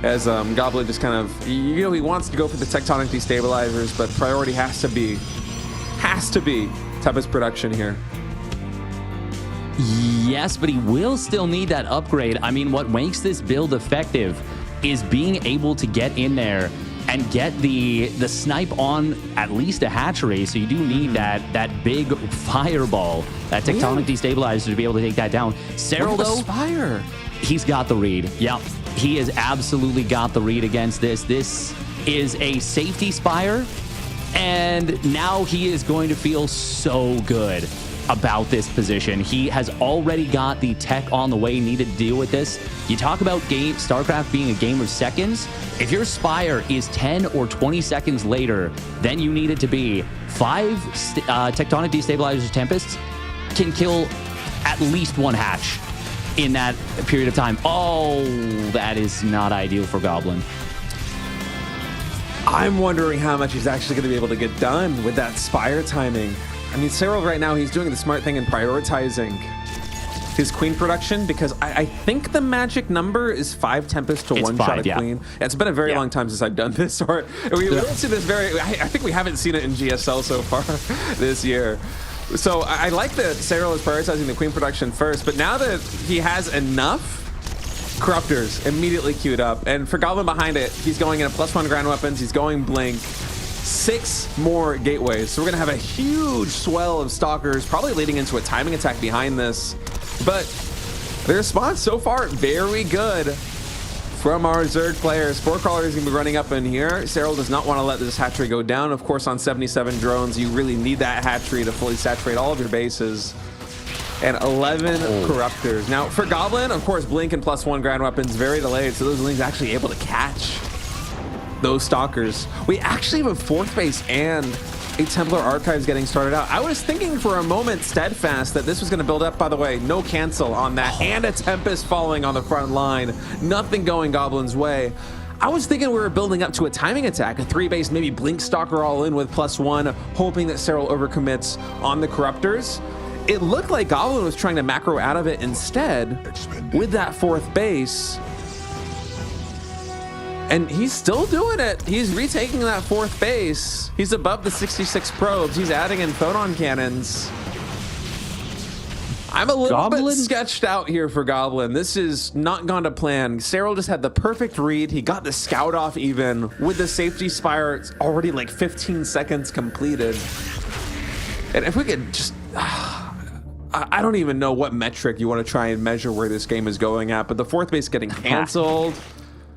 As Goblin just kind of, he wants to go for the tectonic destabilizers, but priority has to be Tempest production here. Yes, but he will still need that upgrade. I mean, what makes this build effective is being able to get in there and get the snipe on at least a hatchery. So you do need that big fireball, that tectonic destabilizer to be able to take that down. Serral, though, Spire. He's got the read. Yep. He has absolutely got the read against this. This is a safety spire, and now he is going to feel so good about this position. He has already got the tech on the way needed to deal with this. You talk about StarCraft being a game of seconds. If your spire is 10 or 20 seconds later than you need it to be, 5 tectonic destabilizers Tempests can kill at least 1 hatch in that period of time. Oh, that is not ideal for Goblin. I'm wondering how much he's actually going to be able to get done with that Spire timing. I mean, Serral right now, he's doing the smart thing and prioritizing his Queen production, because I think the magic number is 5 Tempest to It's 1 5, shot of yeah. Queen. It's been a very long time since I've done this, or we don't see this I think we haven't seen it in GSL so far this year. So I like that Serral is prioritizing the Queen production first, but now that he has enough, Corruptors immediately queued up. And for Goblin behind it, he's going in a +1 ground weapons, he's going Blink. 6 more gateways. So we're gonna have a huge swell of Stalkers, probably leading into a timing attack behind this. But the response so far, very good from our Zerg players. Sporecrawler is gonna be running up in here. Serral does not want to let this hatchery go down. Of course, on 77 drones, you really need that hatchery to fully saturate all of your bases. And 11 Corruptors. Now, for Goblin, of course, Blink and +1 ground weapons, very delayed, so those Lings actually able to catch those Stalkers. We actually have a 4th base and a Templar Archives getting started out. I was thinking for a moment, Steadfast, that this was going to build up. By the way, no cancel on that, and a Tempest falling on the front line. Nothing going Goblin's way. I was thinking we were building up to a timing attack, a 3 base, maybe Blink Stalker all in with +1, hoping that Serral overcommits on the Corruptors. It looked like Goblin was trying to macro out of it instead with that 4th base. And he's still doing it. He's retaking that 4th base. He's above the 66 probes. He's adding in photon cannons. I'm a little bit sketched out here for Goblin. This is not gone to plan. Serral just had the perfect read. He got the scout off even with the safety spire. It's already like 15 seconds completed. And if we could just... I don't even know what metric you want to try and measure where this game is going at, but the 4th base getting canceled.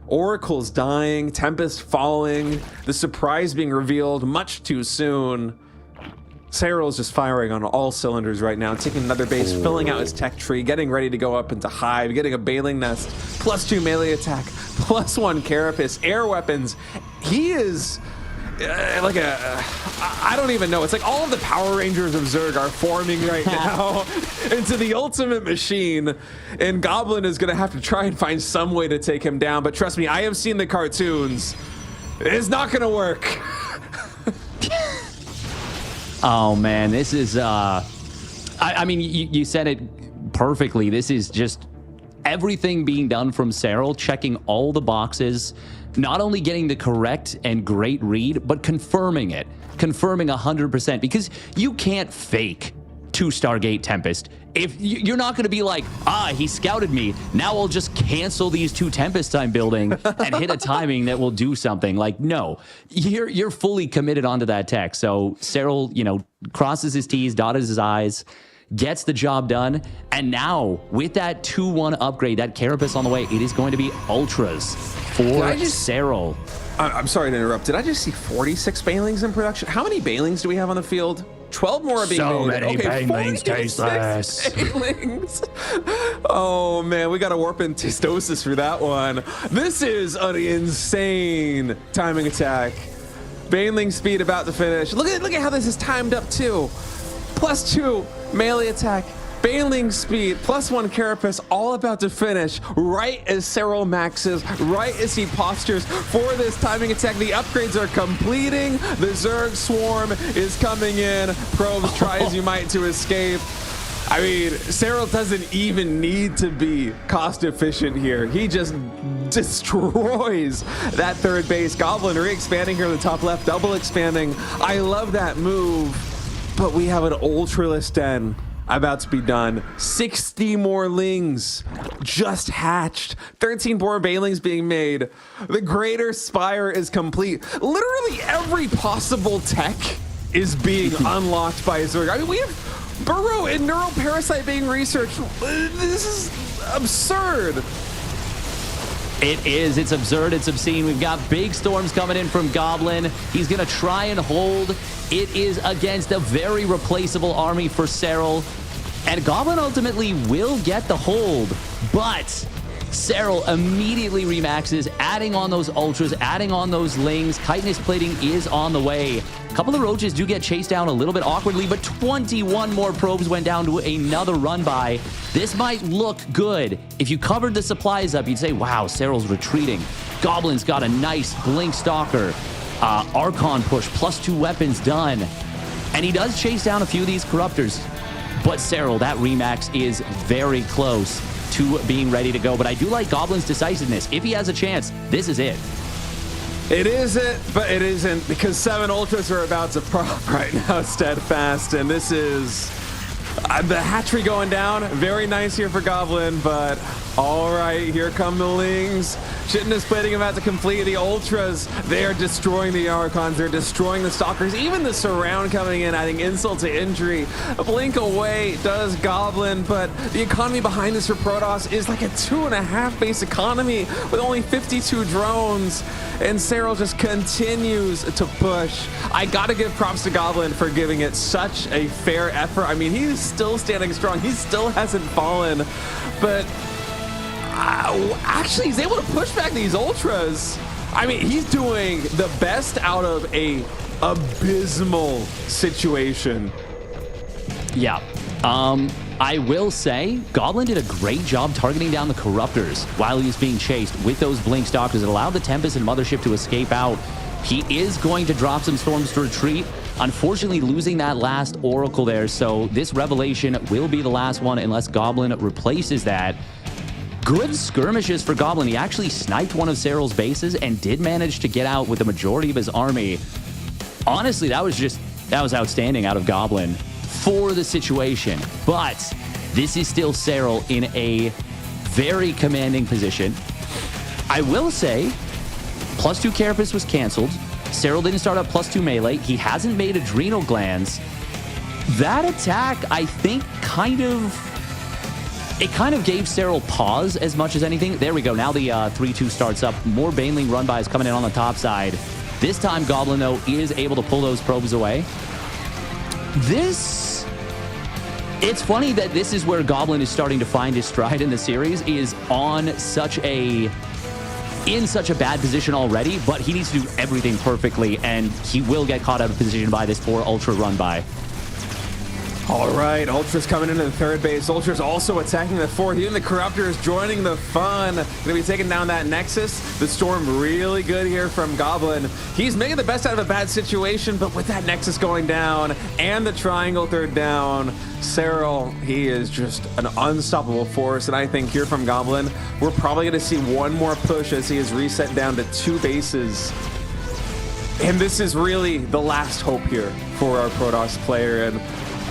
Oracle's dying, Tempest falling, the surprise being revealed much too soon. Serral's just firing on all cylinders right now, taking another base, filling out his tech tree, getting ready to go up into Hive, getting a Bailing Nest, +2 melee attack, +1 Carapace, air weapons. He is like I don't even know. It's like all of the Power Rangers of Zerg are forming right now into the ultimate machine, and Goblin is gonna have to try and find some way to take him down. But trust me, I have seen the cartoons. It's not gonna work. Oh man, this is I mean, you said it perfectly. This is just everything being done from Serral, checking all the boxes, not only getting the correct and great read, but confirming it, confirming 100%, because you can't fake 2 Stargate Tempest. If you're not going to be like, he scouted me, now I'll just cancel these 2 Tempests I'm building and hit a timing that will do something. Like, no, you're fully committed onto that tech. So Serral, crosses his T's, dotted his I's. gets the job done. And now, with that 2-1 upgrade, that Carapace on the way, it is going to be Ultras for Serral. I'm sorry to interrupt. Did I just see 46 Banelings in production? How many Banelings do we have on the field? 12 more are being so made. Many Banelings, tasteless. Banelings. Oh, man, we got to warp in Tastosis for that one. This is an insane timing attack. Baneling speed about to finish. Look at how this is timed up, too. +2 melee attack. Baneling speed, +1 Carapace, all about to finish right as Serral maxes, right as he postures for this timing attack. The upgrades are completing. The Zerg Swarm is coming in. Probes try as you might to escape. I mean, Serral doesn't even need to be cost efficient here. He just destroys that third base. Goblin re-expanding here in the top left, double expanding. I love that move, but we have an Ultraless Den about to be done. 60 more Lings just hatched. 13 more Banelings being made. The Greater Spire is complete. Literally every possible tech is being unlocked by Zerg. I mean, we have Burrow and Neural Parasite being researched. This is absurd. It is. It's absurd. It's obscene. We've got big storms coming in from Goblin. He's going to try and hold. It is against a very replaceable army for Serral. And Goblin ultimately will get the hold. But Serral immediately remaxes, adding on those Ultras, adding on those Lings. Chitinous plating is on the way. A couple of Roaches do get chased down a little bit awkwardly, but 21 more probes went down to another run by. This might look good. If you covered the supplies up, you'd say, wow, Serral's retreating. Goblin's got a nice Blink Stalker. Archon push, +2 weapons done. And he does chase down a few of these Corruptors. But Serral, that remax is very close to being ready to go. But I do like Goblin's decisiveness. If he has a chance, this is it. It isn't, but it isn't, because 7 Ultras are about to prop right now, Steadfast, and this is the hatchery going down. Very nice here for Goblin, but all right, here come the Lings. Chitinous plating about to complete. The Ultras, they are destroying the Archons, they're destroying the Stalkers, even the Surround coming in, adding insult to injury. A blink away does Goblin, but the economy behind this for Protoss is like a 2.5 base economy with only 52 drones, and Serral just continues to push. I gotta give props to Goblin for giving it such a fair effort. I mean, he's still standing strong, he still hasn't fallen, but actually he's able to push back these Ultras. I mean, he's doing the best out of a abysmal situation. Yeah. I will say, Goblin did a great job targeting down the Corruptors while he was being chased with those Blink Stalkers. It allowed the Tempest and Mothership to escape out. He is going to drop some Storms to retreat, unfortunately losing that last Oracle there, so this Revelation will be the last one unless Goblin replaces that. Good skirmishes for Goblin. He actually sniped one of Serral's bases and did manage to get out with the majority of his army. Honestly, that was outstanding out of Goblin for the situation. But this is still Serral in a very commanding position. I will say, +2 Carapace was canceled. Serral didn't start up +2 melee. He hasn't made Adrenal Glands. That attack, I think, kind of gave Serral pause as much as anything. There we go. Now the 3-2 starts up. More Baneling run-bys coming in on the top side. This time, Goblin, though, is able to pull those probes away. It's funny that this is where Goblin is starting to find his stride in the series, is in such a bad position already, but he needs to do everything perfectly, and he will get caught out of position by this 4 Ultra run-by. All right, Ultra's coming into the third base. Ultra's also attacking the fourth. Even the Corruptor is joining the fun. Going to be taking down that Nexus. The Storm really good here from Goblin. He's making the best out of a bad situation, but with that Nexus going down and the Triangle third down, Serral, he is just an unstoppable force. And I think here from Goblin, we're probably going to see one more push as he is reset down to 2 bases. And this is really the last hope here for our Protoss player. And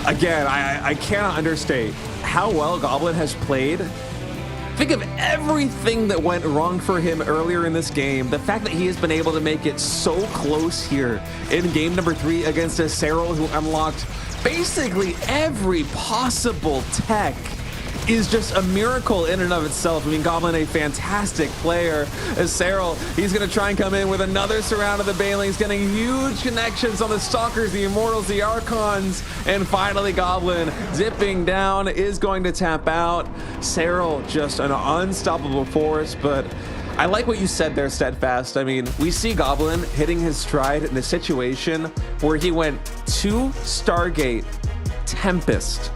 again, I cannot understate how well Goblin has played. Think of everything that went wrong for him earlier in this game. The fact that he has been able to make it so close here in game number 3 against a Serral who unlocked basically every possible tech is just a miracle in and of itself. I mean, Goblin, a fantastic player. As Serral, he's going to try and come in with another surround of the Banelings, getting huge connections on the Stalkers, the Immortals, the Archons, and finally Goblin dipping down is going to tap out. Serral, just an unstoppable force, but I like what you said there, Steadfast. I mean, we see Goblin hitting his stride in a situation where he went 2 Stargate Tempest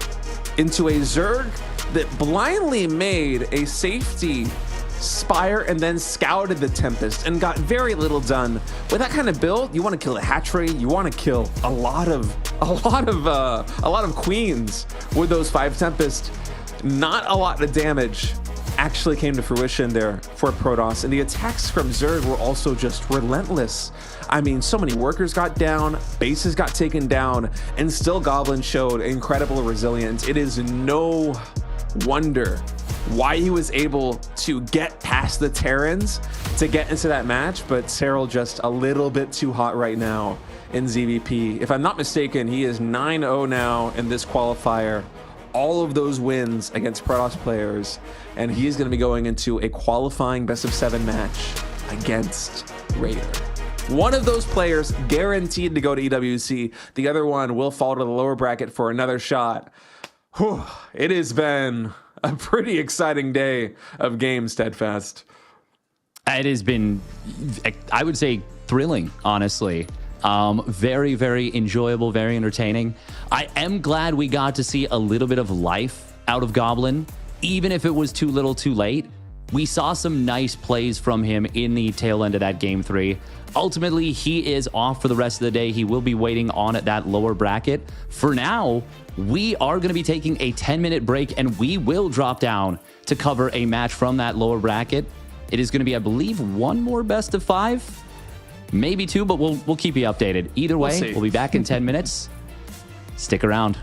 into a Zerg that blindly made a safety Spire and then scouted the Tempest and got very little done. With that kind of build, you want to kill a hatchery, you want to kill a lot of queens with those 5 Tempest. Not a lot of damage actually came to fruition there for Protoss, and the attacks from Zerg were also just relentless. I mean, so many workers got down, bases got taken down, and still Goblin showed incredible resilience. It is no wonder why he was able to get past the Terrans to get into that match, but Serral just a little bit too hot right now in ZVP. If I'm not mistaken, he is 9-0 now in this qualifier. All of those wins against Protoss players, and he's going to be going into a qualifying best of 7 match against Reynor. One of those players guaranteed to go to EWC. The other one will fall to the lower bracket for another shot. Whew, it has been a pretty exciting day of games, Steadfast. It has been, I would say, thrilling, honestly. Very, very enjoyable, very entertaining. I am glad we got to see a little bit of life out of Goblin, even if it was too little too late. We saw some nice plays from him in the tail end of that game 3. Ultimately, he is off for the rest of the day. He will be waiting on at that lower bracket. For now, we are going to be taking a 10-minute break, and we will drop down to cover a match from that lower bracket. It is going to be, I believe, 1 more best of 5. Maybe 2, but we'll keep you updated. Either way, we'll be back in 10 minutes. Stick around.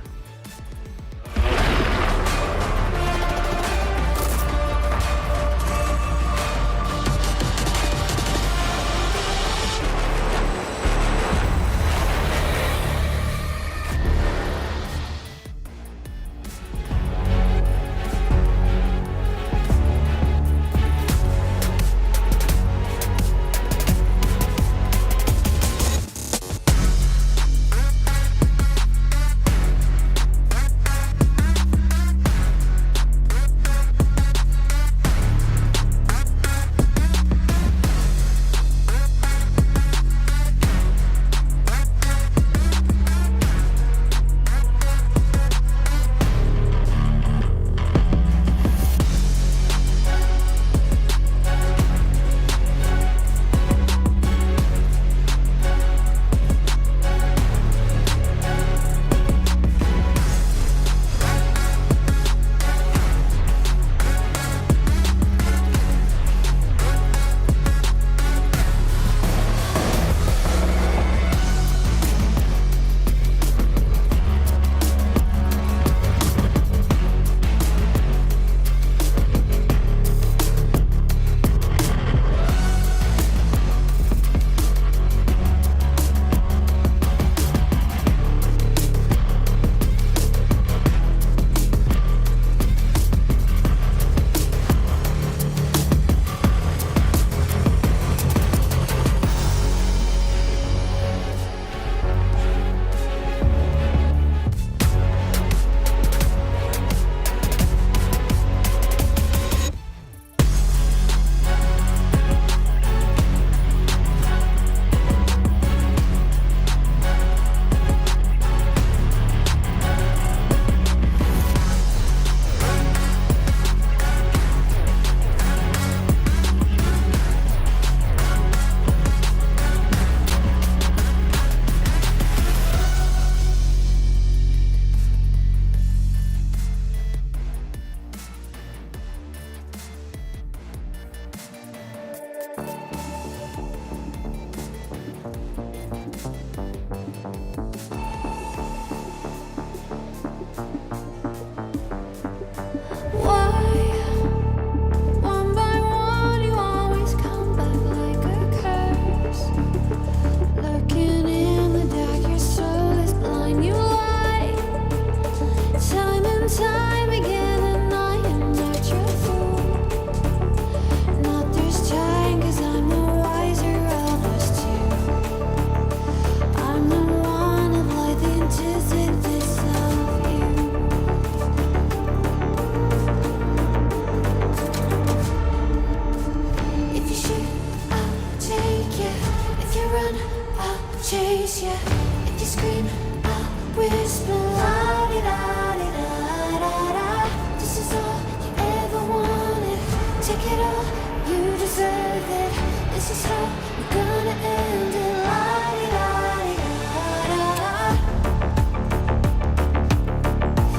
chase you. If you scream, I'll whisper. La-di-da-di-da-da-da. This is all you ever wanted. Take it all, you deserve it. This is how we're gonna end it. La-di-da-di-da-da-da.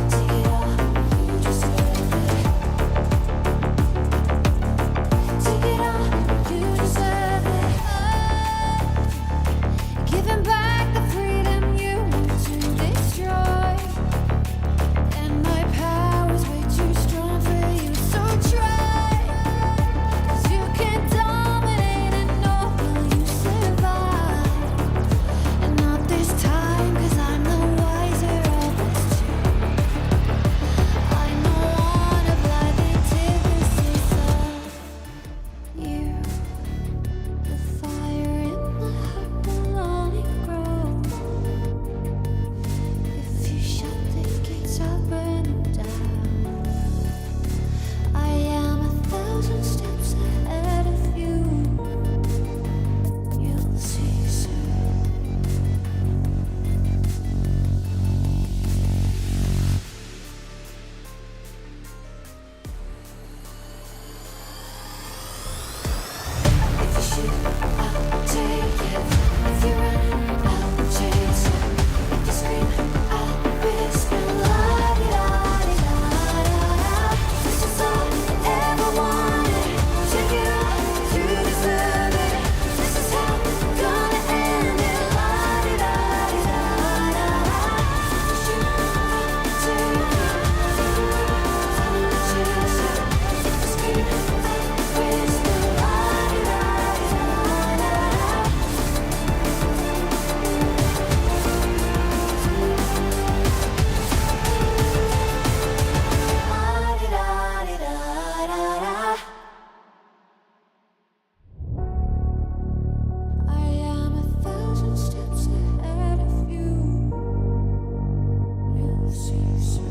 Take it all, you deserve it. Take it all, you deserve it. Giving back the freedom you want to destroy. And my power's way too strong for you, so try. 'Cause you can't dominate and know will you survive. And not this time, 'cause I'm the wiser of us two. I know one of life antithesis of you. The fire in my heart will only grow. If you shut the gates, I'll burn them down. I am 1,000 steps ahead of you. You'll see soon. If you shoot, I'll take it. If you run, I'll chase you. If you scream, I'll whisper. La-di-da-di-da-da-da. This is all you ever wanted. Take it all, you deserve it. This is how we're gonna end it. La-di-da-di-da-da-da. If you shoot, I'll take it. I'll chase you. If you scream, I'll whisper. La-di-da-di-da-da-da. I am 1,000 steps ahead of you. You'll see soon.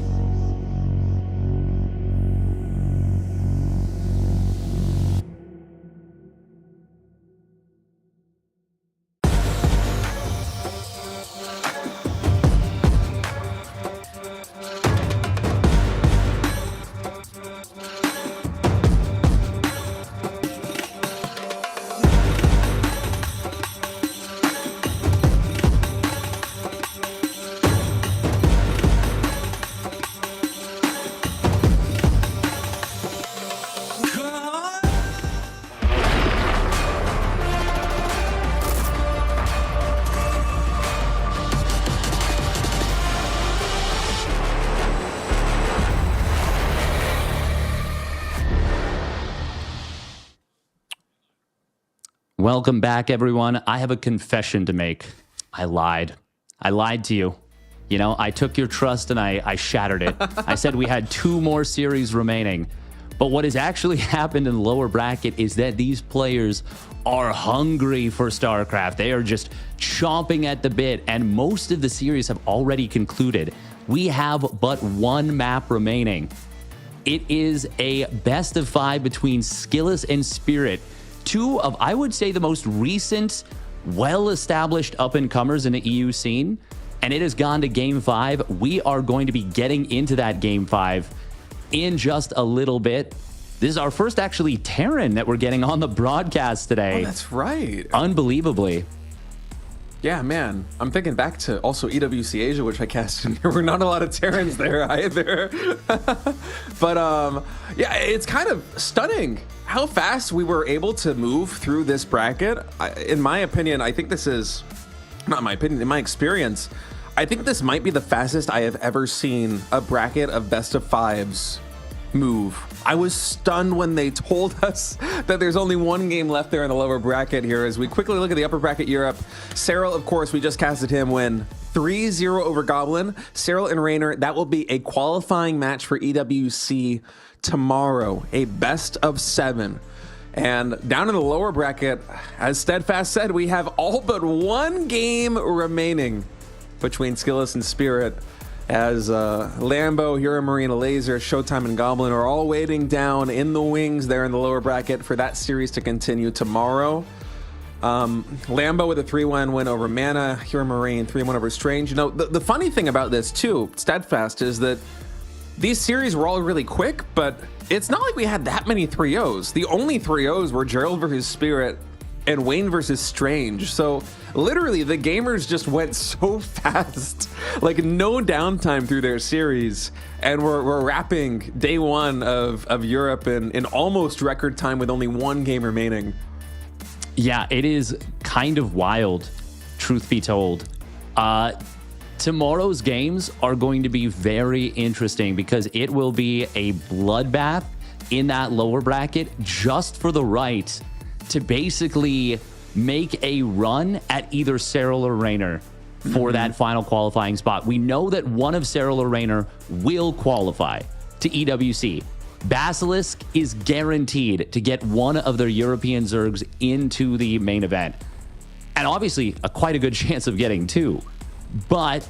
Welcome back, everyone. I have a confession to make. I lied. I lied to you. You know, I took your trust and I shattered it. I said we had 2 more series remaining. But what has actually happened in the lower bracket is that these players are hungry for StarCraft. They are just chomping at the bit, and most of the series have already concluded. We have but 1 map remaining. It is a best of 5 between Skillous and Spirit, 2 of, I would say, the most recent, well-established up-and-comers in the EU scene, and it has gone to Game 5. We are going to be getting into that Game 5 in just a little bit. This is our first, actually, Terran that we're getting on the broadcast today. Oh, that's right. Unbelievably. Yeah, man. I'm thinking back to also EWC Asia, which I cast in. There were not a lot of Terrans there either. But yeah, it's kind of stunning how fast we were able to move through this bracket. In my opinion, I think this is, not my opinion, in my experience, I think this might be the fastest I have ever seen a bracket of best of 5s move. I was stunned when they told us that there's only 1 game left there in the lower bracket here. As we quickly look at the upper bracket Europe, Serral, of course, we just casted him, win 3-0 over Goblin. Serral and Reynor, that will be a qualifying match for EWC tomorrow, a best of 7. And down in the lower bracket, as Steadfast said, we have all but 1 game remaining between Skillous and Spirit, as Lambo, Hero Marine, Elazer, Showtime, and Goblin are all waiting down in the wings there in the lower bracket for that series to continue tomorrow. Lambo with a 3-1 win over Mana. Hero Marine 3-1 over Strange. You know, the funny thing about this too, Steadfast, is that these series were all really quick, but it's not like we had that many 3-0s. The only 3-0s were Gerald versus Spirit and Wayne versus Strange. So literally the gamers just went so fast, like no downtime through their series. And we're wrapping day one of Europe in almost record time with only one game remaining. Yeah, it is kind of wild, truth be told. Tomorrow's games are going to be very interesting because it will be a bloodbath in that lower bracket just for the right to basically make a run at either Serral or Reynor for that final qualifying spot. We know that one of Serral or Reynor will qualify to EWC. Basilisk is guaranteed to get one of their European Zergs into the main event. And obviously, quite a good chance of getting two. But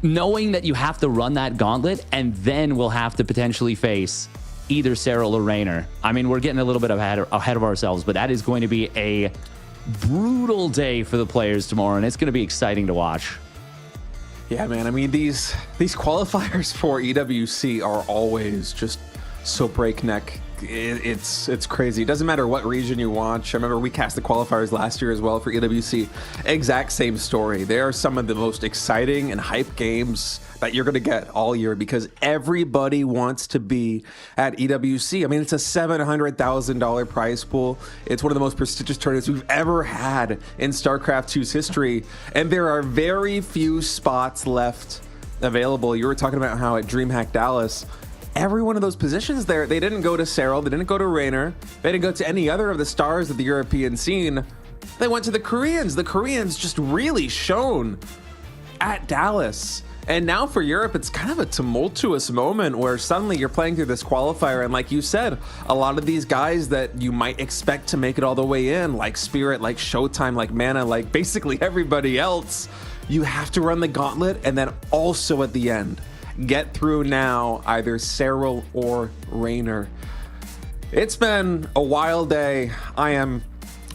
knowing that you have to run that gauntlet and then we'll have to potentially face either Serral or Reynor. I mean, we're getting a little bit ahead of ourselves, but that is going to be a brutal day for the players tomorrow, and it's going to be exciting to watch. Yeah, man. I mean, these qualifiers for EWC are always just so breakneck. It's crazy. It doesn't matter what region you watch. I remember we cast the qualifiers last year as well for EWC. Exact same story. They are some of the most exciting and hype games that you're going to get all year because everybody wants to be at EWC. I mean, it's a $700,000 prize pool. It's one of the most prestigious tournaments we've ever had in StarCraft 2's history. And there are very few spots left available. You were talking about how at DreamHack Dallas, every one of those positions there, they didn't go to Serral, they didn't go to Reynor, they didn't go to any other of the stars of the European scene. They went to the Koreans. The Koreans just really shone at Dallas. And now for Europe, it's kind of a tumultuous moment where suddenly you're playing through this qualifier. And like you said, a lot of these guys that you might expect to make it all the way in, like Spirit, like Showtime, like Mana, like basically everybody else, you have to run the gauntlet. And then also at the end, get through now either Serral or Reynor. It's been a wild day. I am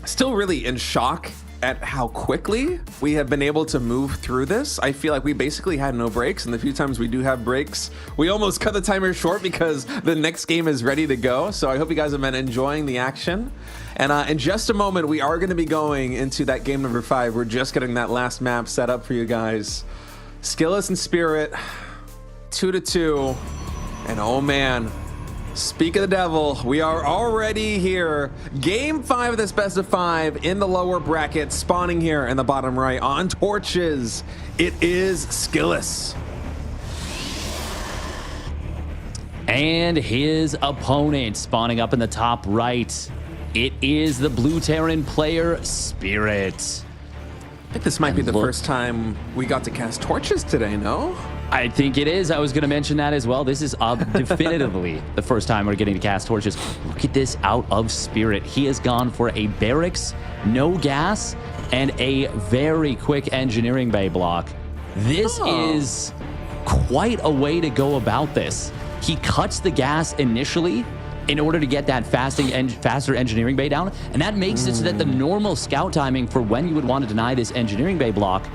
still really in shock at how quickly we have been able to move through this. I feel like we basically had no breaks, and the few times we do have breaks, we almost cut the timer short because the next game is ready to go. So I hope you guys have been enjoying the action. And in just a moment, we are going to be going into that game number 5. We're just getting that last map set up for you guys. Skillous and Spirit, 2-2, and oh man, speak of the devil, we are already here. Game 5 of this best of 5 in the lower bracket, spawning here in the bottom right on torches. It is Skillous. And his opponent spawning up in the top right. It is the Blue Terran player, Spirit. I think this might be the first time we got to cast torches today, no? I think it is. I was going to mention that as well. This is definitively the first time we're getting to cast torches. Look at this out of Spirit. He has gone for a barracks, no gas, and a very quick engineering bay block. This is quite a way to go about this. He cuts the gas initially in order to get that faster engineering bay down, and that makes it so that the normal scout timing for when you would want to deny this engineering bay block,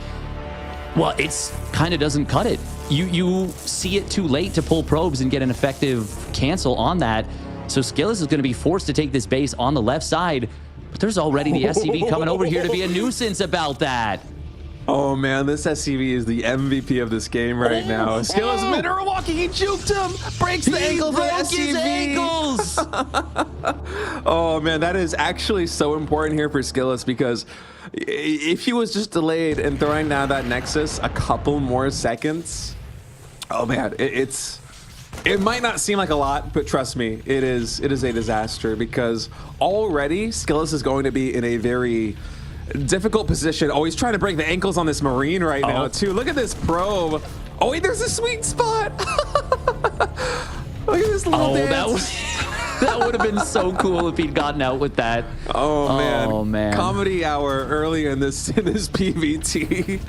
well, it's kind of doesn't cut it. You see it too late to pull probes and get an effective cancel on that. So Skillous is going to be forced to take this base on the left side, but there's already the SCV coming over here to be a nuisance about that. Oh man, this SCV is the MVP of this game right now. Skillous mineral walking, he juked him, breaks the ankle of the SCV. Oh man, that is actually so important here for Skillous because if he was just delayed and throwing down that Nexus a couple more seconds, oh man, it might not seem like a lot, but trust me, it is a disaster because already Skillous is going to be in a very difficult position. Oh, he's trying to break the ankles on this Marine right now too. Look at this probe. Oh wait, there's a sweet spot. Look at this little dance. That would have been so cool if he'd gotten out with that. Oh man. Comedy hour early in this PVT.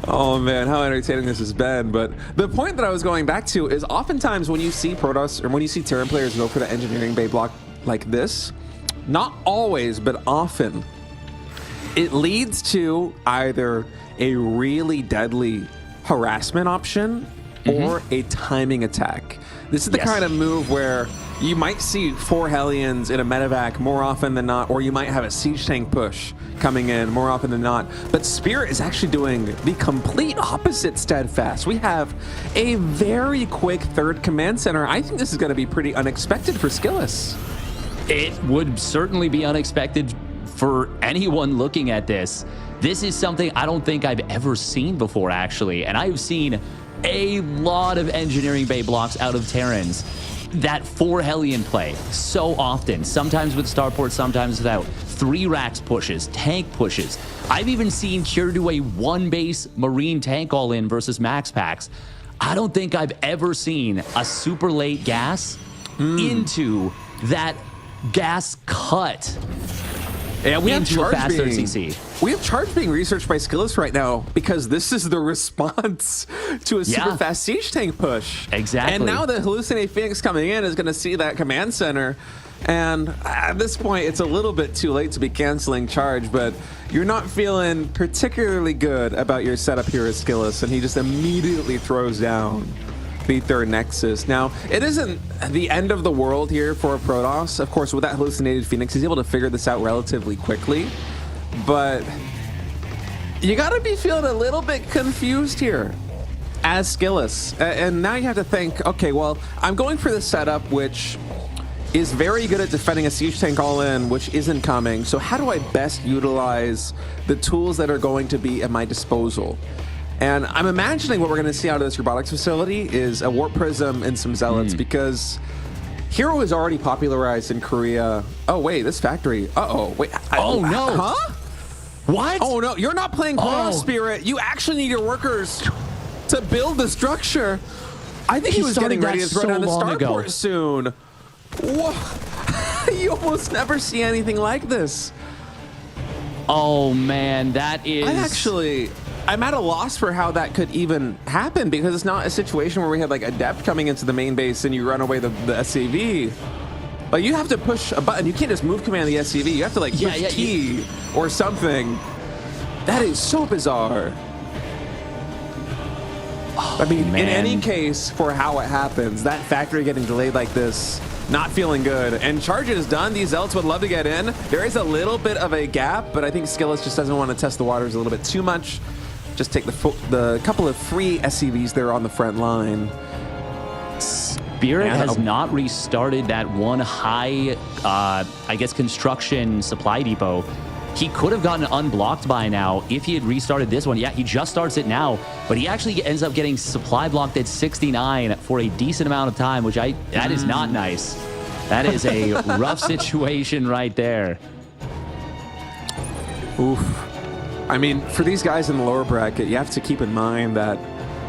Oh man, how entertaining this has been. But the point that I was going back to is oftentimes when you see Protoss or when you see Terran players go for the engineering bay block like this, not always, but often, it leads to either a really deadly harassment option or a timing attack. This is the kind of move where you might see 4 Hellions in a medevac more often than not, or you might have a siege tank push coming in more often than not. But Spirit is actually doing the complete opposite Steadfast. We have a very quick third command center. I think this is going to be pretty unexpected for Skillous. It would certainly be unexpected for anyone looking at this. This is something I don't think I've ever seen before, actually. And I've seen a lot of engineering bay blocks out of Terrans. That 4 Hellion play so often, sometimes with starport, sometimes without. 3 racks pushes, tank pushes. I've even seen Cure do a 1 base Marine tank all in versus max packs. I don't think I've ever seen a super late gas into that gas cut. Yeah, we have into a fast CC. We have charge being researched by Skillous right now because this is the response to a super fast siege tank push. Exactly. And now the Hallucinate Phoenix coming in is going to see that command center. And at this point, it's a little bit too late to be canceling charge, but you're not feeling particularly good about your setup here as Skillous, and he just immediately throws down the third Nexus. Now, it isn't the end of the world here for Protoss. Of course, with that hallucinated Phoenix, he's able to figure this out relatively quickly. But you gotta be feeling a little bit confused here as Skillous. And now you have to think, okay, well, I'm going for the setup which is very good at defending a siege tank all in, which isn't coming. So how do I best utilize the tools that are going to be at my disposal? And I'm imagining what we're going to see out of this robotics facility is a warp prism and some zealots, because Hero is already popularized in Korea. Oh, wait, this factory. Uh-oh, wait. Oh, no. Huh? What? Oh, no, you're not playing Protoss Spirit. You actually need your workers to build the structure. I think he was getting ready to throw down the starport soon. Whoa. You almost never see anything like this. Oh, man, that is... I'm at a loss for how that could even happen, because it's not a situation where we have like Adept coming into the main base and you run away the SCV. Like, you have to push a button. You can't just move command the SCV. You have to like push T or something. That is so bizarre. I mean, in any case, for how it happens, that factory getting delayed like this, not feeling good. And charge is done. These Zealots would love to get in. There is a little bit of a gap, but I think Skillous just doesn't want to test the waters a little bit too much. Just take the couple of free SCVs there on the front line. Spirit has not restarted that one high, I guess, construction supply depot. He could have gotten unblocked by now if he had restarted this one. Yeah, he just starts it now, but he actually ends up getting supply blocked at 69 for a decent amount of time, which that is not nice. That is a rough situation right there. Oof. I mean, for these guys in the lower bracket, you have to keep in mind that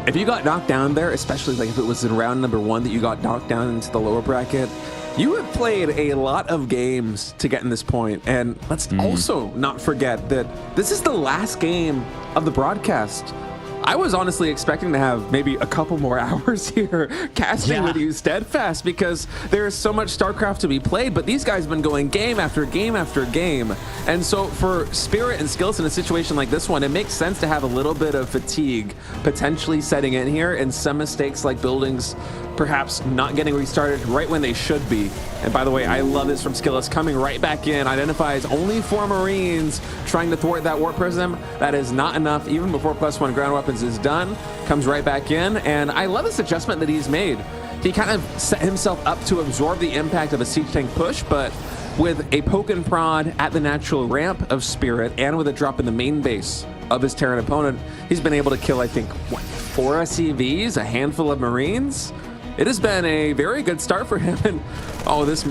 if you got knocked down there, especially like if it was in round number 1 that you got knocked down into the lower bracket, you have played a lot of games to get in this point. And let's also not forget that this is the last game of the broadcast. I was honestly expecting to have maybe a couple more hours here casting with you Steadfast, because there's so much StarCraft to be played, but these guys have been going game after game after game. And so for Spirit and Skillous in a situation like this one, it makes sense to have a little bit of fatigue potentially setting in here, and some mistakes like buildings perhaps not getting restarted right when they should be. And by the way, I love this from Skillous, coming right back in, identifies only 4 Marines, trying to thwart that warp prism. That is not enough, even before +1 ground weapons is done. Comes right back in, and I love this adjustment that he's made. He kind of set himself up to absorb the impact of a siege tank push, but with a poke and prod at the natural ramp of Spirit, and with a drop in the main base of his Terran opponent, he's been able to kill, I think, what, 4 SCVs, a handful of Marines? It has been a very good start for him. And oh, this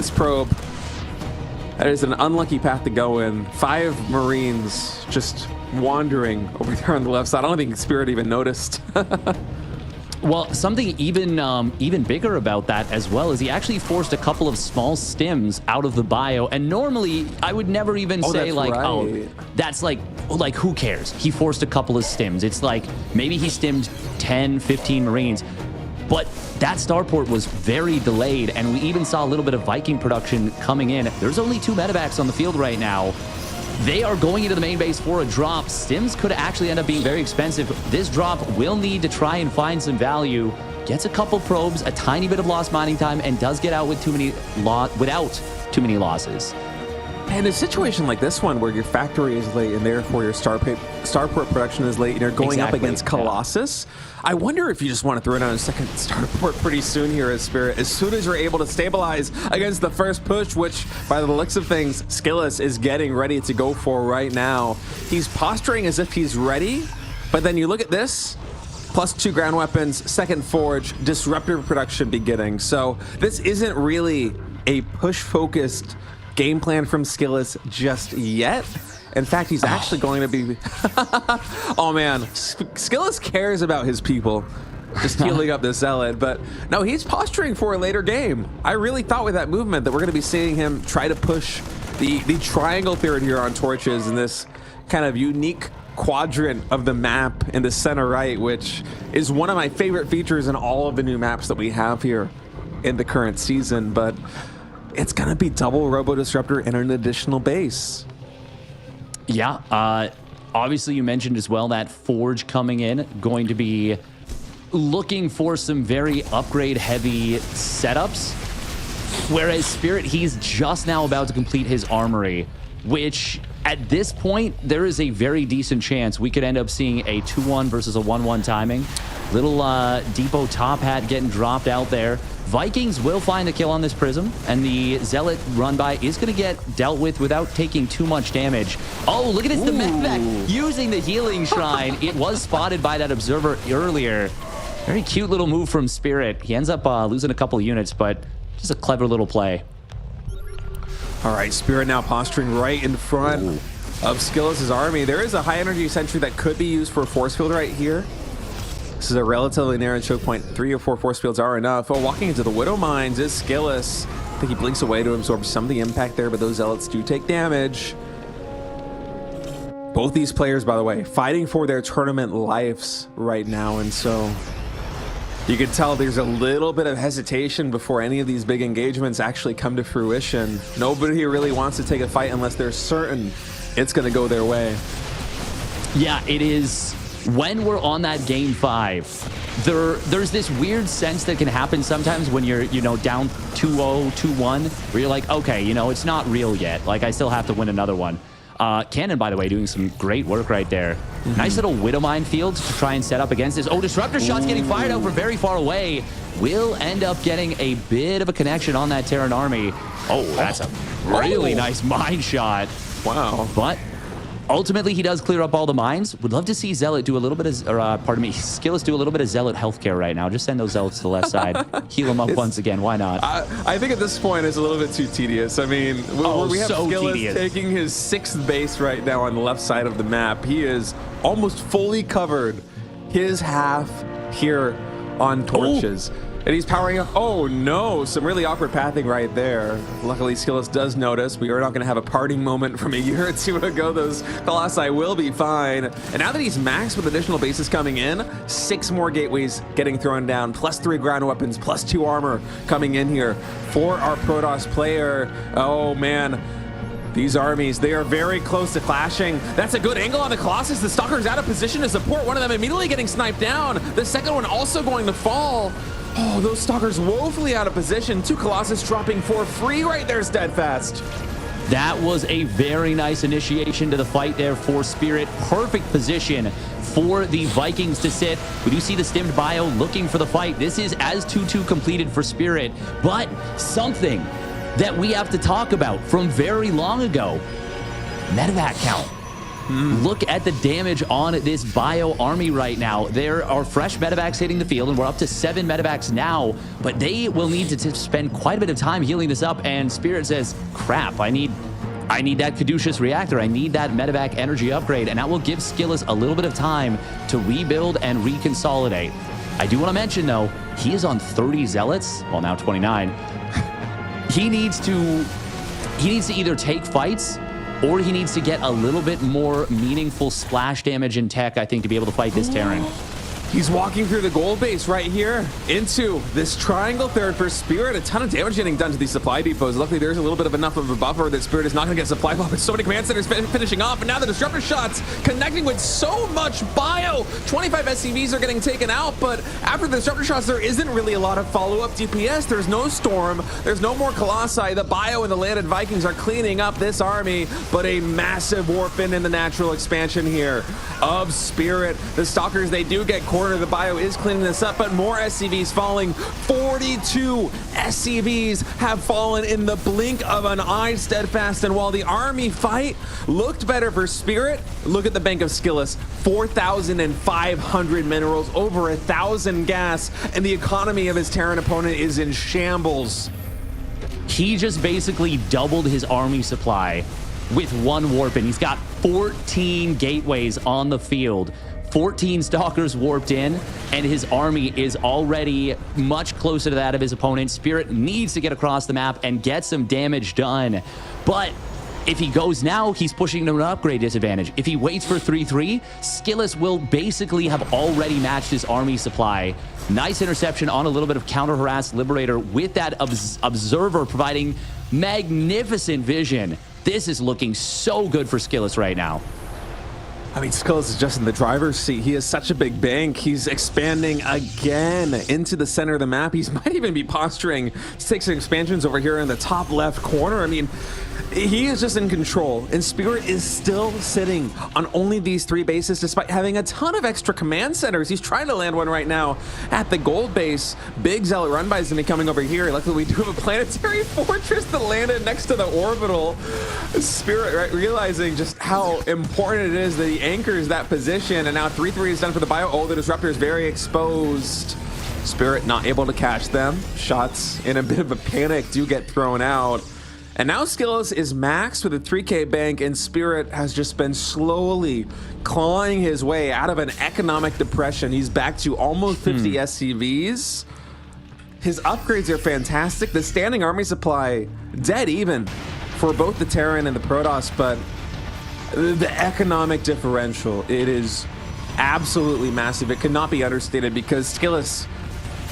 probe, that is an unlucky path to go in. 5 Marines just wandering over there on the left side. I don't think Spirit even noticed. Well, something even bigger about that as well is he actually forced a couple of small stims out of the bio. And normally I would never even say like, oh, that's like who cares? He forced a couple of stims. It's like maybe he stimmed 10, 15 Marines. But that starport was very delayed, and we even saw a little bit of Viking production coming in. There's only 2 medevacs on the field right now. They are going into the main base for a drop. Stims could actually end up being very expensive. This drop will need to try and find some value. Gets a couple probes, a tiny bit of lost mining time, and does get out with without too many losses. And a situation like this one where your factory is late and therefore your starport production is late and you're going up against Colossus, I wonder if you just want to throw down a second starport pretty soon here as Spirit, as soon as you're able to stabilize against the first push, which by the looks of things, Skillous is getting ready to go for right now. He's posturing as if he's ready, but then you look at this, +2 ground weapons, second forge, disruptor production beginning. So this isn't really a push-focused game plan from Skillous just yet. In fact, he's actually going to be... oh, man. Skillous cares about his people. Just healing up the Zealot. But no, he's posturing for a later game. I really thought with that movement that we're going to be seeing him try to push the triangle third here on torches in this kind of unique quadrant of the map in the center right, which is one of my favorite features in all of the new maps that we have here in the current season. But it's going to be double Robo Disruptor and an additional base. Yeah, obviously you mentioned as well that Forge coming in, going to be looking for some very upgrade-heavy setups, whereas Spirit, he's just now about to complete his armory, which at this point, there is a very decent chance we could end up seeing a 2-1 versus a 1-1 timing. Little Depot top hat getting dropped out there. Vikings will find a kill on this Prism, and the Zealot run by is going to get dealt with without taking too much damage. Oh, look at this, the Medvac using the healing shrine. It was spotted by that observer earlier. Very cute little move from Spirit. He ends up losing a couple units, but just a clever little play. All right, Spirit now posturing right in front of Skillous' army. There is a high energy sentry that could be used for a force field right here. This is a relatively narrow choke point. 3 or 4 force fields are enough. Oh, walking into the Widow Mines is Skillous. I think he blinks away to absorb some of the impact there, but those Zealots do take damage. Both these players, by the way, fighting for their tournament lives right now, and so you can tell there's a little bit of hesitation before any of these big engagements actually come to fruition. Nobody really wants to take a fight unless they're certain it's going to go their way. Yeah, it is. When we're on that game 5, there's this weird sense that can happen sometimes when you're, down 2-0, 2-1, where you're like, okay, it's not real yet. Like, I still have to win another one. Cannon, by the way, doing some great work right there. Nice little Widowmine field to try and set up against this. Oh, Disruptor shots getting fired out from very far away. Will end up getting a bit of a connection on that Terran army. Oh, that's a really nice mine shot. Wow. But ultimately, he does clear up all the mines. Would love to see Zealot do a little bit of, Skillous do a little bit of Zealot healthcare right now. Just send those Zealots to the left side. Heal them up once again. Why not? I think at this point it's a little bit too tedious. I mean, we have so Skillous tedious. taking his 6th base right now on the left side of the map. He is almost fully covered his half here on torches. And he's powering up. Oh no, some really awkward pathing right there. Luckily, Skillous does notice. We are not going to have a parting moment from a year or 2 ago. Those Colossi will be fine. And now that he's maxed with additional bases coming in, 6 more gateways getting thrown down, +3 ground weapons, +2 armor coming in here for our Protoss player. Oh man. These armies, they are very close to clashing. That's a good angle on the Colossus. The Stalker's out of position to support. One of them immediately getting sniped down. The second one also going to fall. Oh, those Stalkers woefully out of position. 2 Colossus dropping for free right there, Steadfast. That was a very nice initiation to the fight there for Spirit. Perfect position for the Vikings to sit. We do see the stimmed bio looking for the fight. This is as 2-2 completed for Spirit, but something that we have to talk about from very long ago. Medevac count. Look at the damage on this bio army right now. There are fresh medevacs hitting the field, and we're up to 7 medevacs now, but they will need to spend quite a bit of time healing this up, and Spirit says, crap, I need that Caduceus reactor. I need that medevac energy upgrade, and that will give Skillous a little bit of time to rebuild and reconsolidate. I do want to mention, though, he is on 30 Zealots, well, now 29. He needs to either take fights or he needs to get a little bit more meaningful splash damage in tech, I think, to be able to fight this Terran. He's walking through the gold base right here into this triangle third for Spirit. A ton of damage getting done to these supply depots. Luckily, there's a little bit of enough of a buffer that Spirit is not going to get supply bomb. But so many command centers finishing off. And now the disruptor shots connecting with so much bio. 25 SCVs are getting taken out. But after the disruptor shots, there isn't really a lot of follow-up DPS. There's no Storm. There's no more Colossi. The bio and the landed Vikings are cleaning up this army. But a massive warp in the natural expansion here of Spirit. The Stalkers, they do get cornered. The bio is cleaning this up, but more SCVs falling. 42 SCVs have fallen in the blink of an eye, Steadfast. And while the army fight looked better for Spirit, look at the bank of Skillous. 4,500 minerals, over 1,000 gas, and the economy of his Terran opponent is in shambles. He just basically doubled his army supply with one warp, and he's got 14 gateways on the field. 14 Stalkers warped in, and his army is already much closer to that of his opponent. Spirit needs to get across the map and get some damage done. But if he goes now, he's pushing to an upgrade disadvantage. If he waits for 3-3, Skillous will basically have already matched his army supply. Nice interception on a little bit of counter-harass Liberator with that Observer providing magnificent vision. This is looking so good for Skillous right now. I mean, Skillous is just in the driver's seat. He has such a big bank. He's expanding again into the center of the map. He might even be posturing to take some expansions over here in the top left corner. I mean, he is just in control, and Spirit is still sitting on only these 3 bases despite having a ton of extra command centers. He's trying to land one right now at the gold base. Big Zealot run by is going to be coming over here. Luckily, we do have a planetary fortress that landed next to the orbital. Spirit, right, realizing just how important it is that he anchors that position, and now 3-3 is done for the bio. Oh, the disruptor is very exposed. Spirit not able to catch them. Shots in a bit of a panic do get thrown out. And now Skillous is maxed with a 3K bank, and Spirit has just been slowly clawing his way out of an economic depression. He's back to almost 50 SCVs. His upgrades are fantastic. The standing army supply dead even for both the Terran and the Protoss, but the economic differential, it is absolutely massive. It cannot be understated because Skillous,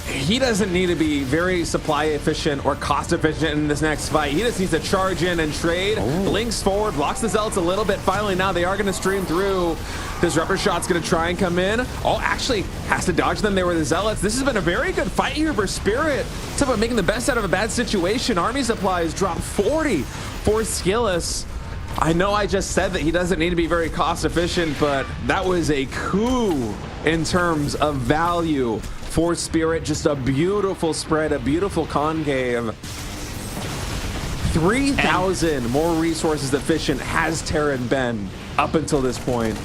he doesn't need to be very supply efficient or cost efficient in this next fight. He just needs to charge in and trade. Blinks forward, blocks the Zealots a little bit. Finally, now they are going to stream through. Disruptor shot's going to try and come in. Oh, actually has to dodge them. They were the Zealots. This has been a very good fight here for Spirit. It's about making the best out of a bad situation. Army supplies dropped 40 for Skillous. I know I just said that he doesn't need to be very cost efficient, but that was a coup in terms of value for Spirit. Just a beautiful spread, a beautiful concave. 3,000 more resources efficient has Terran been up until this point.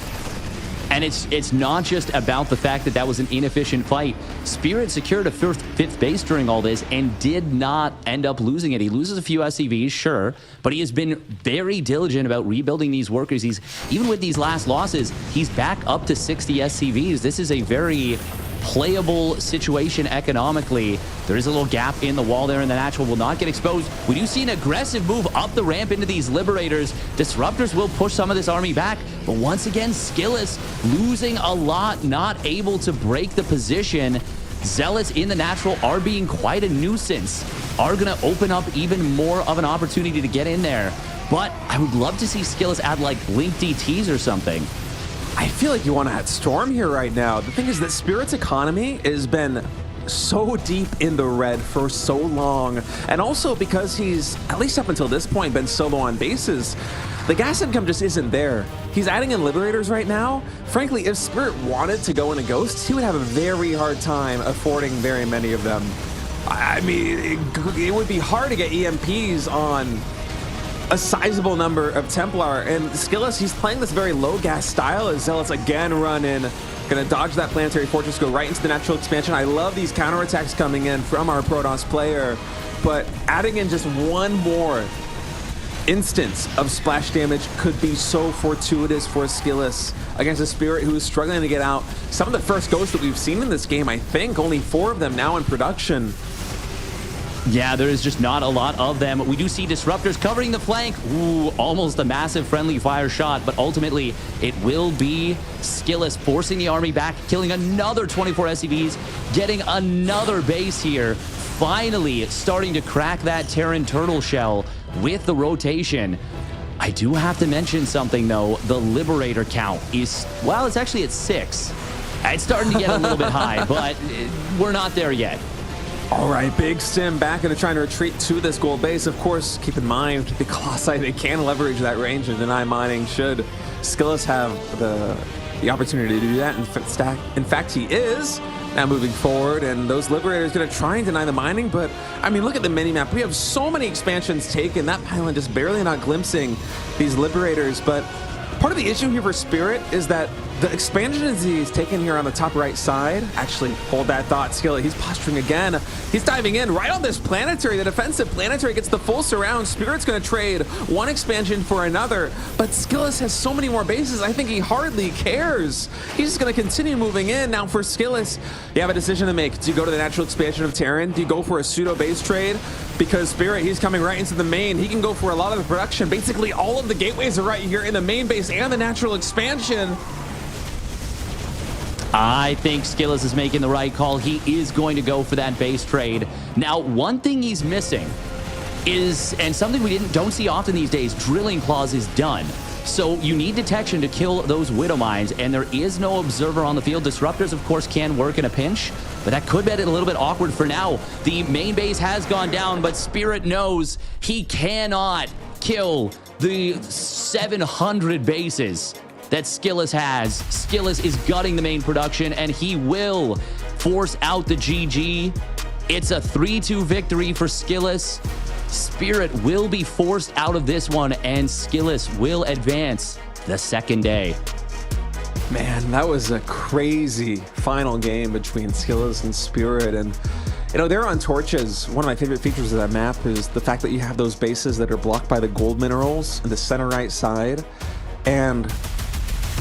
And it's not just about the fact that that was an inefficient fight. Spirit secured a fifth base during all this and did not end up losing it. He loses a few SCVs, sure, but he has been very diligent about rebuilding these workers. He's, even with these last losses, he's back up to 60 SCVs. This is a very playable situation economically. There is a little gap in the wall there, and the natural will not get exposed. We do see an aggressive move up the ramp into these Liberators. Disruptors will push some of this army back, but once again, Skillous losing a lot, not able to break the position. Zealots in the natural are being quite a nuisance, are going to open up even more of an opportunity to get in there. But I would love to see Skillous add like Blink DTs or something. I feel like you want to add Storm here right now. The thing is that Spirit's economy has been so deep in the red for so long, and also because he's, at least up until this point, been solo on bases, the gas income just isn't there. He's adding in Liberators right now. Frankly, if Spirit wanted to go into Ghosts, he would have a very hard time affording very many of them. I mean, it would be hard to get EMPs on a sizable number of Templar, and Skillous, he's playing this very low gas style as Zealots again run in. Gonna dodge that planetary fortress, go right into the natural expansion. I love these counterattacks coming in from our Protoss player, but adding in just one more instance of splash damage could be so fortuitous for Skillous against a Spirit who is struggling to get out. Some of the first ghosts that we've seen in this game, I think only 4 of them now in production. Yeah, there is just not a lot of them. We do see disruptors covering the flank. Ooh, almost a massive friendly fire shot, but ultimately it will be Skillous forcing the army back, killing another 24 SCVs, getting another base here. Finally starting to crack that Terran turtle shell with the rotation. I do have to mention something though. The Liberator count is, well, it's actually at 6. It's starting to get a little bit high, but we're not there yet. All right, Big Sim back into trying to retreat to this gold base. Of course, keep in mind the Colossi, they can leverage that range and deny mining should Skillous have the opportunity to do that. In fact, he is. Now moving forward, and those Liberators going to try and deny the mining, but I mean, look at the mini-map. We have so many expansions taken. That pylon just barely not glimpsing these Liberators, but part of the issue here for Spirit is that the expansions he's taken here on the top right side, actually, hold that thought, Skillet. He's posturing again. He's diving in right on this planetary. The defensive planetary gets the full surround. Spirit's going to trade one expansion for another, but Skillous has so many more bases, I think he hardly cares. He's just going to continue moving in. Now for Skillous, you have a decision to make. Do you go to the natural expansion of Terran? Do you go for a pseudo base trade? Because Spirit, he's coming right into the main. He can go for a lot of the production. Basically, all of the gateways are right here in the main base and the natural expansion. I think Skillous is making the right call. He is going to go for that base trade. Now, one thing he's missing is, and something we don't see often these days, Drilling Claws is done. So you need detection to kill those Widow Mines, and there is no observer on the field. Disruptors, of course, can work in a pinch, but that could make it a little bit awkward for now. The main base has gone down, but Spirit knows he cannot kill the 700 bases that Skillous has. Skillous is gutting the main production, and he will force out the GG. It's a 3-2 victory for Skillous. Spirit will be forced out of this one, and Skillous will advance the second day. Man, that was a crazy final game between Skillous and Spirit, and you know, they're on torches. One of my favorite features of that map is the fact that you have those bases that are blocked by the gold minerals in the center right side, and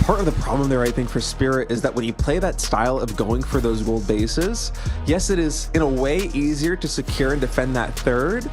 part of the problem there, I think, for Spirit is that when you play that style of going for those gold bases, yes, it is in a way easier to secure and defend that third,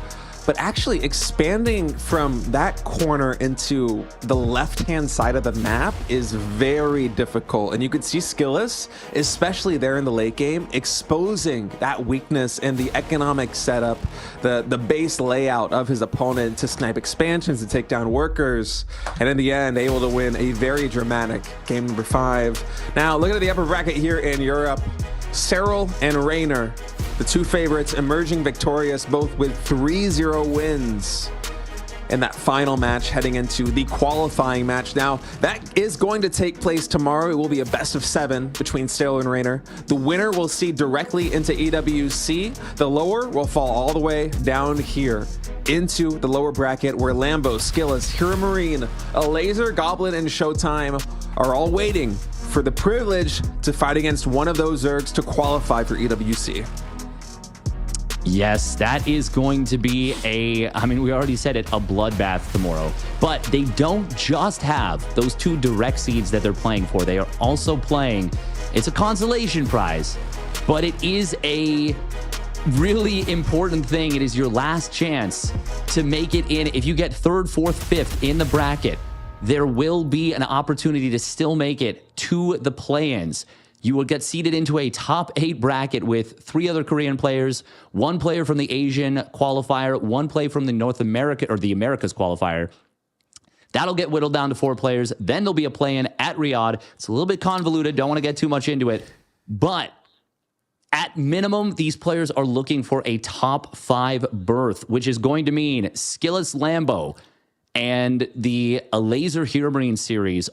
but actually expanding from that corner into the left-hand side of the map is very difficult. And you could see Skillous, especially there in the late game, exposing that weakness in the economic setup, the base layout of his opponent to snipe expansions, to take down workers, and in the end, able to win a very dramatic game number 5. Now, looking at the upper bracket here in Europe, Serral and Reynor, the two favorites, emerging victorious, both with 3-0 wins in that final match, heading into the qualifying match. Now, that is going to take place tomorrow. It will be a best of 7 between Serral and Reynor. The winner will see directly into EWC. The lower will fall all the way down here into the lower bracket, where Lambo, Skillous, Hero Marine, Elazer, Goblin, and Showtime are all waiting for the privilege to fight against one of those Zergs to qualify for EWC. Yes, that is going to be I mean, we already said it, a bloodbath tomorrow. But they don't just have those 2 direct seeds that they're playing for. They are also playing, it's a consolation prize, but it is a really important thing. It is your last chance to make it in. If you get 3rd, 4th, 5th in the bracket, there will be an opportunity to still make it to the play-ins. You will get seeded into a top 8 bracket with 3 other Korean players, 1 player from the Asian qualifier, 1 player from the North America or the Americas qualifier. That'll get whittled down to 4 players. Then there'll be a play-in at Riyadh. It's a little bit convoluted. Don't want to get too much into it. But at minimum, these players are looking for a top 5 berth, which is going to mean Skillous Lambo and the Elazer Hero Marine series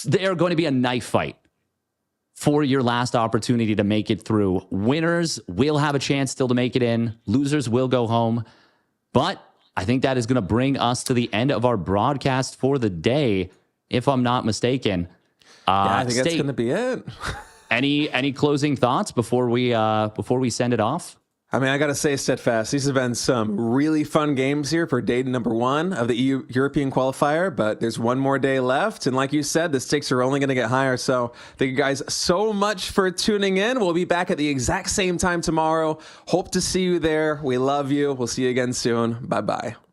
they are going to be a knife fight for your last opportunity to make it through. Winners will have a chance still to make it in. Losers will go home. But I think that is going to bring us to the end of our broadcast for the day, if I'm not mistaken. I think that's going to be it. Any closing thoughts before we send it off? I mean, I got to say, Steadfast, these have been some really fun games here for day number 1 of the European qualifier, but there's one more day left. And like you said, the stakes are only going to get higher. So thank you guys so much for tuning in. We'll be back at the exact same time tomorrow. Hope to see you there. We love you. We'll see you again soon. Bye-bye.